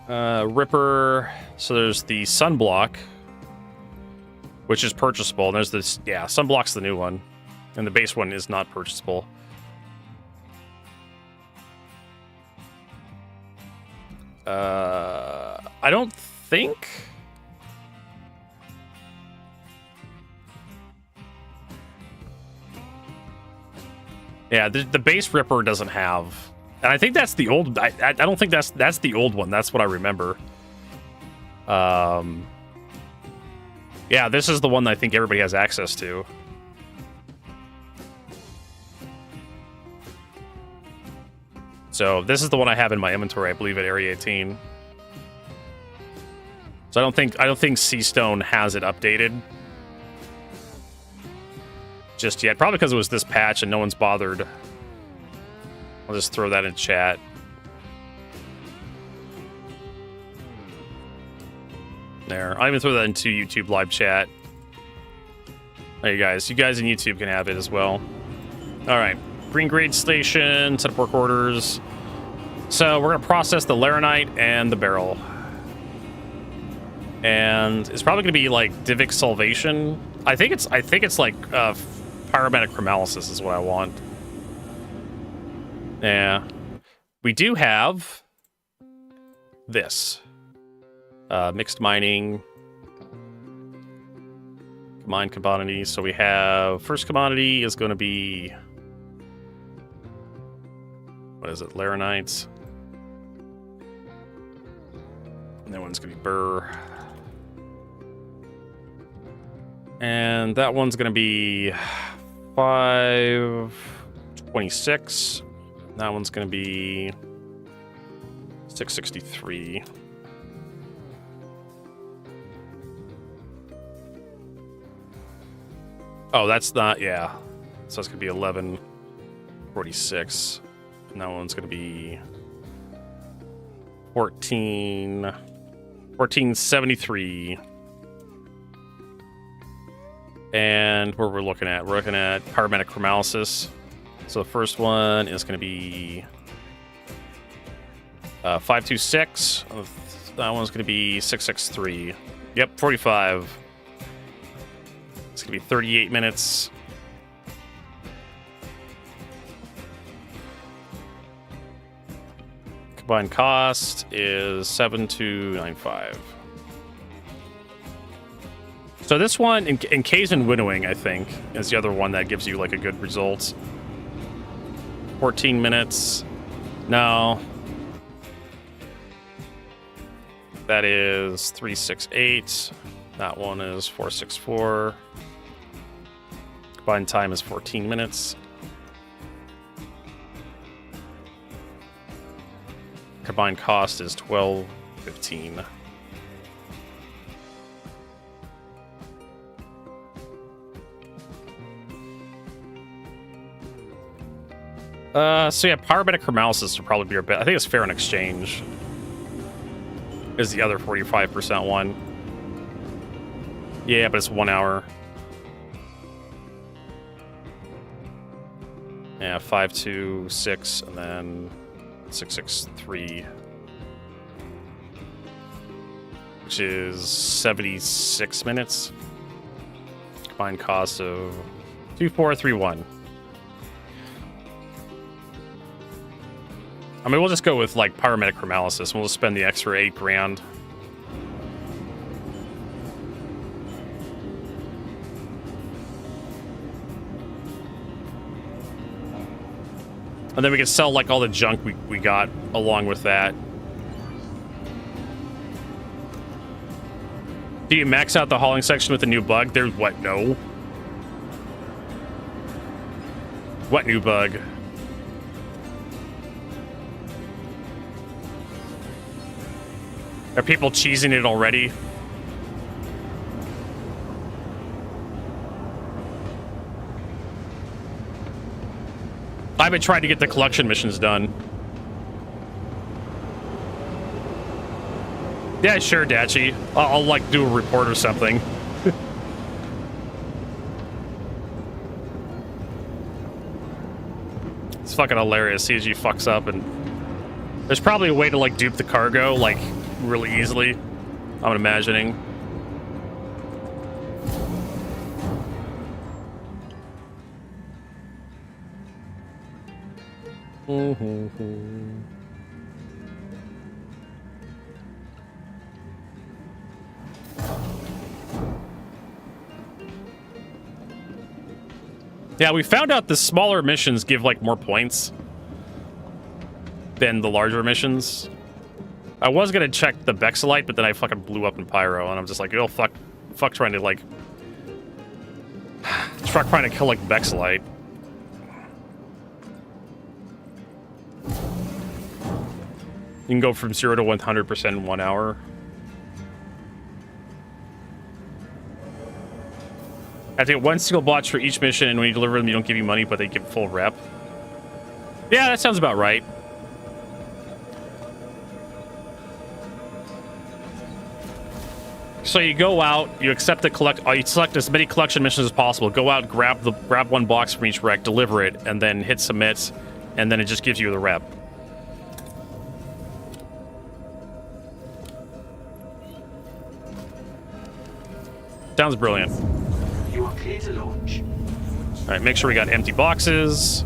Ripper. So there's the sunblock, which is purchasable. And there's this, yeah, sunblock's the new one. And the base one is not purchasable. I don't think... Yeah, the base Ripper doesn't have... And I think that's the old... I don't think that's the old one. That's what I remember. Yeah, this is the one that I think everybody has access to. So this is the one I have in my inventory, I believe, at Area 18. So I don't think Sea Stone has it updated. just yet. Probably because it was this patch and no one's bothered. I'll just throw that in chat. There. I'll even throw that into YouTube live chat. There you guys. You guys in YouTube can have it as well. All right. Green grade station. Set up work orders. So we're going to process the laranite and the barrel. And it's probably going to be like Divik Salvation. I think it's like pyromatic chromalysis is what I want. Yeah. We do have this. Mixed mining. Mine commodities. So we have first commodity is going to be, what is it? Laranites. And that one's going to be burr. And that one's going to be 526. That one's going to be 663. Oh, that's not, yeah. So it's going to be 1146. And that one's going to be 1473. And where we're looking at pyromatic chromalysis. So the first one is going to be 526. That one's going to be 663. Yep, 45. It's going to be 38 minutes. Combined cost is 7295. So this one, in Kazan winnowing, I think, is the other one that gives you like a good result. 14 minutes. No. That is 368. That one is 464. Combined time is 14 minutes. Combined cost is 1215. So yeah, pyromatic chromalysis would probably be our best. I think it's fair in exchange. Is the other 45% one. Yeah, but it's 1 hour. Yeah, 526 and then 663. Which is 76 minutes. Combined cost of 2431. I mean, we'll just go with like pyromatic chromalysis and we'll just spend the extra 8 grand. And then we can sell like all the junk we got along with that. Do you max out the hauling section with the new bug? There's what? No. What new bug? Are people cheesing it already? I've been trying to get the collection missions done. Yeah, sure, Dachi. I'll like do a report or something. It's fucking hilarious. CG fucks up, and there's probably a way to like dupe the cargo like really easily. I'm imagining. Yeah, we found out the smaller missions give like more points than the larger missions. I was gonna check the Bexelite, but then I fucking blew up in Pyro, and I'm just like, oh fuck trying to like trying to kill like Bexelite. You can go from 0 to 100% in 1 hour. I have to get 1 single botch for each mission, and when you deliver them, you don't give you money, but they give full rep. Yeah, that sounds about right. So you go out, you accept the you select as many collection missions as possible. Go out, grab 1 box from each wreck, deliver it, and then hit submit, and then it just gives you the rep. Sounds brilliant. You are clear to launch. All right, make sure we got empty boxes.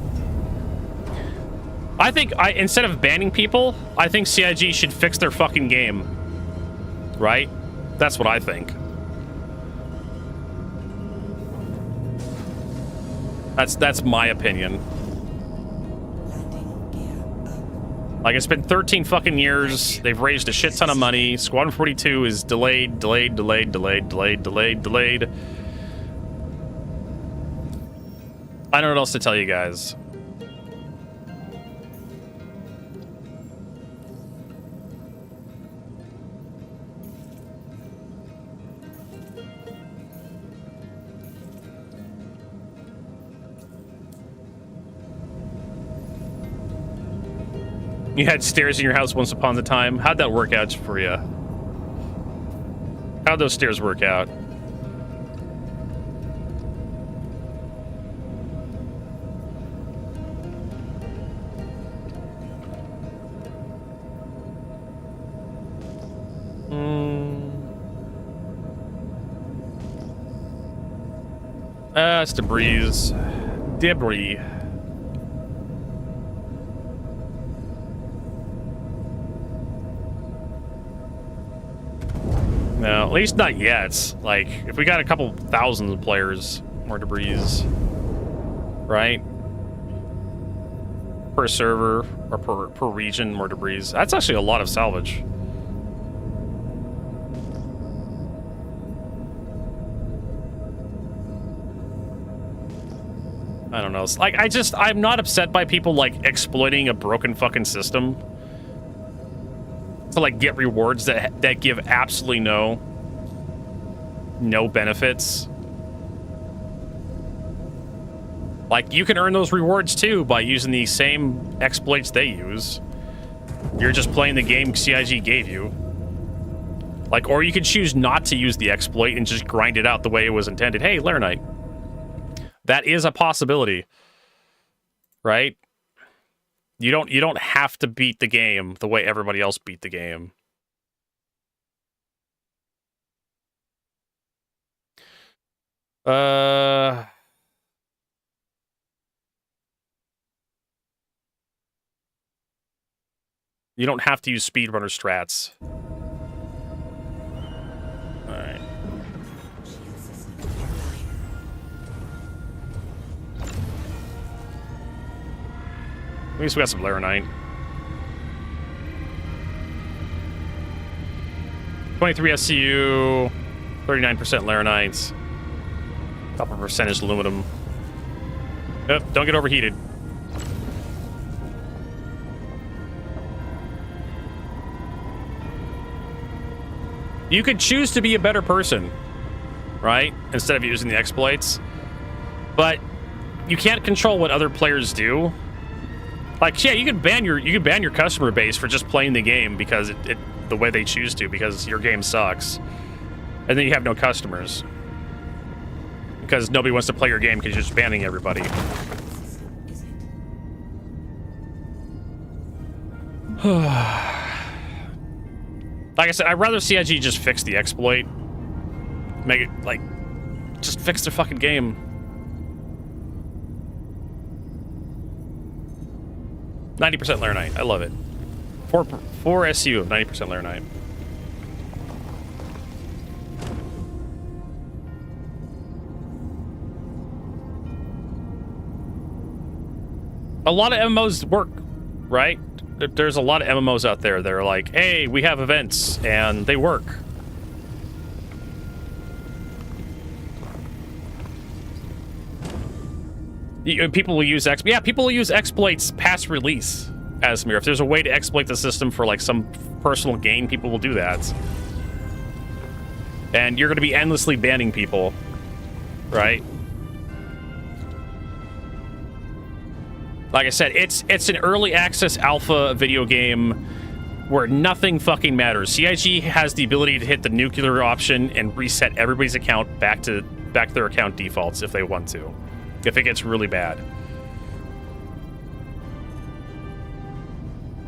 I think instead of banning people, I think CIG should fix their fucking game. Right? That's what I think. That's my opinion. Like, it's been 13 fucking years. They've raised a shit ton of money. Squadron 42 is delayed. I don't know what else to tell you guys. You had stairs in your house once upon a time. How'd that work out for you? How'd those stairs work out? It's debris. Debris. No, at least not yet. Like, if we got a couple thousand players, more debris, right? Per server or per region, more debris. That's actually a lot of salvage. I don't know. It's like, I'm not upset by people like exploiting a broken fucking system to like get rewards that give absolutely no benefits. Like, you can earn those rewards too by using the same exploits they use. You're just playing the game CIG gave you. Like, or you could choose not to use the exploit and just grind it out the way it was intended. Hey, Laranite. That is a possibility. Right? You don't have to beat the game the way everybody else beat the game. You don't have to use speedrunner strats. All right. At least we got some Laranite. 23 SCU, 39% Laranites, couple percentage aluminum. Oh, don't get overheated. You could choose to be a better person, right? Instead of using the exploits. But you can't control what other players do. Like, yeah, you can ban your customer base for just playing the game because the way they choose to, because your game sucks. And then you have no customers. Because nobody wants to play your game because you're just banning everybody. Like I said, I'd rather CIG just fix the exploit. Make it, like, just fix their fucking game. "90% Laranite. I love it. 4 SU of 90% Laranite. A lot of MMOs work, right? There's a lot of MMOs out there that are like, hey, we have events, and they work. People will use people will use exploits past release, Asmir. If there's a way to exploit the system for like some personal gain, people will do that. And you're going to be endlessly banning people right? Like I said, it's an early access alpha video game where nothing fucking matters. CIG has the ability to hit the nuclear option and reset everybody's account back to their account defaults if they want to, if it gets really bad.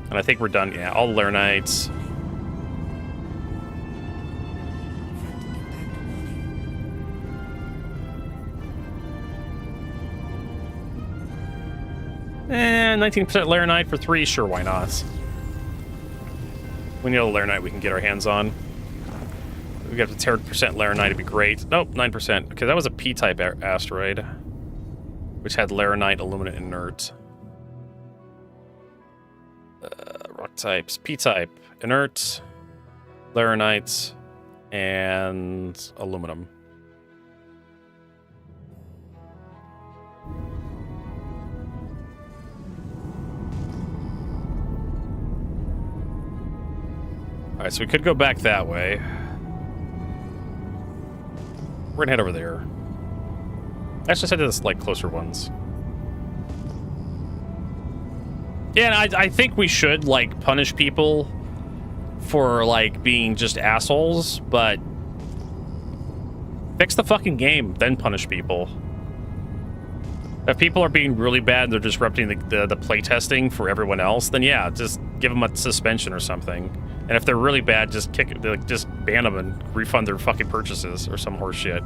And I think we're done. Yeah, all the Larenites. And 19% Laranite for 3, sure, why not? We need a Laranite we can get our hands on. We got the 10% Laranite, it'd be great. Nope, 9%. Okay, that was a P-type asteroid, which had Laranite, aluminum, inert. Rock types, P-type, inert, Laranite, and aluminum. Alright, so we could go back that way. We're gonna head over there. Actually, head to the, like, closer ones. Yeah, and I think we should, like, punish people for, like, being just assholes, but fix the fucking game, then punish people. If people are being really bad and they're disrupting the playtesting for everyone else, then yeah, just give them a suspension or something. And if they're really bad, just just ban them and refund their fucking purchases or some horse shit.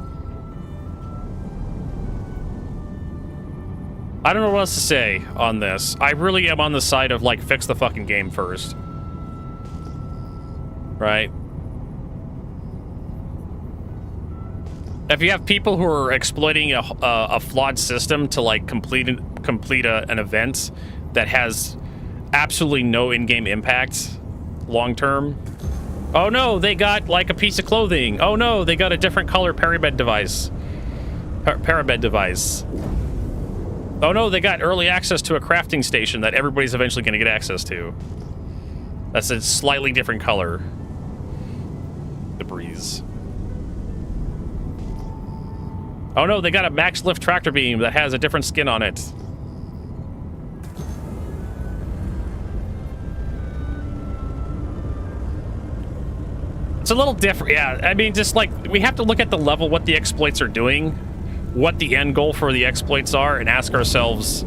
I don't know what else to say on this. I really am on the side of, like, fix the fucking game first. Right? If you have people who are exploiting a flawed system to, like, complete an event that has absolutely no in-game impact long-term. Oh no, they got, like, a piece of clothing. Oh no, they got a different color parabed device. Parabed device. Oh no, they got early access to a crafting station that everybody's eventually going to get access to. That's a slightly different color. The breeze. Oh no, they got a max lift tractor beam that has a different skin on it. It's a little different, yeah. I mean, just like, we have to look at the level, what the exploits are doing, what the end goal for the exploits are, and ask ourselves,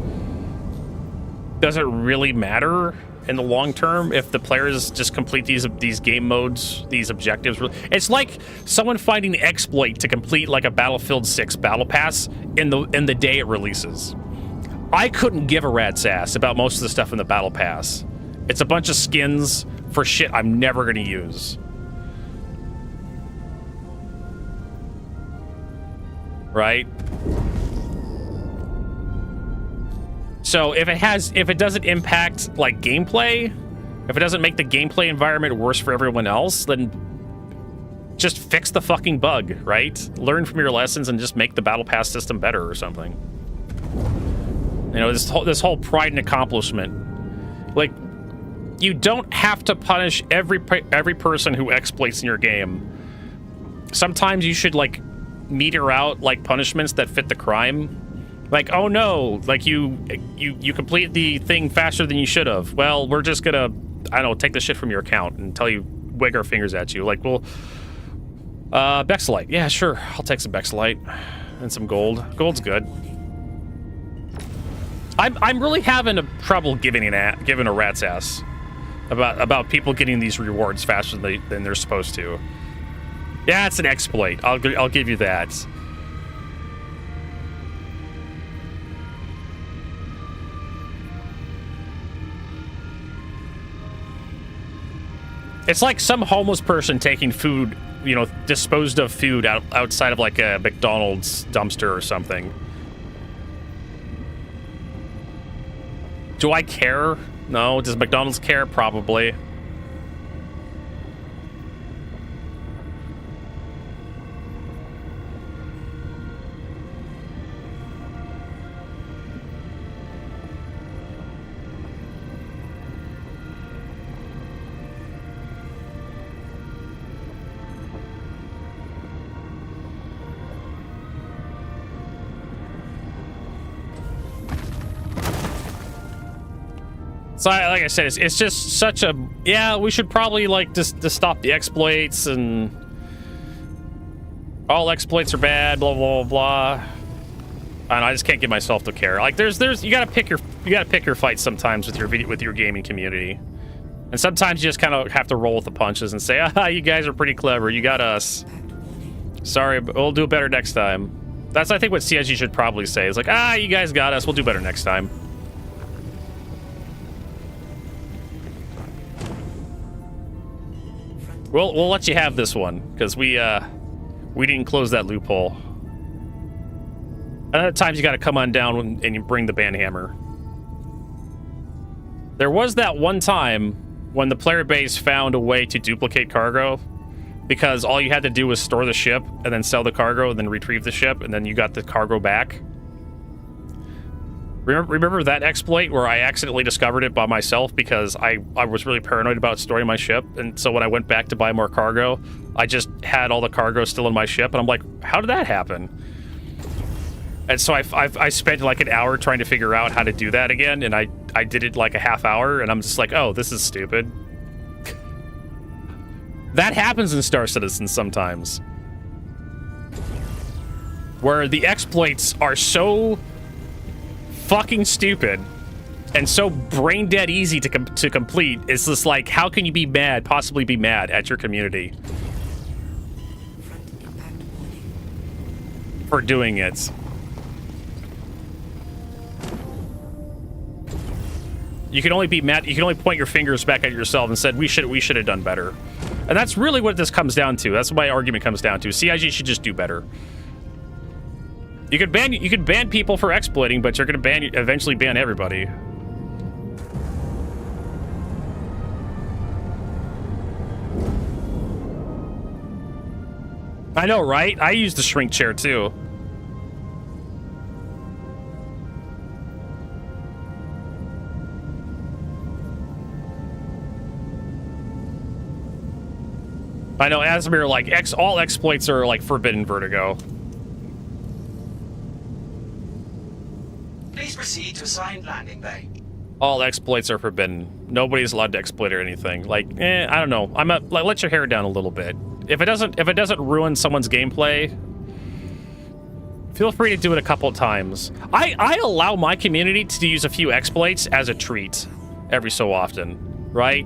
does it really matter in the long term if the players just complete these game modes, these objectives? It's like someone finding the exploit to complete, like, a Battlefield 6 battle pass in the day it releases. I couldn't give a rat's ass about most of the stuff in the battle pass. It's a bunch of skins for shit I'm never going to use. Right? So if it doesn't impact, like, gameplay, if it doesn't make the gameplay environment worse for everyone else, then just fix the fucking bug, right? Learn from your lessons and just make the battle pass system better or something. You know, this whole pride and accomplishment. Like, you don't have to punish every person who exploits in your game. Sometimes you should, like, meter out, like, punishments that fit the crime. Like, oh no, like, you complete the thing faster than you should have. Well, we're just gonna, I don't know, take the shit from your account and tell you, wag our fingers at you. Like, well, Bexalite. Yeah, sure, I'll take some Bexalite and some gold. Gold's good. I'm really having a trouble giving a rat's ass about people getting these rewards faster than they're supposed to. Yeah, it's an exploit. I'll give you that. It's like some homeless person taking food, you know, disposed of food outside of, like, a McDonald's dumpster or something. Do I care? No. Does McDonald's care? Probably. So like I said, it's just such a, yeah, we should probably like just stop the exploits, and all exploits are bad, blah blah blah. And I just can't get myself to care. Like there's you gotta pick your fights sometimes with your gaming community. And sometimes you just kind of have to roll with the punches and say, ah, you guys are pretty clever. You got us. Sorry, but we'll do better next time. That's, I think, what CIG should probably say. It's like, ah, you guys got us. We'll do better next time. We'll let you have this one, because we didn't close that loophole. And other times you got to come on down and you bring the banhammer. There was that one time when the player base found a way to duplicate cargo, because all you had to do was store the ship and then sell the cargo and then retrieve the ship, and then you got the cargo back. Remember that exploit where I accidentally discovered it by myself because I was really paranoid about storing my ship, and so when I went back to buy more cargo, I just had all the cargo still in my ship, and I'm like, how did that happen? And so I spent like an hour trying to figure out how to do that again, and I did it like a half hour, and I'm just like, oh, this is stupid. That happens in Star Citizen sometimes, where the exploits are so fucking stupid and so brain dead easy to complete. It's just like, how can you be mad, possibly be mad at your community for doing it? You can only be mad. You can only point your fingers back at yourself and said, we should have done better. And that's really what this comes down to. That's what my argument comes down to. CIG should just do better. You could ban people for exploiting, but you're going to eventually ban everybody. I know, right? I use the shrink chair too. I know, Asmir, like, all exploits are, like, forbidden Vertigo. Please proceed to assigned landing bay. All exploits are forbidden. Nobody's allowed to exploit or anything. Like, I don't know. Like, let your hair down a little bit. If it doesn't ruin someone's gameplay, feel free to do it a couple of times. I allow my community to use a few exploits as a treat every so often, right?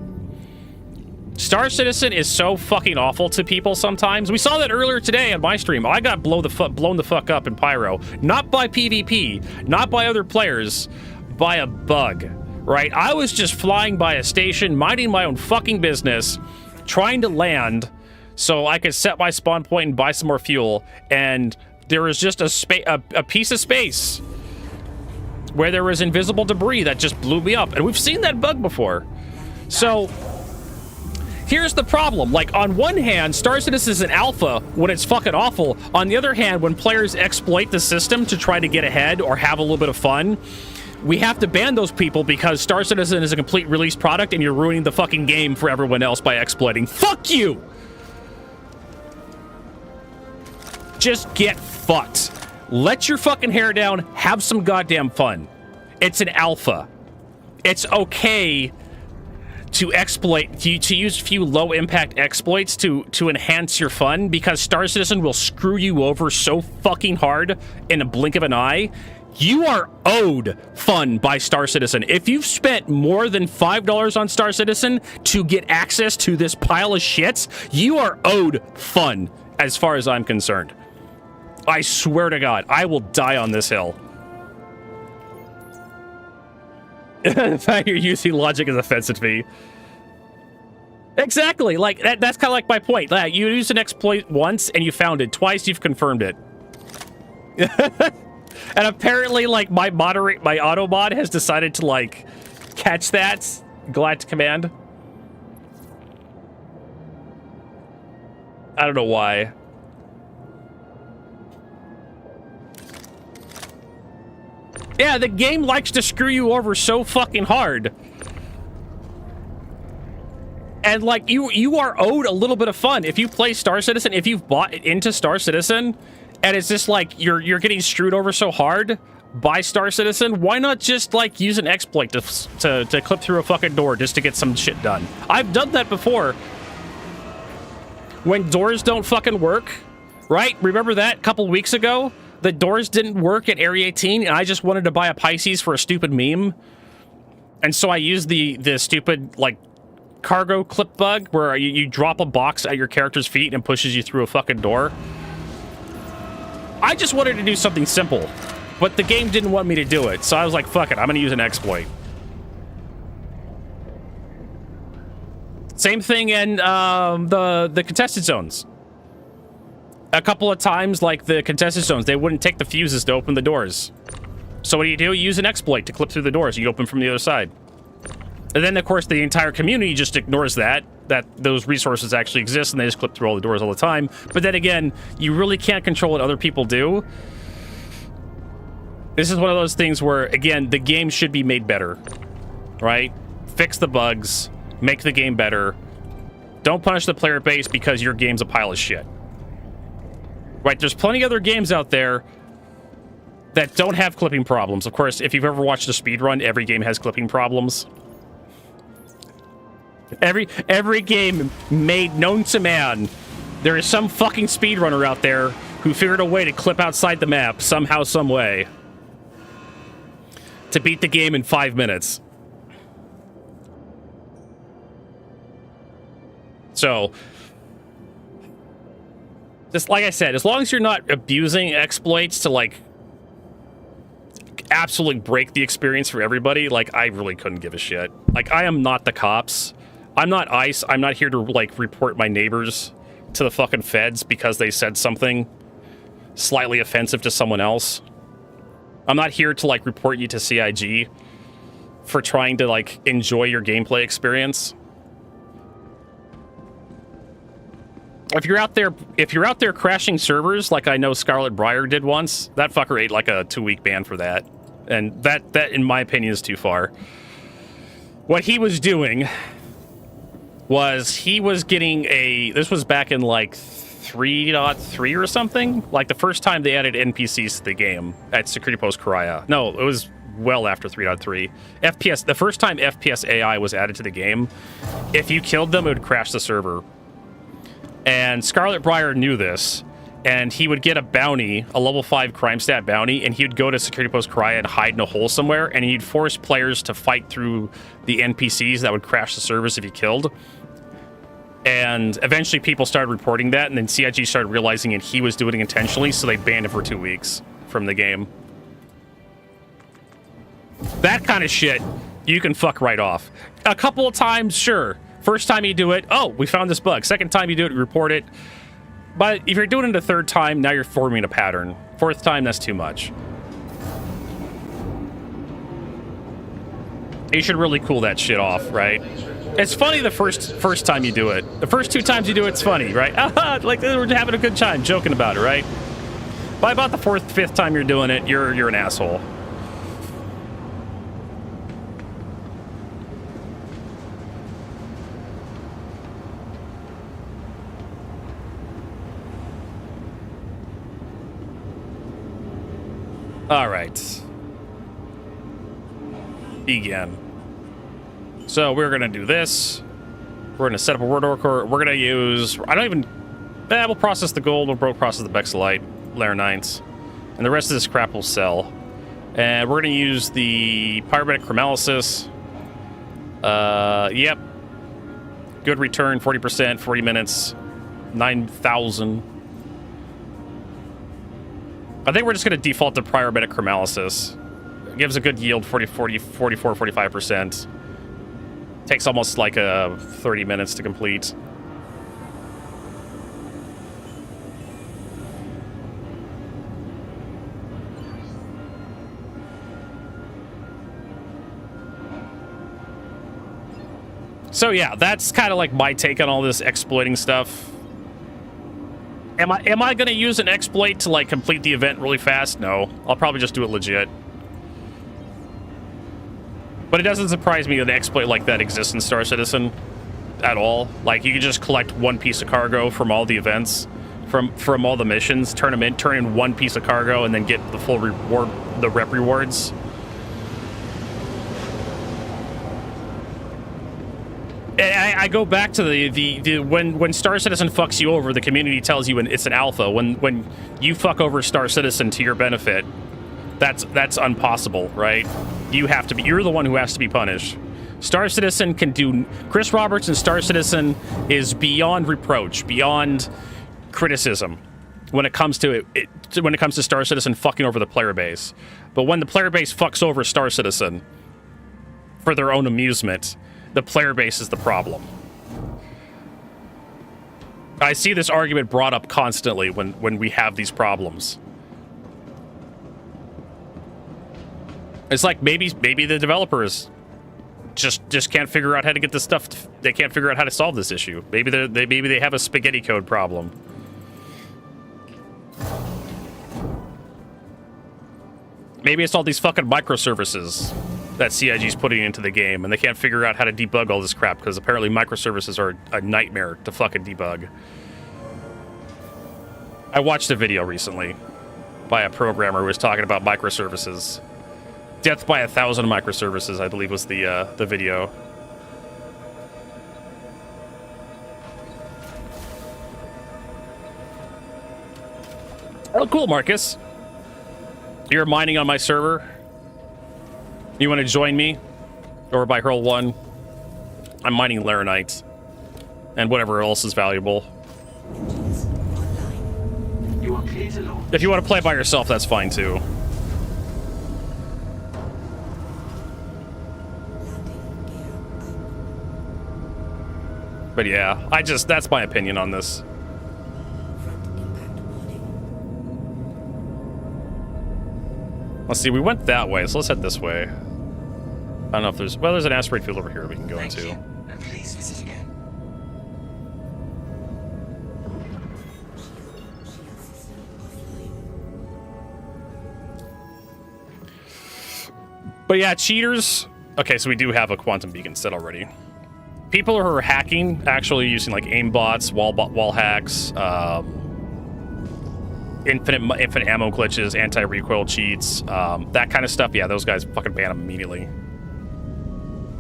Star Citizen is so fucking awful to people sometimes. We saw that earlier today on my stream. I got blown the fuck up in Pyro. Not by PvP, not by other players, by a bug, right? I was just flying by a station, minding my own fucking business, trying to land so I could set my spawn point and buy some more fuel, and there was just a piece of space where there was invisible debris that just blew me up, and we've seen that bug before. So here's the problem. Like, on one hand, Star Citizen is an alpha when it's fucking awful. On the other hand, when players exploit the system to try to get ahead or have a little bit of fun, we have to ban those people because Star Citizen is a complete release product and you're ruining the fucking game for everyone else by exploiting. Fuck you! Just get fucked. Let your fucking hair down. Have some goddamn fun. It's an alpha. It's okay to exploit, to use a few low-impact exploits to enhance your fun, because Star Citizen will screw you over so fucking hard in a blink of an eye. You are owed fun by Star Citizen. If you've spent more than $5 on Star Citizen to get access to this pile of shits, you are owed fun, as far as I'm concerned. I swear to God, I will die on this hill. The fact you're using logic is offensive to me. Exactly, like that's kind of like my point. Like, you use an exploit once and you found it. Twice you've confirmed it. And apparently, like, my auto mod has decided to like catch that. Glad to command. I don't know why. Yeah, the game likes to screw you over so fucking hard. And, like, you are owed a little bit of fun. If you play Star Citizen, if you've bought into Star Citizen, and it's just like you're getting screwed over so hard by Star Citizen, why not just like use an exploit to clip through a fucking door just to get some shit done? I've done that before. When doors don't fucking work, right? Remember that a couple weeks ago? The doors didn't work at Area 18 and I just wanted to buy a Pisces for a stupid meme. And so I used the stupid like cargo clip bug where you drop a box at your character's feet and pushes you through a fucking door. I just wanted to do something simple. But the game didn't want me to do it, so I was like, fuck it, I'm gonna use an exploit. Same thing in the contested zones. A couple of times, like the contested zones, they wouldn't take the fuses to open the doors. So what do? You use an exploit to clip through the doors. You open from the other side. And then, of course, the entire community just ignores that those resources actually exist, and they just clip through all the doors all the time. But then again, you really can't control what other people do. This is one of those things where, again, the game should be made better, right? Fix the bugs, make the game better. Don't punish the player base because your game's a pile of shit. Right, there's plenty of other games out there that don't have clipping problems. Of course, if you've ever watched a speedrun, every game has clipping problems. Every game made known to man, there is some fucking speedrunner out there who figured a way to clip outside the map somehow, some way, to beat the game in 5 minutes. So, just like I said, as long as you're not abusing exploits to like absolutely break the experience for everybody, like I really couldn't give a shit. Like I am not the cops. I'm not ICE. I'm not here to like report my neighbors to the fucking feds because they said something slightly offensive to someone else. I'm not here to like report you to CIG for trying to like enjoy your gameplay experience. If you're out there crashing servers like I know Scarlet Briar did once, that fucker ate like a 2-week ban for that. And that in my opinion is too far. What he was doing was he was getting this was back in like 3.3 or something, like the first time they added NPCs to the game at Security Post Karaya. No, it was well after 3.3. FPS, the first time FPS AI was added to the game, if you killed them, it would crash the server. And Scarlet Briar knew this, and he would get a bounty, a level 5 crime stat bounty, and he would go to Security Post Karaya and hide in a hole somewhere, and he'd force players to fight through the NPCs that would crash the servers if he killed. And eventually people started reporting that, and then CIG started realizing it, he was doing it intentionally, so they banned him for 2 weeks from the game. That kind of shit, you can fuck right off. A couple of times, sure. First time you do it, oh, we found this bug. Second time you do it, you report it. But if you're doing it a third time, now you're forming a pattern. Fourth time, that's too much. You should really cool that shit off, right? It's funny the first time you do it. The first 2 times you do it, it's funny, right? Like we're having a good time joking about it, right? By about the 4th, 5th time you're doing it, you're an asshole. All right. Begin. So we're going to do this. We're going to set up a word order. We're going to use... we'll process the gold. We'll process the Bexolite, Layer 9s. And the rest of this crap will sell. And we're going to use the Pyrobetic Chromalysis. Yep. Good return, 40%, 40 minutes, 9,000. I think we're just going to default to Pyrobetic Chromalysis. It gives a good yield, 44, 45%. Takes almost like 30 minutes to complete. So yeah, that's kind of like my take on all this exploiting stuff. Am I going to use an exploit to like complete the event really fast? No, I'll probably just do it legit. But it doesn't surprise me that an exploit like that exists in Star Citizen at all. Like you can just collect 1 piece of cargo from all the events, from all the missions, turn in 1 piece of cargo, and then get the full reward the rep rewards. And I go back to the when Star Citizen fucks you over, the community tells you it's an alpha. When you fuck over Star Citizen to your benefit, that's impossible, right? You're the one who has to be punished. Star Citizen can do... Chris Roberts and Star Citizen is beyond reproach, beyond criticism when it comes to when it comes to Star Citizen fucking over the player base. But when the player base fucks over Star Citizen for their own amusement, the player base is the problem. I see this argument brought up constantly when we have these problems. It's like maybe the developers just can't figure out how to get this stuff. They can't figure out how to solve this issue. Maybe they have a spaghetti code problem. Maybe it's all these fucking microservices that CIG's putting into the game, and they can't figure out how to debug all this crap because apparently microservices are a nightmare to fucking debug. I watched a video recently by a programmer who was talking about microservices. Death by 1,000 microservices, I believe, was the video. Oh, cool, Marcus. You're mining on my server. You want to join me? Or by Hurl 1? I'm mining Laranite. And whatever else is valuable. If you want to play by yourself, that's fine too. But yeah, that's my opinion on this. Let's see, we went that way, so let's head this way. I don't know if there's an asteroid field over here we can go into. And please visit again. But yeah, cheaters. Okay, so we do have a quantum beacon set already. People who are hacking, actually using like aimbots, wall hacks, infinite ammo glitches, anti-recoil cheats, that kind of stuff. Yeah, those guys, fucking ban them immediately.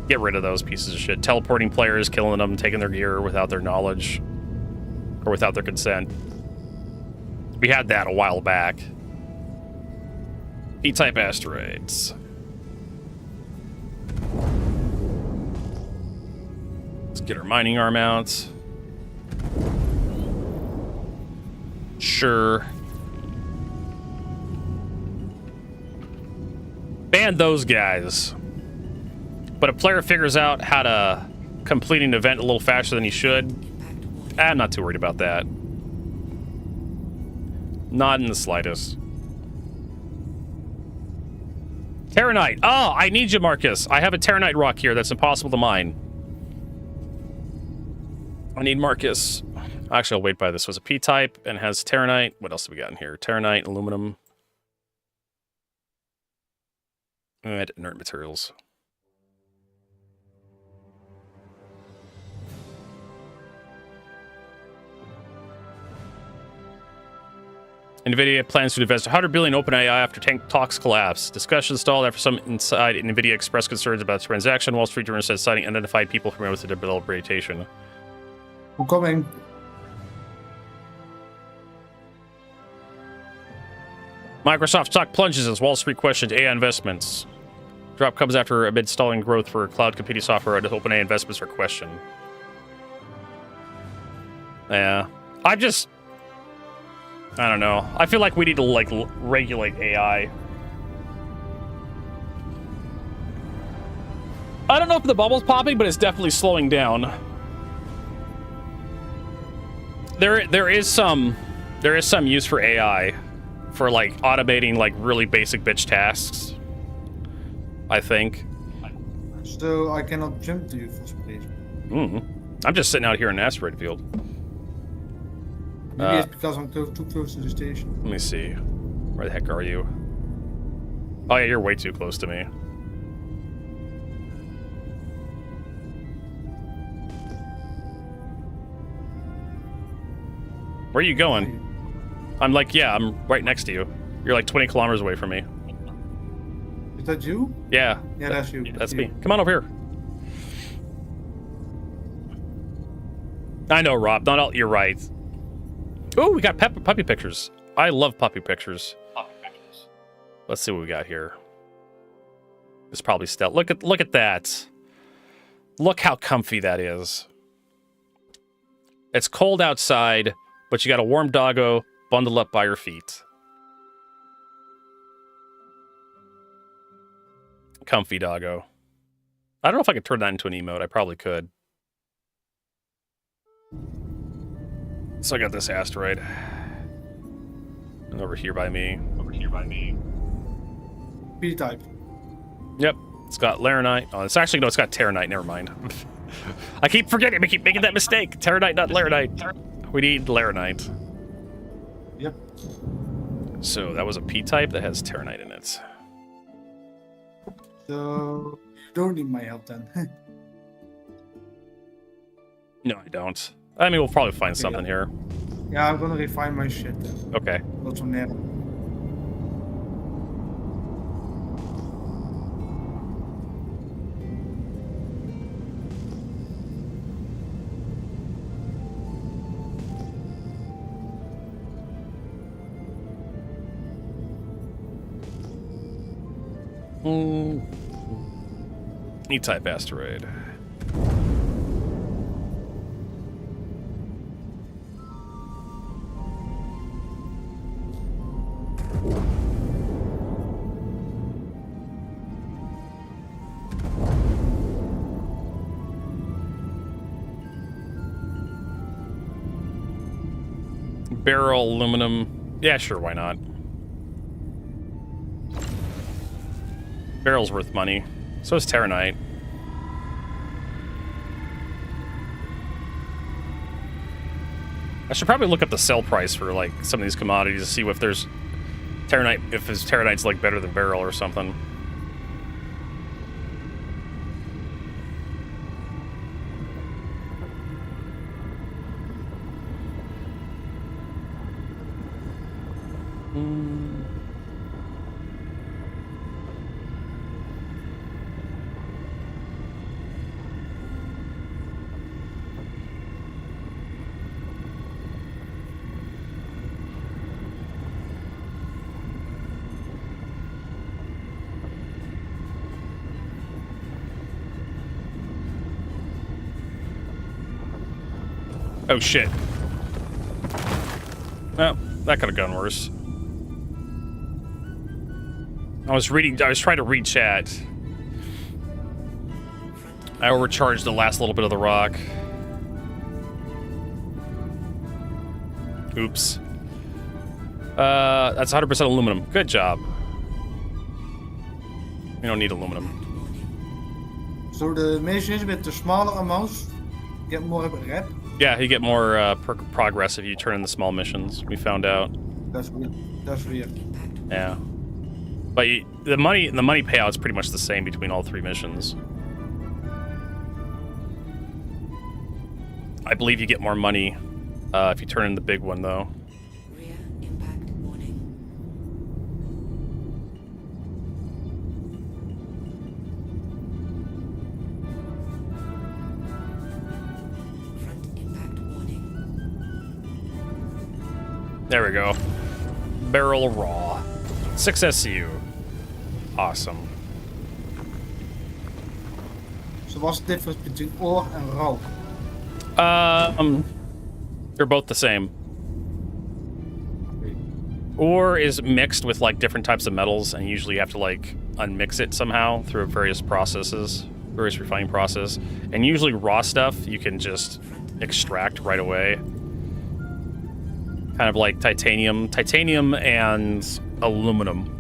Get rid of those pieces of shit. Teleporting players, killing them, taking their gear without their knowledge or without their consent. We had that a while back. E-type asteroids. Let's get our mining arm out. Sure. Ban those guys. But a player figures out how to complete an event a little faster than he should. I'm not too worried about that. Not in the slightest. Terranite. Oh, I need you, Marcus. I have a Terranite rock here that's impossible to mine. I need Marcus. Actually, I'll wait by this. Was a P-type and has Terranite. What else have we got in here? Terranite, aluminum. And inert materials. NVIDIA plans to invest $100 billion in OpenAI after talks collapse. Discussion stalled after some inside NVIDIA expressed concerns about the transaction. Wall Street Journal says citing unidentified people familiar with the deliberation. I'm coming. Microsoft stock plunges as Wall Street questions AI investments. Drop comes after amid stalling growth for cloud computing software and OpenAI investments are questioned. Yeah. I don't know. I feel like we need to, like, regulate AI. I don't know if the bubble's popping, but it's definitely slowing down. There is some use for AI for, like, automating, like, really basic bitch tasks. I think. So I cannot jump to you for some reason. I'm just sitting out here in an asteroid field. Maybe it's because I'm too close to the station. Let me see. Where the heck are you? Oh yeah, you're way too close to me. Where are you going? I'm like, yeah, I'm right next to you. You're like 20 kilometers away from me. that you? Yeah. Yeah, that's you. That's me. Come on over here. I know, Rob. Not all. You're right. Oh, we got puppy pictures. I love puppy pictures. Let's see what we got here. It's probably stealth. Look at that. Look how comfy that is. It's cold outside, but you got a warm doggo bundled up by your feet. Comfy doggo. I don't know if I could turn that into an emote. I probably could. So I got this asteroid. And over here by me. P-type. Yep. It's got Laranite. Oh, it's actually, no, it's got Terranite. Never mind. I keep forgetting. I keep making that mistake. Terranite, not Laranite. We need Laranite. Yep. So that was a P-type that has Terranite in it. So, you don't need my help then. No, I don't. I mean, we'll probably find something here. Yeah, I'm gonna refine my shit then. Okay. Lots from there. E-type asteroid. Barrel aluminum. Yeah, sure, why not? Barrel's worth money. So is Terranite. I should probably look up the sell price for like some of these commodities to see if there's Terranite, if his Terranite's like better than Barrel or something. Oh shit. Well, that could have gone worse. I was trying to read chat. I overcharged the last little bit of the rock. Oops. That's 100% aluminum. Good job. We don't need aluminum. So the missions with the smaller amounts get more rep? Yeah, you get more progress if you turn in the small missions. We found out. That's weird. That's weird. Yeah, but the money payout is pretty much the same between all three missions. I believe you get more money if you turn in the big one, though. Rear impact warning. There we go. Barrel raw. 6 SCU. Awesome. So what's the difference between ore and rope? They're both the same. Ore is mixed with like different types of metals, and usually you have to like unmix it somehow through various processes, various refining process. And usually raw stuff you can just extract right away. Kind of like titanium. Titanium and aluminum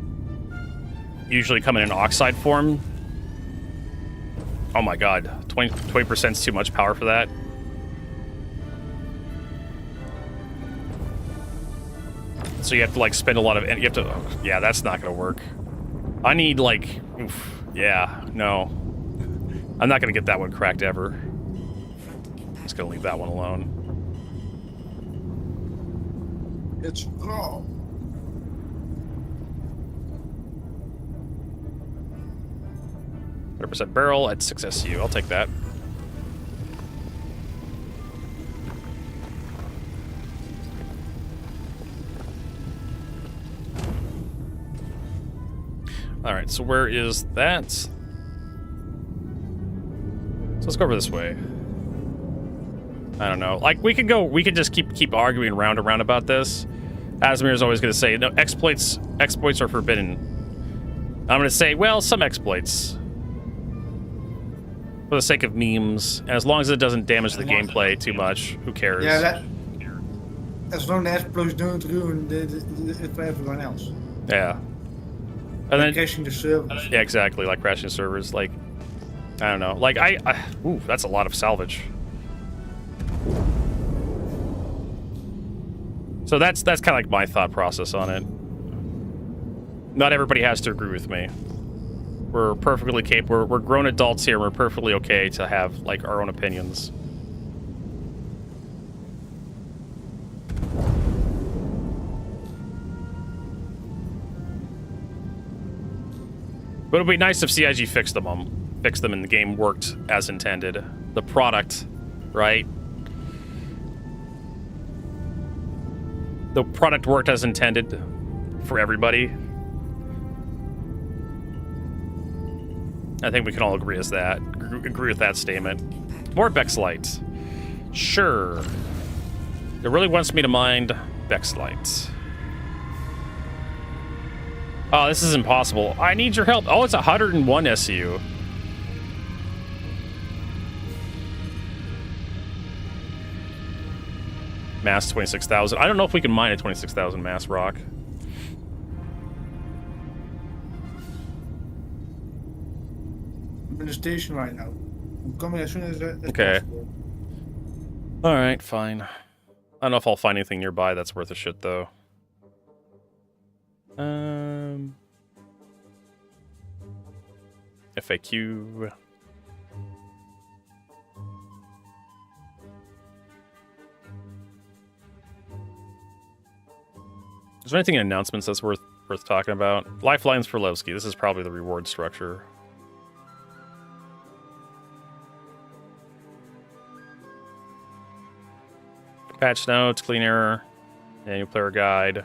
usually come in an oxide form. Oh my god, 20% is too much power for that. So you have to like spend a lot of, you have to, oh, yeah, that's not gonna work. I need like, oof, yeah, no. I'm not gonna get that one cracked ever. I'm just gonna leave that one alone. It's raw. 100% barrel at 6 SU. I'll take that. Alright, so where is that? So let's go over this way. I don't know. Like, we could just keep arguing round and round about this. Asmir's always going to say, no, exploits are forbidden. I'm going to say, well, some exploits. For the sake of memes, and as long as it doesn't damage the gameplay too much, who cares? Yeah, that... As long as exploits don't ruin it for everyone else. Yeah. And then crashing the servers. Yeah, exactly, like crashing servers. Like, I don't know. Like, ooh, that's a lot of salvage. So that's kind of like my thought process on it. Not everybody has to agree with me. We're perfectly capable. We're grown adults here. We're perfectly okay to have like our own opinions. But it'd be nice if CIG fixed them and the game worked as intended. The product, right? The product worked as intended for everybody. I think we can all agree with that statement. More Bex Light. Sure. It really wants me to mind Bex Light. Oh, this is impossible. I need your help. Oh, it's 101 SU. Mass 26,000. I don't know if we can mine a 26,000 mass rock. I'm in the station right now. I'm coming as soon as okay. Alright, fine. I don't know if I'll find anything nearby that's worth a shit, though. FAQ. Is there anything in announcements that's worth talking about? Lifelines for Levski. This is probably the reward structure. Patch notes, clean error, manual player guide.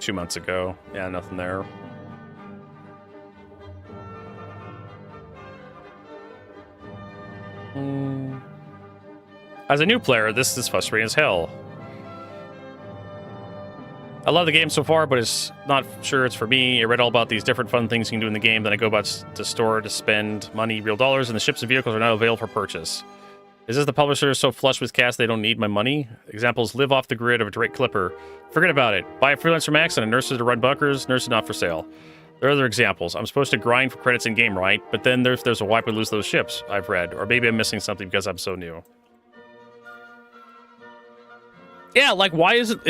Two months ago. Yeah, nothing there. As a new player, this is frustrating as hell. I love the game so far, but it's not sure it's for me. I read all about these different fun things you can do in the game, then I go about to store to spend money, real dollars, and the ships and vehicles are not available for purchase. Is this the publisher so flush with cash they don't need my money? Examples: live off the grid of a Drake Clipper. Forget about it. Buy a freelancer max and a nurses to run bunkers. Nurses not for sale. There are other examples. I'm supposed to grind for credits in game, right? But then there's a why we lose those ships, I've read. Or maybe I'm missing something because I'm so new. Yeah, like why isn't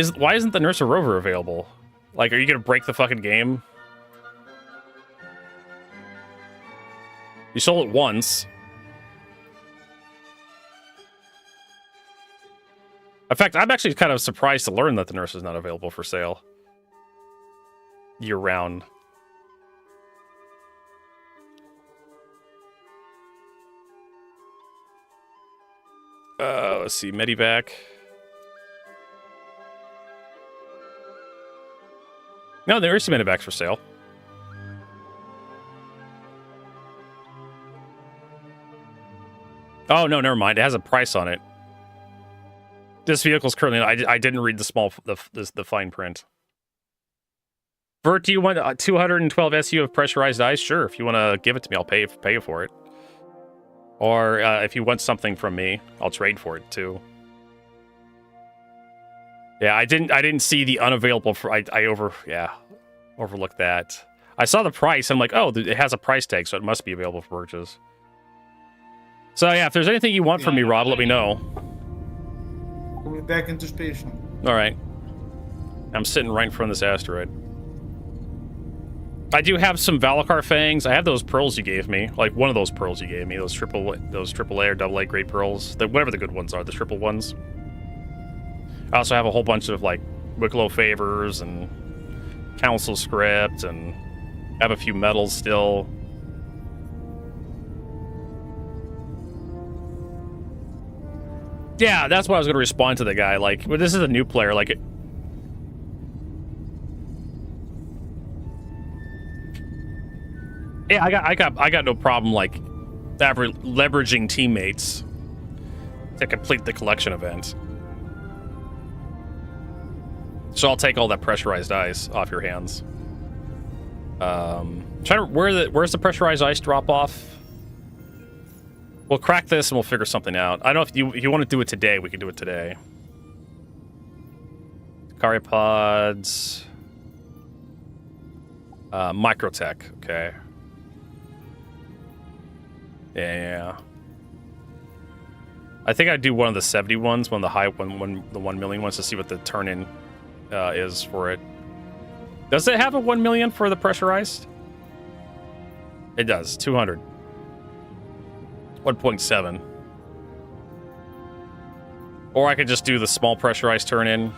the Nurse or Rover available? Like, are you gonna break the fucking game? You sold it once. In fact, I'm actually kind of surprised to learn that the Nurse is not available for sale year-round. Let's see, Medivac. No, there is some Medivacs for sale. Oh, no, never mind. It has a price on it. This vehicle's currently... I didn't read the fine print. Vert, do you want 212 SU of pressurized ice? Sure, if you want to give it to me, I'll pay you for it. Or if you want something from me, I'll trade for it too. Yeah, I didn't see the unavailable for I overlooked that. I saw the price. I'm like, oh, it has a price tag, so it must be available for purchase. So yeah, if there's anything you want from me, Rob, let me know. Coming back into space now. All right. I'm sitting right in front of this asteroid. I do have some Valacar fangs. I have those pearls you gave me. Like one of those pearls you gave me. Those AAA or AA grade pearls. Whatever the good ones are, the triple ones. I also have a whole bunch of like Wicklow favors and council script, and I have a few medals still. Yeah, that's what I was going to respond to the guy. Like, well, this is a new player. Like, yeah, I got no problem like leveraging teammates to complete the collection event. So I'll take all that pressurized ice off your hands. Where's the pressurized ice drop off? We'll crack this and we'll figure something out. I don't know if you want to do it today, we can do it today. Cariopods. Microtech, okay. Yeah. I think I'd do one of the 70 ones, one of the high one, the 1 million ones to see what the turn-in is for it. Does it have a 1 million for the pressurized? It does, 200. 1.7. Or I could just do the small pressurized turn-in and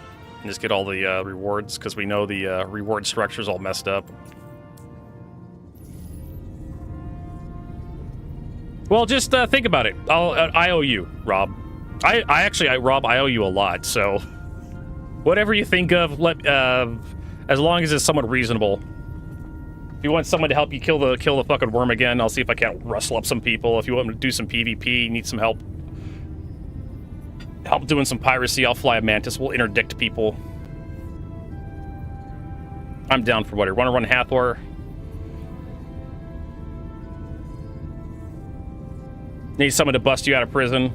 just get all the rewards, because we know the reward structure's all messed up. Well, just think about it. I owe you, Rob. I actually, Rob, I owe you a lot. So, whatever you think of, as long as it's somewhat reasonable. If you want someone to help you kill the fucking worm again, I'll see if I can't rustle up some people. If you want me to do some PvP, need some help doing some piracy, I'll fly a mantis. We'll interdict people. I'm down for whatever. Want to run Hathor? Need someone to bust you out of prison?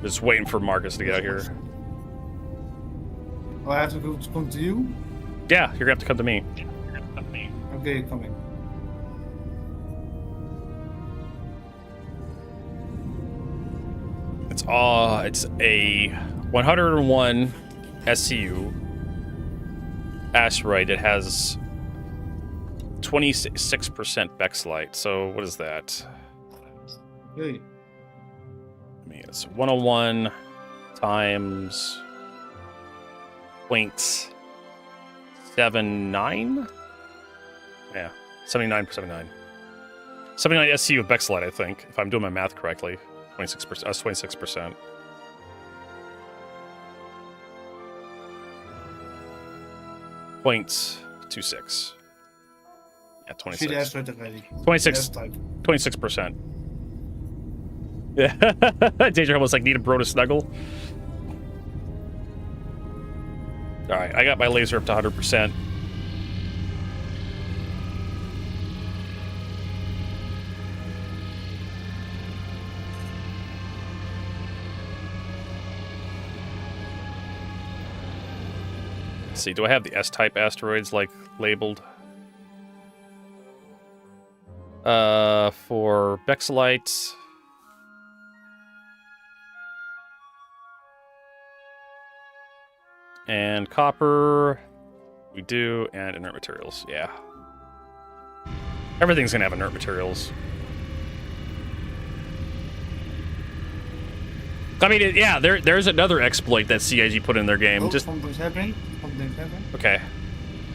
Just waiting for Marcus to get out here. Oh, I have to come to you? Yeah, you're gonna have to come to me. Okay, coming. It's a 101 SCU asteroid. It has 26% Bexlite. So what is that? Hey. I mean, it's 101 times 0.79. Yeah, 79 per 79. 79 SCU of Bexlite, I think, if I'm doing my math correctly. 26%. That's 26%. .26. Yeah, 26. 26%. Yeah. Danger almost like need a bro to snuggle. Alright, I got my laser up to 100%. Let's see, do I have the S-type asteroids like labeled? For Bexlite. And copper, we do, and inert materials, yeah. Everything's gonna have inert materials. I mean, yeah, there's another exploit that CIG put in their game. Oh, something's happening. Something's happening. Okay.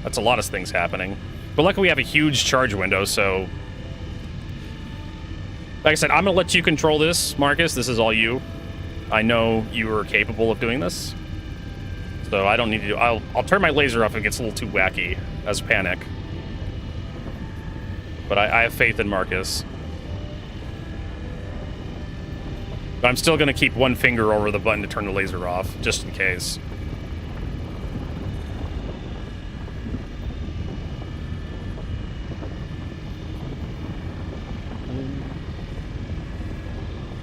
That's a lot of things happening. But luckily we have a huge charge window, so... Like I said, I'm gonna let you control this, Marcus. This is all you. I know you are capable of doing this. So I don't need to do... I'll turn my laser off if it gets a little too wacky as panic. But I have faith in Marcus. But I'm still going to keep one finger over the button to turn the laser off, just in case.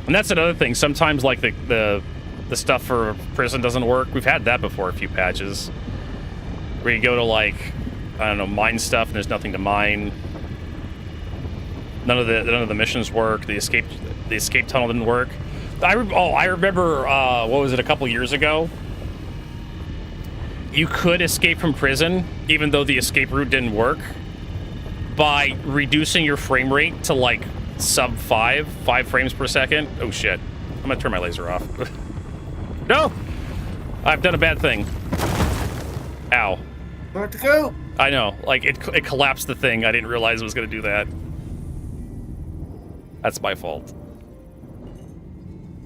And that's another thing. Sometimes, like, the stuff for prison doesn't work. We've had that before, a few patches. Where you go to, like, I don't know, mine stuff, and there's nothing to mine. None of the missions work. The escape tunnel didn't work. I remember, what was it, a couple years ago? You could escape from prison, even though the escape route didn't work. by reducing your frame rate to like sub 5 frames per second. Oh shit. I'm gonna turn my laser off. No! I've done a bad thing. Ow. Where to go? I know. Like, it collapsed the thing. I didn't realize it was gonna do that. That's my fault.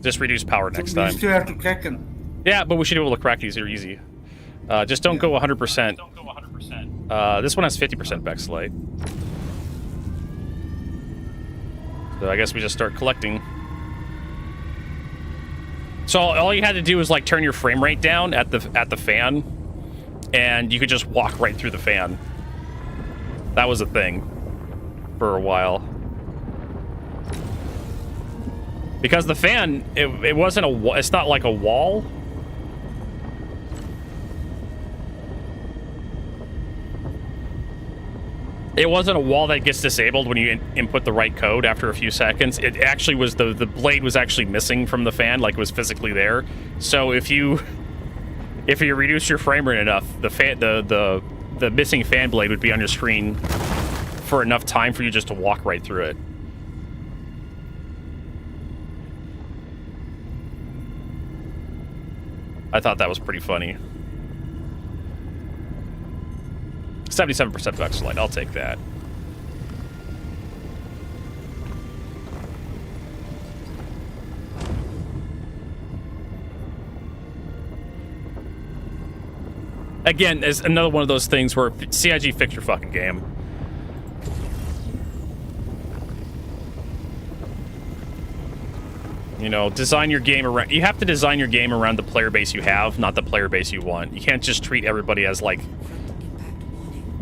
Just reduce power next time. You still have to crack them. Yeah, but we should be able to crack these here easy. Just don't go 100%. This one has 50% backslide. So I guess we just start collecting. So all you had to do was like turn your frame rate down at the fan, and you could just walk right through the fan. That was a thing for a while. Because the fan, it wasn't it's not like a wall. It wasn't a wall that gets disabled when you input the right code after a few seconds. It actually was the blade was actually missing from the fan, like it was physically there. So if you reduce your frame rate enough, the missing fan blade would be on your screen for enough time for you just to walk right through it. I thought that was pretty funny. 77% backslide. I'll take that. Again, it's another one of those things where CIG fix your fucking game. You know, design your game around... You have to design your game around the player base you have, not the player base you want. You can't just treat everybody as, like...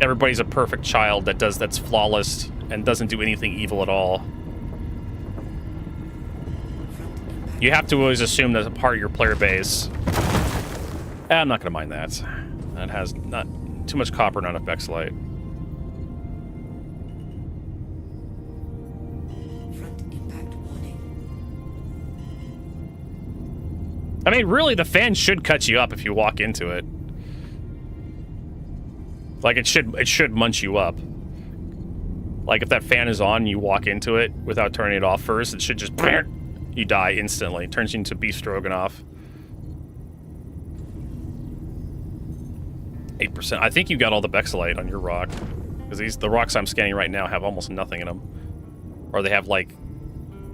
Everybody's a perfect child that's flawless and doesn't do anything evil at all. You have to always assume that's a part of your player base. I'm not going to mind that. That has not too much copper, not enough backslide. I mean, really, the fan should cut you up if you walk into it. Like, it should munch you up. Like, if that fan is on and you walk into it without turning it off first, it should just... You die instantly. It turns you into beef stroganoff. 8%. I think you got all the Bexalite on your rock. Because the rocks I'm scanning right now have almost nothing in them. Or they have, like,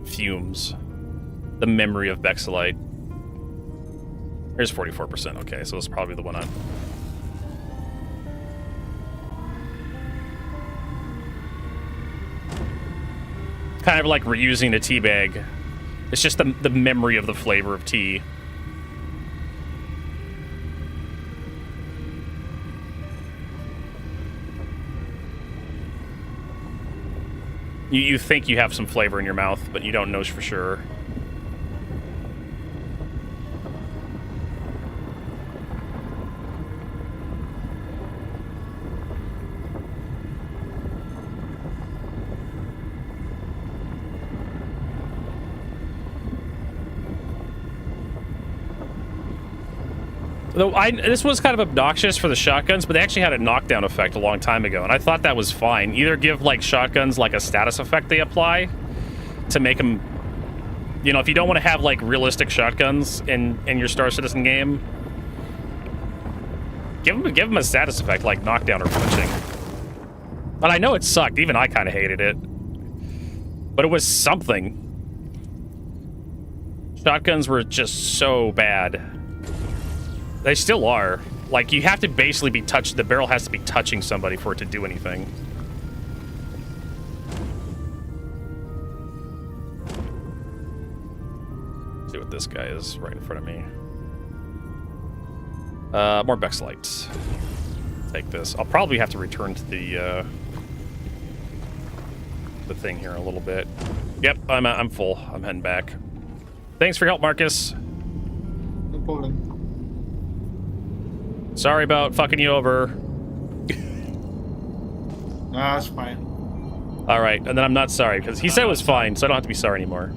fumes. The memory of Bexalite. Here's 44%. Okay, so this is probably the one I'm... Kind of like reusing the tea bag. It's just the memory of the flavor of tea. You think you have some flavor in your mouth, but you don't know for sure. Though this was kind of obnoxious for the shotguns, but they actually had a knockdown effect a long time ago, and I thought that was fine. Either give, like, shotguns, like, a status effect they apply to make them... You know, if you don't want to have, like, realistic shotguns in your Star Citizen game, give them a status effect, like knockdown or punching. But I know it sucked. Even I kind of hated it. But it was something. Shotguns were just so bad. They still are. Like, you have to basically be touched. The barrel has to be touching somebody for it to do anything. See what this guy is right in front of me. More Bexalites. Take this. I'll probably have to return to the thing here in a little bit. Yep, I'm full. I'm heading back. Thanks for your help, Marcus. No problem. Sorry about fucking you over. Nah, it's fine. Alright, and then I'm not sorry, because he said it was fine, so I don't have to be sorry anymore.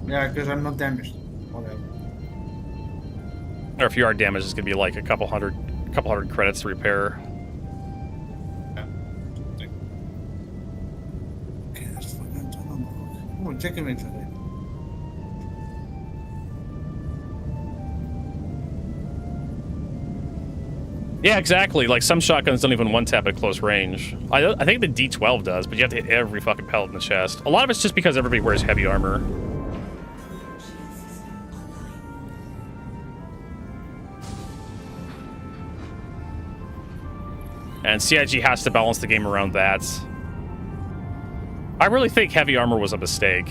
Yeah, because I'm not damaged. Whatever. Or if you are damaged, it's gonna be like a couple hundred credits to repair. a chicken wings with it. Yeah, exactly. Like some shotguns don't even one-tap at close range. I think the D12 does, but you have to hit every fucking pellet in the chest. A lot of it's just because everybody wears heavy armor. And CIG has to balance the game around that. I really think heavy armor was a mistake.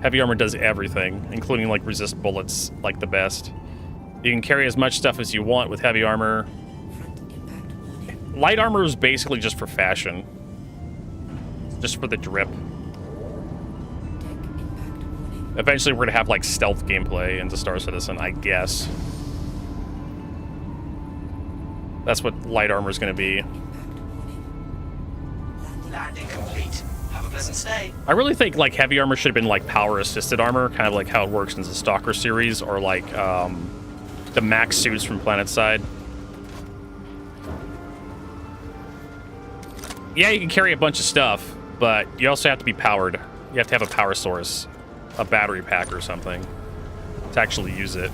Heavy armor does everything, including like resist bullets like the best. You can carry as much stuff as you want with heavy armor. Light armor is basically just for fashion. Just for the drip. Eventually we're gonna have like stealth gameplay into Star Citizen, I guess. That's what light armor is gonna be. Landing complete. Have a pleasant stay. I really think like heavy armor should have been like power assisted armor, kind of like how it works in the Stalker series, or like the max suits from PlanetSide. Yeah, you can carry a bunch of stuff, but you also have to be powered. You have to have a power source, a battery pack or something, to actually use it.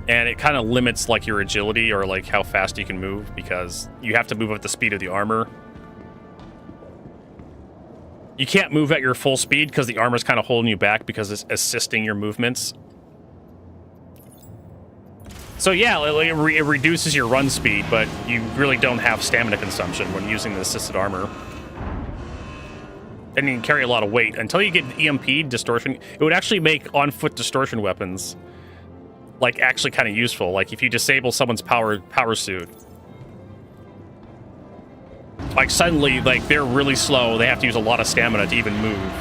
And it kind of limits like your agility or like how fast you can move, because you have to move at the speed of the armor. You can't move at your full speed because the armor's kind of holding you back because it's assisting your movements. So yeah, it reduces your run speed, but you really don't have stamina consumption when using the assisted armor. And you can carry a lot of weight. Until you get EMP distortion, it would actually make on-foot distortion weapons like actually kind of useful. Like if you disable someone's power suit, like suddenly like they're really slow, they have to use a lot of stamina to even move.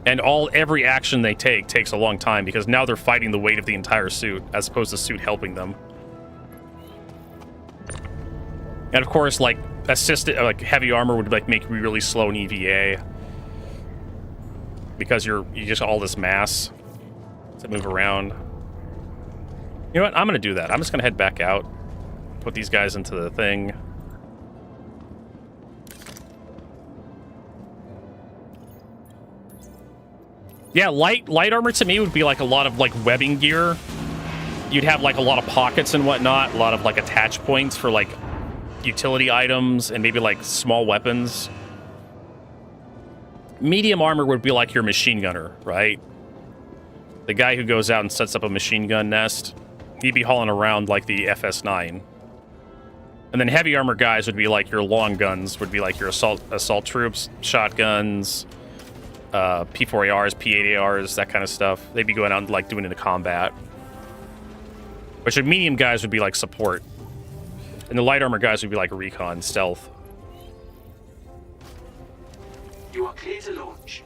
And every action they take takes a long time because now they're fighting the weight of the entire suit as opposed to the suit helping them. And of course, like assisted, like heavy armor would like make you really slow in EVA because you just all this mass to move around. You know what? I'm gonna do that. I'm just gonna head back out, put these guys into the thing. Yeah, light armor to me would be like a lot of like webbing gear. You'd have like a lot of pockets and whatnot, a lot of like attach points for like utility items and maybe like small weapons. Medium armor would be like your machine gunner, right? The guy who goes out and sets up a machine gun nest. He'd be hauling around like the FS9. And then heavy armor guys would be like your long guns, would be like your assault troops, shotguns, P4ARs, P8ARs, that kind of stuff. They'd be going out and like doing into combat. Which the medium guys would be like support. And the light armor guys would be like recon, stealth. You are clear to launch.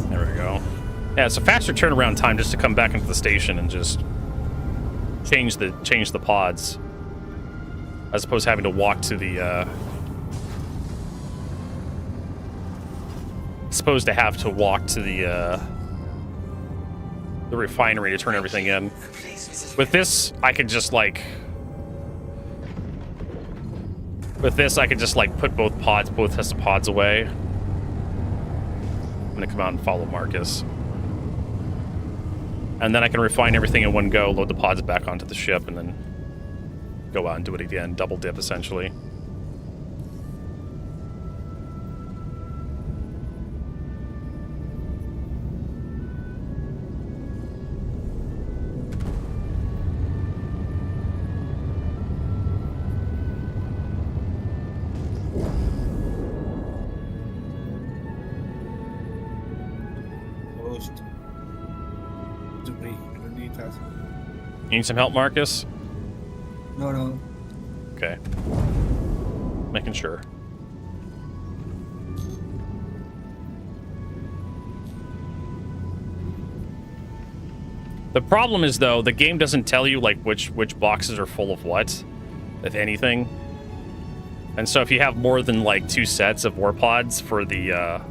There we go. Yeah, it's a faster turnaround time just to come back into the station and just change the pods, as opposed to having to walk to the the refinery to turn everything in. With this, I could just like put both sets of pods away. I'm gonna come out and follow Marcus. And then I can refine everything in one go, load the pods back onto the ship, and then go out and do it again. Double dip, essentially. You need some help, Marcus? No. Okay. Making sure. The problem is, though, the game doesn't tell you like which boxes are full of what, if anything. And so if you have more than like 2 sets of war pods for the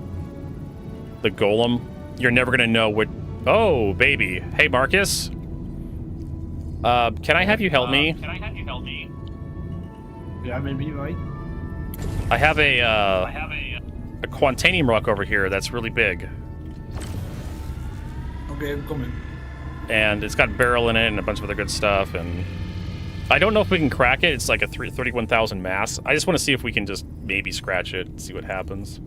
golem, you're never gonna know Oh, baby. Hey, Marcus. Can I have you help me? Ja, met wie, right? I have a Quantanium rock over here that's really big. Okay, kom in. And it's got a barrel in it and a bunch of other good stuff, and I don't know if we can crack it. It's like a 31,000 mass. I just want to see if we can just maybe scratch it, see what happens.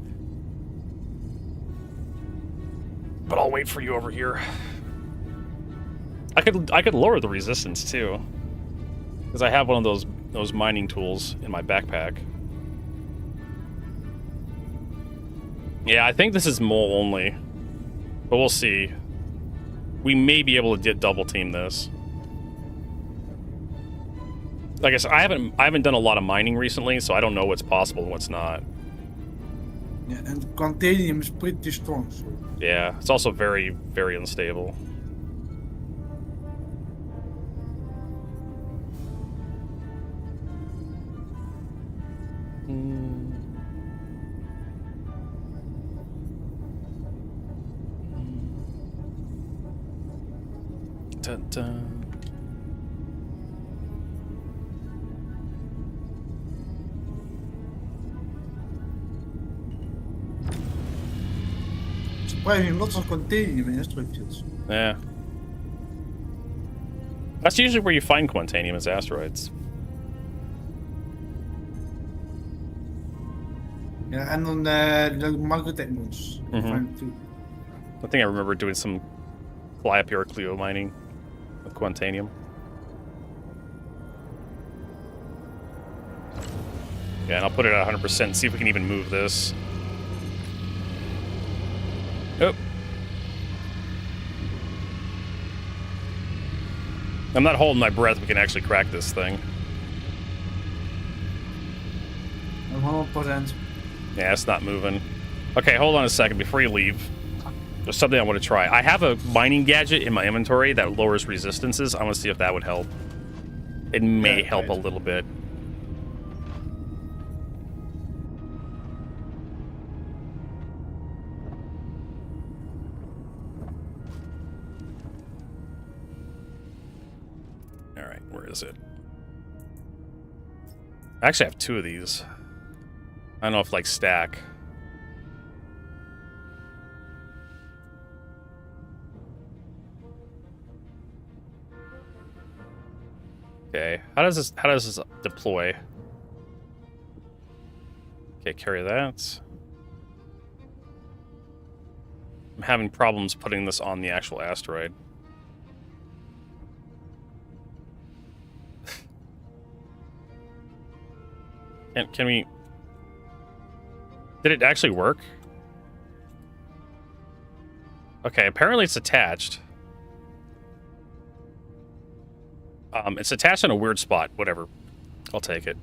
But I'll wait for you over here. I could lower the resistance too, because I have one of those mining tools in my backpack. Yeah, I think this is mole only, but we'll see. We may be able to double team this. Like I said, I haven't done a lot of mining recently, so I don't know what's possible and what's not. Yeah, and Quantanium is pretty strong. So. Yeah, it's also very, very unstable. Dun, dun. Surprising lots of Quantanium in asteroids. Yeah. That's usually where you find Quantanium, is asteroids. Ja, en dan de Magnetic moons. I think I remember doing some Calliope or Clio mining with Quantanium. Yeah, and I'll put it at 100% and see if we can even move this. Oh. I'm not holding my breath. We can actually crack this thing. 100%. Yeah, it's not moving. Okay, hold on a second before you leave. There's something I want to try. I have a mining gadget in my inventory that lowers resistances. I want to see if that would help. It may help a little bit. All right, where is it? I actually have 2 of these. I don't know if like stack. Okay, how does this deploy? Okay, carry that. I'm having problems putting this on the actual asteroid. Can we... Did it actually work? Okay, apparently it's attached. It's attached in a weird spot. Whatever. I'll take it.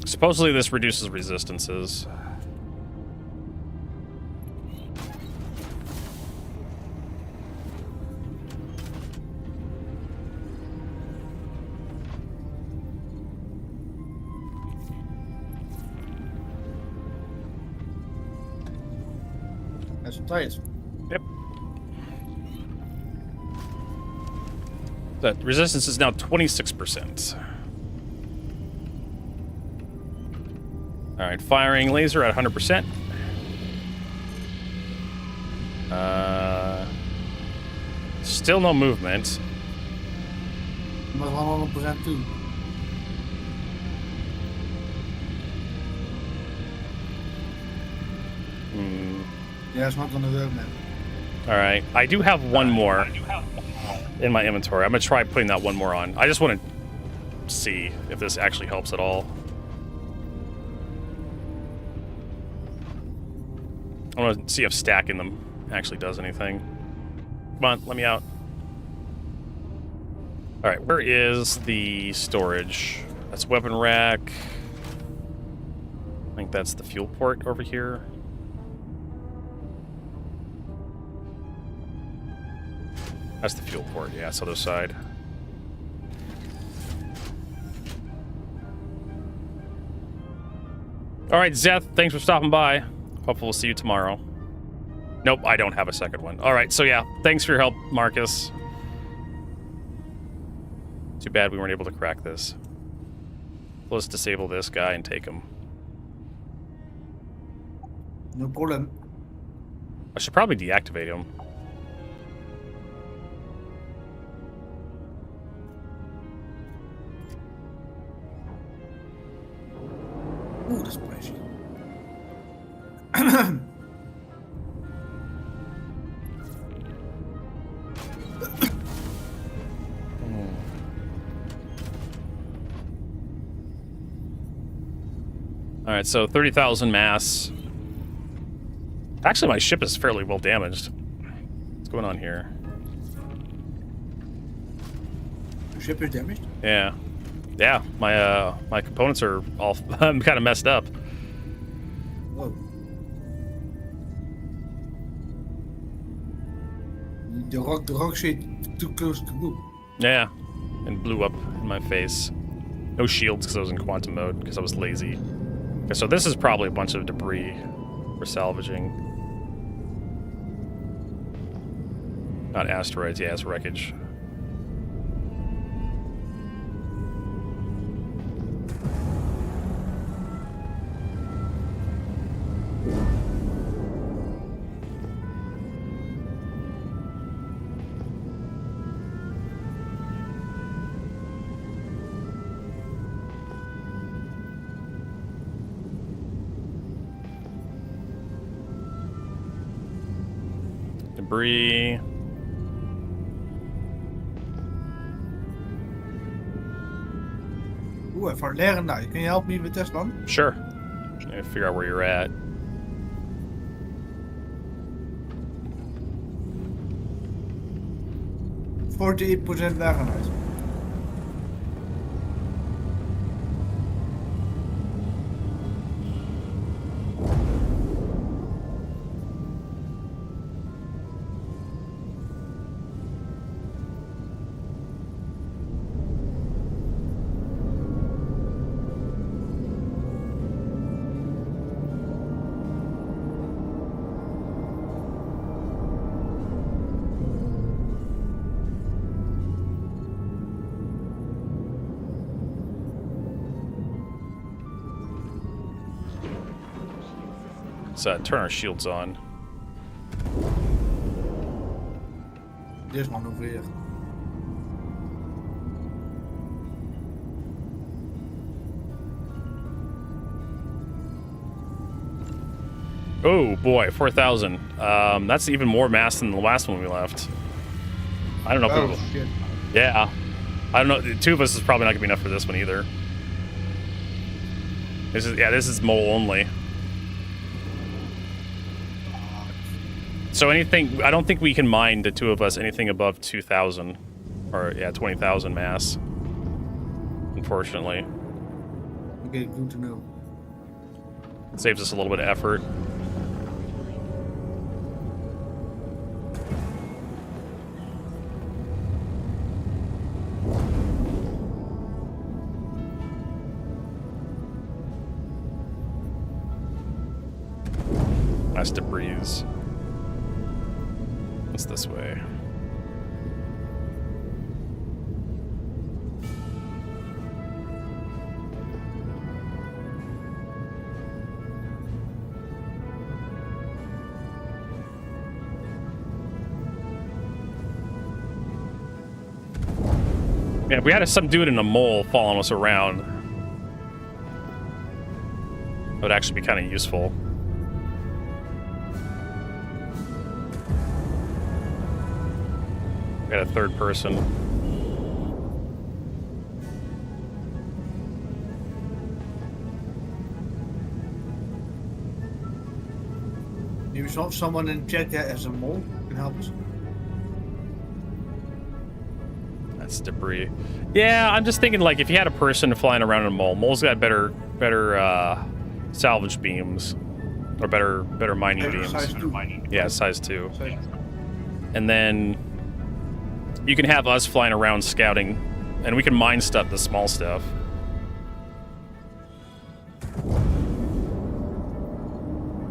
Supposedly this reduces resistances. That's tight. Yep. That resistance is now 26%. Alright, firing laser at 100%. Still no movement. Maar 100% too. Yeah, it's not gonna work now. Alright, I do have one more in my inventory. I'm gonna try putting that one more on. I just want to see if this actually helps at all. I want to see if stacking them actually does anything. Come on, let me out. Alright, where is the storage? That's weapon rack. I think that's the fuel port over here. That's the fuel port, yeah, it's other side. Alright, Zeth, thanks for stopping by. Hopefully we'll see you tomorrow. Nope, I don't have a second one. All right, so yeah, thanks for your help, Marcus. Too bad we weren't able to crack this. Let's disable this guy and take him. No problem. I should probably deactivate him. Oeh, dat is prijsje. All right, so 30,000 mass. Actually, my ship is fairly well damaged. What's going on here? Your ship is damaged? Yeah. Yeah, my components are all kind of messed up. Whoa. The rock shit too close to blue. Yeah, and blew up in my face. No shields because I was in quantum mode because I was lazy. Okay, so this is probably a bunch of debris we're salvaging. Not asteroids, yeah, it's wreckage. Debris. Oeh, even leren daar. Can you help me with this one? Sure. I figure out where you're at. %48% legenheid. Let's turn our shields on. This one over here. Oh boy, 4,000. That's even more mass than the last one we left. I don't know if Oh, it will. shit. Yeah. I don't know. The two of us is probably not gonna be enough for this one either. This is mole only. So anything, I don't think we can mine, the two of us, anything above 2,000. Or, yeah, 20,000 mass. Unfortunately. Okay, good to know. It saves us a little bit of effort. Nice debris. What's this way? Yeah, if we had some dude in a mole following us around, that would actually be kind of useful. We got a third person. Maybe someone in chat that has a mole can help us. That's debris. Yeah, I'm just thinking like if you had a person flying around in a mole, mole's got better salvage beams, or better mining beams. Size 2. Yeah, size 2. And then you can have us flying around scouting, and we can mine stuff, the small stuff.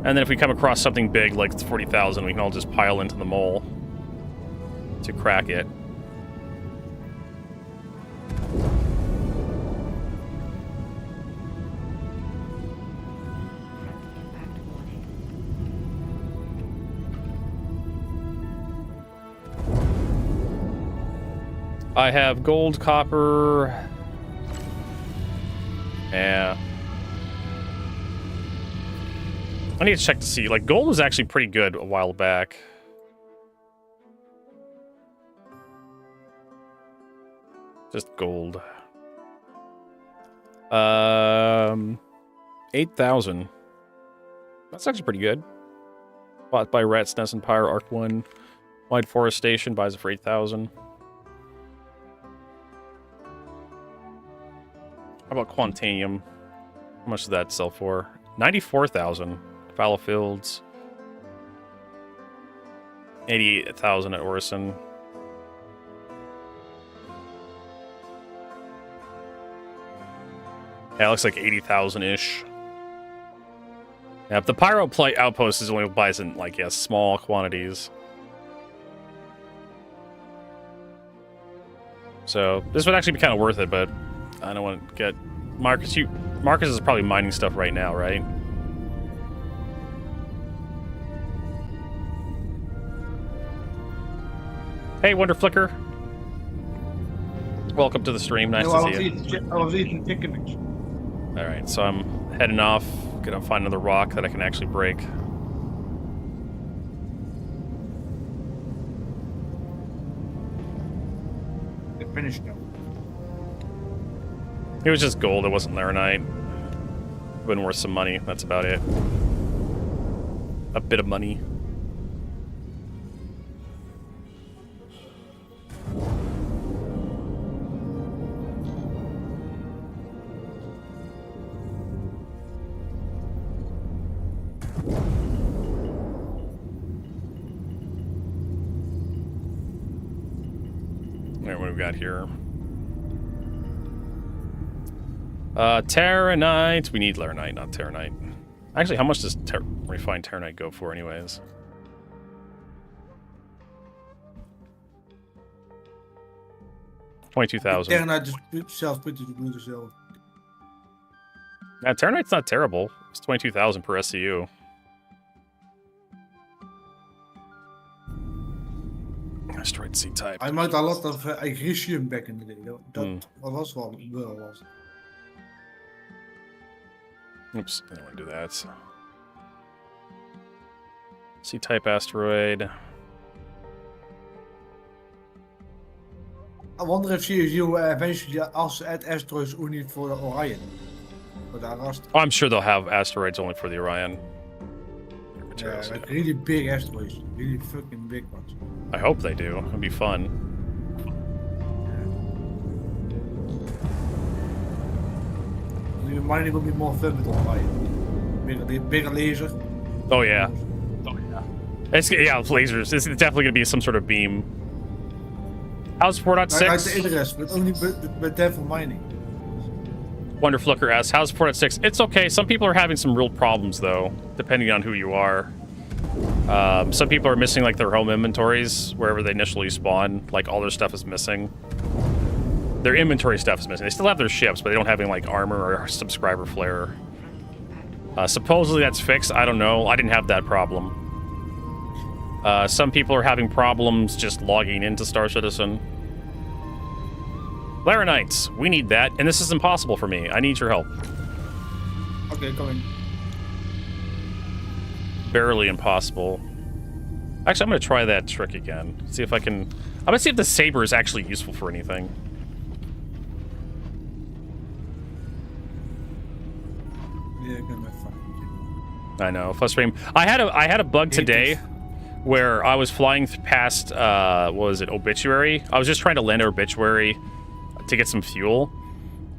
And then if we come across something big like 40,000, we can all just pile into the mole to crack it. I have gold, copper. Yeah. I need to check to see. Like, gold was actually pretty good a while back. Just gold. 8,000. That's actually pretty good. Bought by Rat's Nest Empire, Arc 1. Wide Forest Station buys it for 8,000. How about Quantanium? How much does that sell for? 94,000. Fallow Fields. 88,000 at Orison. Yeah, it looks like 80,000-ish. Yeah, but the Pyro Plate Outpost is only buys in, like, yeah, small quantities. So, this would actually be kind of worth it, but I don't want to get... Marcus, Marcus is probably mining stuff right now, right? Hey, Wonder Flicker. Welcome to the stream. Nice to see you. I was eating chicken wings. Alright, so I'm heading off. Gonna find another rock that I can actually break. They're finished now. It was just gold, it wasn't Laranite. Been worth some money, that's about it. A bit of money. Alright, what do we got here? Terranite. We need Laranite, not Terranite. Actually, how much does refined Terranite go for anyways? $22,000. Terranite is zelfs pretty good zelf. Yeah, Terranite's not terrible. It's 22,000 per SCU. Asteroid C-type. I made a lot of agricium back in the day. That was well was. Oops, I don't want to do that. C-type asteroid. I wonder if you eventually also add asteroids only for the Orion. For the Arast. Oh, I'm sure they'll have asteroids only for the Orion. Yeah, like really big asteroids. Really fucking big ones. I hope they do. It'd be fun. The mining will be more fun with Orion. Bigger laser. Oh yeah. Oh yeah. It's lasers. It's definitely gonna be some sort of beam. How's 4.6? Like the interest, but only but then for mining. Wonder Flicker asks, how's 4.6? It's okay. Some people are having some real problems though, depending on who you are. Some people are missing like their home inventories wherever they initially spawn. Like all their stuff is missing. Their inventory stuff is missing. They still have their ships, but they don't have any like armor or subscriber flare. Supposedly that's fixed. I don't know. I didn't have that problem. Some people are having problems just logging into Star Citizen. Laranites, we need that, and this is impossible for me. I need your help. Okay, coming. Barely impossible. Actually, I'm gonna try that trick again. See if I can... I'm gonna see if the saber is actually useful for anything. Yeah, gonna find. I know, frustrating. I had a bug today where I was flying past what was it, Obituary? I was just trying to land at Obituary to get some fuel,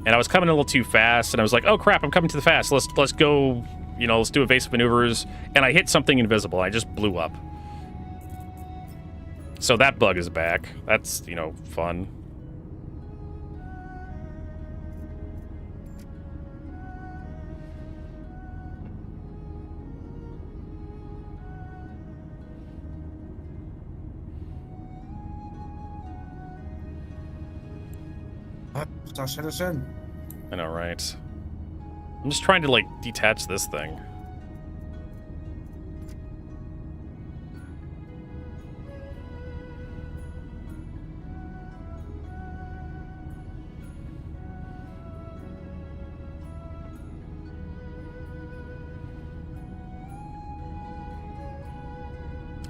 and I was coming a little too fast, and I was like, oh crap, I'm coming too fast. Let's go, you know, let's do evasive maneuvers, and I hit something invisible. I just blew up. So that bug is back. That's, you know, fun. Star Citizen. I know, right? I'm just trying to, like, detach this thing.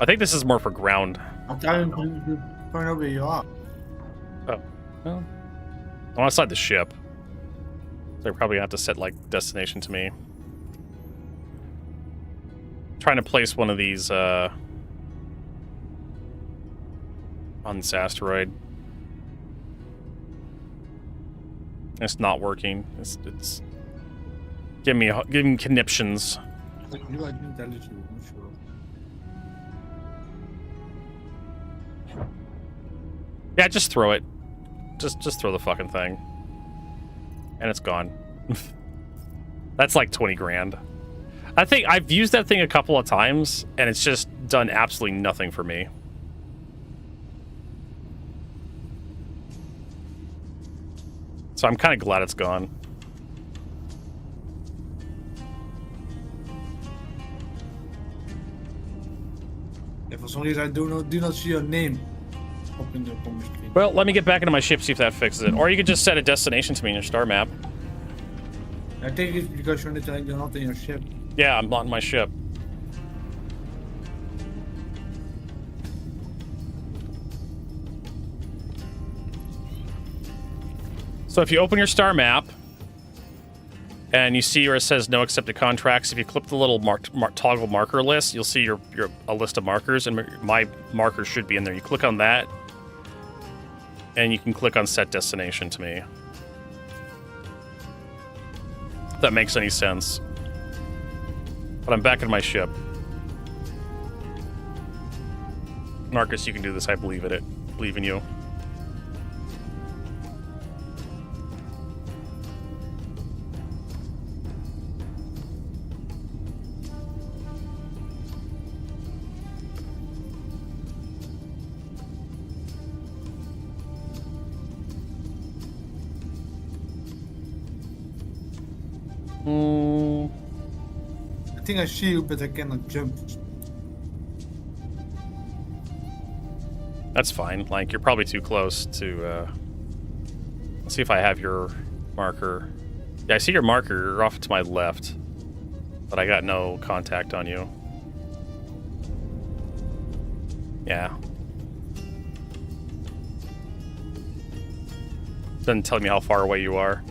I think this is more for ground. I'm trying to find out where you are. Oh, well, I'm outside the ship. So I probably have to set, like, destination to me. Trying to place one of these, on this asteroid. It's not working. It's giving conniptions. Yeah, just throw it. Just throw the fucking thing. And it's gone. That's like 20 grand. I think I've used that thing a couple of times, and it's just done absolutely nothing for me. So I'm kind of glad it's gone. Yeah, for some reason I do not see your name up in the screen. Well, let me get back into my ship, see if that fixes it. Or you could just set a destination to me in your star map. I think it's because you're not in your ship. Yeah, I'm not in my ship. So if you open your star map and you see where it says no accepted contracts, if you click the little toggle marker list, you'll see a list of markers, and my marker should be in there. You click on that, and you can click on set destination to me. If that makes any sense. But I'm back in my ship. Marcus, you can do this. I believe in it. Believe in you. I think I see you, but I cannot jump. That's fine. Like, you're probably too close to, let's see if I have your marker. Yeah, I see your marker. You're off to my left. But I got no contact on you. Yeah. Doesn't tell me how far away you are.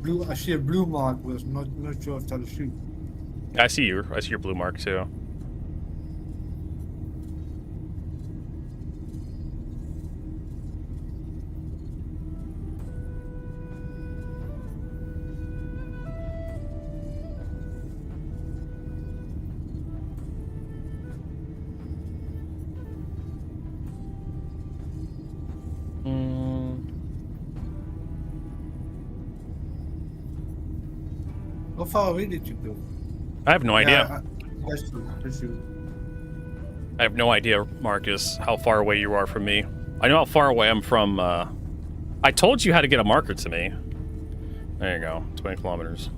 Blue. I see a blue mark, but I'm not sure if that is you. I see you. I see your blue mark too. How far away did you go? I have no idea. That's you. I have no idea, Marcus, how far away you are from me. I know how far away I'm from, I told you how to get a marker to me. There you go, 20 kilometers.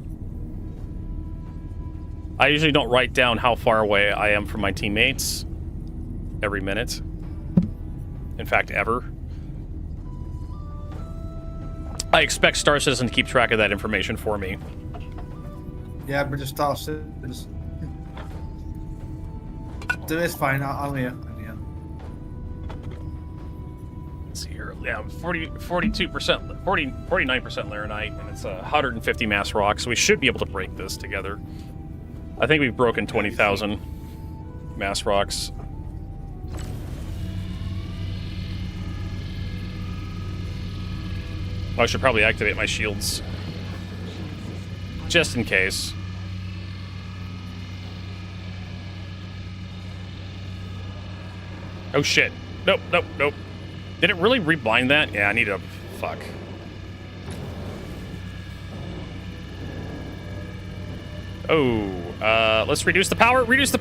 I usually don't write down how far away I am from my teammates every minute. In fact, ever. I expect Star Citizen to keep track of that information for me. Yeah, but the Star Citizen. That is fine. I'll hear. Let's see here. Yeah, 42%, 49% Laranite, and it's 150 mass rock, so we should be able to break this together. I think we've broken 20,000 mass rocks. I should probably activate my shields. Just in case. Oh shit. Nope, nope, nope. Did it really reblind that? Yeah, I need to... Fuck. Oh, let's reduce the power. Reduce the...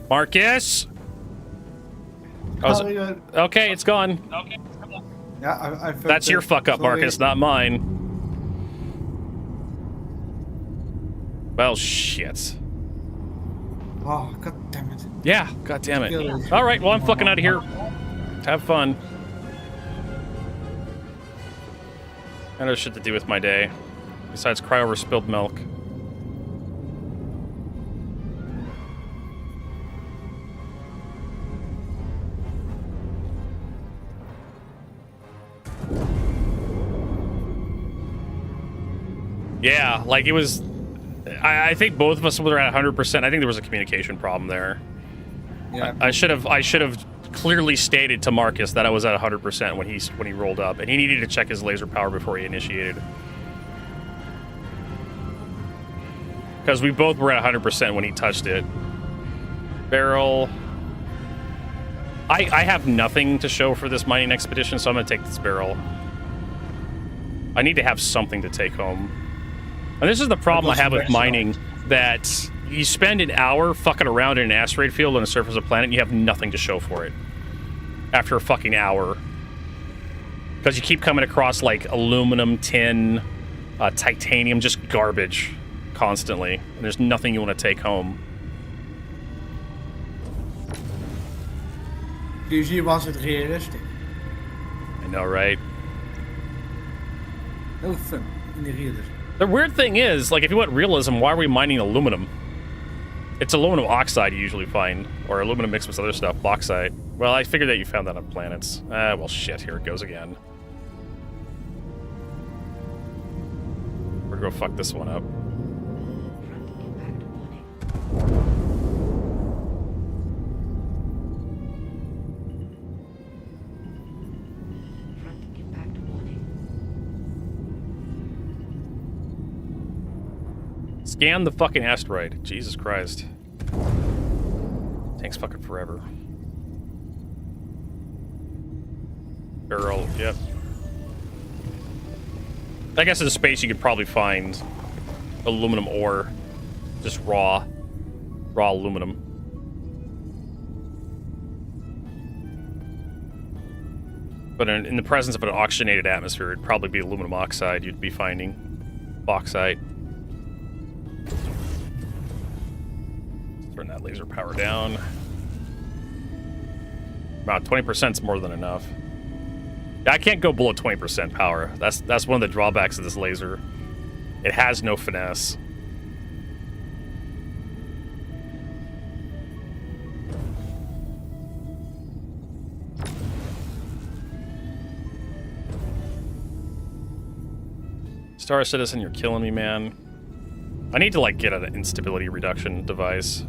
Marcus! Okay, it's gone. Okay. Yeah, I That's your fuck up, Marcus, not mine. Well, shit. Oh, god damn it. Yeah, god damn it. All right, well, I'm fucking out of here. Have fun. I know shit to do with my day, besides cry over spilled milk. Yeah, like it was... I think both of us were at 100%. I think there was a communication problem there. Yeah. I should have clearly stated to Marcus that I was at 100% when he rolled up, and he needed to check his laser power before he initiated. Because we both were at 100% when he touched it. Barrel. I have nothing to show for this mining expedition, so I'm gonna take this barrel. I need to have something to take home. And this is the problem I have with mining, that you spend an hour fucking around in an asteroid field on the surface of a planet and you have nothing to show for it. After a fucking hour. Because you keep coming across, like, aluminum, tin, titanium, just garbage constantly. And there's nothing you want to take home. Dus hier was het realistisch. I know, right? Heel fun in the realism. The weird thing is, like, if you want realism, why are we mining aluminum? It's aluminum oxide you usually find, or aluminum mixed with other stuff, bauxite. Well, I figured that you found that on planets. Well, shit, here it goes again. We're gonna go fuck this one up. Scan the fucking asteroid. Jesus Christ. Takes fucking forever. Barrel, yep. I guess in space you could probably find aluminum ore. Just raw aluminum. But in the presence of an oxygenated atmosphere, it'd probably be aluminum oxide you'd be finding. Bauxite. Turn that laser power down. About 20% is more than enough. I can't go below 20% power. That's one of the drawbacks of this laser. It has no finesse. Star Citizen, you're killing me, man. I need to, like, get an instability reduction device.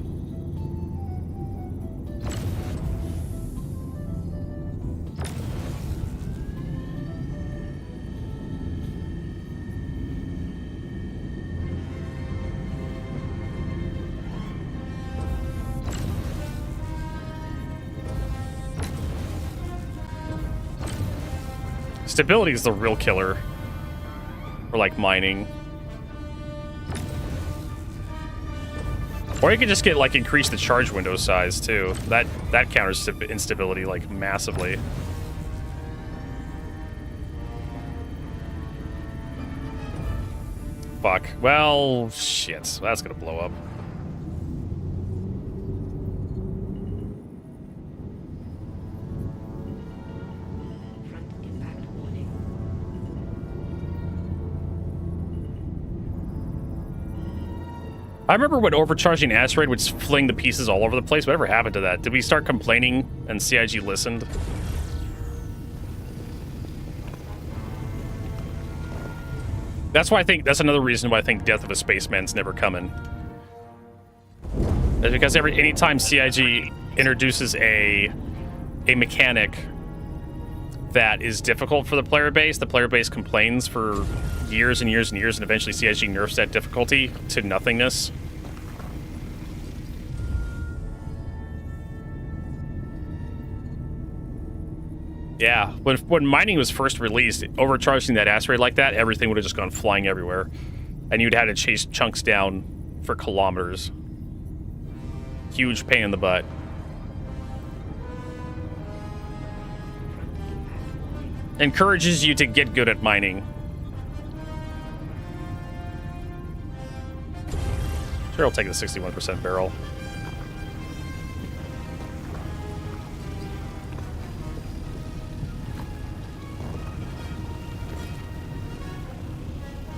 Stability is the real killer for, like, mining. Or you could just get, like, increase the charge window size, too. That counters instability, like, massively. Fuck. Well, shit. That's gonna blow up. I remember when overcharging asteroid would fling the pieces all over the place. Whatever happened to that? Did we start complaining and CIG listened? That's why I think, that's another reason why I think Death of a Spaceman's never coming. That's because anytime CIG introduces a mechanic that is difficult for the player base complains for years and years and years, and eventually CIG nerfs that difficulty to nothingness. Yeah, when mining was first released, overcharging that asteroid like that, everything would have just gone flying everywhere. And you'd had to chase chunks down for kilometers. Huge pain in the butt. Encourages you to get good at mining. Sure, I'll take the 61% barrel.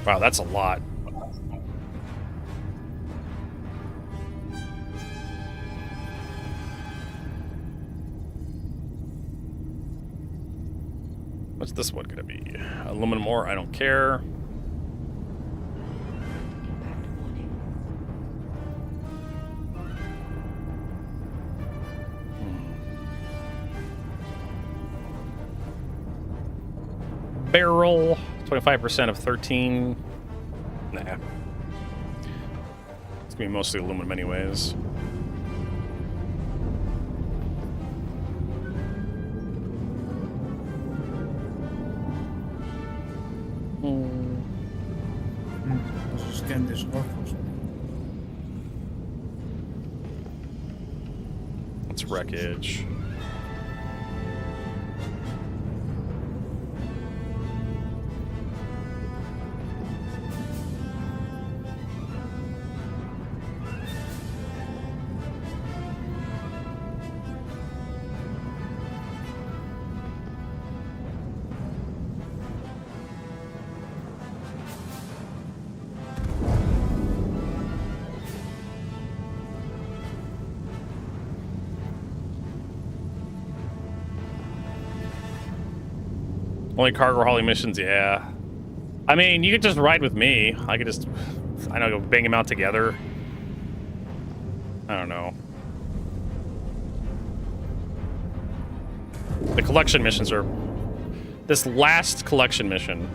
Wow, that's a lot. What's this one gonna be? Aluminum ore, I don't care. Barrel, 25% of 13. Nah. It's gonna be mostly aluminum anyways. Als we scan this off. It's wreckage. Only cargo hauling missions, yeah. I mean, you could just ride with me. I could just, I don't know, bang them out together. I don't know. The collection missions are... This last collection mission.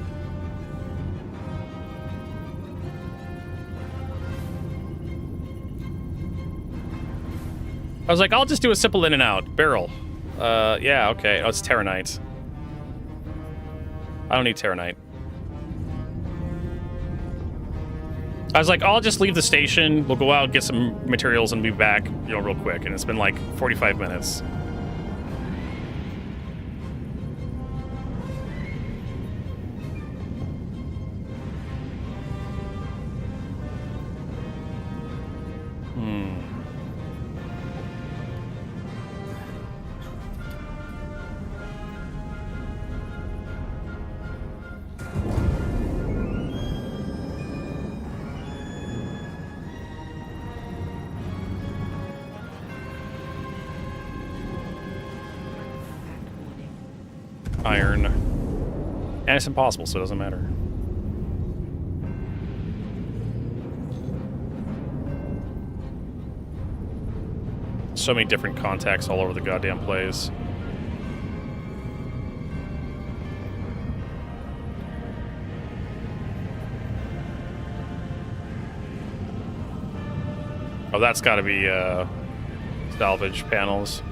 I was like, I'll just do a simple in and out. Barrel. Yeah, okay. Oh, it's Terranite. I don't need Terranite. I was like, I'll just leave the station. We'll go out, get some materials, and be back, you know, real quick. And it's been like 45 minutes. Iron. And it's impossible, so it doesn't matter. So many different contacts all over the goddamn place. Oh, that's gotta be salvage panels.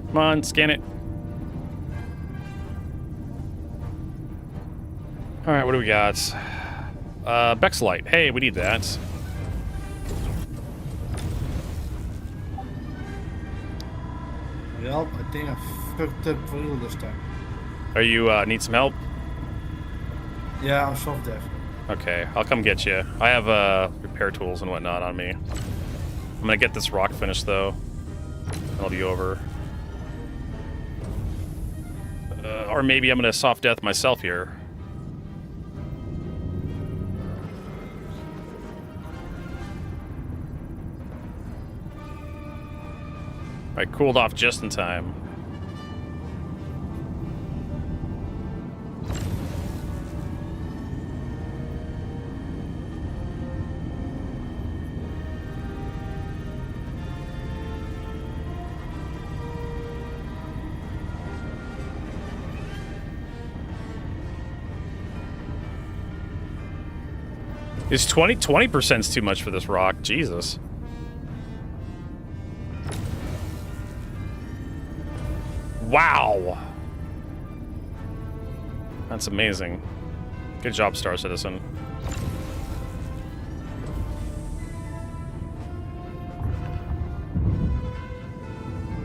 Come on, scan it. All right, what do we got? Bexlite. Hey, we need that. Well, I think I fucked up real this time. Are you, need some help? Yeah, I'm soft deaf. Okay, I'll come get you. I have, repair tools and whatnot on me. I'm gonna get this rock finished, though. I'll be over. Or maybe I'm gonna soft death myself here. I cooled off just in time. Is 20% too much for this rock? Jesus. Wow. That's amazing. Good job, Star Citizen.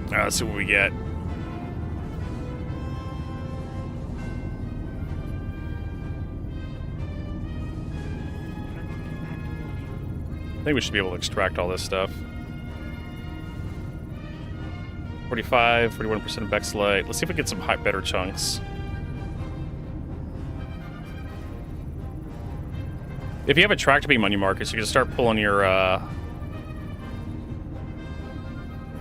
Alright, let's see what we get. I think we should be able to extract all this stuff. 45, 41% Bexlite. Let's see if we get some better chunks. If you have a tractor beam on your Marcus, you can start pulling your,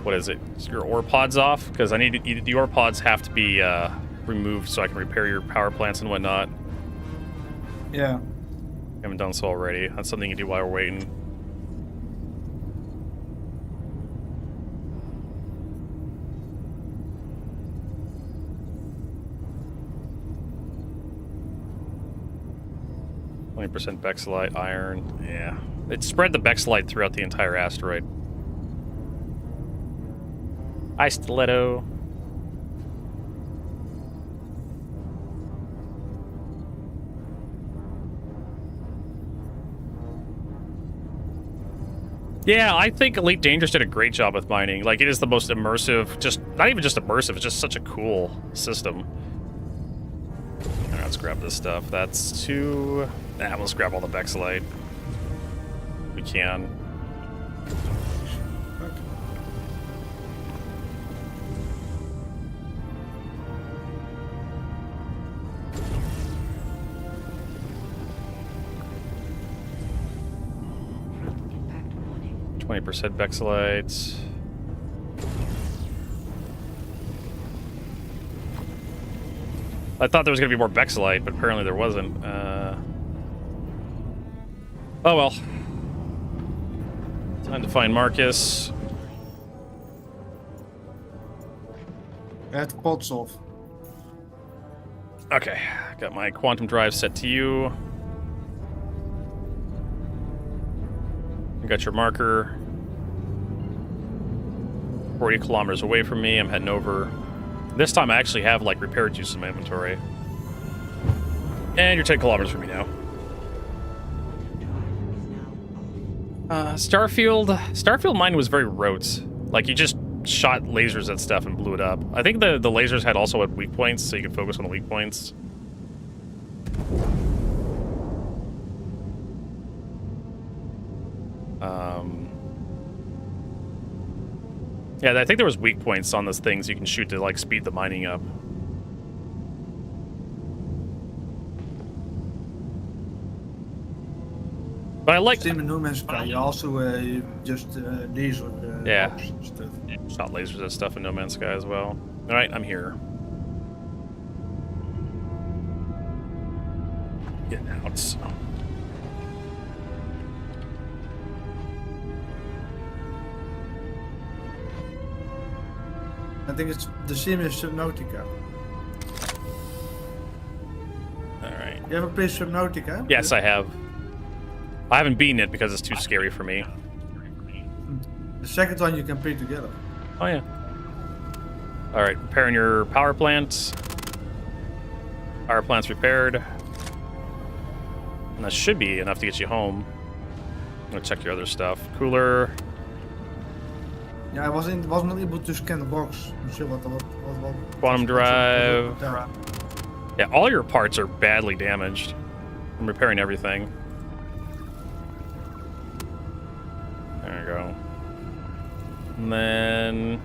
what is it? Your ore pods off? Because I need the ore pods have to be removed so I can repair your power plants and whatnot. Yeah. I haven't done so already. That's something you can do while we're waiting. % Bexlite, iron. Yeah. It spread the Bexlite throughout the entire asteroid. Hi, Stiletto. Yeah, I think Elite Dangerous did a great job with mining. Like, it is the most immersive, just, not even just immersive, it's just such a cool system. Alright, let's grab this stuff. That's 2... Nah, let's grab all the Bexlite. We can. Impact warning. 20% Bexlite. I thought there was going to be more Bexlite, but apparently there wasn't. Oh well. Time to find Marcus. Het pots off. Okay, got my quantum drive set to you. I got your marker. 40 kilometers away from me. I'm heading over. This time I actually have like repair juice in my inventory. And you're 10 kilometers from me now. Starfield mine was very rote. Like, you just shot lasers at stuff and blew it up. I think the lasers had also had weak points, so you could focus on the weak points. Yeah, I think there was weak points on those things you can shoot to, like, speed the mining up. But I like... In No Man's Sky, you also just laser yeah. stuff. Shot lasers at stuff in No Man's Sky as well. Alright, I'm here. Get out. I think it's the same as Subnautica. Alright. You ever played Subnautica? Yes, I have. I haven't beaten it because it's too scary for me. The second one you can play together. Oh yeah. Alright, repairing your power plant. Power plant's repaired. And that should be enough to get you home. I'm gonna check your other stuff. Cooler. Yeah, I wasn't able to scan the box. Quantum drive. Yeah, all your parts are badly damaged. I'm repairing everything. There we go. And then...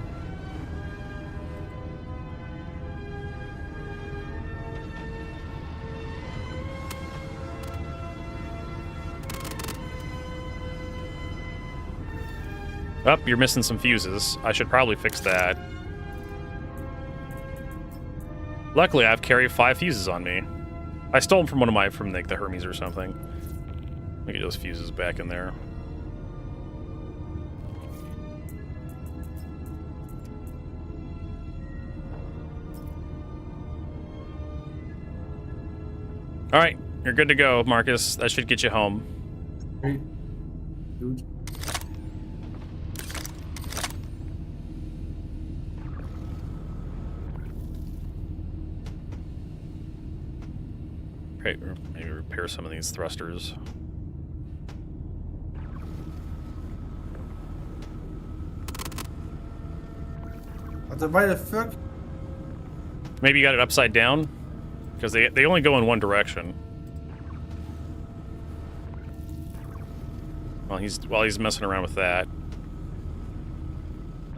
Oh, you're missing some fuses. I should probably fix that. Luckily, I've carried 5 fuses on me. I stole them from from like the Hermes or something. Let me get those fuses back in there. All right, you're good to go, Marcus. That should get you home. Hey, dude. Right, maybe repair some of these thrusters. Why the fuck? Maybe you got it upside down? Because they only go in one direction. While he's messing around with that.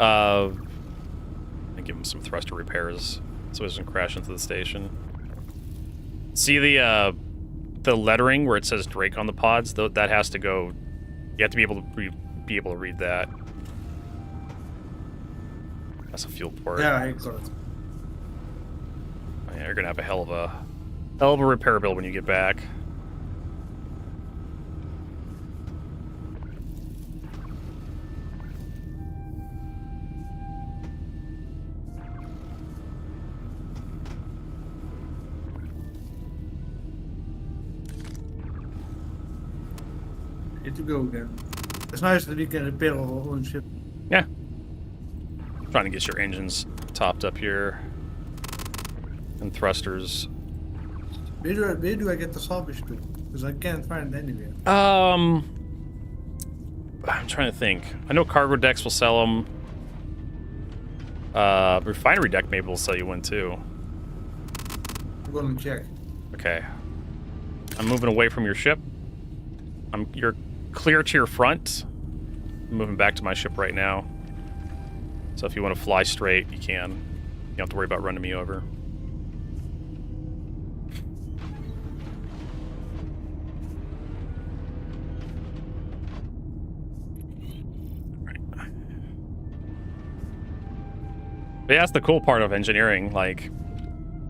I give him some thruster repairs so he doesn't crash into the station. See the lettering where it says Drake on the pods? That has to go. You have to be able to read that. That's a fuel port. Yeah, I got it. Oh, yeah, you're gonna have a hell of a repair bill when you get back. To go again. It's nice that we can repair our own ship. Yeah. Trying to get your engines topped up here. And thrusters. Where do I get the salvage to? Because I can't find it anywhere. I'm trying to think. I know cargo decks will sell them. Refinery deck maybe will sell you one too. I'm going to check. Okay. I'm moving away from your ship. You're clear to your front. I'm moving back to my ship right now. So if you want to fly straight, you can. You don't have to worry about running me over. Right. But yeah, that's the cool part of engineering. Like,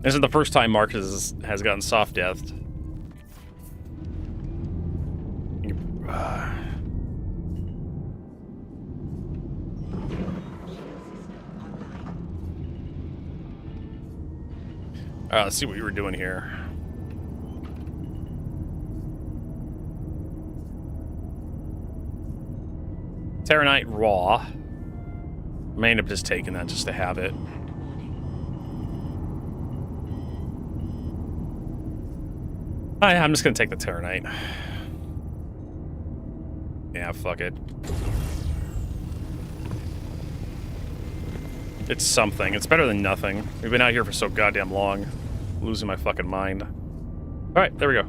this is the first time Marcus has gotten soft deathed. Let's see what you were doing here. Terranite raw. I may end up just taking that just to have it. I'm just gonna take the Terranite. Yeah, fuck it. It's something. It's better than nothing. We've been out here for so goddamn long. I'm losing my fucking mind. Alright, there we go.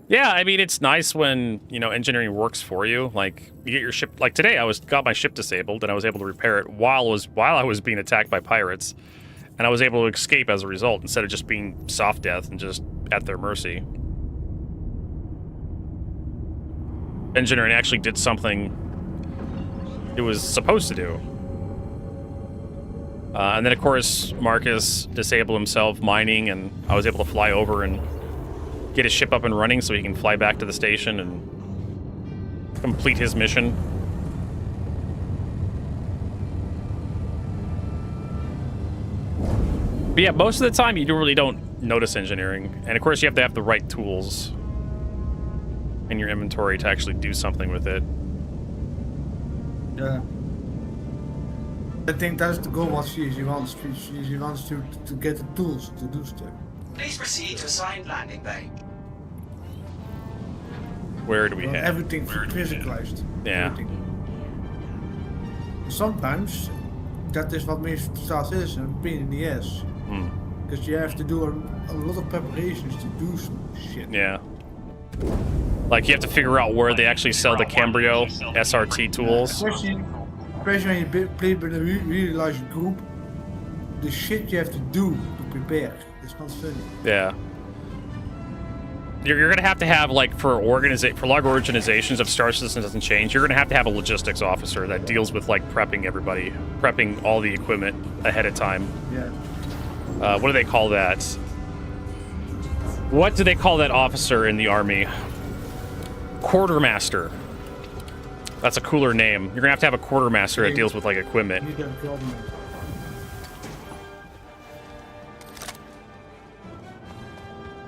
Yeah, I mean, it's nice when, you know, engineering works for you. Like, you get your ship... Like, today, got my ship disabled, and I was able to repair it while I was being attacked by pirates. And I was able to escape as a result, instead of just being soft death and just at their mercy. Engineering actually did something it was supposed to do. And then, of course, Marcus disabled himself mining, and I was able to fly over and get his ship up and running so he can fly back to the station and complete his mission. But yeah, most of the time you really don't notice engineering. And of course you have to have the right tools in your inventory to actually do something with it. Yeah. I think that's the goal what she wants. She wants to get the tools to do stuff. Please proceed to assigned landing bay. Where do we have everything physicalized? Yeah. Everything. Sometimes that is what makes stuff is a pain in the ass. Because you have to do a lot of preparations to do some shit. Yeah. Like you have to figure out where they actually sell the Cambrio SRT tools. Especially when you play with a really large group, the shit you have to do to prepare. It's not funny. Yeah. you're gonna have to have like for large organizations, if Star Citizen doesn't change, you're gonna have to have a logistics officer that deals with like prepping all the equipment ahead of time. Yeah. What do they call that? What do they call that officer in the army? Quartermaster. That's a cooler name. You're gonna have a quartermaster that deals with like equipment.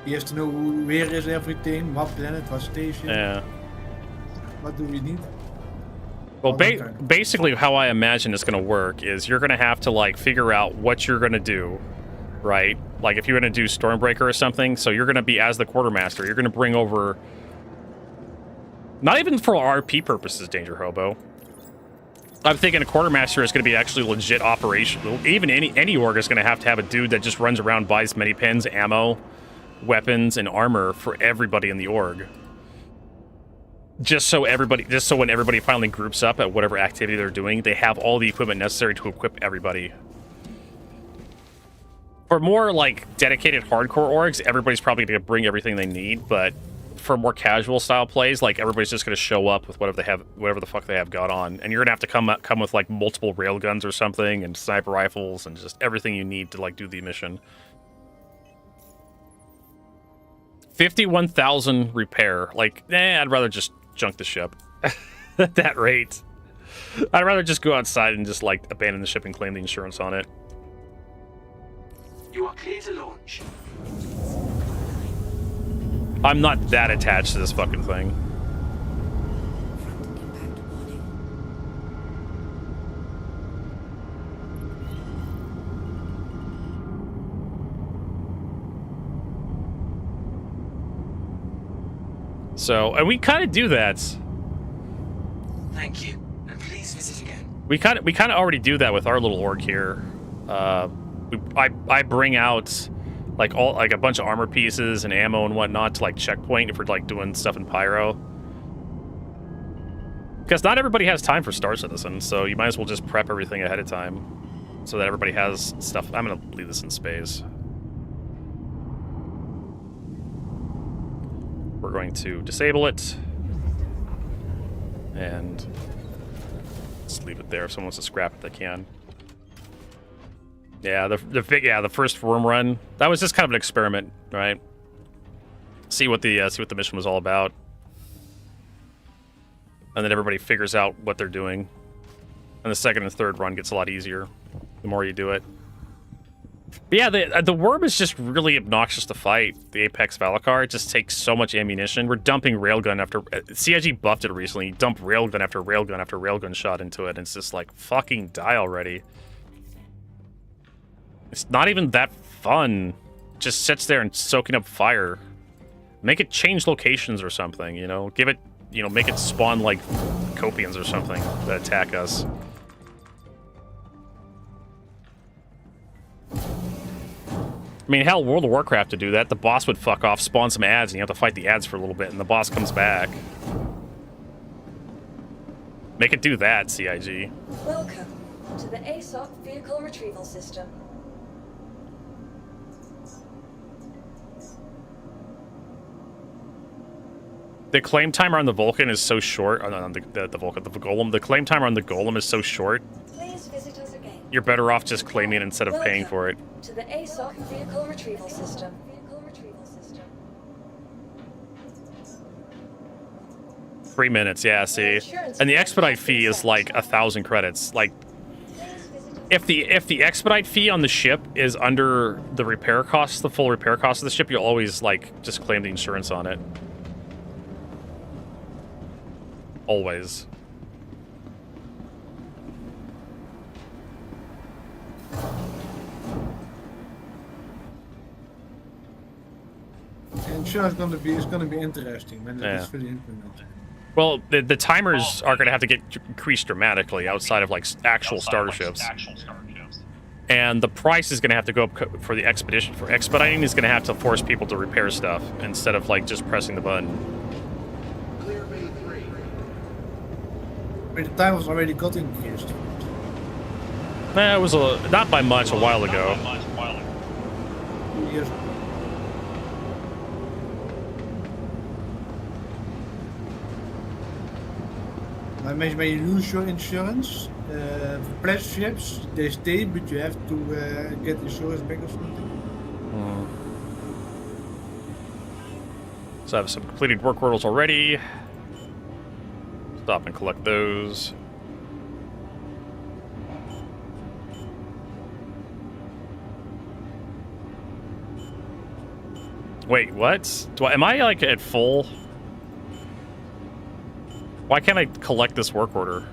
He has to know where is everything, what planet, what station. Yeah. What do we need? Well, basically how I imagine it's going to work is you're going to have to like figure out what you're going to do, right? Like if you're going to do Stormbreaker or something, so you're going to be as the quartermaster. You're going to bring over, not even for RP purposes, Danger Hobo. I'm thinking a quartermaster is going to be actually legit operational. Even any org is going to have a dude that just runs around, buys many pens, ammo, weapons, and armor for everybody in the org. Just so when everybody finally groups up at whatever activity they're doing, they have all the equipment necessary to equip everybody. For more like dedicated hardcore orgs, everybody's probably going to bring everything they need, but for more casual style plays, like everybody's just going to show up with whatever the fuck they have got on, and you're going to have to come with like multiple railguns or something, and sniper rifles, and just everything you need to like do the mission. 51,000 repair. Like, I'd rather just junk the ship at that rate. I'd rather just go outside and just like abandon the ship and claim the insurance on it. You are clear to launch. I'm not that attached to this fucking thing. So, and we kind of do that. Thank you, and please visit again. We kind of already do that with our little org here. I bring out like a bunch of armor pieces and ammo and whatnot to like checkpoint if we're like doing stuff in Pyro. Because not everybody has time for Star Citizen, so you might as well just prep everything ahead of time so that everybody has stuff. I'm gonna leave this in space. We're going to disable it and just leave it there. If someone wants to scrap it, they can. Yeah, the first worm run, that was just kind of an experiment, right? See what the mission was all about, and then everybody figures out what they're doing. And the second and third run gets a lot easier the more you do it. But yeah, the worm is just really obnoxious to fight. The Apex Valacar, it just takes so much ammunition. We're dumping railgun after... CIG buffed it recently. You dump railgun after railgun after railgun shot into it, and it's just like, fucking die already. It's not even that fun. It just sits there and soaking up fire. Make it change locations or something, you know? Give it, you know, make it spawn like Copians or something that attack us. I mean, hell, World of Warcraft to do that, the boss would fuck off, spawn some ads, and you have to fight the ads for a little bit, and the boss comes back. Make it do that, CIG. Welcome to the ASOC Vehicle Retrieval System. The claim timer on the Vulcan is so short. On the Golem. The claim timer on the Golem is so short. Please visit us again. You're better off just claiming it instead of paying for it. To the ASOC Vehicle Retrieval System. 3 minutes, yeah, see. And the expedite fee is like 1,000 credits. Like, if the expedite fee on the ship is under the repair costs, the full repair cost of the ship, you'll always like just claim the insurance on it. Always. And sure, it's gonna be interesting when it's fully implemented. Well, the timers are going to have to get increased dramatically outside of like actual starter ships. And the price is going to have to go up for the expedition. For expediting is going to have to force people to repair stuff instead of like just pressing the button. But the time was already got increased. Nah, it was not by much a while ago. Yes. Maar meestal when you lose your insurance, for pleasure ships, they stay, but you have to get insurance back or something. So I have some completed work orders already. Stop and collect those. Wait, what? Am I like at full? Why can't I collect this work order?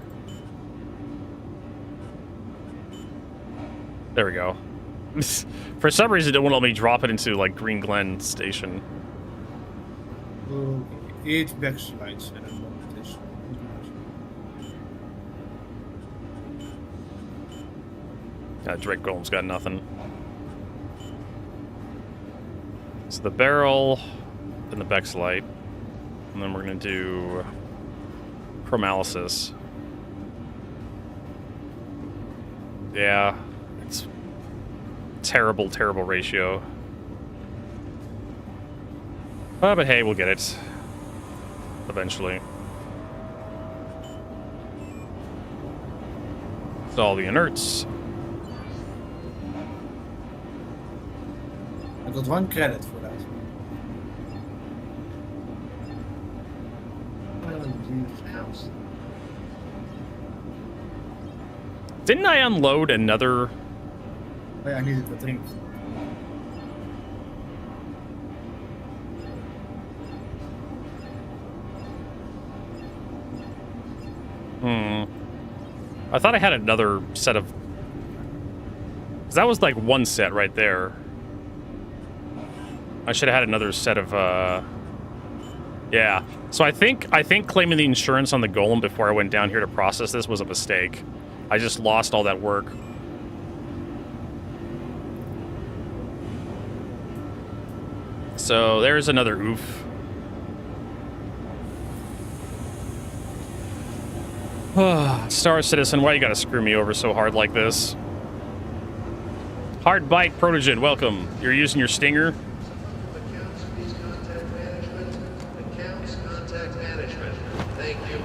There we go. For some reason, it won't let me drop it into like Green Glen Station. Oh, 8 backslides. I don't know what it is. Drake Golem's got nothing. So the barrel, then the Bexlite, and then we're gonna do chromalysis. Yeah, it's terrible, terrible ratio. But hey, we'll get it eventually. So all the inerts. I got 1 credit for that. Didn't I unload another? Oh yeah, I needed the drink. I thought I had another set of... 'cause that was like 1 set right there. I should have had another set of, yeah. So I think claiming the insurance on the Golem before I went down here to process this was a mistake. I just lost all that work. So there's another oof. Star Citizen, why you gotta screw me over so hard like this? Hard Bite Protogen, welcome. You're using your stinger? Thank you.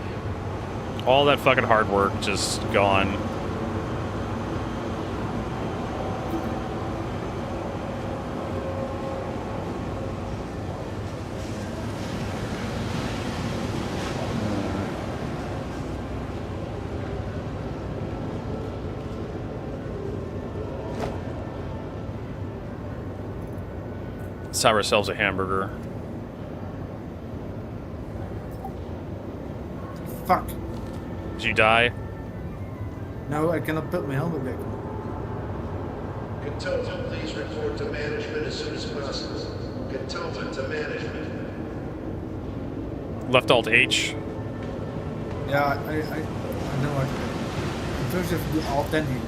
All that fucking hard work just gone. Let's have ourselves a hamburger. Fuck. Did you die? No, I cannot put my helmet back on. Cantonment, please report to management as soon as possible. Cantonment to management. Left Alt H. Yeah, I know what to do. First you have to do Alt 10 here.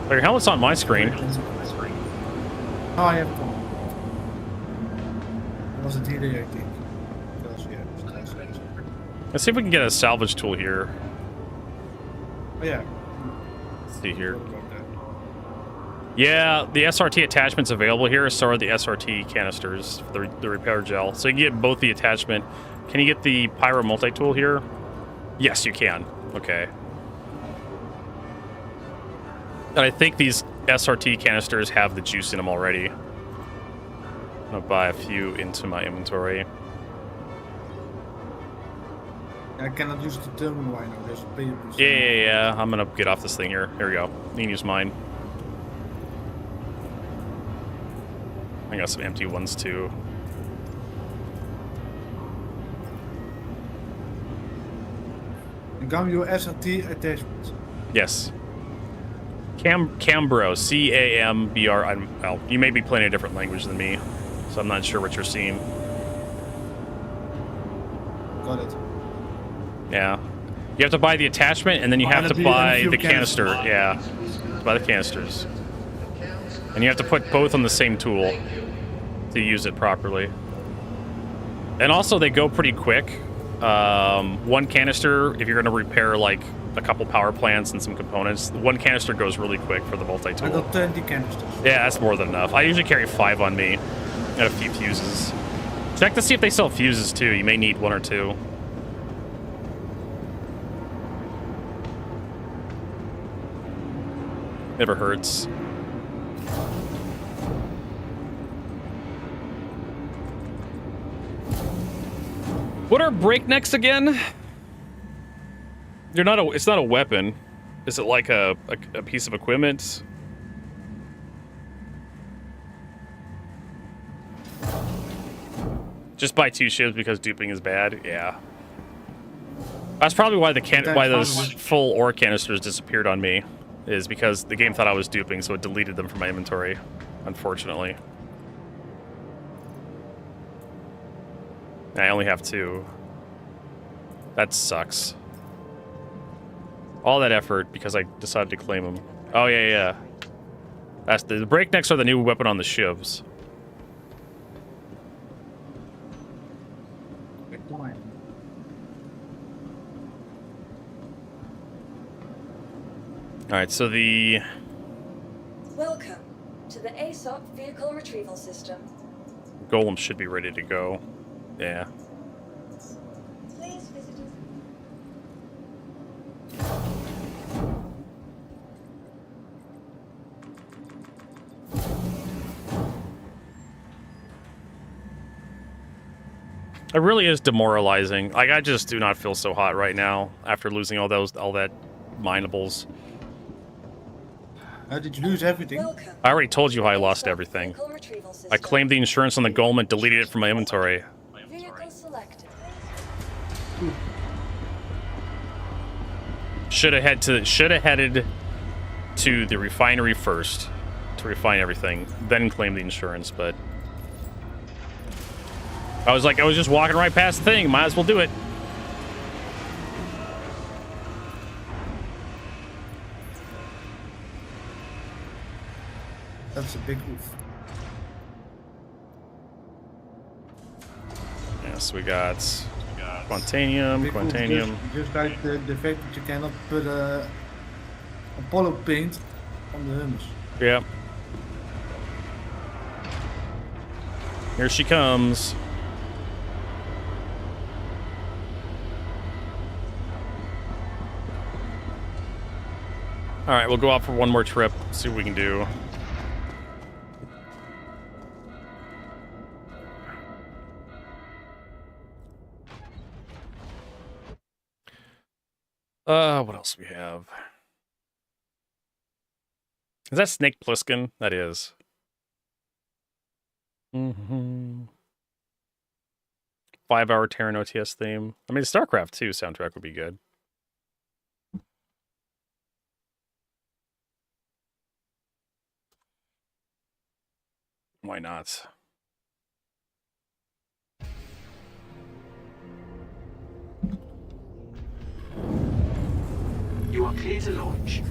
Oh, your helmet's on my screen. Oh, I have it on. It wasn't here, I think. Because, yeah, it was nice. Let's see if we can get a salvage tool here. Oh, yeah. Let's see here. Yeah, the SRT attachment's available here, so are the SRT canisters for the repair gel. So you can get both the attachment. Can you get the Pyro multi-tool here? Yes, you can. Okay. And I think these SRT canisters have the juice in them already. I'm gonna buy a few into my inventory. I cannot use the terminal right now. There's a player. Yeah. I'm gonna get off this thing here. Here we go. You can use mine. I got some empty ones too. And come your SRT attachment. Yes. Cambro, C-A-M-B-R. Well, you may be playing a different language than me, so I'm not sure what you're seeing. Got it. Yeah. You have to buy the attachment, and then you have to buy the canister. Yeah. Buy the canisters. And you have to put both on the same tool to use it properly. And also, they go pretty quick. One canister, if you're going to repair, like, a couple power plants and some components, one canister goes really quick for the multi-tool. I got 20 canisters. Yeah, that's more than enough. I usually carry 5 on me. Got a few fuses. Check to see if they sell fuses, too. You may need 1 or 2. Never hurts. What are breaknecks again? They're not a. It's not a weapon. Is it like a piece of equipment? Just buy 2 ships because duping is bad. Yeah. That's probably why why those full ore canisters disappeared on me, is because the game thought I was duping, so it deleted them from my inventory. Unfortunately. I only have 2. That sucks. All that effort because I decided to claim them. Oh yeah. That's the breaknecks are the new weapon on the ships. Alright, so the... Welcome to the ASOP Vehicle Retrieval System. Golem should be ready to go. Yeah. Please visit us. It really is demoralizing. Like, I just do not feel so hot right now after losing all that minables. Did you lose everything? I already told you how I lost everything. I claimed the insurance on the golem and deleted it from my inventory. Vehicle selected. Should have headed to the refinery first to refine everything, then claim the insurance, but I was just walking right past the thing, might as well do it. That's a big roof. Yes, we got Quantanium. Just like the fact that you cannot put Apollo paint on the Hermes. Yep. Here she comes. All right, we'll go out for one more trip, see what we can do. What else we have? Is that Snake Plissken? That is. 5-hour Terran OTS theme. I mean, the StarCraft 2 soundtrack would be good. Why not? You are clear to launch.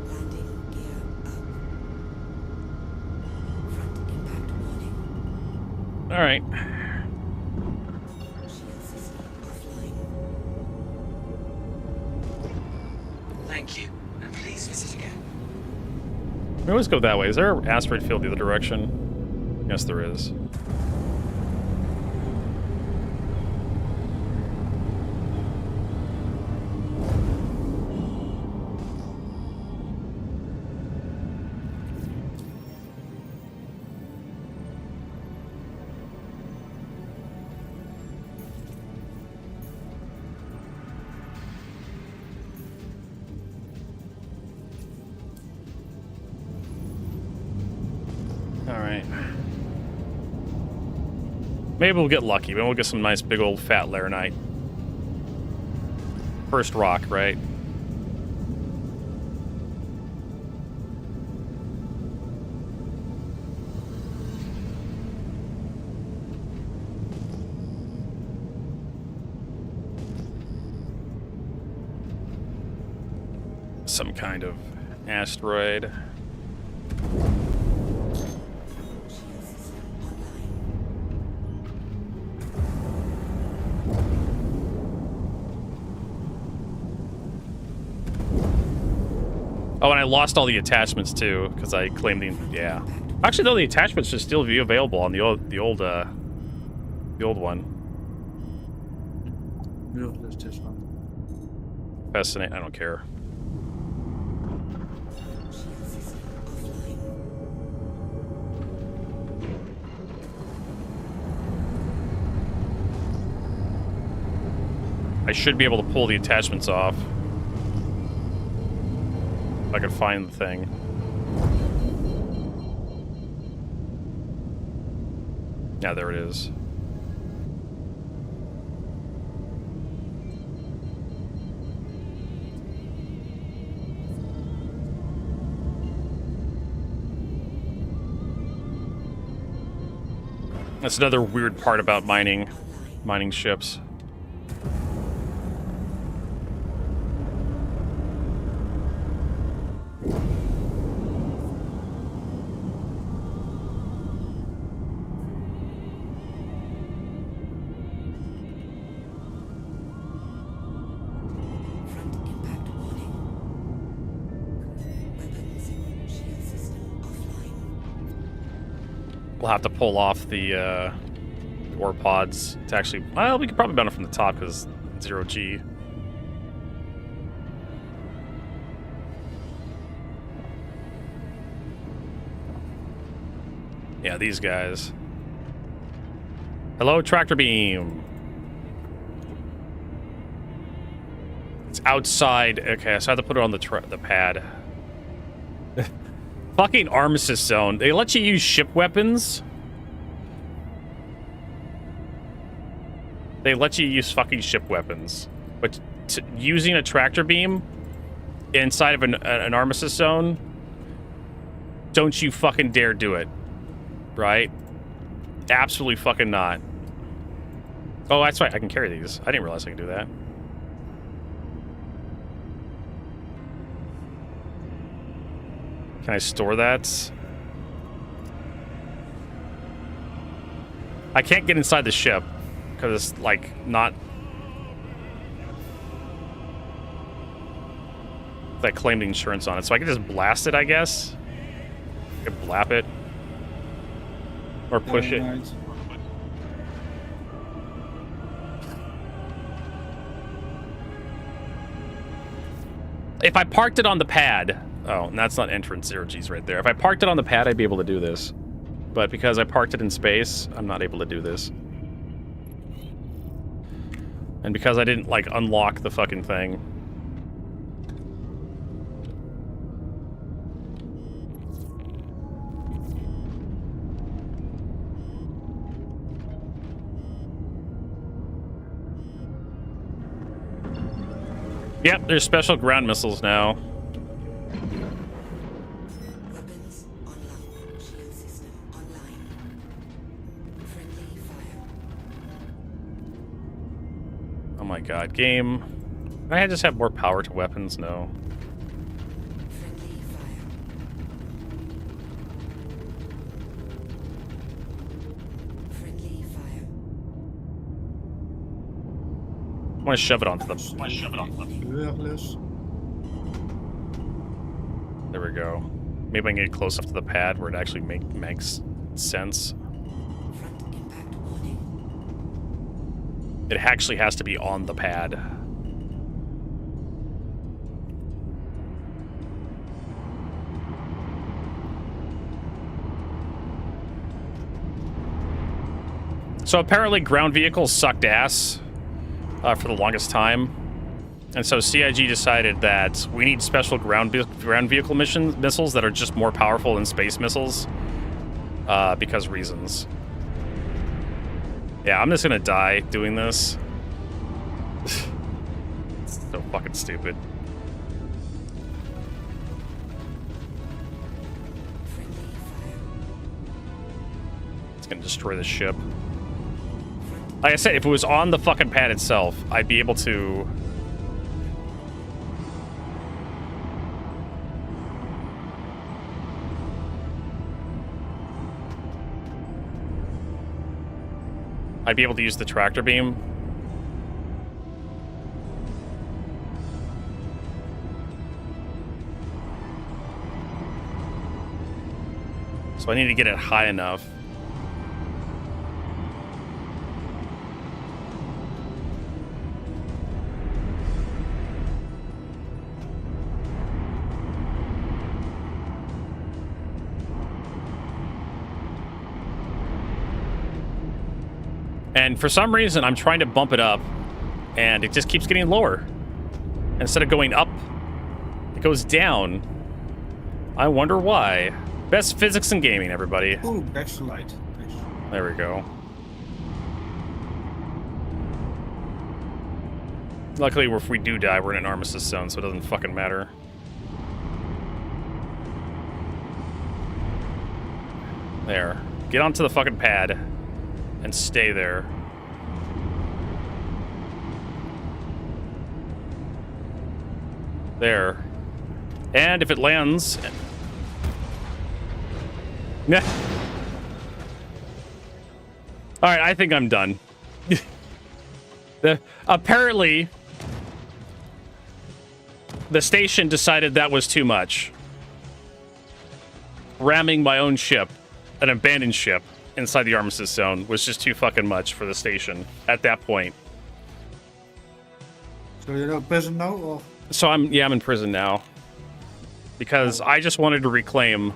Landing gear up. Front impact warning. All right. Shield system offline. Thank you, and please visit again. We always go that way. Is there an asteroid field the other direction? Yes, there is. Maybe we'll get lucky. Maybe we'll get some nice big old fat laranite. First rock, right? Some kind of asteroid. Oh, and I lost all the attachments too because I claimed the yeah. Actually, though, the attachments should still be available on the old one. There's this one. Fascinating. I don't care. I should be able to pull the attachments off. If I could find the thing. Yeah, there it is. That's another weird part about mining ships. We'll have to pull off the ore pods to actually... Well, we could probably mount it from the top because 0G. Yeah, these guys. Hello, tractor beam. It's outside. Okay, so I have to put it on the pad. Fucking armistice zone. They let you use ship weapons. They let you use fucking ship weapons. But using a tractor beam inside of an armistice zone, don't you fucking dare do it. Right? Absolutely fucking not. Oh, that's right. I can carry these. I didn't realize I could do that. Can I store that? I can't get inside the ship because it's like not... I claimed insurance on it, so I can just blast it, I guess. I can blap it. Or push it. Nice. If I parked it on the pad... Oh, and that's not entrance 0G's right there. If I parked it on the pad, I'd be able to do this. But because I parked it in space, I'm not able to do this. And because I didn't, like, unlock the fucking thing. Yep, there's special ground missiles now. Oh my god, game. Can I just have more power to weapons? No. I want to shove it onto them. There we go. Maybe I can get close up to the pad where it actually makes sense. It actually has to be on the pad. So apparently ground vehicles sucked ass for the longest time. And so CIG decided that we need special ground vehicle missiles that are just more powerful than space missiles because reasons. Yeah, I'm just gonna die doing this. It's so fucking stupid. It's gonna destroy the ship. Like I said, if it was on the fucking pad itself, I'd be able to... I'd be able to use the tractor beam. So I need to get it high enough. And for some reason, I'm trying to bump it up, and it just keeps getting lower. Instead of going up, it goes down. I wonder why. Best physics in gaming, everybody. Ooh, that's light. Nice. There we go. Luckily, if we do die, we're in an armistice zone, so it doesn't fucking matter. There. Get onto the fucking pad and stay there. There. And if it lands... Nah. Alright, I think I'm done. Apparently, the station decided that was too much. Ramming my own ship, an abandoned ship, inside the armistice zone was just too fucking much for the station at that point. So you're in prison now, or? So I'm in prison now. Because I just wanted to reclaim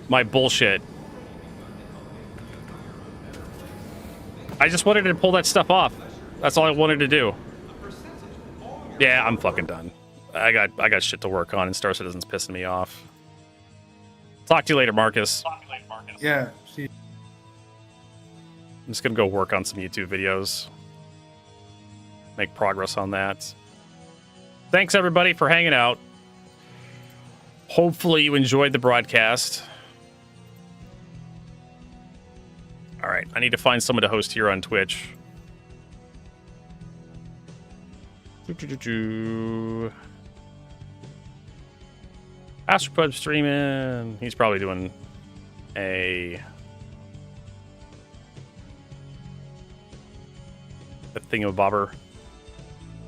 my bullshit. I just wanted to pull that stuff off. That's all I wanted to do. Yeah, I'm fucking done. I got shit to work on, and Star Citizen's pissing me off. Talk to you later, Marcus. Yeah, see. I'm just gonna go work on some YouTube videos. Make progress on that. Thanks, everybody, for hanging out. Hopefully you enjoyed the broadcast. All right, I need to find someone to host here on Twitch. Astropod streaming. He's probably doing a thingamabobber.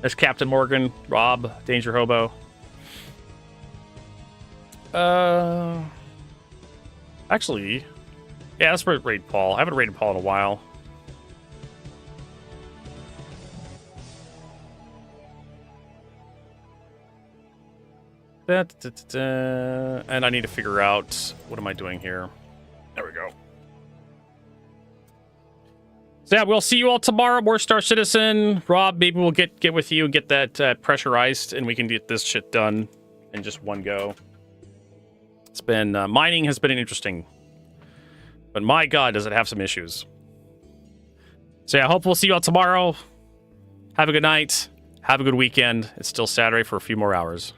There's Captain Morgan, Rob, Danger Hobo. Actually, yeah, let's raid Paul. I haven't raided Paul in a while. And I need to figure out what am I doing here. There we go. So yeah, we'll see you all tomorrow. More Star Citizen. Rob, maybe we'll get with you and get that pressurized, and we can get this shit done in just one go. It's been mining has been interesting, but my God, does it have some issues. So yeah, I hope we'll see you all tomorrow. Have a good night. Have a good weekend. It's still Saturday for a few more hours.